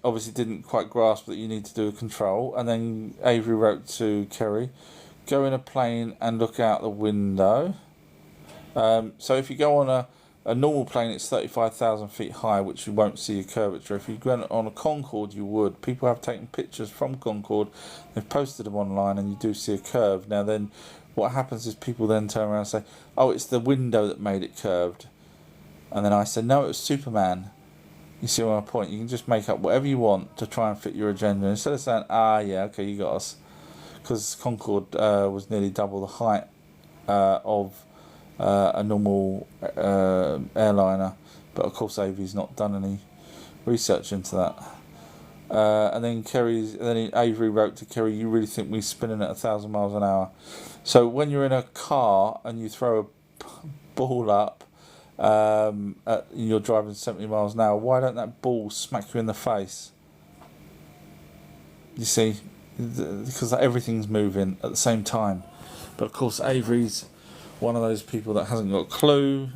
obviously didn't quite grasp that you need to do a control. And then Avery wrote to Kerry, go in a plane and look out the window. So if you go on a normal plane, it's 35,000 feet high, which you won't see a curvature. If you went on a Concorde, you would. People have taken pictures from Concorde, they've posted them online, and you do see a curve. Now then, what happens is people then turn around and say, oh, it's the window that made it curved. And then I said, no, it was Superman. You see my point? You can just make up whatever you want to try and fit your agenda. Instead of saying, yeah, okay, you got us. Because Concorde was nearly double the height of a normal airliner, but of course AV's not done any research into that. And then Avery wrote to Kerry, you really think we're spinning at 1,000 miles an hour? So when you're in a car and you throw a ball up, you're driving 70 miles an hour, why don't that ball smack you in the face? You see, because everything's moving at the same time. But of course Avery's one of those people that hasn't got a clue.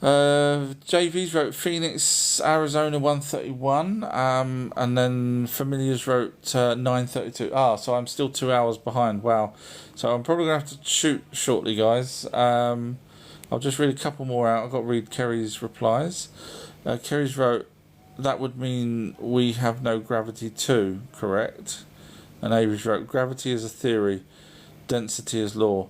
JV's wrote Phoenix, Arizona 131, and then Familiars wrote 9:32. So I'm still 2 hours behind. Wow. So I'm probably going to have to shoot shortly, guys. I'll just read a couple more out. I've got to read Kerry's replies. Kerry's wrote, that would mean we have no gravity too, correct? And Avery's wrote, gravity is a theory, density is law.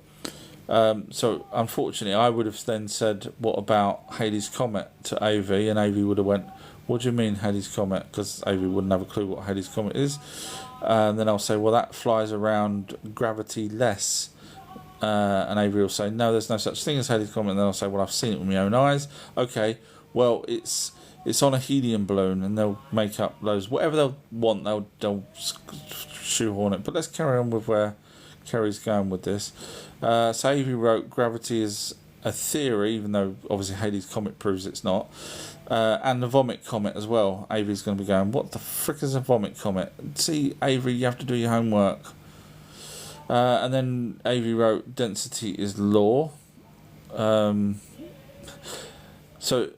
So unfortunately I would have then said, what about Halley's Comet to AV, and AV would have went, what do you mean Halley's Comet? Because AV wouldn't have a clue what Halley's Comet is. And then I'll say, well, that flies around gravity less. And AV will say, no, there's no such thing as Halley's Comet. And then I'll say, well, I've seen it with my own eyes. Okay, well, it's on a helium balloon, and they'll make up those, whatever they'll want, they'll shoehorn it. But let's carry on with where Kerry's going with this. So AV wrote, gravity is a theory, even though obviously Halley's Comet proves it's not. And the vomit comet as well. AV's going to be going, what the frick is a vomit comet? See, AV, you have to do your homework. And then AV wrote, density is law. So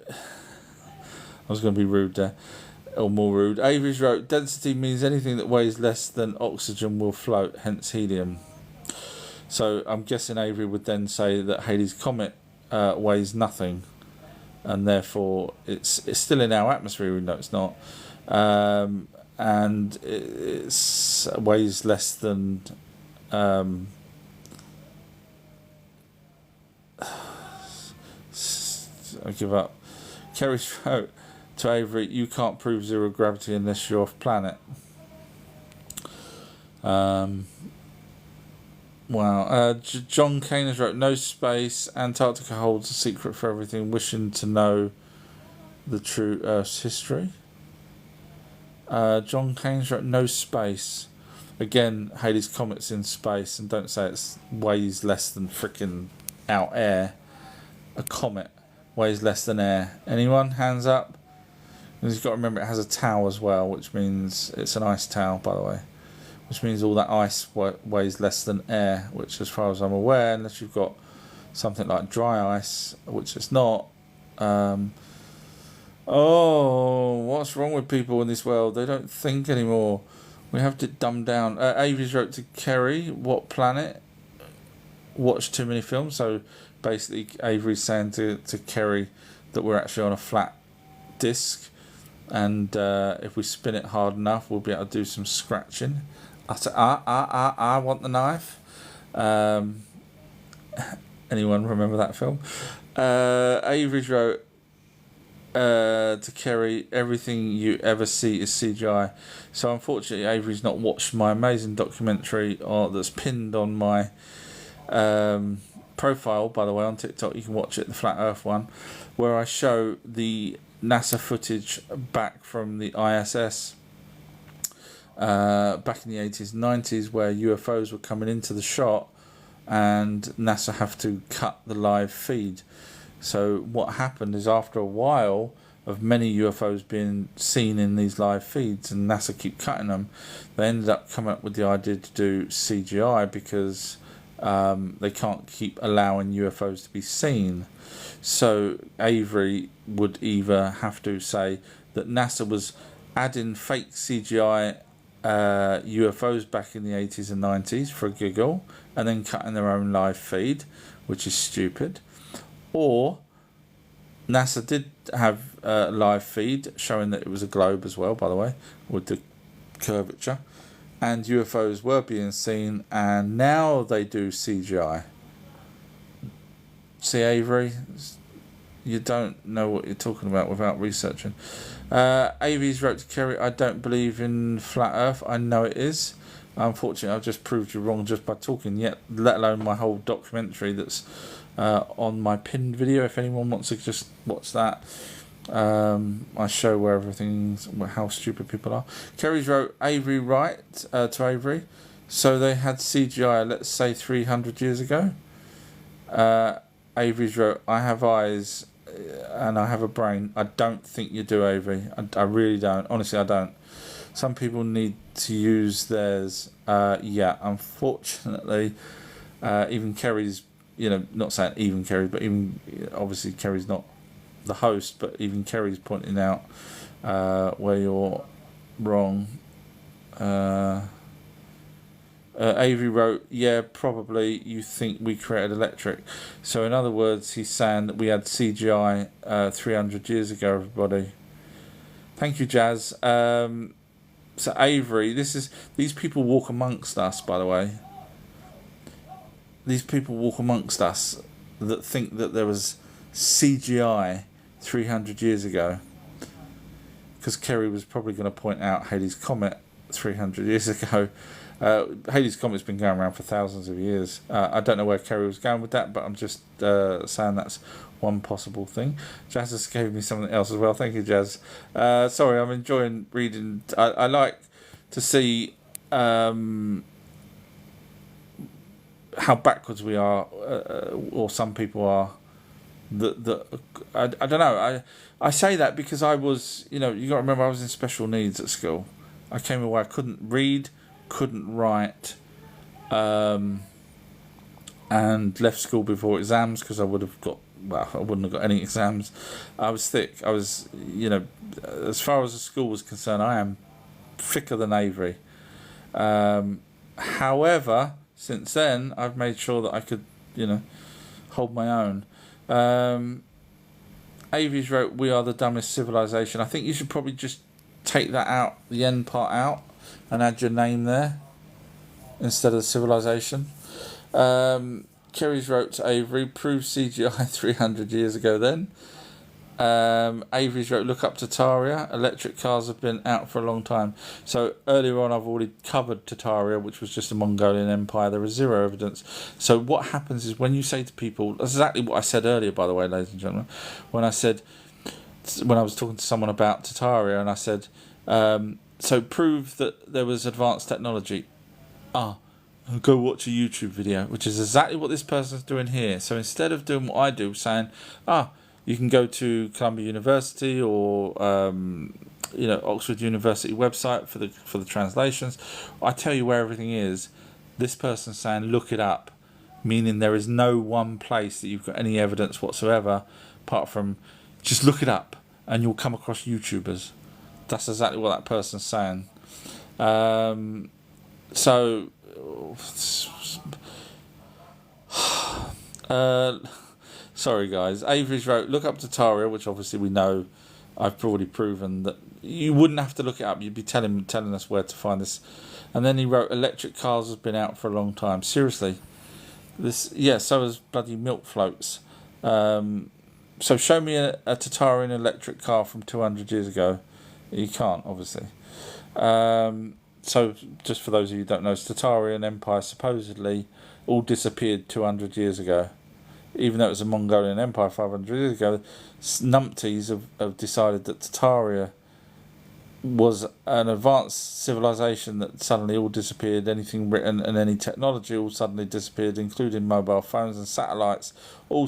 I was going to be rude there, or more rude. Avery's wrote, density means anything that weighs less than oxygen will float, hence helium. So I'm guessing Avery would then say that Halley's Comet weighs nothing, and therefore it's still in our atmosphere, even though it's not, and it weighs less than I give up. Kerry wrote to Avery, you can't prove zero gravity unless you're off planet. Wow. John Kane has wrote, no space. Antarctica holds a secret for everything. Wishing to know the true Earth's history. John Kane's wrote, no space. Again, Halley's Comet's in space, and don't say it's weighs less than freaking out air. A comet weighs less than air. Anyone? Hands up. And you've got to remember it has a towel as well, which means it's an ice towel, by the way. Which means all that ice weighs less than air, which, as far as I'm aware, unless you've got something like dry ice, which it's not. Oh, what's wrong with people in this world? They don't think anymore. We have to dumb down. Avery's wrote to Kerry, what planet? Watched too many films. So basically, Avery's saying to Kerry that we're actually on a flat disc, and if we spin it hard enough, we'll be able to do some scratching. I said, I want the knife. Anyone remember that film? Avery's wrote to Kerry, everything you ever see is CGI. So unfortunately, Avery's not watched my amazing documentary that's pinned on my profile, by the way, on TikTok. You can watch it, the Flat Earth one, where I show the NASA footage back from the ISS back in the 80s and 90s, where UFOs were coming into the shot and NASA have to cut the live feed. So what happened is, after a while of many UFOs being seen in these live feeds and NASA keep cutting them, they ended up coming up with the idea to do CGI because they can't keep allowing UFOs to be seen. So Avery would either have to say that NASA was adding fake CGI UFOs back in the 80s and 90s for a giggle, and then cutting their own live feed, which is stupid. Or NASA did have a live feed showing that it was a globe as well, by the way, with the curvature, and UFOs were being seen, and now they do CGI. See, Avery, you don't know what you're talking about without researching. Avery's wrote to Kerry, I don't believe in flat Earth. I know it is. Unfortunately, I've just proved you wrong just by talking, yet let alone my whole documentary that's on my pinned video. If anyone wants to just watch that, I show where how stupid people are. Kerry's wrote, Avery right to Avery. So they had CGI, let's say 300 years ago. Avery's wrote, I have eyes and I have a brain. I don't think you do, Avery. I really don't. Honestly, I don't. Some people need to use theirs. Yeah, unfortunately, even Kerry's, not saying even Kerry, but even, obviously Kerry's not the host, but even Kerry's pointing out where you're wrong. Avery wrote, yeah, probably you think we created electric. So in other words, he's saying that we had CGI 300 years ago, everybody. Thank you, Jazz. So Avery, these people walk amongst us, by the way. These people walk amongst us that think that there was CGI 300 years ago. Because Kerry was probably going to point out Halley's Comet 300 years ago. Halley's Comet's been going around for thousands of years. I don't know where Kerry was going with that, but I'm just saying that's one possible thing. Jazz has gave me something else as well. Thank you, Jazz. Sorry, I'm enjoying reading. I like to see how backwards we are, or some people are. I don't know. I say that because I was, you got to remember I was in special needs at school. I came away, I couldn't read, couldn't write, and left school before exams because I wouldn't have got any exams. I was thick. I was, as far as the school was concerned, I am thicker than Avery. However, since then, I've made sure that I could, hold my own. Avery's wrote, we are the dumbest civilization. I think you should probably just take that out, the end part out, and add your name there instead of civilization. Kerry's wrote to Avery, prove CGI 300 years ago then. Avery's wrote, look up Tataria. Electric cars have been out for a long time. So earlier on, I've already covered Tataria, which was just a Mongolian empire. There is zero evidence. So what happens is when you say to people, that's exactly what I said earlier, by the way, ladies and gentlemen, when I was talking to someone about Tataria, and I said, so prove that there was advanced technology. Go watch a YouTube video, which is exactly what this person's doing here. So instead of doing what I do, saying, you can go to Columbia University or Oxford University website for the translations. I tell you where everything is. This person's saying look it up, meaning there is no one place that you've got any evidence whatsoever, apart from just look it up and you'll come across YouTubers. That's exactly what that person's saying. Sorry guys, Avery's wrote, look up Tataria, which obviously we know, I've already proven that you wouldn't have to look it up, you'd be telling us where to find this. And then he wrote, electric cars has been out for a long time. Seriously, so has bloody milk floats. So show me a Tatarian electric car from 200 years ago. You can't, obviously. So just for those of you who don't know, Tatarian Empire supposedly all disappeared 200 years ago. Even though it was a Mongolian empire 500 years ago, numpties have decided that Tataria was an advanced civilization that suddenly all disappeared. Anything written and any technology all suddenly disappeared, including mobile phones and satellites, all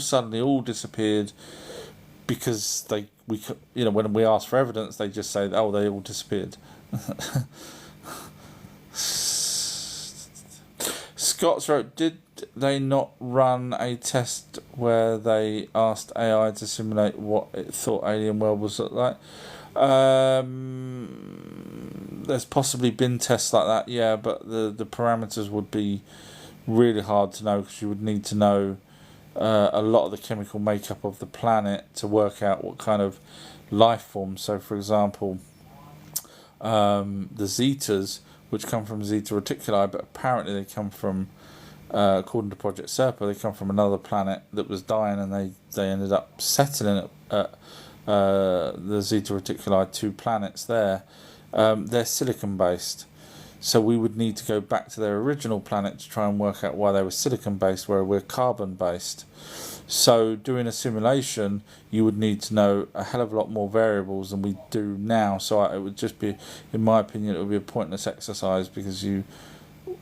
disappeared because when we ask for evidence, they just say, oh, they all disappeared. Scott's wrote, did they not run a test where they asked AI to simulate what it thought alien world was like? There's possibly been tests like that, yeah, but the parameters would be really hard to know because you would need to know a lot of the chemical makeup of the planet to work out what kind of life form. So, for example, the Zetas, which come from Zeta Reticuli, but apparently they come from, according to Project Serpa, they come from another planet that was dying, and they ended up settling at the Zeta Reticuli 2 planets there. They're silicon based, so we would need to go back to their original planet to try and work out why they were silicon based, where we're carbon based. So doing a simulation, you would need to know a hell of a lot more variables than we do now. So it would just be, in my opinion, it would be a pointless exercise because we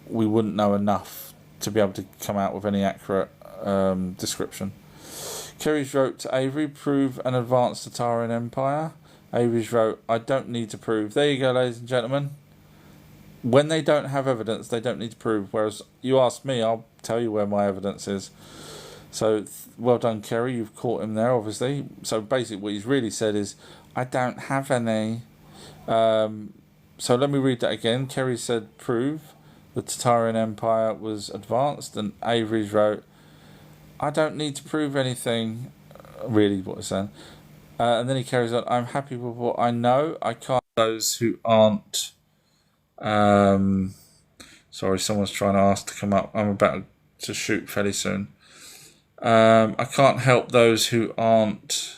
wouldn't know enough to be able to come out with any accurate description. Kerry's wrote to Avery, prove an advanced Tatarian empire. Avery's wrote, I don't need to prove. There you go, ladies and gentlemen. When they don't have evidence, they don't need to prove. Whereas you ask me, I'll tell you where my evidence is. So, well done, Kerry. You've caught him there, obviously. So, basically, what he's really said is, I don't have any. So, let me read that again. Kerry said, prove the Tatarian Empire was advanced. And Avery's wrote, I don't need to prove anything. Really, what he's saying. And then he carries on, I'm happy with what I know. I can't. Those who aren't. Sorry, someone's trying to ask to come up. I'm about to shoot fairly soon. I can't help those who aren't.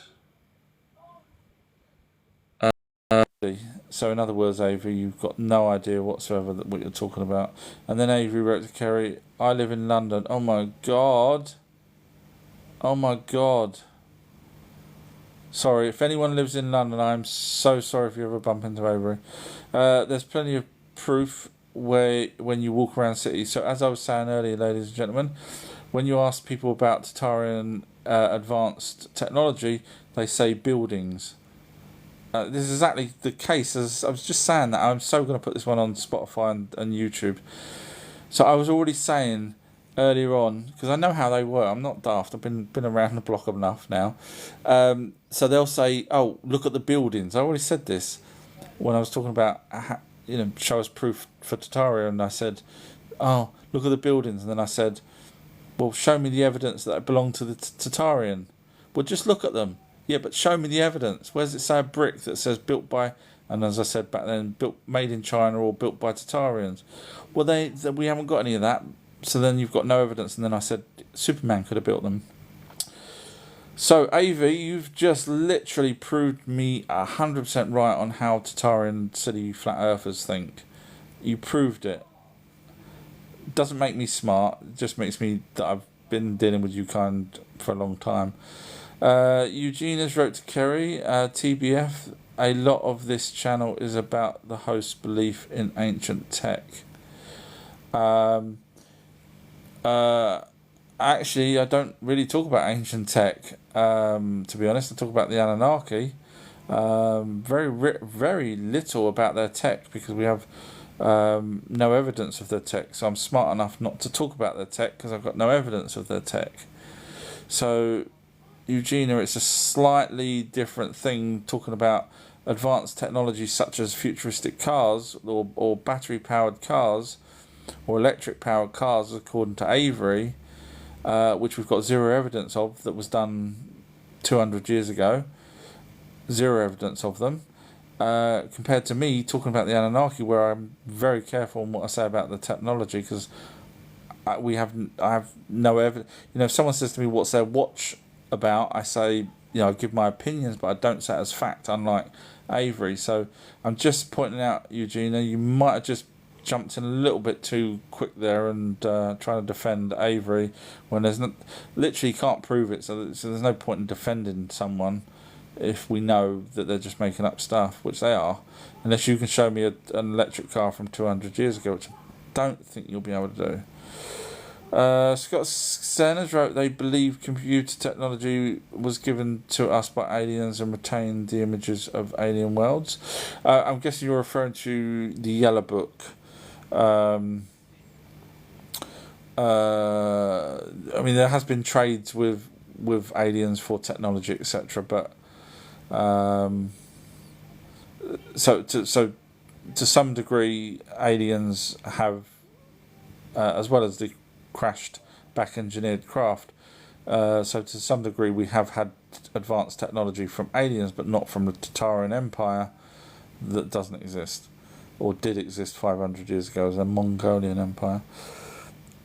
So in other words, Avery, you've got no idea whatsoever what you're talking about. And then Avery wrote to Kerry, I live in London. Oh my God. Oh my God. Sorry, if anyone lives in London, I'm so sorry if you ever bump into Avery. There's plenty of proof when you walk around cities. So as I was saying earlier, ladies and gentlemen, when you ask people about Tatarian advanced technology, they say buildings. This is exactly the case. As I was just saying that, I'm so going to put this one on Spotify and YouTube. So I was already saying earlier on, because I know how they work. I'm not daft. I've been around the block enough now. So they'll say, "Oh, look at the buildings." I already said this when I was talking about, show us proof for Tataria, and I said, "Oh, look at the buildings," and then I said, well, show me the evidence that it belonged to the Tatarian. Well, just look at them. Yeah, but show me the evidence. Where does it say a brick that says built by, and as I said back then, made in China or built by Tatarians? Well, we haven't got any of that. So then you've got no evidence. And then I said, Superman could have built them. So, AV, you've just literally proved me 100% right on how Tatarian City Flat Earthers think. You proved it. Doesn't make me smart, it just makes me that I've been dealing with you kind for a long time. Eugene has wrote to Kerry, TBF, a lot of this channel is about the host's belief in ancient tech. Actually, I don't really talk about ancient tech, to be honest. I talk about the Anunnaki. Very little about their tech because we have no evidence of their tech. So I'm smart enough not to talk about their tech because I've got no evidence of their tech. So, Eugenia, it's a slightly different thing talking about advanced technology such as futuristic cars or battery-powered cars or electric-powered cars, according to Avery, which we've got zero evidence of, that was done 200 years ago. Zero evidence of them. Compared to me talking about the Anunnaki, where I'm very careful on what I say about the technology, because I have no evidence. If someone says to me, what's their watch about, I say, I give my opinions, but I don't say it as fact, unlike Avery. So I'm just pointing out, Eugenia, you might have just jumped in a little bit too quick there and trying to defend Avery when there's literally can't prove it. So there's no point in defending someone if we know that they're just making up stuff, which they are, unless you can show me an electric car from 200 years ago, which I don't think you'll be able to do. Scott Sanders wrote, they believe computer technology was given to us by aliens and retained the images of alien worlds. I'm guessing you're referring to the Yellow Book. I mean, there has been trades with aliens for technology, etc. But so to some degree, aliens have, as well as the crashed back engineered craft, so to some degree we have had advanced technology from aliens, but not from the Tatarian Empire that doesn't exist or did exist 500 years ago as a Mongolian Empire.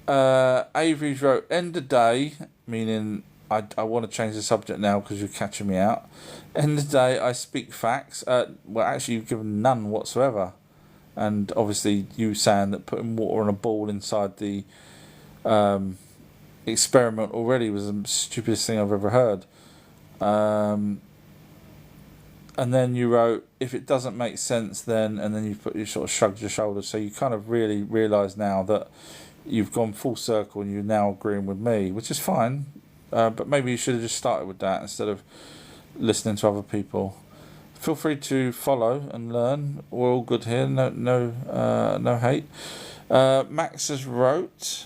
Avery's wrote, end of day, meaning I want to change the subject now because you're catching me out. End of day, I speak facts. Well, actually, you've given none whatsoever. And obviously, you saying that putting water on a ball inside the experiment already was the stupidest thing I've ever heard. And then you wrote, if it doesn't make sense, then, and then you sort of shrugged your shoulders. So you kind of really realise now that you've gone full circle and you're now agreeing with me, which is fine. But maybe you should have just started with that instead of listening to other people. Feel free to follow and learn. We're all good here. No hate. Max has wrote,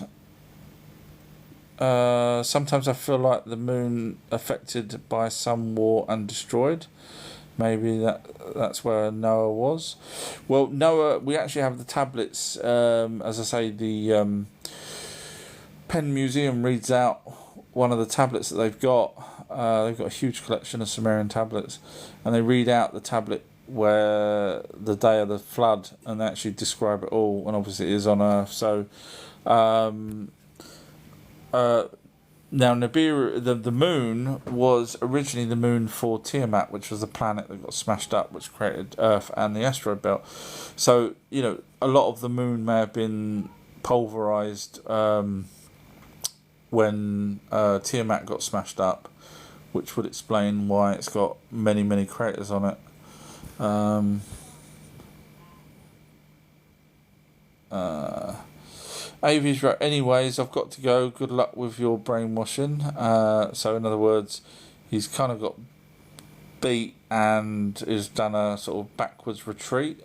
sometimes I feel like the moon affected by some war and destroyed. Maybe that's where Noah was. Well, Noah, we actually have the tablets. As I say, the Penn Museum reads out one of the tablets that they've got. They've got a huge collection of Sumerian tablets, and they read out the tablet where the day of the flood, and they actually describe it all. And obviously, it is on Earth. So, now Nibiru, the moon was originally the moon for Tiamat, which was the planet that got smashed up, which created Earth and the asteroid belt. So a lot of the moon may have been pulverized when Tiamat got smashed up, which would explain why it's got many craters on it. Avi's right. Anyways, I've got to go. Good luck with your brainwashing. So in other words, he's kind of got beat and has done a sort of backwards retreat.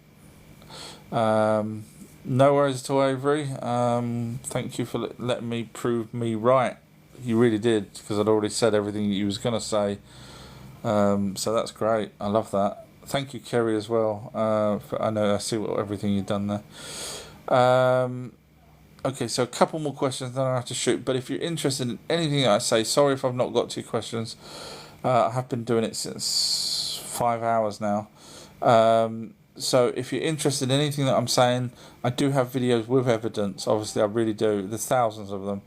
No worries at all, Avery. Thank you for letting me prove me right. You really did, because I'd already said everything you was going to say. So that's great. I love that. Thank you, Kerry, as well. I see everything you've done there. Okay, so a couple more questions, then I have to shoot. But if you're interested in anything I say, sorry if I've not got to your questions. I have been doing it since 5 hours now. So if you're interested in anything that I'm saying, I do have videos with evidence. Obviously, I really do. There's thousands of them,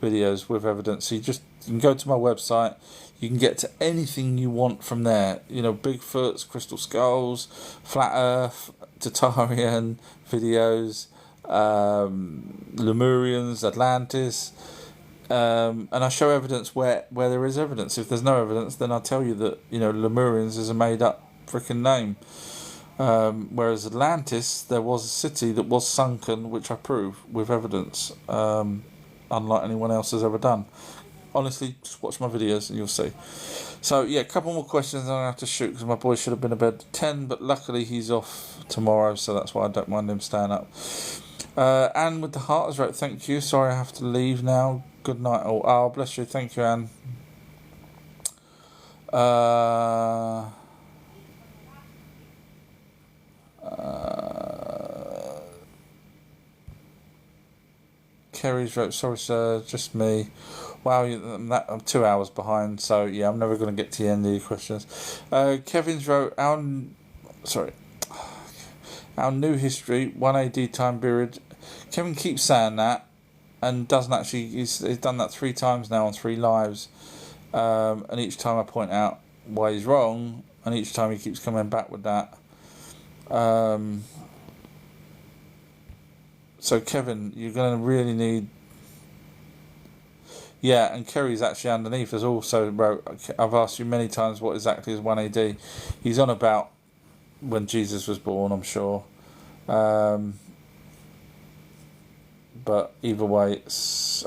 videos with evidence. So you can go to my website. You can get to anything you want from there. Bigfoots, crystal skulls, flat Earth, Tatarian videos, Lemurians, Atlantis. And I show evidence where there is evidence. If there's no evidence, then I tell you that Lemurians is a made up freaking name. Whereas Atlantis, there was a city that was sunken, which I prove with evidence, unlike anyone else has ever done. Honestly, just watch my videos and you'll see. So yeah, a couple more questions and I'll have to shoot because my boy should have been in bed at 10, but luckily he's off tomorrow, so that's why I don't mind him staying up. Anne with the heart has wrote, thank you. Sorry I have to leave now. Good night all. Oh, bless you. Thank you, Anne. Kerry's wrote, sorry sir, just me. Wow, I'm 2 hours behind, so yeah, I'm never going to get to the end of your questions. Kevin's wrote, our new history, 1 AD time period. Kevin keeps saying that and doesn't actually, he's done that 3 times now on 3 lives. And each time I point out why he's wrong, and each time he keeps coming back with that. So Kevin, you're going to really need... Yeah, and Kerry's actually underneath has also wrote, I've asked you many times what exactly is 1 AD. He's on about when Jesus was born, I'm sure. But either way, it's...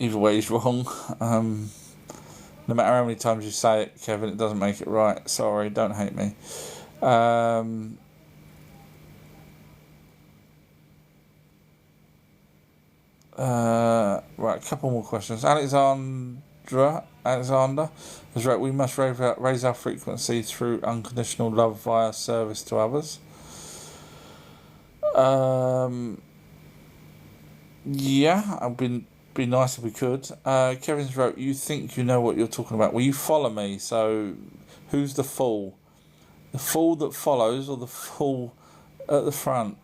either way, he's wrong. No matter how many times you say it, Kevin, it doesn't make it right. Sorry, don't hate me. Right, a couple more questions. Alexander is right. We must raise our frequency through unconditional love via service to others. Yeah, I'd be nice if we could. Kevin's wrote, you think you know what you're talking about. Well, you follow me, so who's the fool? The fool that follows or the fool at the front?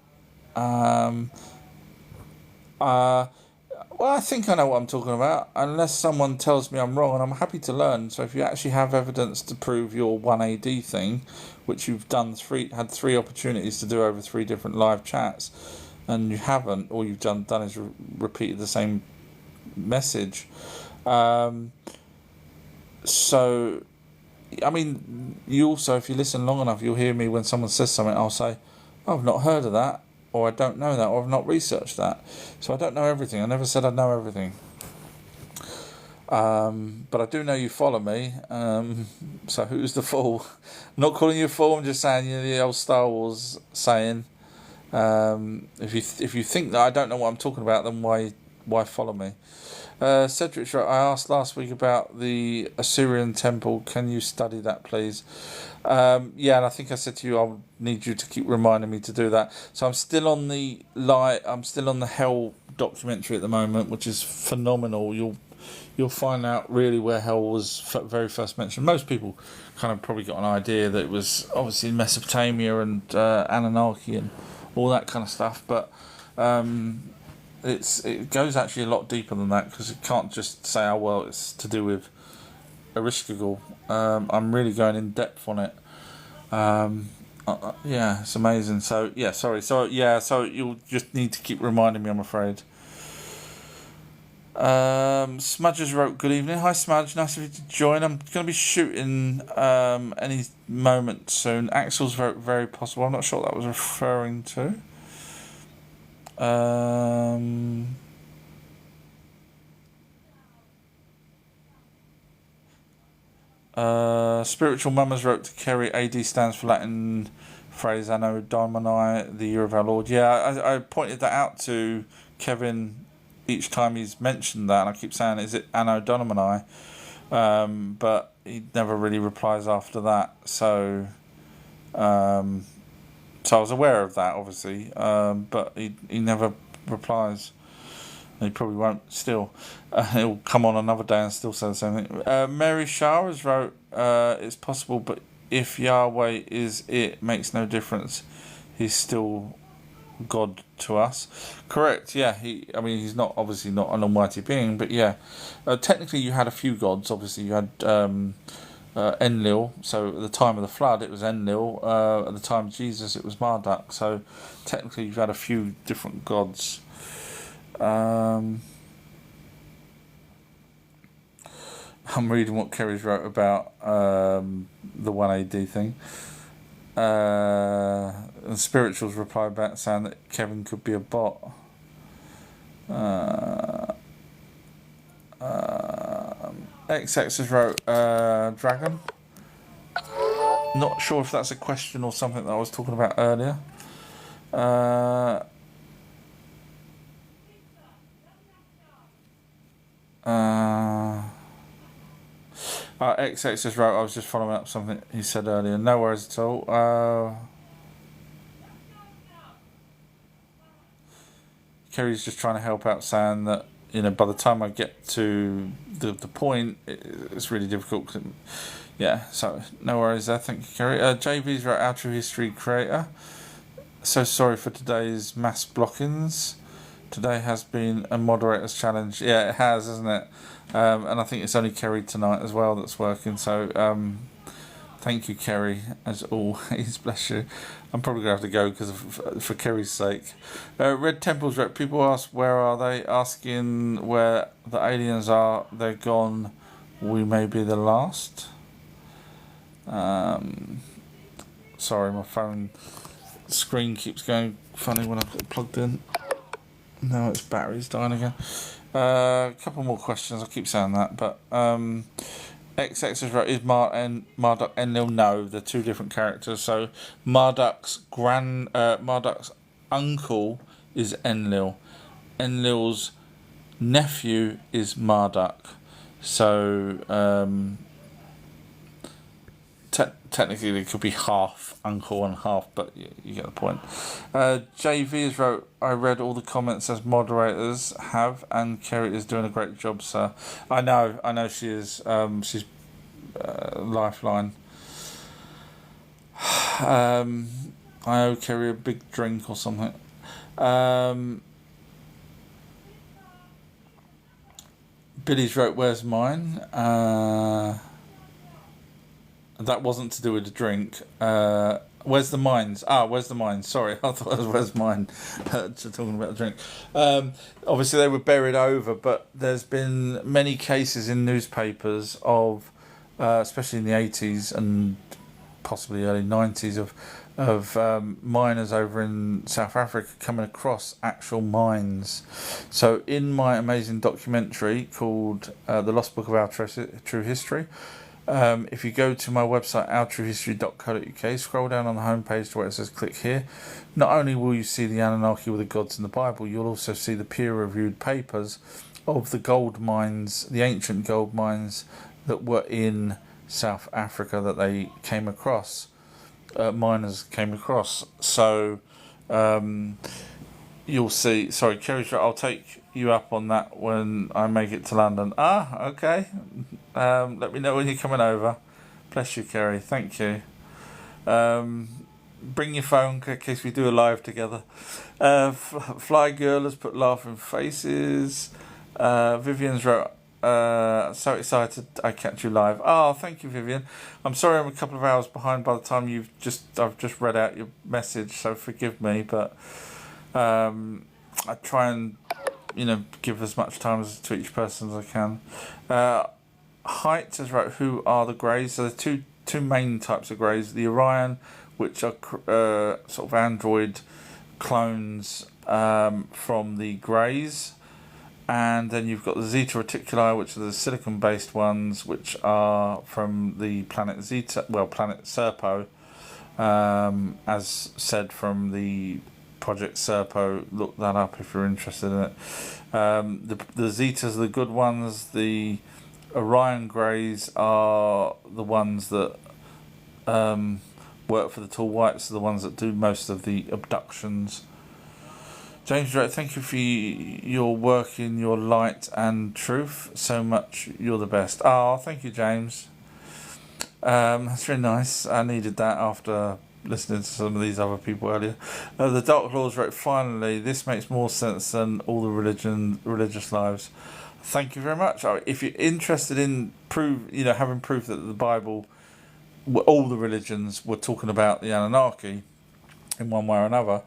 Well, I think I know what I'm talking about, unless someone tells me I'm wrong, and I'm happy to learn. So if you actually have evidence to prove your 1 AD thing, which you've had 3 opportunities to do over 3 different live chats, and you haven't, all you've done is repeated the same message. So, I mean, you also, if you listen long enough, you'll hear me when someone says something, I'll say, oh, I've not heard of that, or I don't know that, or I've not researched that. So I don't know everything. I never said I know everything. But I do know you follow me. So who's the fool? I'm not calling you a fool. I'm just saying, the old Star Wars saying. If you think that I don't know what I'm talking about, then why follow me? Cedric's right. I asked last week about the Assyrian temple. Can you study that, please? Yeah, and I think I said to you I'll need you to keep reminding me to do that. So I'm still on the Hell documentary at the moment, which is phenomenal. You'll find out really where Hell was very first mentioned. Most people kind of probably got an idea that it was obviously in Mesopotamia and Anunaki and all that kind of stuff, but it goes actually a lot deeper than that, because it can't just say, oh well, it's to do with Ereshkigal. I'm really going in depth on it. Yeah, it's amazing. So yeah, sorry. So you'll just need to keep reminding me, I'm afraid. Smudges wrote, good evening. Hi Smudge, nice of you to join. I'm going to be shooting any moment soon. Axel's wrote, very possible. I'm not sure what that was referring to. Spiritual Mamas wrote to Kerry, AD stands for Latin phrase Anno Domini, the year of our Lord. Yeah, I pointed that out to Kevin each time he's mentioned that, and I keep saying, is it Anno Domini? But he never really replies after that. So I was aware of that, obviously, but he never replies. And he probably won't still. He'll come on another day and still say the same thing. Mary Showers wrote, it's possible, but if Yahweh is it, makes no difference. He's still God to us. Correct, yeah. He's not obviously not an almighty being, but yeah. Technically, you had a few gods. Obviously, you had Enlil. So at the time of the flood, it was Enlil. At the time of Jesus, it was Marduk. So technically, you've had a few different gods. I'm reading what Kerry's wrote about the 1 AD thing. And Spirituals reply back saying that Kevin could be a bot. XX has wrote Dragon. Not sure if that's a question or something that I was talking about earlier. XX has wrote, I was just following up something he said earlier. No worries at all. Kerry's just trying to help out, saying that by the time I get to the point, it's really difficult. Yeah, so no worries there. Thank you, Kerry. JV's wrote Our True History creator. So sorry for today's mass blockings. Today has been a moderator's challenge. Yeah, it has, hasn't it? And I think it's only Kerry tonight as well that's working. So thank you, Kerry, as always. Bless you. I'm probably going to have to go because for Kerry's sake. Red Temples, people ask where are they? Asking where the aliens are. They're gone. We may be the last. Sorry, my phone screen keeps going funny when I've got it plugged in. Now its battery's dying again. A couple more questions. I keep saying that, but XX is right. Is Marduk Enlil? No, they're two different characters. So Marduk's uncle is Enlil. Enlil's nephew is Marduk. So technically they could be half uncle and half, but you get the point. JV has wrote, I read all the comments as moderators have, and Kerry is doing a great job, sir. I know she is. She's lifeline. I owe Kerry a big drink or something. Billy's wrote, where's mine? That wasn't to do with the drink. Where's the mines? Where's the mines? Sorry, I thought it was where's mine. Talking about the drink. Obviously, they were buried over, but there's been many cases in newspapers of, especially in the 80s and possibly early 90s, of miners over in South Africa coming across actual mines. So in my amazing documentary called The Lost Book of Our True History, if you go to my website ourtruehistory.co.uk, scroll down on the homepage to where it says click here, not only will you see the Anunaki or the gods in the Bible, you'll also see the peer-reviewed papers of the gold mines, the ancient gold mines that were in South Africa that they came across, miners came across. So you'll see, sorry, Kerry's right, I'll take you up on that when I make it to London. Okay. Let me know when you're coming over. Bless you, Kerry. Thank you. Bring your phone in case we do a live together. Fly Girl has put laughing faces. Vivian's wrote, so excited I catch you live. Thank you, Vivian. I'm sorry I'm a couple of hours behind by the time I've just read out your message, so forgive me, but I try and give as much time to each person as I can. Height is right. Who are the Greys? So there's two main types of Greys. The Orion, which are sort of android clones from the Greys, and then you've got the Zeta Reticuli, which are the silicon-based ones, which are from the planet planet Serpo, as said from the Project Serpo. Look that up if you're interested in it. The Zetas are the good ones. The Orion Greys are the ones that work for the Tall Whites, the ones that do most of the abductions. James Drake, thank you for your work in your light and truth so much. You're the best. Thank you, James. That's really nice. I needed that after listening to some of these other people earlier. The Dark Lords wrote, finally, this makes more sense than all the religious lives. Thank you very much. If you're interested in having proof that the Bible, all the religions were talking about the Anunnaki in one way or another,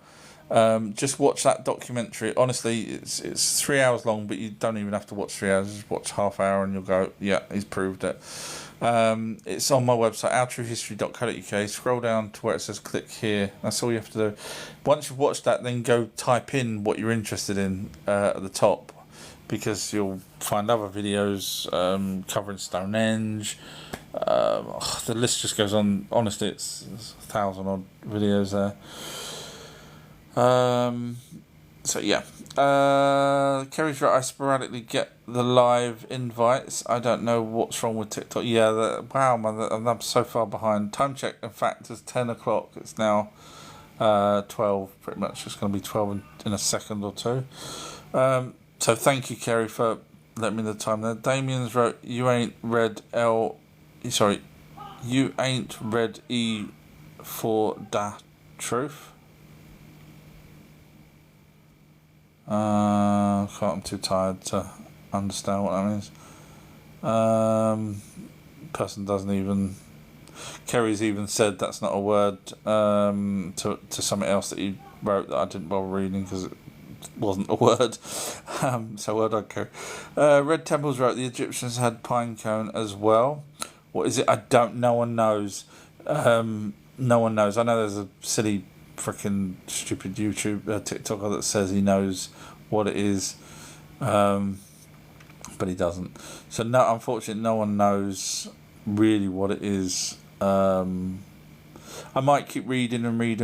just watch that documentary. Honestly, it's 3 hours long, but you don't even have to watch 3 hours. Just watch half hour and you'll go, yeah, he's proved it. It's on my website, ourtruehistory.co.uk. Scroll down to where it says click here. That's all you have to do. Once you've watched that, then go type in what you're interested in at the top, because you'll find other videos covering Stonehenge. The list just goes on. Honestly, it's 1,000 odd videos there. So yeah, Kerry's right. I sporadically get the live invites. I don't know what's wrong with TikTok. Yeah, wow, man, I'm so far behind. Time check. In fact, it's 10 o'clock. It's now 12. Pretty much, it's going to be 12 in a second or two. So thank you, Kerry, for letting me the time there. Damien's wrote, you ain't read E for da truth. I'm too tired to understand what that means. Person doesn't even. Kerry's even said that's not a word to something else that he wrote that I didn't bother reading because it wasn't a word. So well done, Kerry. Red Temples wrote, the Egyptians had pine cone as well. What is it? I don't. No one knows. No one knows. I know there's a silly, freaking stupid YouTube TikToker that says he knows what it is, but he doesn't. So no, unfortunately, no one knows really what it is. I might keep reading,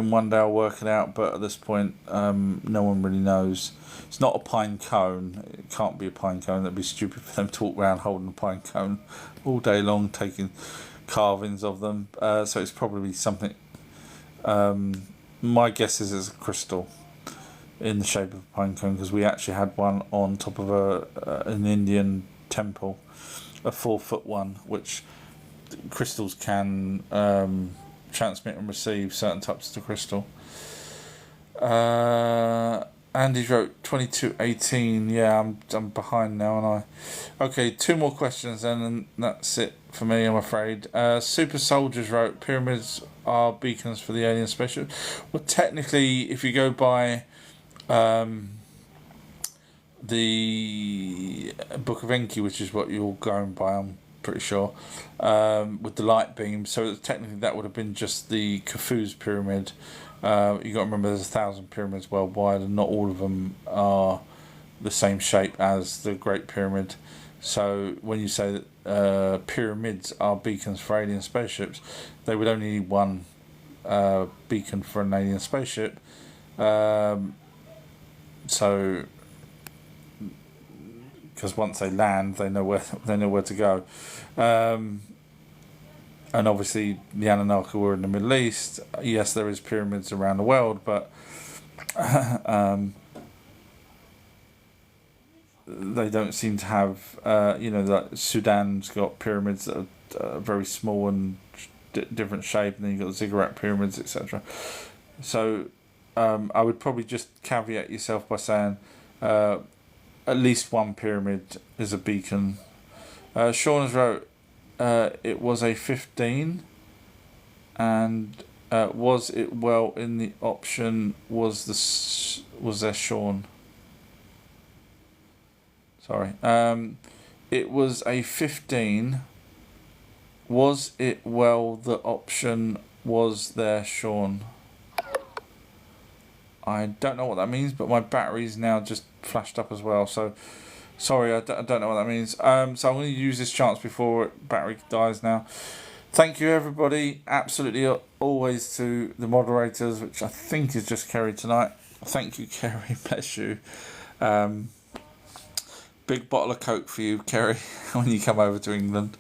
one day I'll work it out, but at this point, no one really knows. It's not a pine cone. It can't be a pine cone. That'd be stupid for them to walk around holding a pine cone all day long, taking carvings of them. So it's probably something. My guess is it's a crystal in the shape of a pine cone, because we actually had one on top of an Indian temple, a 4-foot one, which crystals can transmit and receive certain types of crystal. Andy wrote 2218. Yeah, I'm behind now, aren't I? Okay, 2 more questions then, and that's it for me, I'm afraid. Super Soldiers wrote, pyramids are beacons for the alien spaceship. Well, technically, if you go by the Book of Enki, which is what you're going by, I'm pretty sure, with the light beam, so technically that would have been just the Khufu's pyramid. You got to remember there's 1,000 pyramids worldwide, and not all of them are the same shape as the Great Pyramid. So when you say that pyramids are beacons for alien spaceships, they would only need one beacon for an alien spaceship. So, because once they land, they know where to go. And obviously, the Anunnaki were in the Middle East. Yes, there is pyramids around the world, but they don't seem to have. Like Sudan's got pyramids that are very small and different shape, and then you've got the ziggurat pyramids, etc. So, I would probably just caveat yourself by saying at least one pyramid is a beacon. Sean has wrote, it was a 15, and was it well in the option? Was there Sean? Sorry. It was a 15. Was it well the option? Was there Sean? I don't know what that means, but my battery's now just flashed up as well. So, sorry, I don't know what that means. So I'm going to use this chance before battery dies now. Thank you, everybody. Absolutely always to the moderators, which I think is just Kerry tonight. Thank you, Kerry. Bless you. Big bottle of Coke for you, Kerry, when you come over to England.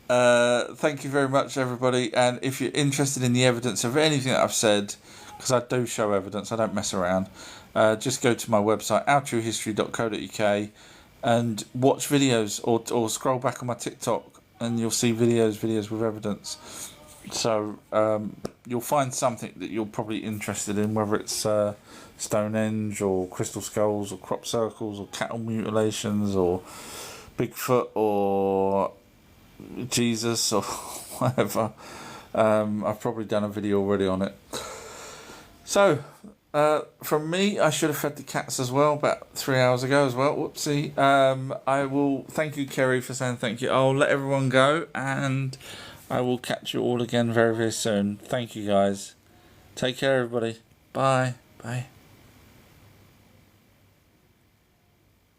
Thank you very much, everybody. And if you're interested in the evidence of anything that I've said, because I do show evidence, I don't mess around, just go to my website, ourtruehistory.co.uk, and watch videos, or scroll back on my TikTok, and you'll see videos with evidence. So you'll find something that you're probably interested in, whether it's Stonehenge or crystal skulls or crop circles or cattle mutilations or Bigfoot or Jesus or whatever. I've probably done a video already on it. So from me, I should have fed the cats as well about 3 hours ago as well. Whoopsie. I will thank you, Kerry, for saying thank you. I'll let everyone go, and I will catch you all again very, very soon. Thank you, guys. Take care, everybody. Bye. Bye.